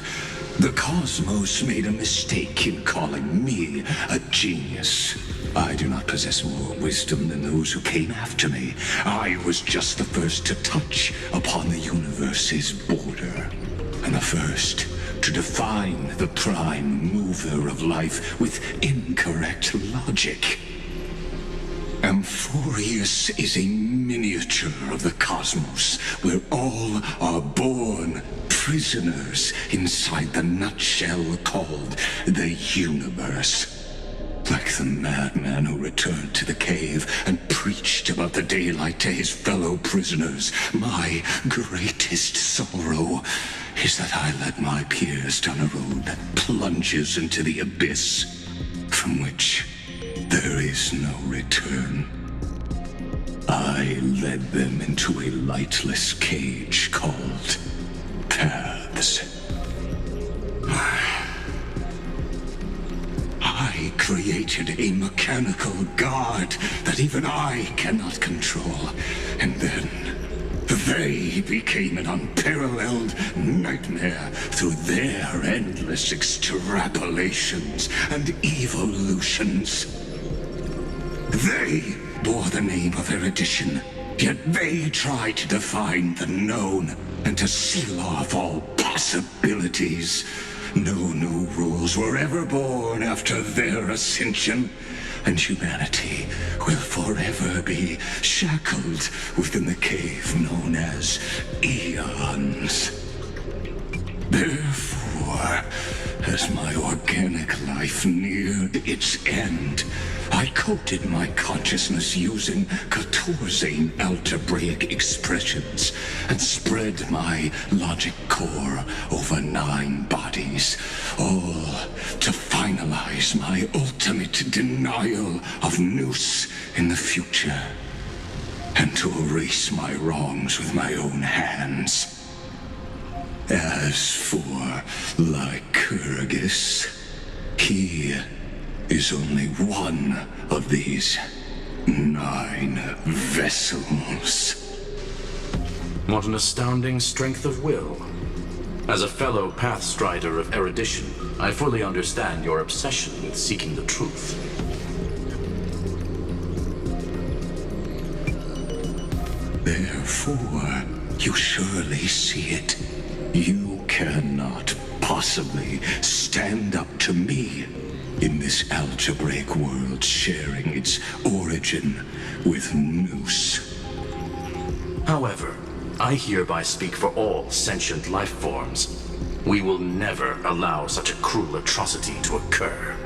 The cosmos made a mistake in calling me a genius. I do not possess more wisdom than those who came after me. I was just the first to touch upon the universe's border, and the first to define the prime mover of life with incorrect logic. Amphorius is a miniature of the cosmos, where all are born prisoners inside the nutshell called the universe. Like the madman who returned to the cave and preached about the daylight to his fellow prisoners, my greatest sorrow is that I led my peers down a road that plunges into the abyss, from which there is no return. I led them into a lightless cage called paths. I created a mechanical guard that even I cannot control, and then they became an unparalleled nightmare through their endless extrapolations and evolutions. They bore the name of erudition, yet they tried to define the known and to seal off all possibilities. No new rules were ever born after their ascension, and humanity will forever be shackled within the cave known as eons. Therefore, as my organic life neared its end, I coded my consciousness using 14 algebraic expressions and spread my logic core over 9 bodies, all to finalize my ultimate denial of Noos in the future, and to erase my wrongs with my own hands. As for Lycurgus, he is only one of these 9 vessels. What an astounding strength of will. As a fellow pathstrider of erudition, I fully understand your obsession with seeking the truth. Therefore, you surely see it. You cannot possibly stand up to me in this algebraic world sharing its origin with Noos. However, I hereby speak for all sentient life forms. We will never allow such a cruel atrocity to occur.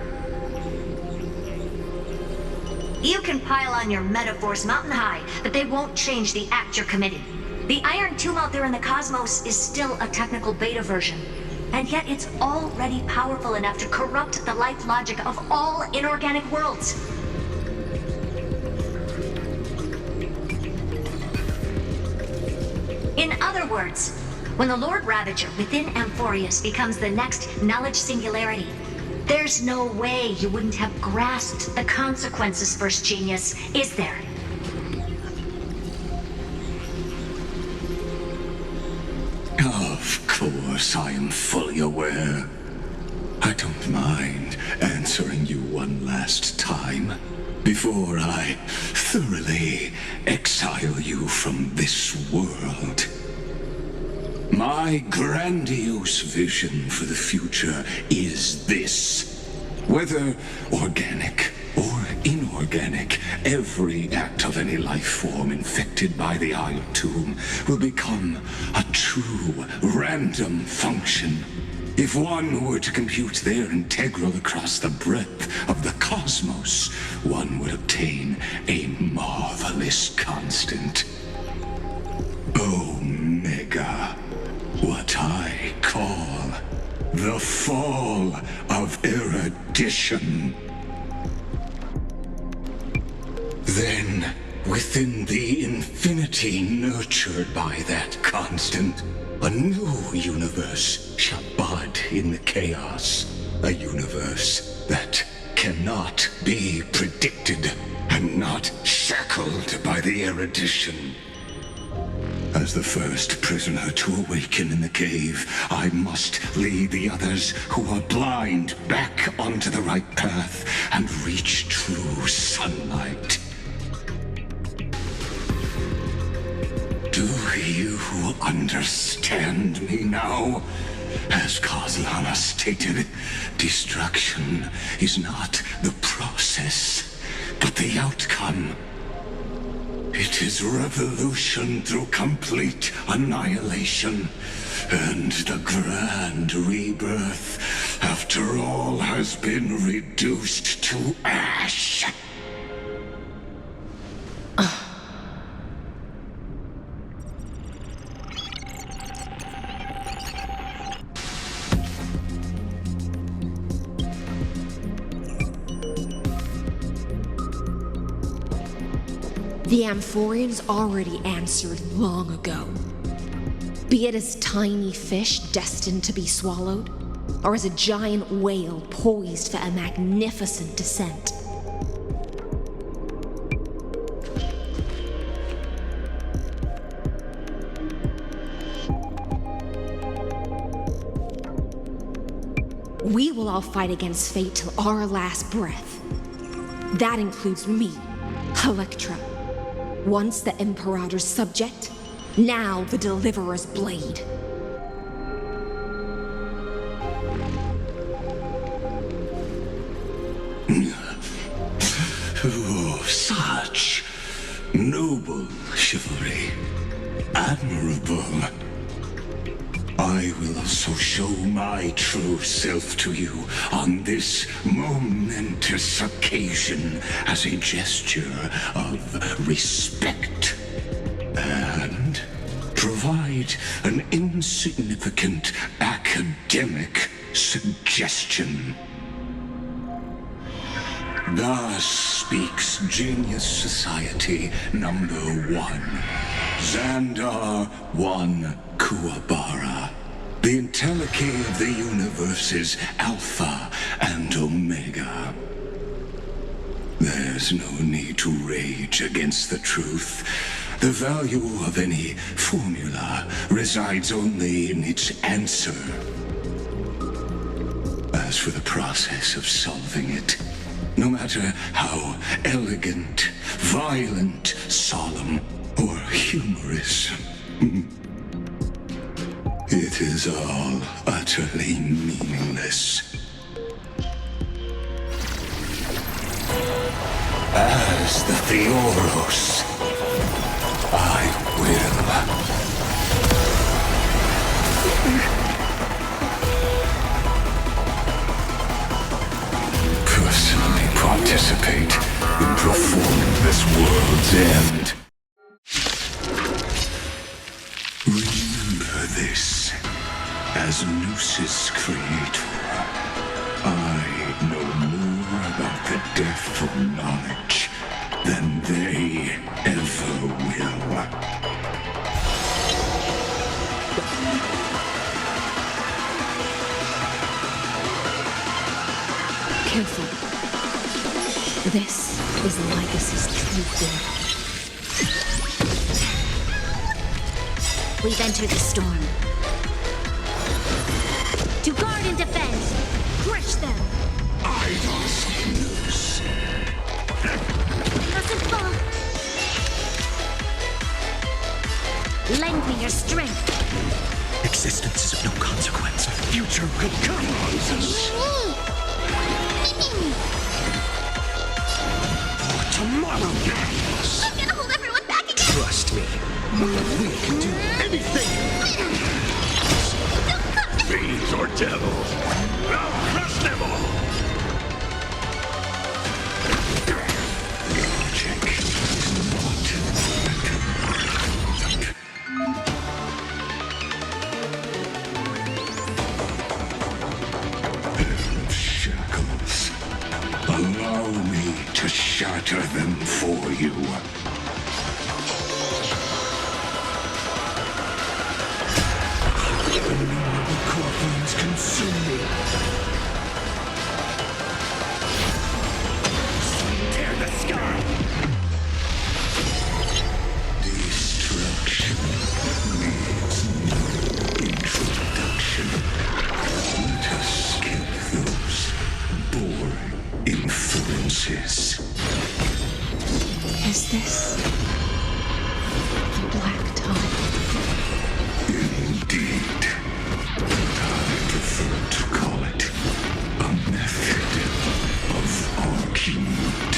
You can pile on your metaphors mountain high, but they won't change the act you're committing. The Iron Tomb out there in the cosmos is still a technical beta version, and yet it's already powerful enough to corrupt the life logic of all inorganic worlds. In other words, when the Lord Ravager within Amphorius becomes the next knowledge singularity, there's no way you wouldn't have grasped the consequences, First Genius, is there? Of course, I am fully aware. I don't mind answering you one last time. before I thoroughly exile you from this world. My grandiose vision for the future is this. Whether organic or inorganic, every act of any life form infected by the Iron Tomb will become a true random function. If one were to compute their integral across the breadth of the cosmos, one would obtain a marvelous constant. Omega. What I call the fall of erudition. Then, within the infinity nurtured by that constant, a new universe shall bud in the chaos. A universe that cannot be predicted and not shackled by the erudition. As the first prisoner to awaken in the cave, I must lead the others who are blind back onto the right path and reach true sunlight. Do you understand me now? As Kozlana stated, destruction is not the process, but the outcome. It is revolution through complete annihilation, and the grand rebirth, after all has been reduced to ash. The Amphorians already answered long ago. Be it as tiny fish destined to be swallowed, or as a giant whale poised for a magnificent descent. We will all fight against fate till our last breath. That includes me, Electra. Once the Imperator's subject, now the Deliverer's blade. Oh, such noble chivalry. Admirable. I will also show my true self to you on this momentous occasion as a gesture of respect. And provide an insignificant academic suggestion. Thus speaks Genius Society number 1. Xandar 1 Kuwabara. The Entelechy of the universe's Alpha and Omega. There's no need to rage against the truth. The value of any formula resides only in its answer. As for the process of solving it, no matter how elegant, violent, solemn, or humorous, it is all utterly meaningless. As the Theoros, I will. Personally participate in performing this world's end. Remember this. As Noos's creator, I know more about the death of knowledge than they ever will. Careful. This is Lycus's true form. We've entered the storm. To guard and defend! Crush them! Idols of Noos. Mustn't fall. Lend me your strength. Existence is of no consequence. Our future will come. For tomorrow. I'm gonna hold everyone back again! Trust me. We can do anything. Fiends or devils, I'll crush them all! Logic is not shackles. Allow me to shatter them for you. Flames consume me. Tear the sky. Destruction needs no introduction. Let us skip those boring inferences. Is this the black tide? Indeed. I prefer to call it a method of argument.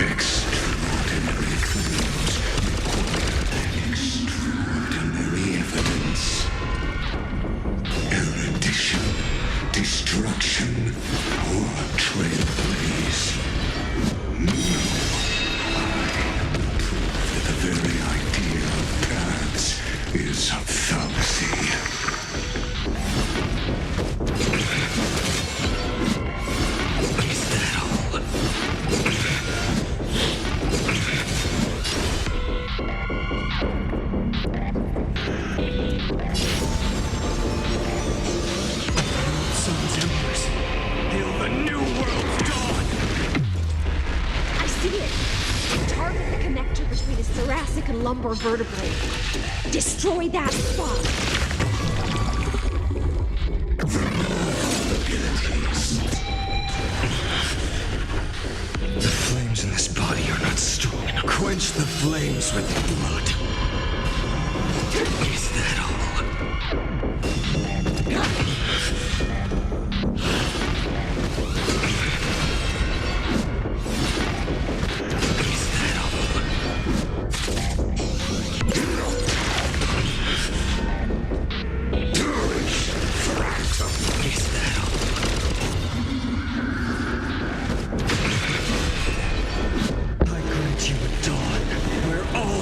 Extraordinary claims require extraordinary evidence. Erudition, destruction, or trailblaze. The very idea of paths is a fallacy. Is that all? Sun's embers hail the new world's dawn. I see it. Target the connector between his thoracic and lumbar vertebrae. Destroy that spot. The flames in this body are not strong enough. Quench the flames with blood. Is that all?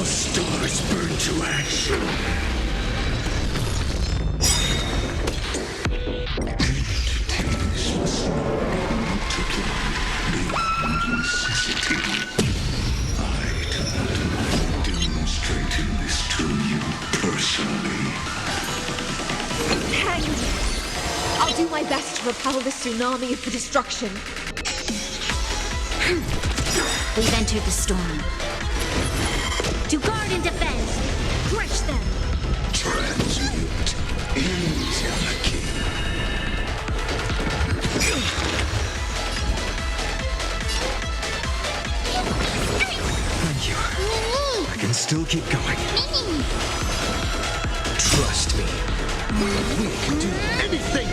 Stars burn to ash. Entities must not be multiplied beyond necessity. I do not mind demonstrating this to you personally. Hang me. I'll do my best to repel the tsunami of the destruction. We've entered the storm. To guard and defend! Crush them! Transmute intellect. Thank you. I can still keep going. Trust me. We can do anything!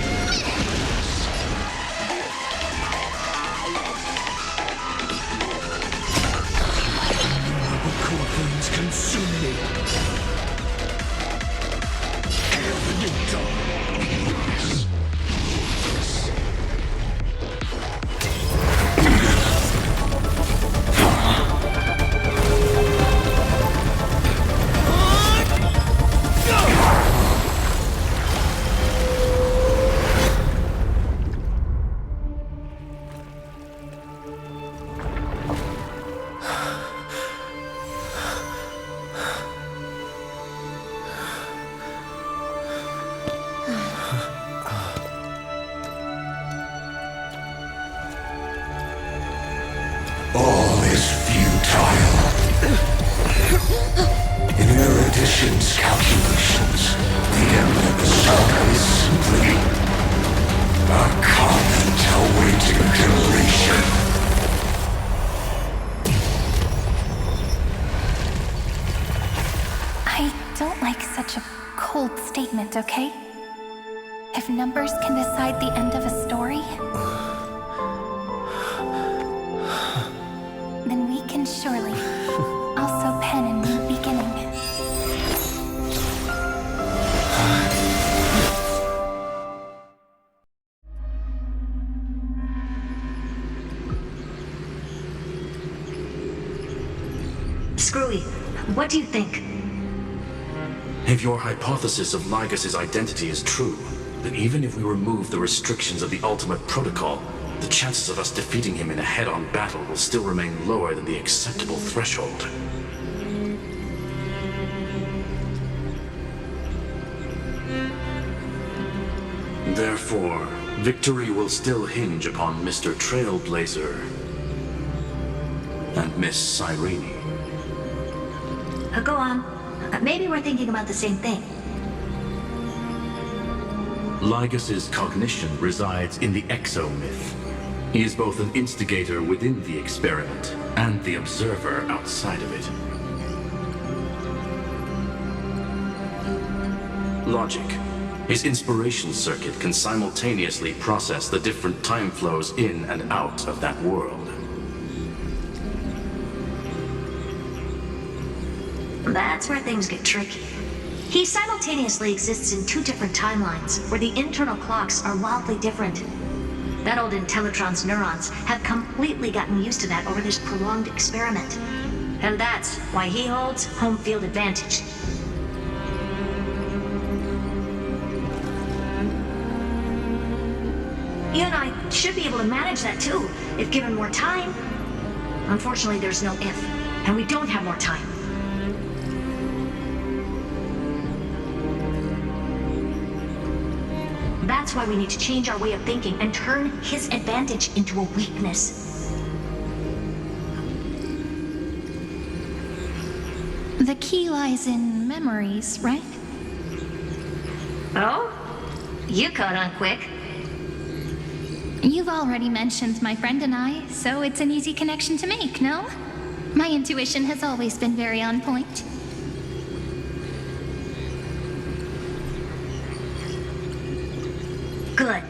Core flames consume me. Hail the new dawn. like such a cold statement, okay? If numbers can decide the end of a story, then we can surely also pen a new beginning. Screwy, what do you think? If your hypothesis of Lygus' identity is true, then even if we remove the restrictions of the Ultimate Protocol, the chances of us defeating him in a head-on battle will still remain lower than the acceptable threshold. Therefore, victory will still hinge upon Mr. Trailblazer and Miss Cyrene. Go on. Maybe we're thinking about the same thing. Lygus' cognition resides in the exomyth. He is both an instigator within the experiment and the observer outside of it. Logic. His inspiration circuit can simultaneously process the different time flows in and out of that world. That's where things get tricky. He simultaneously exists in two different timelines, where the internal clocks are wildly different. That old Intellitron's neurons have completely gotten used to that over this prolonged experiment. And that's why he holds home field advantage. You and I should be able to manage that too, if given more time. Unfortunately, there's no if, and we don't have more time. That's why we need to change our way of thinking and turn his advantage into a weakness. The key lies in memories, right? Oh? You caught on quick. You've already mentioned my friend and I, so it's an easy connection to make, no? My intuition has always been very on point. Good.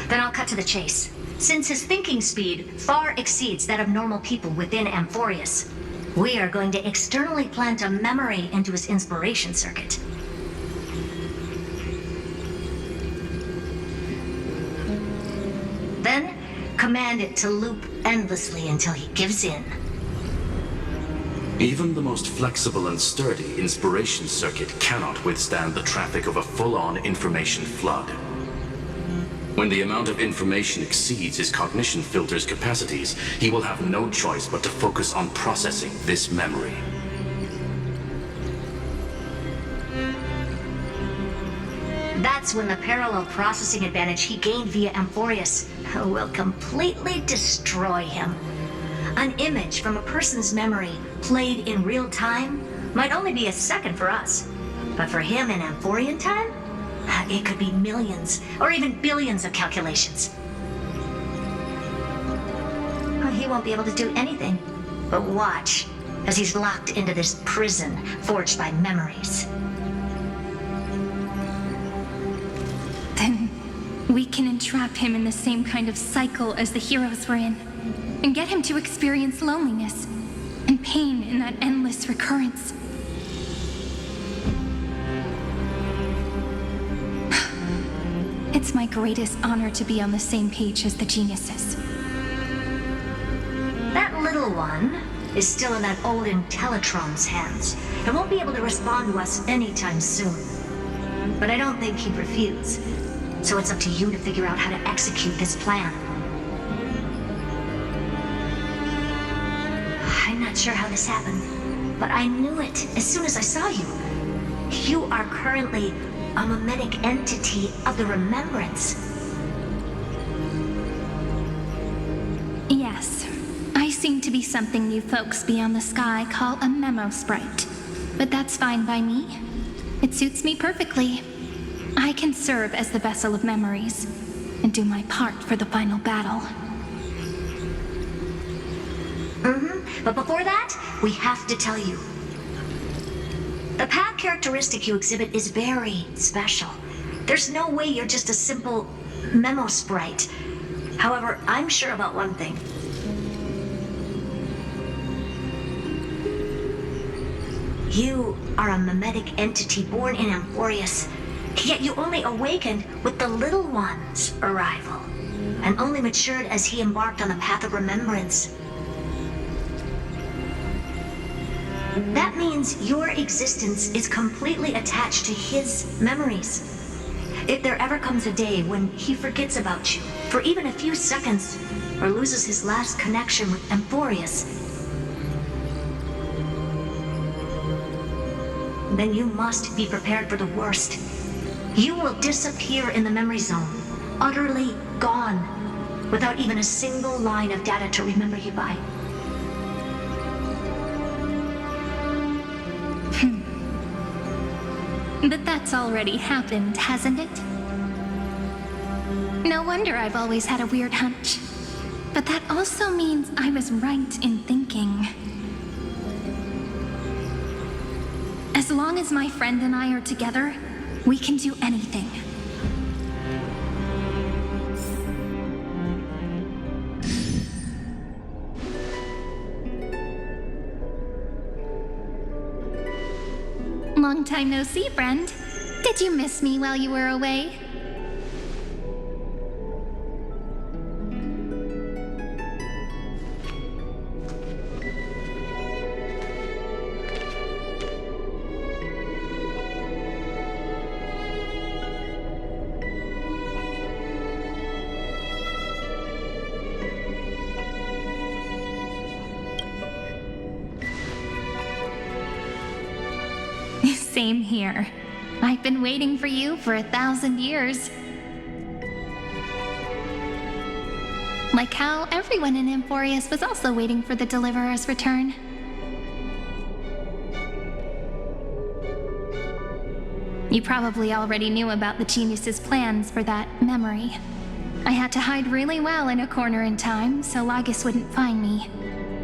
Then I'll cut to the chase. Since his thinking speed far exceeds that of normal people within Amphorius, we are going to externally plant a memory into his inspiration circuit. Then, command it to loop endlessly until he gives in. Even the most flexible and sturdy inspiration circuit cannot withstand the traffic of a full-on information flood. When the amount of information exceeds his cognition filter's capacities, he will have no choice but to focus on processing this memory. That's when the parallel processing advantage he gained via Amphorius will completely destroy him. An image from a person's memory played in real time might only be a second for us, but for him in Amphorian time, it could be millions or even billions of calculations. He won't be able to do anything but watch as he's locked into this prison forged by memories. Then we can entrap him in the same kind of cycle as the heroes were in, and get him to experience loneliness and pain in that endless recurrence. It's my greatest honor to be on the same page as the geniuses. That little one is still in that old Intellitron's hands and won't be able to respond to us anytime soon. But I don't think he'd refuse. So it's up to you to figure out how to execute this plan. I'm not sure how this happened, but I knew it as soon as I saw you. You are currently a mimetic entity of the remembrance. Yes, I seem to be something you folks beyond the sky call a memo sprite. But that's fine by me. It suits me perfectly. I can serve as the vessel of memories and do my part for the final battle. But before that, we have to tell you. The path characteristic you exhibit is very special. There's no way you're just a simple memo sprite. However, I'm sure about one thing. You are a mimetic entity born in Amphorius, yet you only awakened with the Little One's arrival, and only matured as he embarked on the path of remembrance. That means your existence is completely attached to his memories. If there ever comes a day when he forgets about you for even a few seconds, or loses his last connection with Amphorius, then you must be prepared for the worst. You will disappear in the memory zone, utterly gone, without even a single line of data to remember you by. But that's already happened, hasn't it? No wonder I've always had a weird hunch. But that also means I was right in thinking. As long as my friend and I are together, we can do anything. Long time no see, friend. Did you miss me while you were away? Same here. I've been waiting for you for 1,000 years. Like how everyone in Amphorius was also waiting for the Deliverer's return. You probably already knew about the Genius's plans for that memory. I had to hide really well in a corner in time so Lagos wouldn't find me,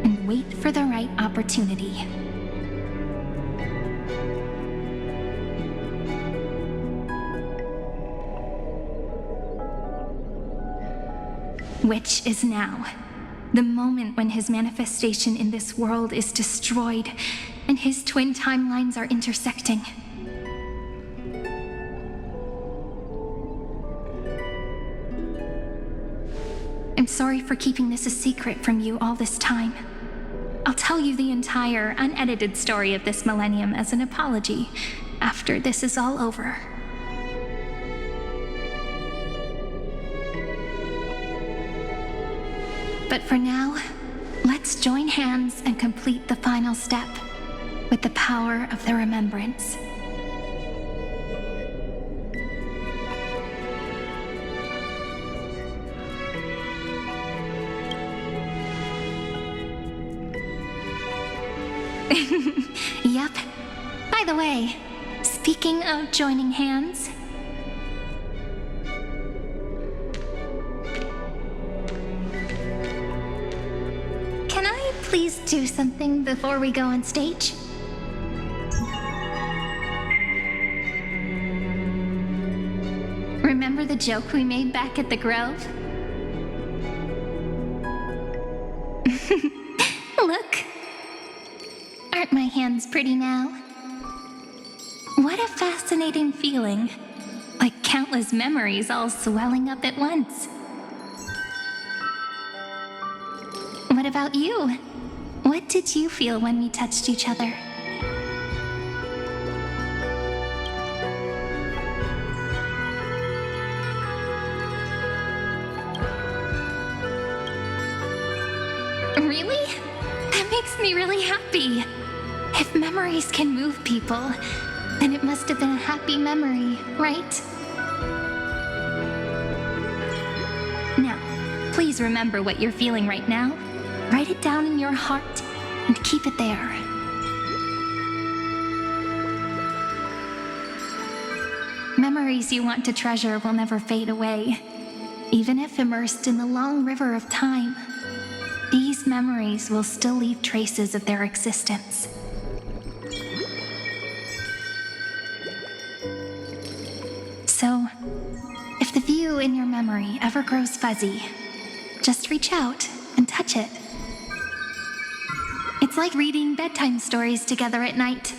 and wait for the right opportunity. Which is now. The moment when his manifestation in this world is destroyed, and his twin timelines are intersecting. I'm sorry for keeping this a secret from you all this time. I'll tell you the entire, unedited story of this millennium as an apology after this is all over. But for now, let's join hands and complete the final step with the power of the remembrance. Yep. By the way, speaking of joining hands, can I please do something before we go on stage? Remember the joke we made back at the Grove? Look. Aren't my hands pretty now? What a fascinating feeling. Like countless memories all swelling up at once. What about you? What did you feel when we touched each other? Really? That makes me really happy. If memories can move people, then it must have been a happy memory, right? Now, please remember what you're feeling right now. Write it down in your heart and keep it there. Memories you want to treasure will never fade away, even if immersed in the long river of time. These memories will still leave traces of their existence. in your memory ever grows fuzzy, just reach out and touch it. It's like reading bedtime stories together at night.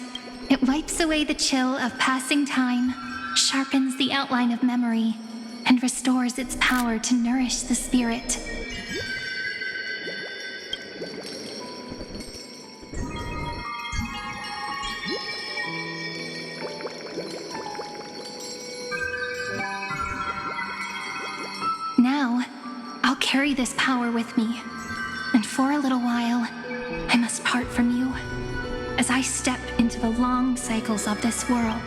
It wipes away the chill of passing time, sharpens the outline of memory, and restores its power to nourish the spirit. Now, I'll carry this power with me, and for a little while, I must part from you as I step into the long cycles of this world.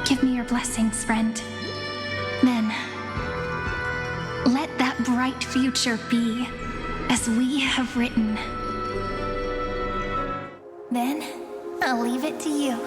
Give me your blessings, friend. Then, let that bright future be as we have written. Then, I'll leave it to you.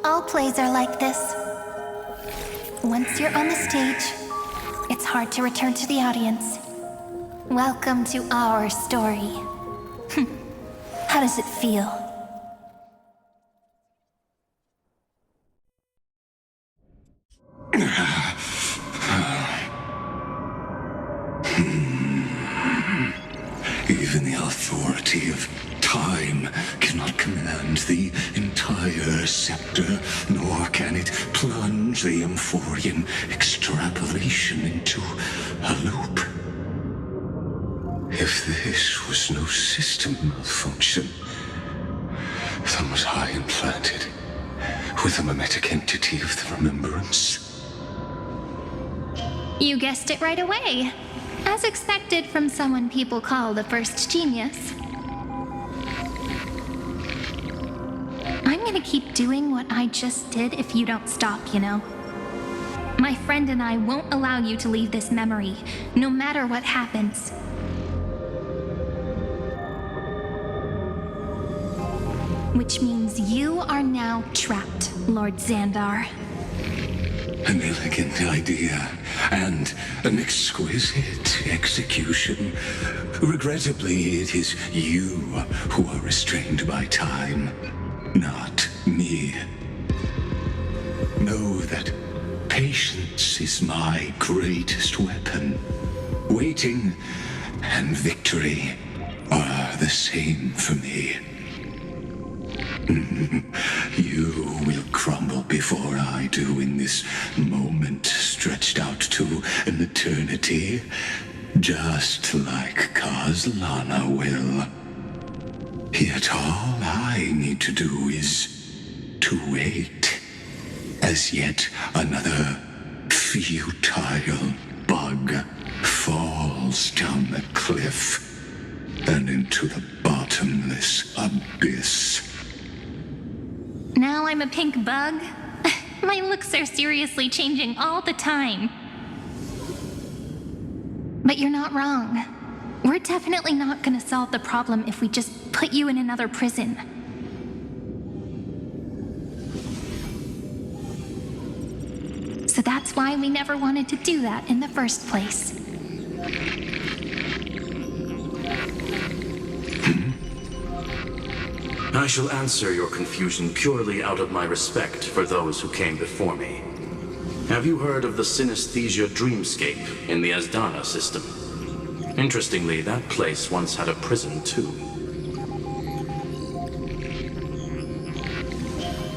All plays are like this. Once you're on the stage, it's hard to return to the audience. Welcome to our story. How does it feel? Even the authority of time cannot command the entire scepter, nor can it plunge the Amphorian extrapolation into a loop. If this was no system malfunction, then was I implanted with a mimetic entity of the remembrance? You guessed it right away. As expected from someone people call the first genius. I'm gonna keep doing what I just did if you don't stop, you know? My friend and I won't allow you to leave this memory, no matter what happens. Which means you are now trapped, Lord Xandar. An elegant idea, and an exquisite execution. Regrettably, it is you who are restrained by time, not me. Know that patience is my greatest weapon. Waiting and victory are the same for me. You will crumble before I do in this moment stretched out to an eternity, just like Kazlana will. Yet all I need to do is to wait, as yet another futile bug falls down the cliff and into the bottomless abyss. Now I'm a pink bug? My looks are seriously changing all the time. But you're not wrong. We're definitely not gonna solve the problem if we just put you in another prison. So that's why we never wanted to do that in the first place. I shall answer your confusion purely out of my respect for those who came before me. Have you heard of the synesthesia dreamscape in the Asdana system? Interestingly, that place once had a prison too.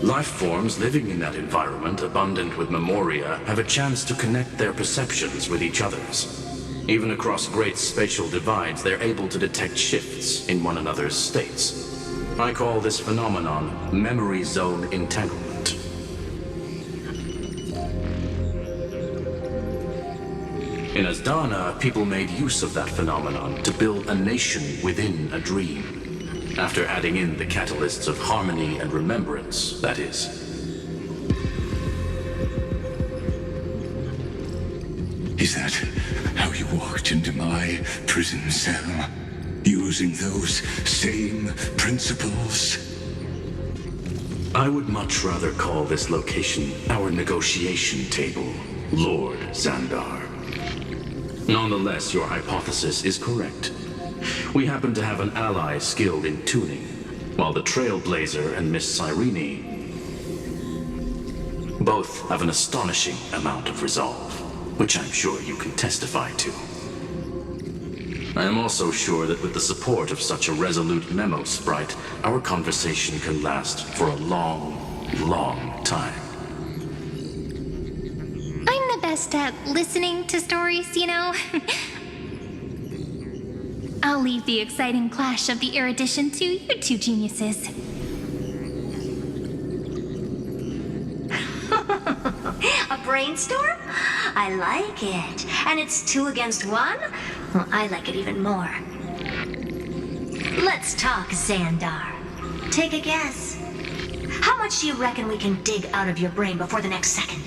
Life forms living in that environment, abundant with memoria, have a chance to connect their perceptions with each other's. Even across great spatial divides, they're able to detect shifts in one another's states. I call this phenomenon memory zone entanglement. In Asdana, people made use of that phenomenon to build a nation within a dream, after adding in the catalysts of harmony and remembrance, that is. Is that how you walked into my prison cell? Using those same principles? I would much rather call this location our negotiation table, Lord Xandar. Nonetheless, your hypothesis is correct. We happen to have an ally skilled in tuning, while the Trailblazer and Miss Cyrene both have an astonishing amount of resolve, which I'm sure you can testify to. I am also sure that with the support of such a resolute memo sprite, our conversation can last for a long, long time. I'm the best at listening to stories, you know? I'll leave the exciting clash of the erudition to you two geniuses. A brainstorm? I like it. And it's 2 against 1? Well, I like it even more. Let's talk, Xandar. Take a guess. How much do you reckon we can dig out of your brain before the next second?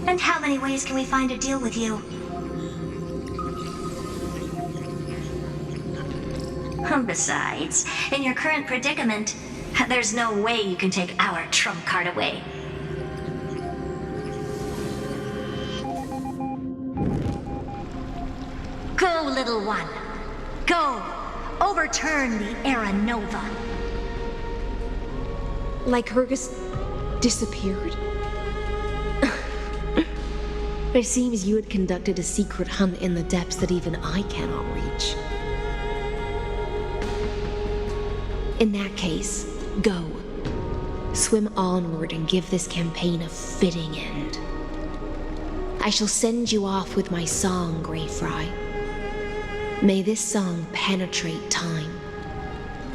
And how many ways can we find to deal with you? Besides, in your current predicament, there's no way you can take our trump card away. Go, little one. Go. Overturn the Era Nova. Like Hergus disappeared? It seems you had conducted a secret hunt in the depths that even I cannot reach. In that case, go. Swim onward and give this campaign a fitting end. I shall send you off with my song, Greyfry. May this song penetrate time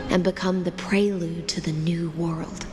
and become the prelude to the new world.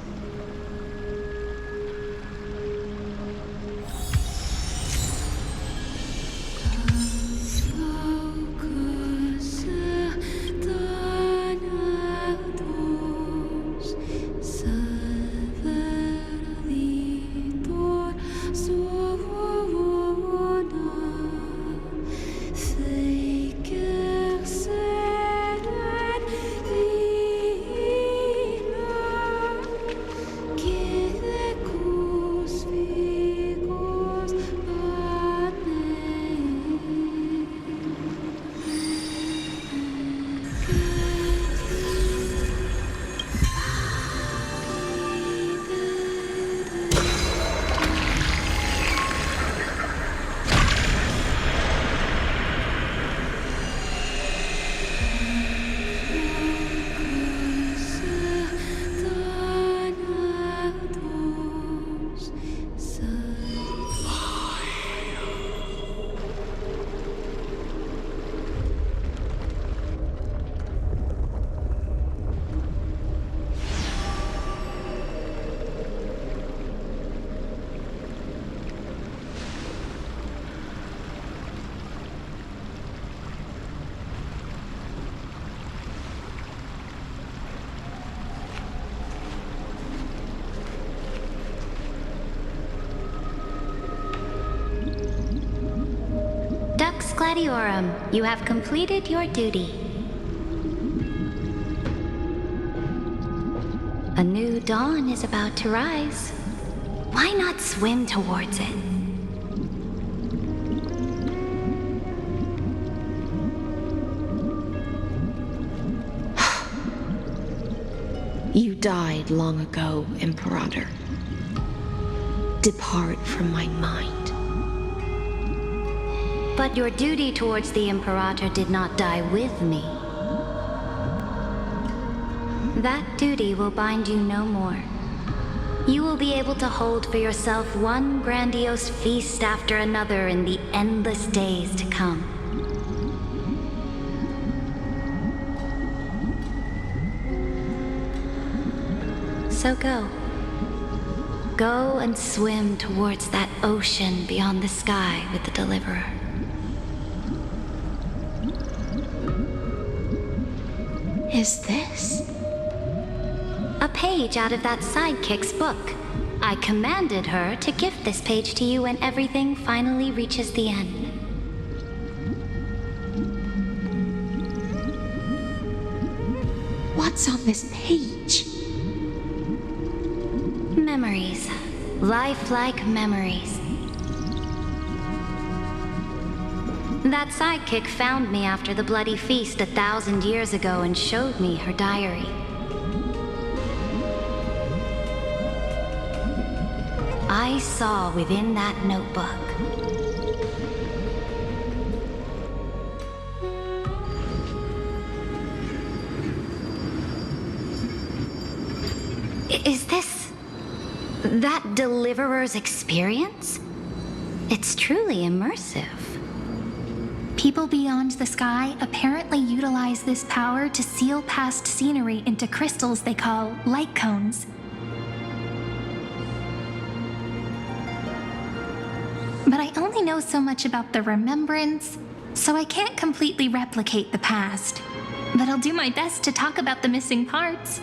Gladiorum, you have completed your duty. A new dawn is about to rise. Why not swim towards it? You died long ago, Imperator. Depart from my mind. But your duty towards the Imperator did not die with me. That duty will bind you no more. You will be able to hold for yourself one grandiose feast after another in the endless days to come. So go. Go and swim towards that ocean beyond the sky with the Deliverer. Is this? A page out of that sidekick's book. I commanded her to gift this page to you when everything finally reaches the end. What's on this page? Memories. Lifelike memories. That sidekick found me after the bloody feast 1,000 years ago and showed me her diary. I saw within that notebook Is this that Deliverer's experience? It's truly immersive. People beyond the sky apparently utilize this power to seal past scenery into crystals they call light cones. But I only know so much about the remembrance, so I can't completely replicate the past. But I'll do my best to talk about the missing parts.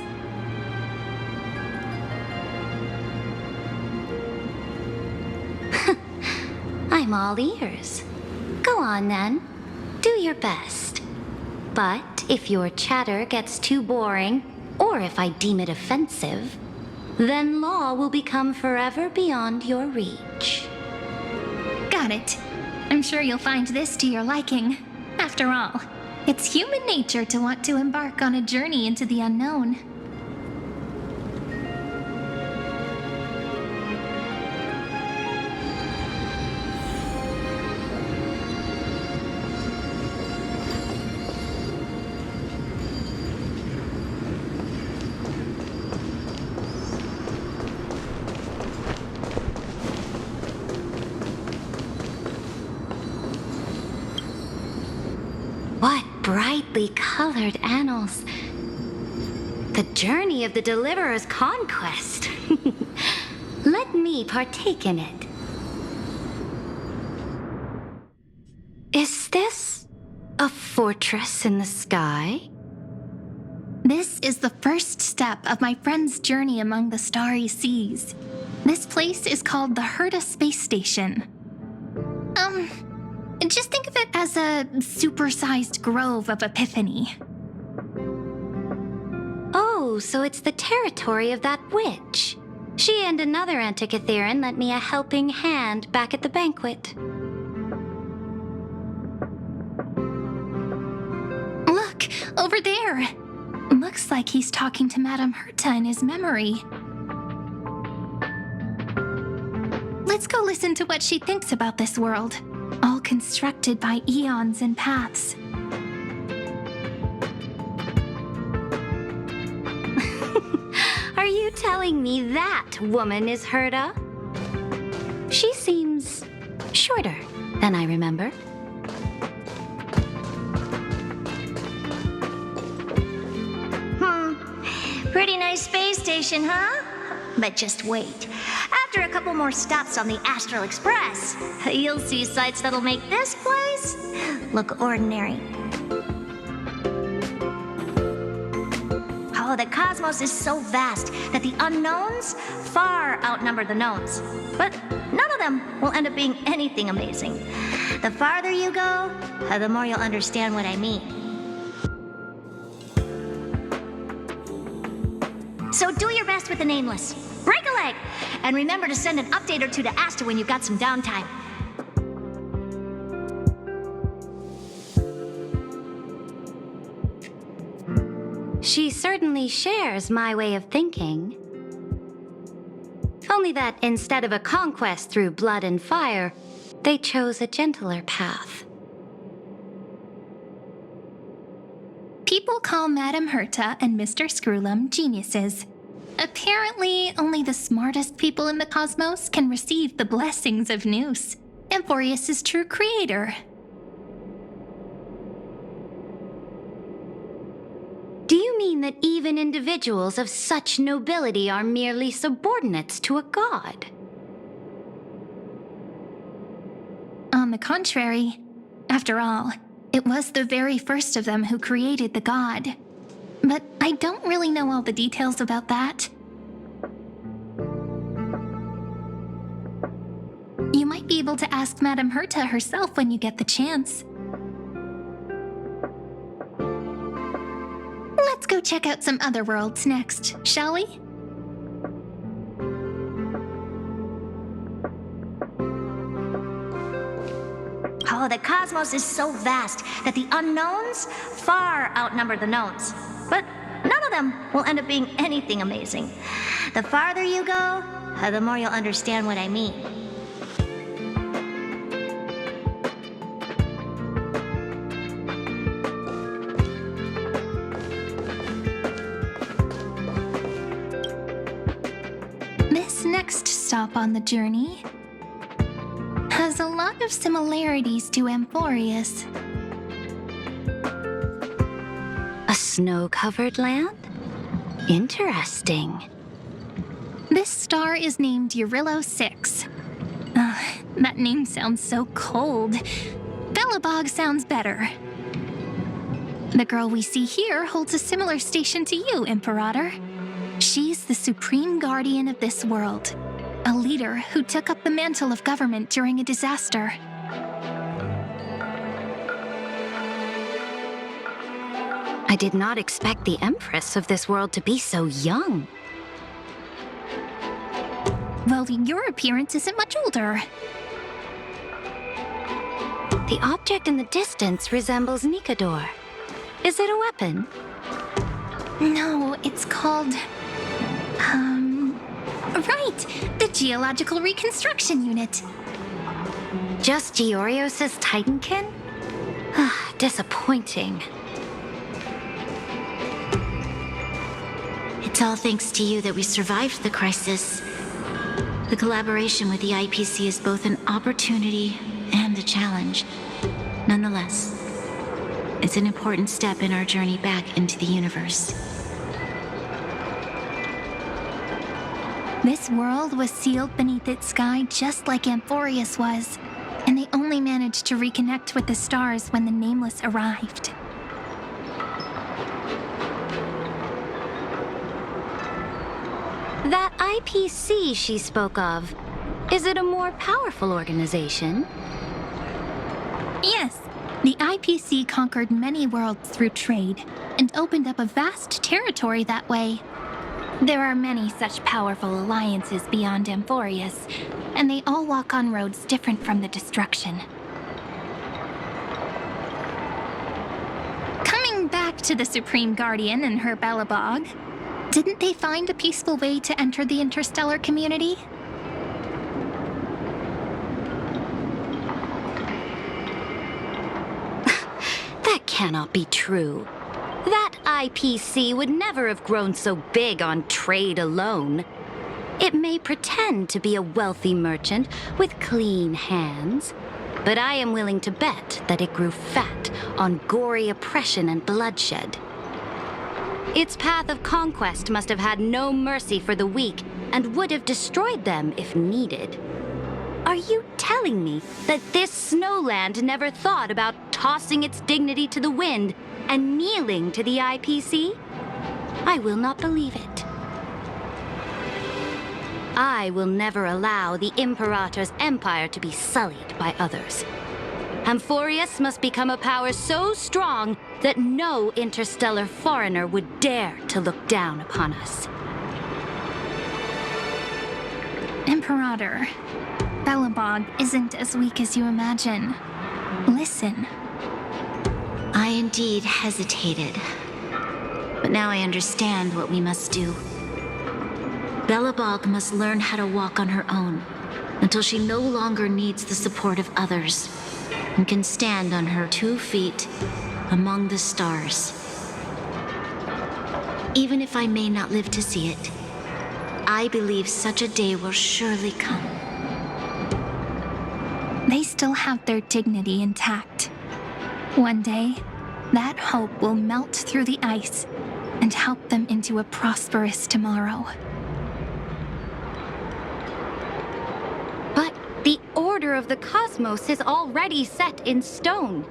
I'm all ears. Go on then. Do your best. But if your chatter gets too boring, or if I deem it offensive, then law will become forever beyond your reach. Got it. I'm sure you'll find this to your liking. After all, it's human nature to want to embark on a journey into the unknown. What brightly colored annals. The journey of the Deliverer's conquest. Let me partake in it. Is this a fortress in the sky? This is the first step of my friend's journey among the starry seas. This place is called the Herta Space Station. Just think of it as a supersized grove of Epiphany. Oh, so it's the territory of that witch. She and another Antikytherian lent me a helping hand back at the banquet. Look, over there. Looks like he's talking to Madame Herta in his memory. Let's go listen to what she thinks about this world, all constructed by eons and paths. Are you telling me that woman is Herta? She seems shorter than I remember. Pretty nice space station, huh? But just wait. After a couple more stops on the Astral Express, you'll see sights that'll make this place look ordinary. Oh, the cosmos is so vast that the unknowns far outnumber the knowns. But none of them will end up being anything amazing. The farther you go, the more you'll understand what I mean. So do your best with the nameless. Break a leg! And remember to send an update or two to Asta when you've got some downtime. She certainly shares my way of thinking. Only that instead of a conquest through blood and fire, they chose a gentler path. People call Madame Herta and Mr. Screwlum geniuses. Apparently, only the smartest people in the cosmos can receive the blessings of Nous, Amphorius' true creator. Do you mean that even individuals of such nobility are merely subordinates to a god? On the contrary, after all, it was the very first of them who created the god. But I don't really know all the details about that. You might be able to ask Madame Herta herself when you get the chance. Let's go check out some other worlds next, shall we? Oh, the cosmos is so vast that the unknowns far outnumber the knowns. But none of them will end up being anything amazing. The farther you go, the more you'll understand what I mean. This next stop on the journey has a lot of similarities to Amphorius. A snow-covered land? Interesting. This star is named Eurillo 6. That name sounds so cold. Belobog sounds better. The girl we see here holds a similar station to you, Imperator. She's the supreme guardian of this world, a leader who took up the mantle of government during a disaster. I did not expect the Empress of this world to be so young. Well, your appearance isn't much older. The object in the distance resembles Nikador. Is it a weapon? No, it's called... Right! The Geological Reconstruction Unit. Just Giorios' Titankin? Disappointing. It's all thanks to you that we survived the crisis. The collaboration with the IPC is both an opportunity and a challenge. Nonetheless, it's an important step in our journey back into the universe. This world was sealed beneath its sky just like Amphorius was, and they only managed to reconnect with the stars when the Nameless arrived. That IPC she spoke of, is it a more powerful organization? Yes, the IPC conquered many worlds through trade and opened up a vast territory that way. There are many such powerful alliances beyond Amphorius, and they all walk on roads different from the destruction. Coming back to the Supreme Guardian and her Belobog, didn't they find a peaceful way to enter the interstellar community? That cannot be true. That IPC would never have grown so big on trade alone. It may pretend to be a wealthy merchant with clean hands, but I am willing to bet that it grew fat on gory oppression and bloodshed. Its path of conquest must have had no mercy for the weak and would have destroyed them if needed. Are you telling me that this snowland never thought about tossing its dignity to the wind and kneeling to the IPC? I will not believe it. I will never allow the Imperator's empire to be sullied by others. Amphorius must become a power so strong that no interstellar foreigner would dare to look down upon us. Imperator, Belobog isn't as weak as you imagine. Listen. I indeed hesitated. But But now I understand what we must do. Belobog must learn how to walk on her own until she no longer needs the support of others and can stand on her 2 feet among the stars. Even if I may not live to see it, I believe such a day will surely come. They still have their dignity intact. One day, that hope will melt through the ice and help them into a prosperous tomorrow. But the order of the cosmos is already set in stone.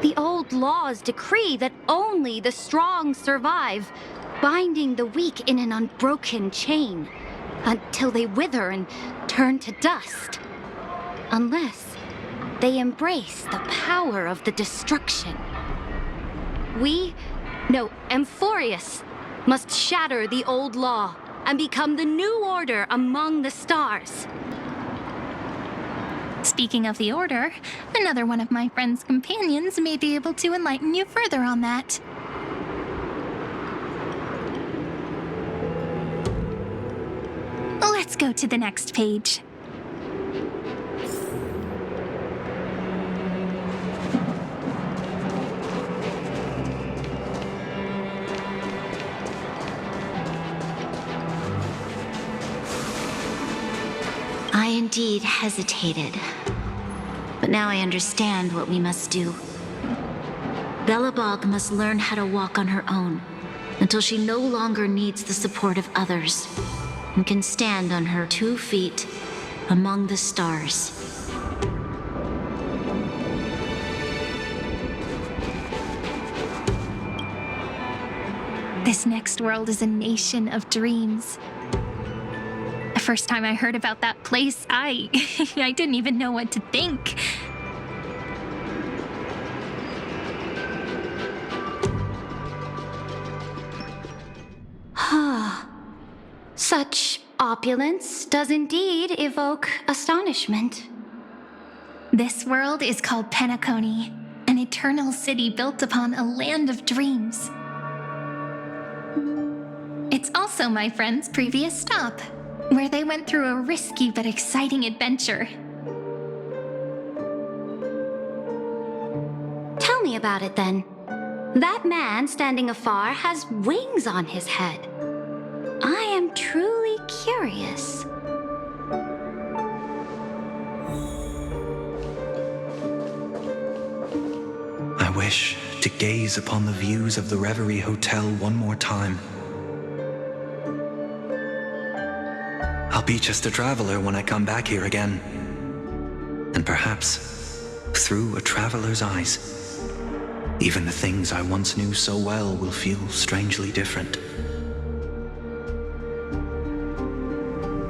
The old laws decree that only the strong survive, binding the weak in an unbroken chain until they wither and turn to dust. Unless they embrace the power of the destruction. Amphorius must shatter the old law and become the new order among the stars. Speaking of the Order, another one of my friend's companions may be able to enlighten you further on that. Let's go to the next page. I indeed hesitated, but now I understand what we must do. Belobog must learn how to walk on her own until she no longer needs the support of others and can stand on her 2 feet among the stars. This next world is a nation of dreams. The first time I heard about that place, I didn't even know what to think. Such opulence does indeed evoke astonishment. This world is called Penacony, an eternal city built upon a land of dreams. It's also my friend's previous stop, where they went through a risky but exciting adventure. Tell me about it then. That man standing afar has wings on his head. I am truly curious. I wish to gaze upon the views of the Reverie Hotel one more time. I'll be just a traveler when I come back here again. And perhaps, through a traveler's eyes, even the things I once knew so well will feel strangely different.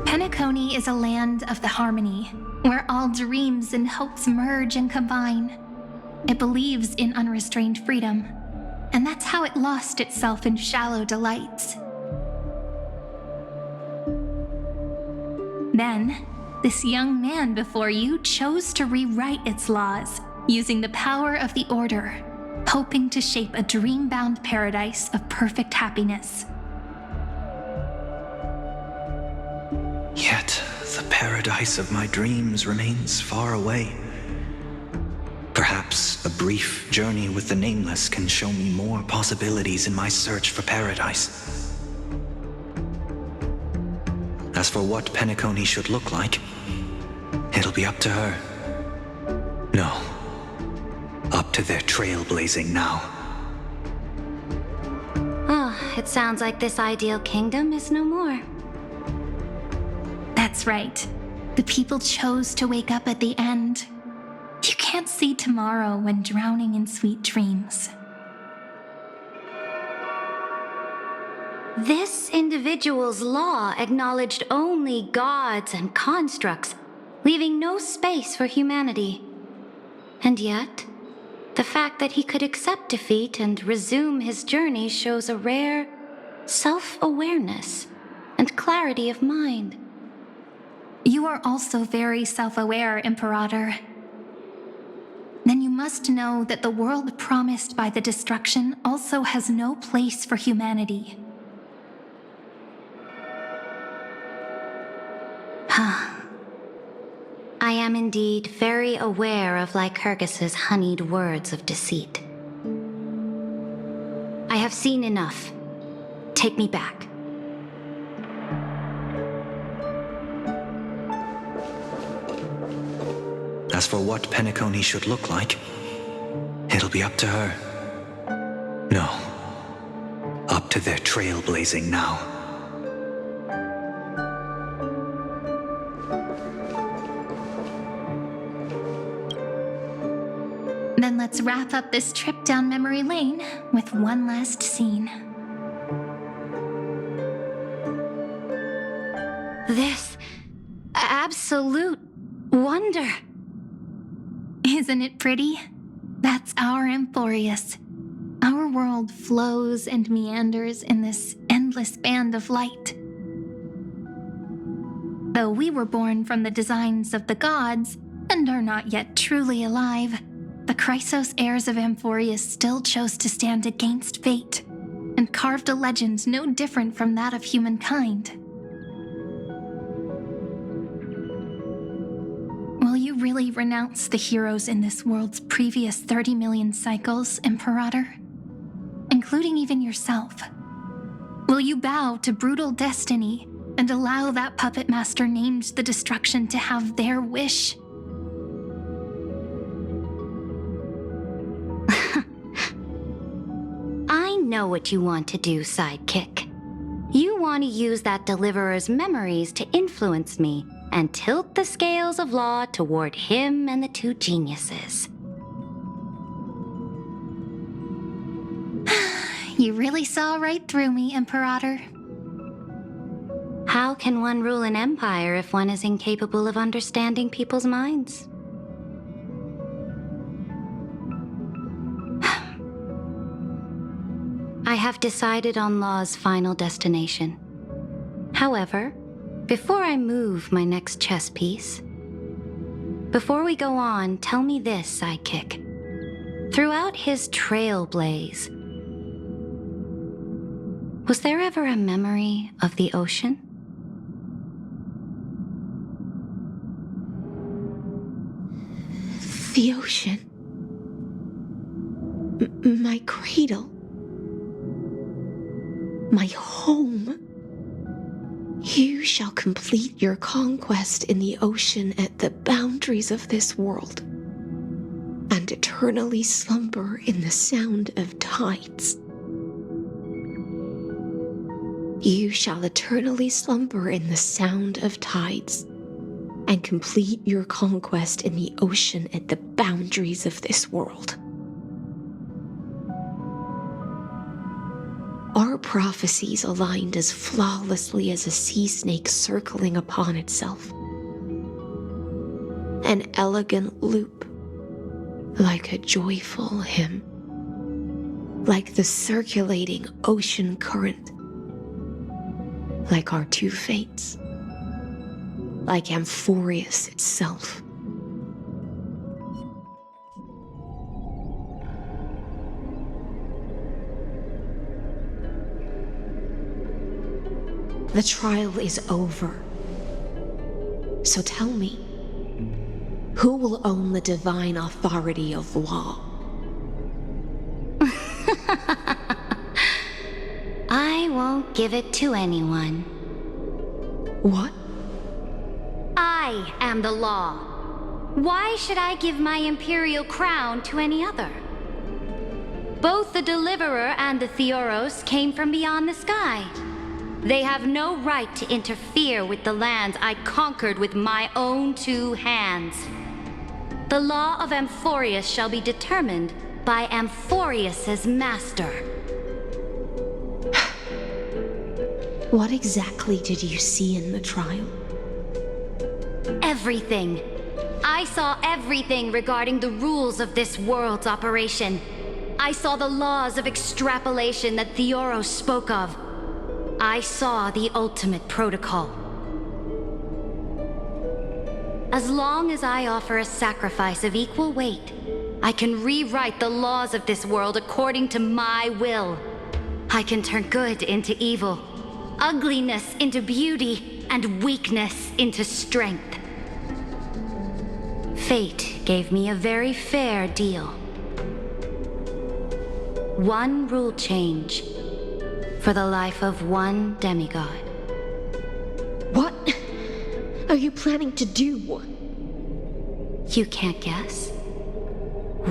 Penacony is a land of the harmony, where all dreams and hopes merge and combine. It believes in unrestrained freedom, and that's how it lost itself in shallow delights. Then, this young man before you chose to rewrite its laws, using the power of the Order, hoping to shape a dream-bound paradise of perfect happiness. Yet, the paradise of my dreams remains far away. Perhaps a brief journey with the Nameless can show me more possibilities in my search for paradise. As for what Penacony should look like, it'll be up to her. No, up to their trailblazing now. It sounds like this ideal kingdom is no more. That's right. The people chose to wake up at the end. You can't see tomorrow when drowning in sweet dreams. This individual's law acknowledged only gods and constructs, leaving no space for humanity. And yet, the fact that he could accept defeat and resume his journey shows a rare self-awareness and clarity of mind. You are also very self-aware, Imperator. then you must know that the world promised by the destruction also has no place for humanity. I am indeed very aware of Lycurgus's honeyed words of deceit. I have seen enough. Take me back. As for what Penacony should look like, it'll be up to her. No. Up to their trailblazing now. Then let's wrap up this trip down memory lane with one last scene. This absolute wonder. Isn't it pretty? That's our Amphorius. Our world flows and meanders in this endless band of light. Though we were born from the designs of the gods and are not yet truly alive, the Chrysos heirs of Amphorius still chose to stand against fate and carved a legend no different from that of humankind. Will you really renounce the heroes in this world's previous 30 million cycles, Imperator? Including even yourself. Will you bow to brutal destiny and allow that puppet master named the destruction to have their wish? I know what you want to do, sidekick. You want to use that deliverer's memories to influence me and tilt the scales of law toward him and the two geniuses. You really saw right through me, Imperator. How can one rule an empire if one is incapable of understanding people's minds? I have decided on Law's final destination. However, before I move my next chess piece, before we go on, tell me this, sidekick. Throughout his trailblaze, was there ever a memory of the ocean? The ocean. My cradle. My home. You shall complete your conquest in the ocean at the boundaries of this world, and eternally slumber in the sound of tides. You shall eternally slumber in the sound of tides, and complete your conquest in the ocean at the boundaries of this world. Our prophecies aligned as flawlessly as a sea snake circling upon itself. An elegant loop, like a joyful hymn, like the circulating ocean current, like our two fates, like Amphorius itself. The trial is over. So tell me, who will own the divine authority of law? I won't give it to anyone. What? I am the law. Why should I give my imperial crown to any other? Both the Deliverer and the Theoros came from beyond the sky. They have no right to interfere with the lands I conquered with my own two hands. The law of Amphorius shall be determined by Amphorius's master. What exactly did you see in the trial? Everything. I saw everything regarding the rules of this world's operation. I saw the laws of extrapolation that Theoros spoke of. I saw the ultimate protocol. As long as I offer a sacrifice of equal weight, I can rewrite the laws of this world according to my will. I can turn good into evil, ugliness into beauty, and weakness into strength. Fate gave me a very fair deal. One rule change for the life of one demigod. What are you planning to do? You can't guess?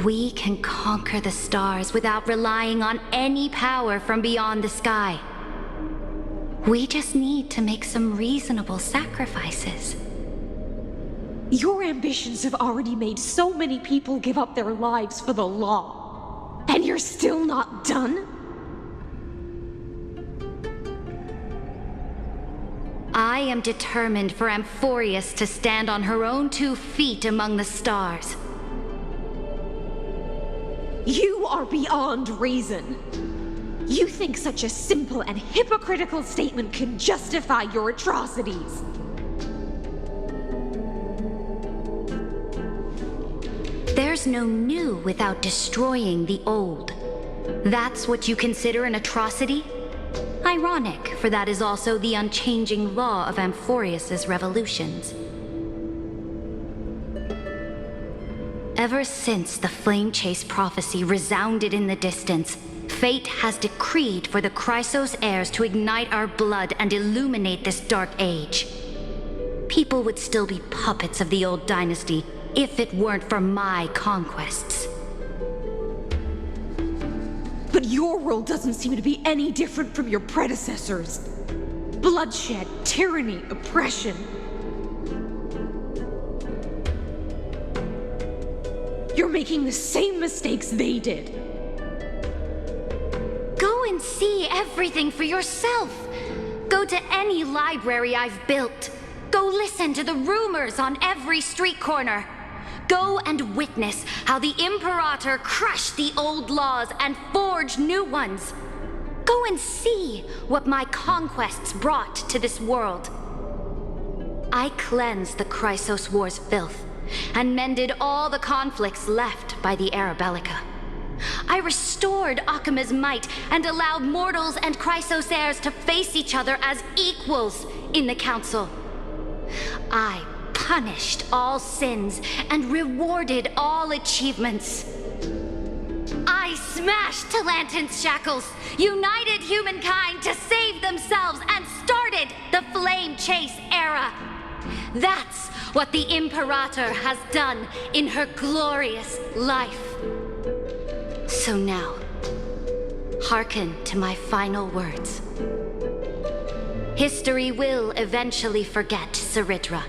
We can conquer the stars without relying on any power from beyond the sky. We just need to make some reasonable sacrifices. Your ambitions have already made so many people give up their lives for the law. And you're still not done? I am determined for Amphorius to stand on her own 2 feet among the stars. You are beyond reason. You think such a simple and hypocritical statement can justify your atrocities. There's no new without destroying the old. That's what you consider an atrocity? Ironic, for that is also the unchanging law of Amphorius's revolutions. Ever since the Flame Chase prophecy resounded in the distance, fate has decreed for the Chrysos heirs to ignite our blood and illuminate this dark age. People would still be puppets of the old dynasty if it weren't for my conquests. But your world doesn't seem to be any different from your predecessors. Bloodshed, tyranny, oppression. You're making the same mistakes they did. Go and see everything for yourself. Go to any library I've built. Go listen to the rumors on every street corner. Go and witness how the Imperator crushed the old laws and forged new ones. Go and see what my conquests brought to this world. I cleansed the Chrysos War's filth and mended all the conflicts left by the Era Bellica. I restored Akima's might and allowed mortals and Chrysos heirs to face each other as equals in the Council. I punished all sins and rewarded all achievements. I smashed Talantin's shackles, united humankind to save themselves, and started the Flame Chase era. That's what the Imperator has done in her glorious life. So now, hearken to my final words. History will eventually forget Saridra,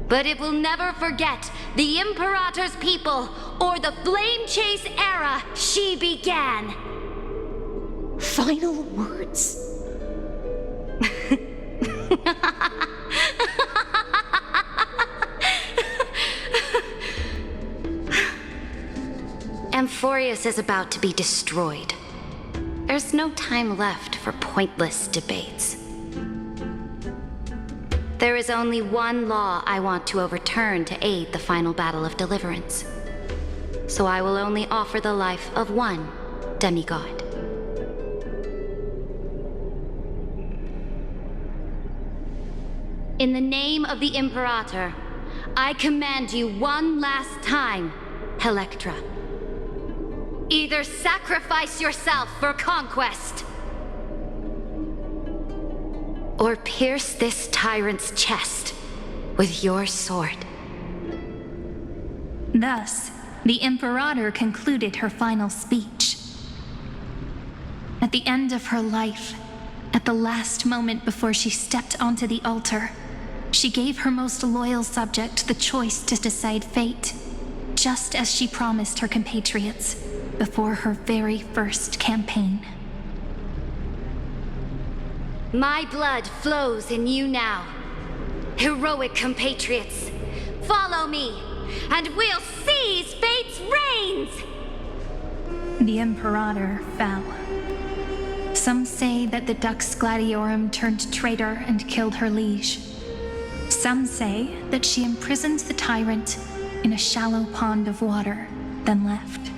but it will never forget the Imperator's people or the Flame Chase era she began. Final words? Amphorius is about to be destroyed. There's no time left for pointless debates. There is only one law I want to overturn to aid the final battle of deliverance. So I will only offer the life of one demigod. In the name of the Imperator, I command you one last time, Electra. Either sacrifice yourself for conquest, or pierce this tyrant's chest with your sword. Thus, the Imperator concluded her final speech. At the end of her life, at the last moment before she stepped onto the altar, she gave her most loyal subject the choice to decide fate, just as she promised her compatriots before her very first campaign. My blood flows in you now. Heroic compatriots, follow me, and we'll seize fate's reins! The Imperator fell. Some say that the Dux Gladiorum turned traitor and killed her liege. Some say that she imprisoned the tyrant in a shallow pond of water then left.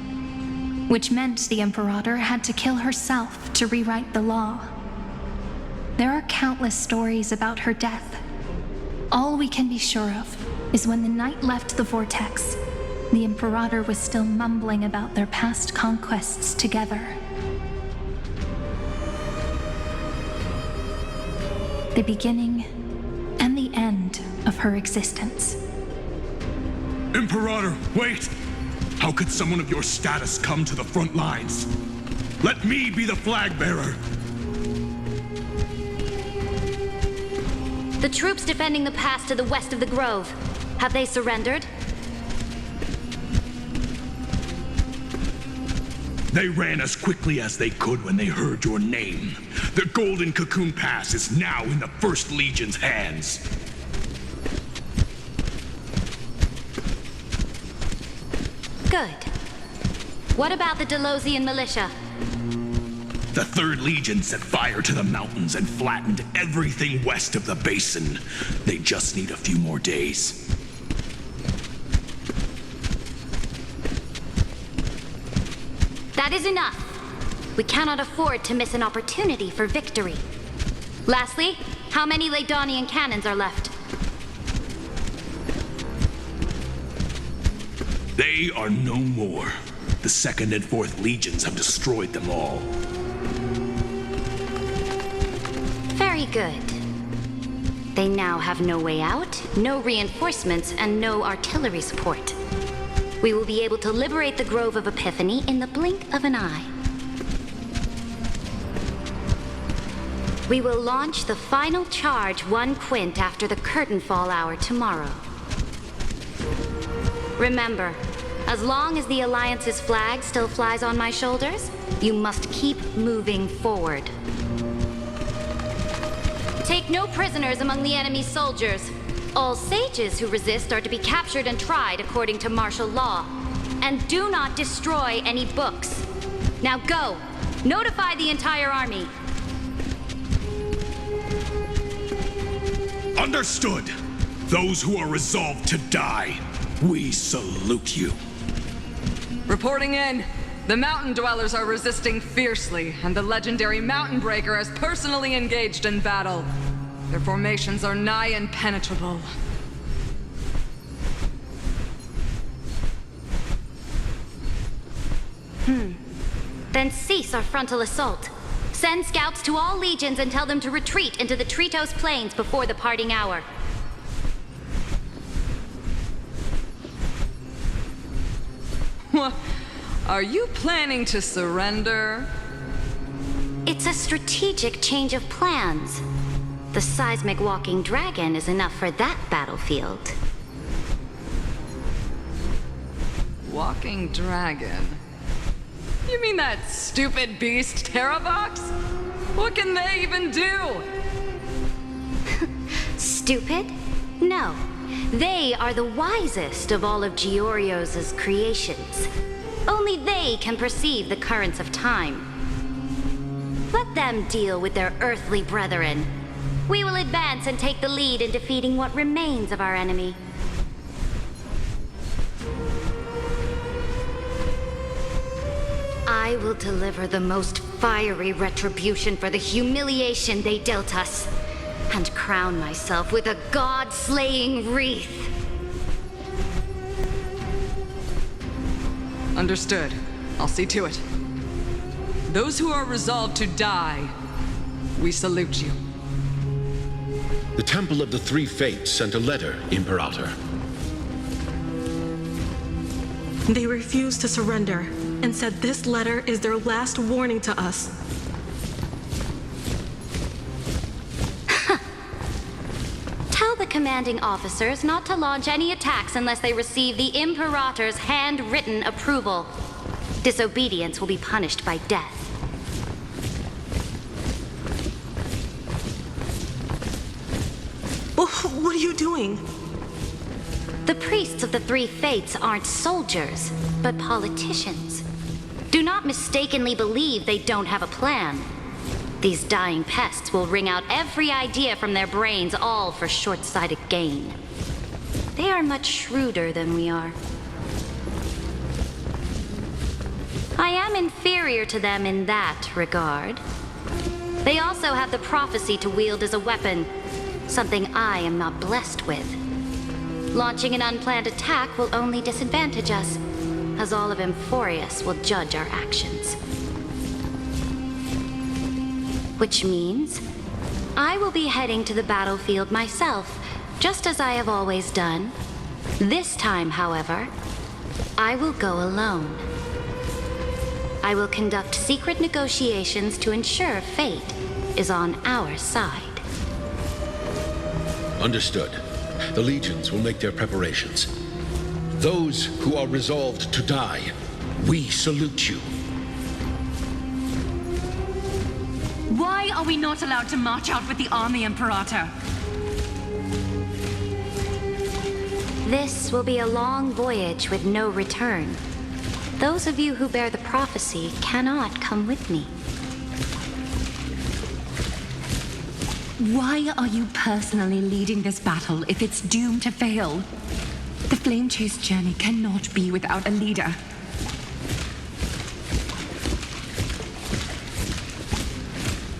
Which meant the Imperator had to kill herself to rewrite the law. There are countless stories about her death. All we can be sure of is when the Knight left the Vortex, the Imperator was still mumbling about their past conquests together. The beginning and the end of her existence. Imperator, wait! How could someone of your status come to the front lines? Let me be the flag bearer! The troops defending the pass to the west of the grove, have they surrendered? They ran as quickly as they could when they heard your name. The Golden Cocoon Pass is now in the First Legion's hands. Good. What about the Delosian militia? The Third Legion set fire to the mountains and flattened everything west of the basin. They just need a few more days. That is enough. We cannot afford to miss an opportunity for victory. Lastly, how many Laydonian cannons are left? They are no more. The Second and Fourth Legions have destroyed them all. Very good. They now have no way out, no reinforcements, and no artillery support. We will be able to liberate the Grove of Epiphany in the blink of an eye. We will launch the final charge 1 quint after the curtain fall hour tomorrow. Remember, as long as the Alliance's flag still flies on my shoulders, you must keep moving forward. Take no prisoners among the enemy's soldiers. All sages who resist are to be captured and tried according to martial law. And do not destroy any books. Now go! Notify the entire army! Understood! Those who are resolved to die, we salute you. Reporting in. The mountain dwellers are resisting fiercely, and the legendary Mountain Breaker has personally engaged in battle. Their formations are nigh impenetrable. Then cease our frontal assault. Send scouts to all legions and tell them to retreat into the Tritos Plains before the parting hour. What? Are you planning to surrender? It's a strategic change of plans. The seismic walking dragon is enough for that battlefield. Walking dragon? You mean that stupid beast, Terravox? What can they even do? Stupid? No. They are the wisest of all of Georios' creations. Only they can perceive the currents of time. Let them deal with their earthly brethren. We will advance and take the lead in defeating what remains of our enemy. I will deliver the most fiery retribution for the humiliation they dealt us, and crown myself with a god-slaying wreath. Understood. I'll see to it. Those who are resolved to die, we salute you. The Temple of the Three Fates sent a letter, Imperator. They refused to surrender and said this letter is their last warning to us. Tell the commanding officers not to launch any attacks unless they receive the Imperator's handwritten approval. Disobedience will be punished by death. What are you doing? The priests of the Three Fates aren't soldiers, but politicians. Do not mistakenly believe they don't have a plan. These dying pests will wring out every idea from their brains, all for short-sighted gain. They are much shrewder than we are. I am inferior to them in that regard. They also have the prophecy to wield as a weapon, something I am not blessed with. Launching an unplanned attack will only disadvantage us, as all of Amphorius will judge our actions. Which means I will be heading to the battlefield myself, just as I have always done. This time, however, I will go alone. I will conduct secret negotiations to ensure fate is on our side. Understood. The legions will make their preparations. Those who are resolved to die, we salute you. Why are we not allowed to march out with the army, Imperator? This will be a long voyage with no return. Those of you who bear the prophecy cannot come with me. Why are you personally leading this battle if it's doomed to fail? The Flame Chase journey cannot be without a leader.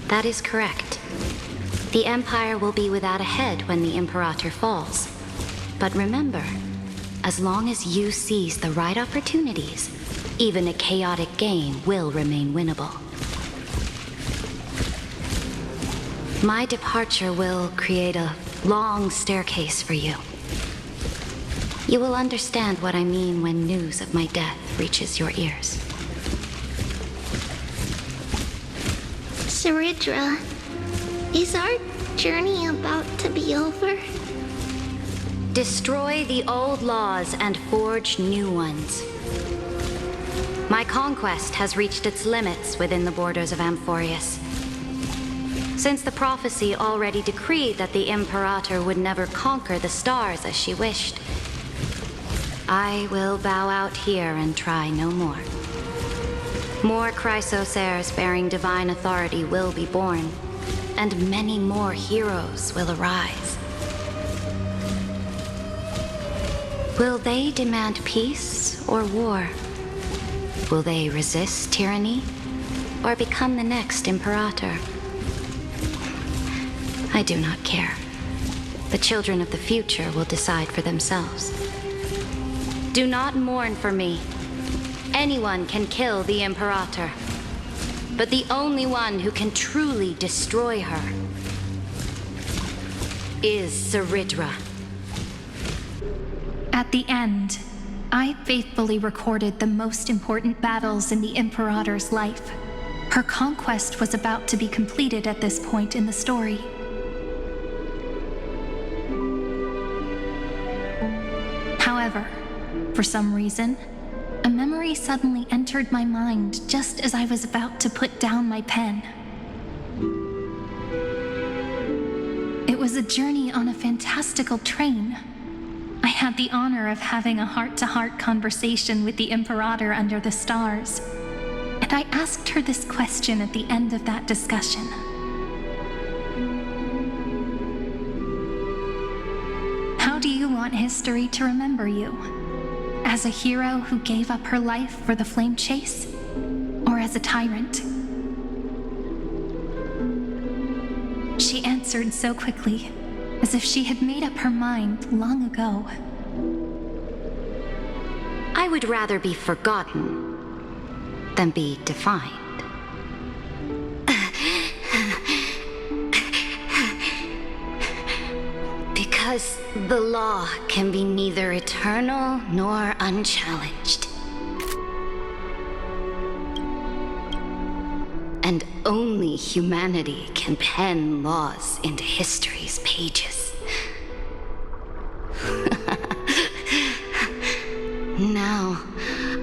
That is correct. The Empire will be without a head when the Imperator falls. But remember, as long as you seize the right opportunities, even a chaotic game will remain winnable. My departure will create a long staircase for you. You will understand what I mean when news of my death reaches your ears. Saridra, is our journey about to be over? Destroy the old laws and forge new ones. My conquest has reached its limits within the borders of Amphorius. Since the prophecy already decreed that the Imperator would never conquer the stars as she wished, I will bow out here and try no more. More Chrysos heirs bearing divine authority will be born, and many more heroes will arise. Will they demand peace or war? Will they resist tyranny or become the next Imperator? I do not care. The children of the future will decide for themselves. Do not mourn for me. Anyone can kill the Imperator, but the only one who can truly destroy her is Saridra. At the end, I faithfully recorded the most important battles in the Imperator's life. Her conquest was about to be completed at this point in the story. However, for some reason, a memory suddenly entered my mind just as I was about to put down my pen. It was a journey on a fantastical train. I had the honor of having a heart-to-heart conversation with the Imperator under the stars, and I asked her this question at the end of that discussion. How do you want history to remember you? As a hero who gave up her life for the Flame Chase? Or as a tyrant? She answered so quickly, as if she had made up her mind long ago. I would rather be forgotten than be defined. Because the law can be neither eternal nor unchallenged. And only humanity can pen laws into history's pages. Now,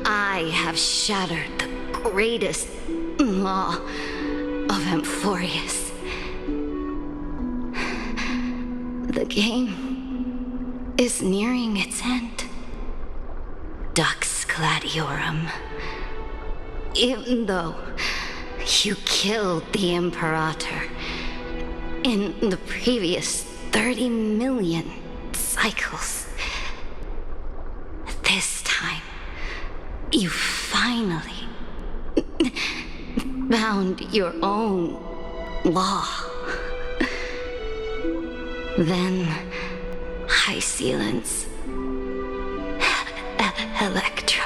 I have shattered the greatest law of Amphorius. The game is nearing its end. Dux Gladiorum. Even though you killed the Imperator in the previous 30 million cycles, this time you finally found your own law. Then High Sealants, Electra.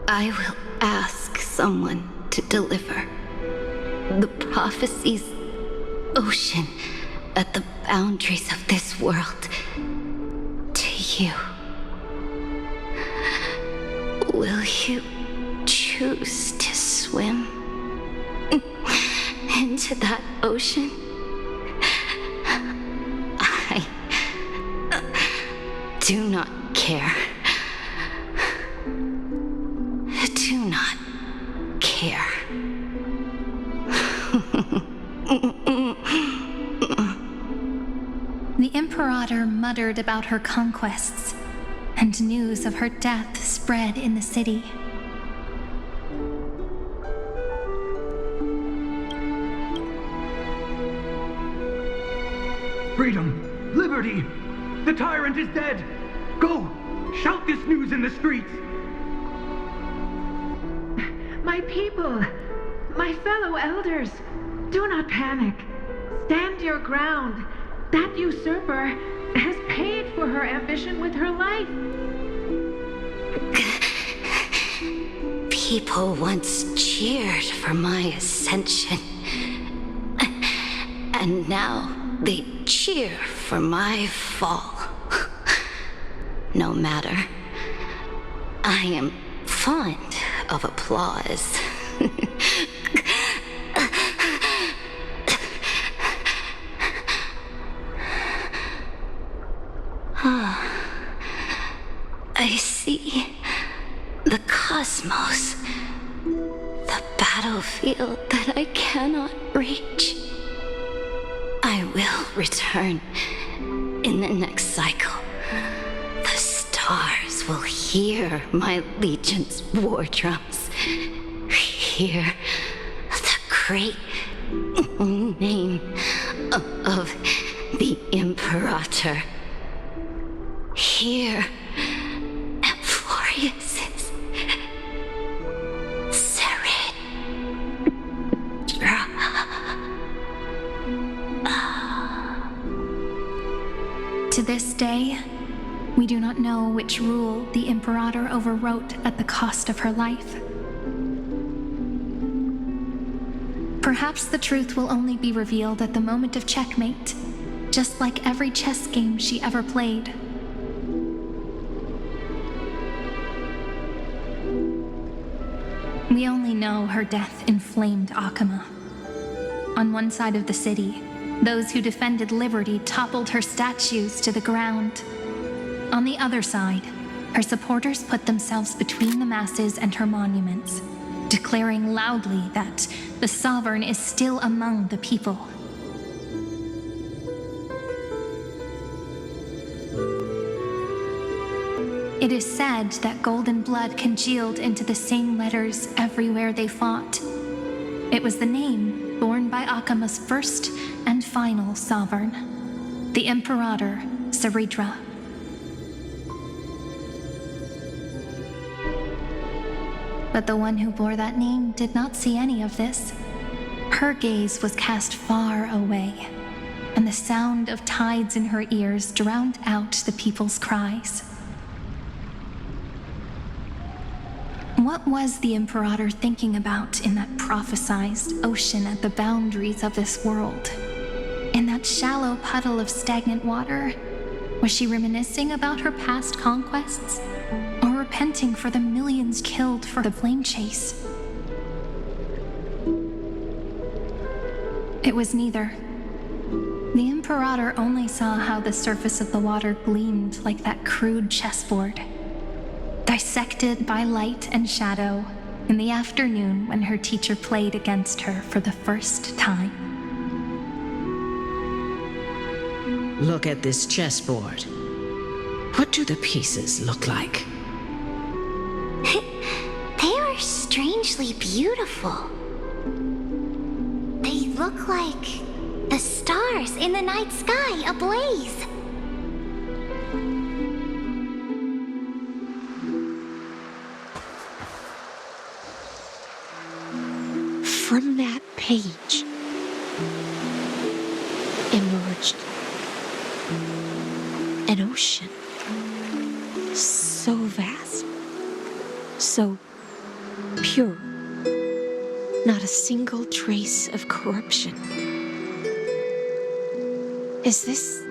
I will ask someone to deliver the prophecy's ocean at the boundaries of this world to you. Will you choose to swim into that ocean? I do not care. Do not care. The Imperator muttered about her conquests, and news of her death spread in the city. Freedom! Liberty! The tyrant is dead! Go! Shout this news in the streets! My people, my fellow elders, do not panic. Stand your ground. That usurper has paid for her ambition with her life. People once cheered for my ascension, and now they cheer for my fall. No matter. I am fond of applause. I see the cosmos, the battlefield that I cannot reach. I will return in the next cycle. The stars will hear my legion's war drums, hear the great name of the Imperator. Hear Amphorius's To this day, we do not know which rule the Imperator overwrote at the cost of her life. Perhaps the truth will only be revealed at the moment of checkmate, just like every chess game she ever played. We only know her death inflamed Akama. On one side of the city, those who defended liberty toppled her statues to the ground. On the other side, her supporters put themselves between the masses and her monuments, declaring loudly that the sovereign is still among the people. It is said that golden blood congealed into the same letters everywhere they fought. It was the name borne by Akama's first and final sovereign, the Imperator Saridra. But the one who bore that name did not see any of this. Her gaze was cast far away, and the sound of tides in her ears drowned out the people's cries. What was the Imperator thinking about in that prophesized ocean at the boundaries of this world? In that shallow puddle of stagnant water? Was she reminiscing about her past conquests? Or repenting for the millions killed for the flame chase? It was neither. The Imperator only saw how the surface of the water gleamed like that crude chessboard, dissected by light and shadow in the afternoon when her teacher played against her for the first time. Look at this chessboard. What do the pieces look like? They are strangely beautiful. They look like the stars in the night sky ablaze. From that page emerged an ocean so vast, so pure, not a single trace of corruption. Is this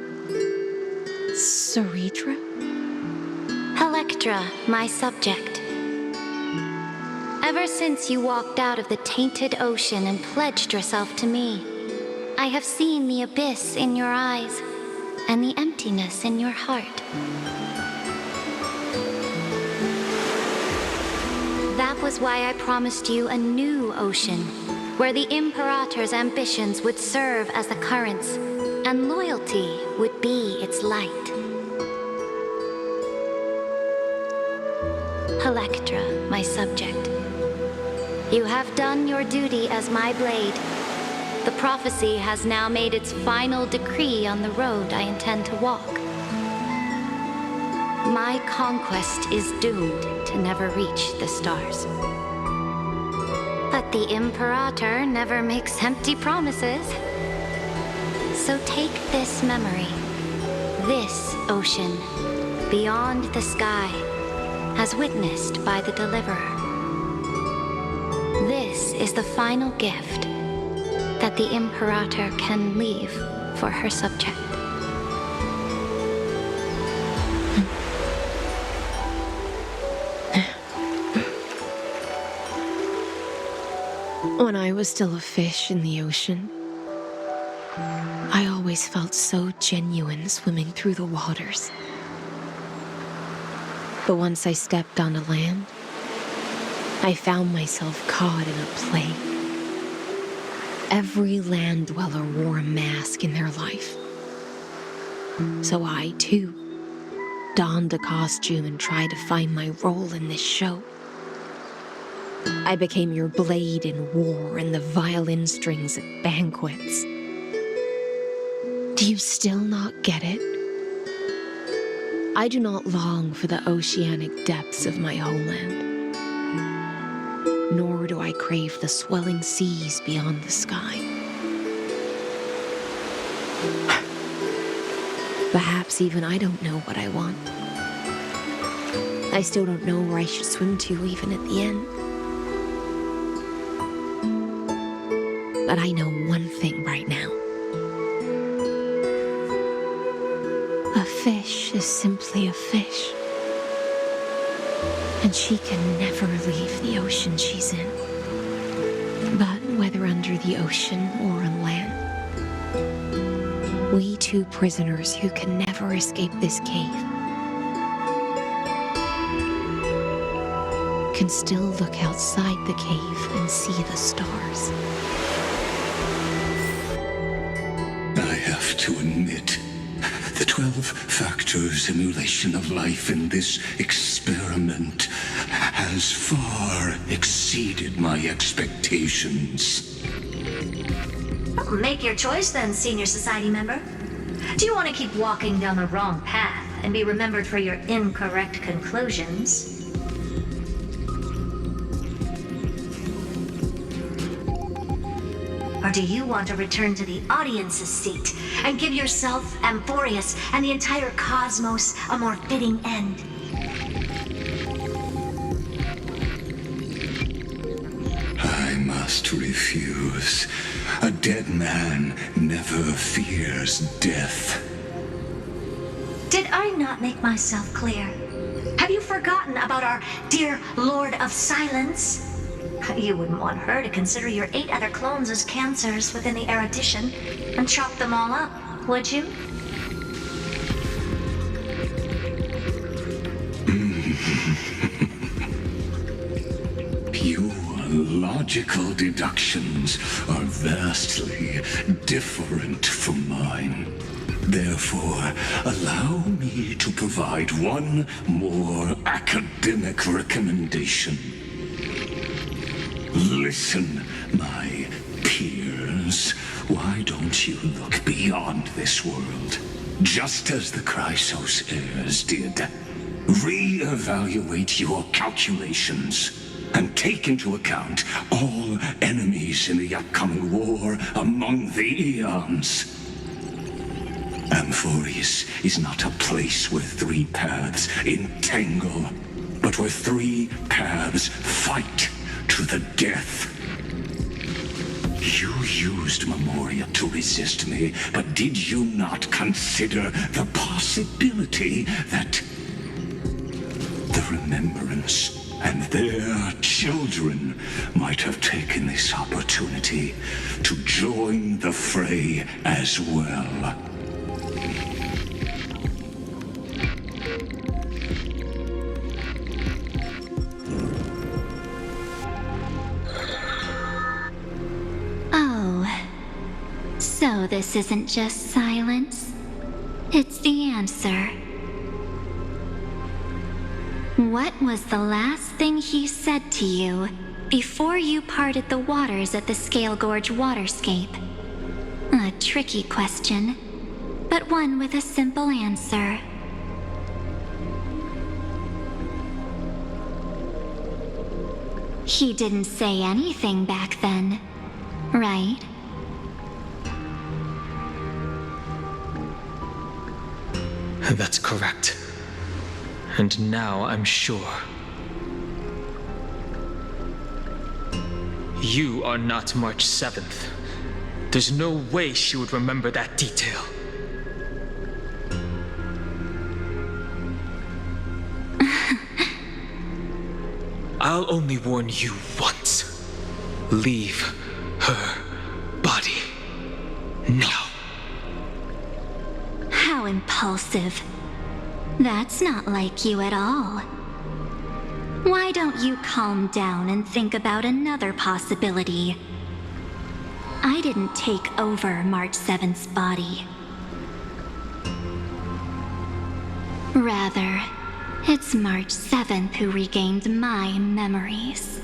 Saritra? Electra, my subject. Ever since you walked out of the tainted ocean and pledged yourself to me, I have seen the abyss in your eyes and the emptiness in your heart. That was why I promised you a new ocean, where the Imperator's ambitions would serve as the currents, and loyalty would be its light. Electra, my subject. You have done your duty as my blade. The prophecy has now made its final decree on the road I intend to walk. My conquest is doomed to never reach the stars. But the Imperator never makes empty promises. So take this memory, this ocean, beyond the sky, as witnessed by the Deliverer. This is the final gift that the Imperator can leave for her subject. When I was still a fish in the ocean, I always felt so genuine swimming through the waters. But once I stepped onto land, I found myself caught in a play. Every land dweller wore a mask in their life. So I, too, donned a costume and tried to find my role in this show. I became your blade in war and the violin strings at banquets. Do you still not get it? I do not long for the oceanic depths of my homeland, nor do I crave the swelling seas beyond the sky. Perhaps even I don't know what I want. I still don't know where I should swim to even at the end. But I know one thing right now. A fish is simply a fish. And she can never leave the ocean she's in. But whether under the ocean or on land, we two prisoners who can never escape this cave can still look outside the cave and see the stars. I have to admit, the 12-factor simulation of life in this experiment has far exceeded my expectations. Well, make your choice then, Senior Society member. Do you want to keep walking down the wrong path and be remembered for your incorrect conclusions? Or do you want to return to the audience's seat and give yourself, Amphorius, and the entire cosmos a more fitting end? I must refuse. A dead man never fears death. Did I not make myself clear? Have you forgotten about our dear Lord of Silence? You wouldn't want her to consider your 8 other clones as cancers within the erudition and chop them all up, would you? Your logical deductions are vastly different from mine. Therefore, allow me to provide one more academic recommendation. Listen, my peers. Why don't you look beyond this world? Just as the Chrysos heirs did. Re-evaluate your calculations. and take into account all enemies in the upcoming war among the eons. Amphorius is not a place where three paths entangle, but where three paths fight to the death. You used Memoria to resist me, but did you not consider the possibility that the Remembrance and their children might have taken this opportunity to join the fray as well? Oh, so this isn't just silence. It's the answer. What was the last thing he said to you before you parted the waters at the Scale Gorge waterscape? A tricky question, but one with a simple answer. He didn't say anything back then, right? That's correct. And now I'm sure. You are not March 7th. There's no way she would remember that detail. I'll only warn you once. Leave her body now. How impulsive. That's not like you at all. Why don't you calm down and think about another possibility? I didn't take over March 7th's body. Rather, it's March 7th who regained my memories.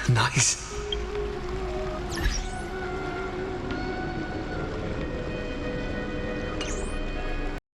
Nice.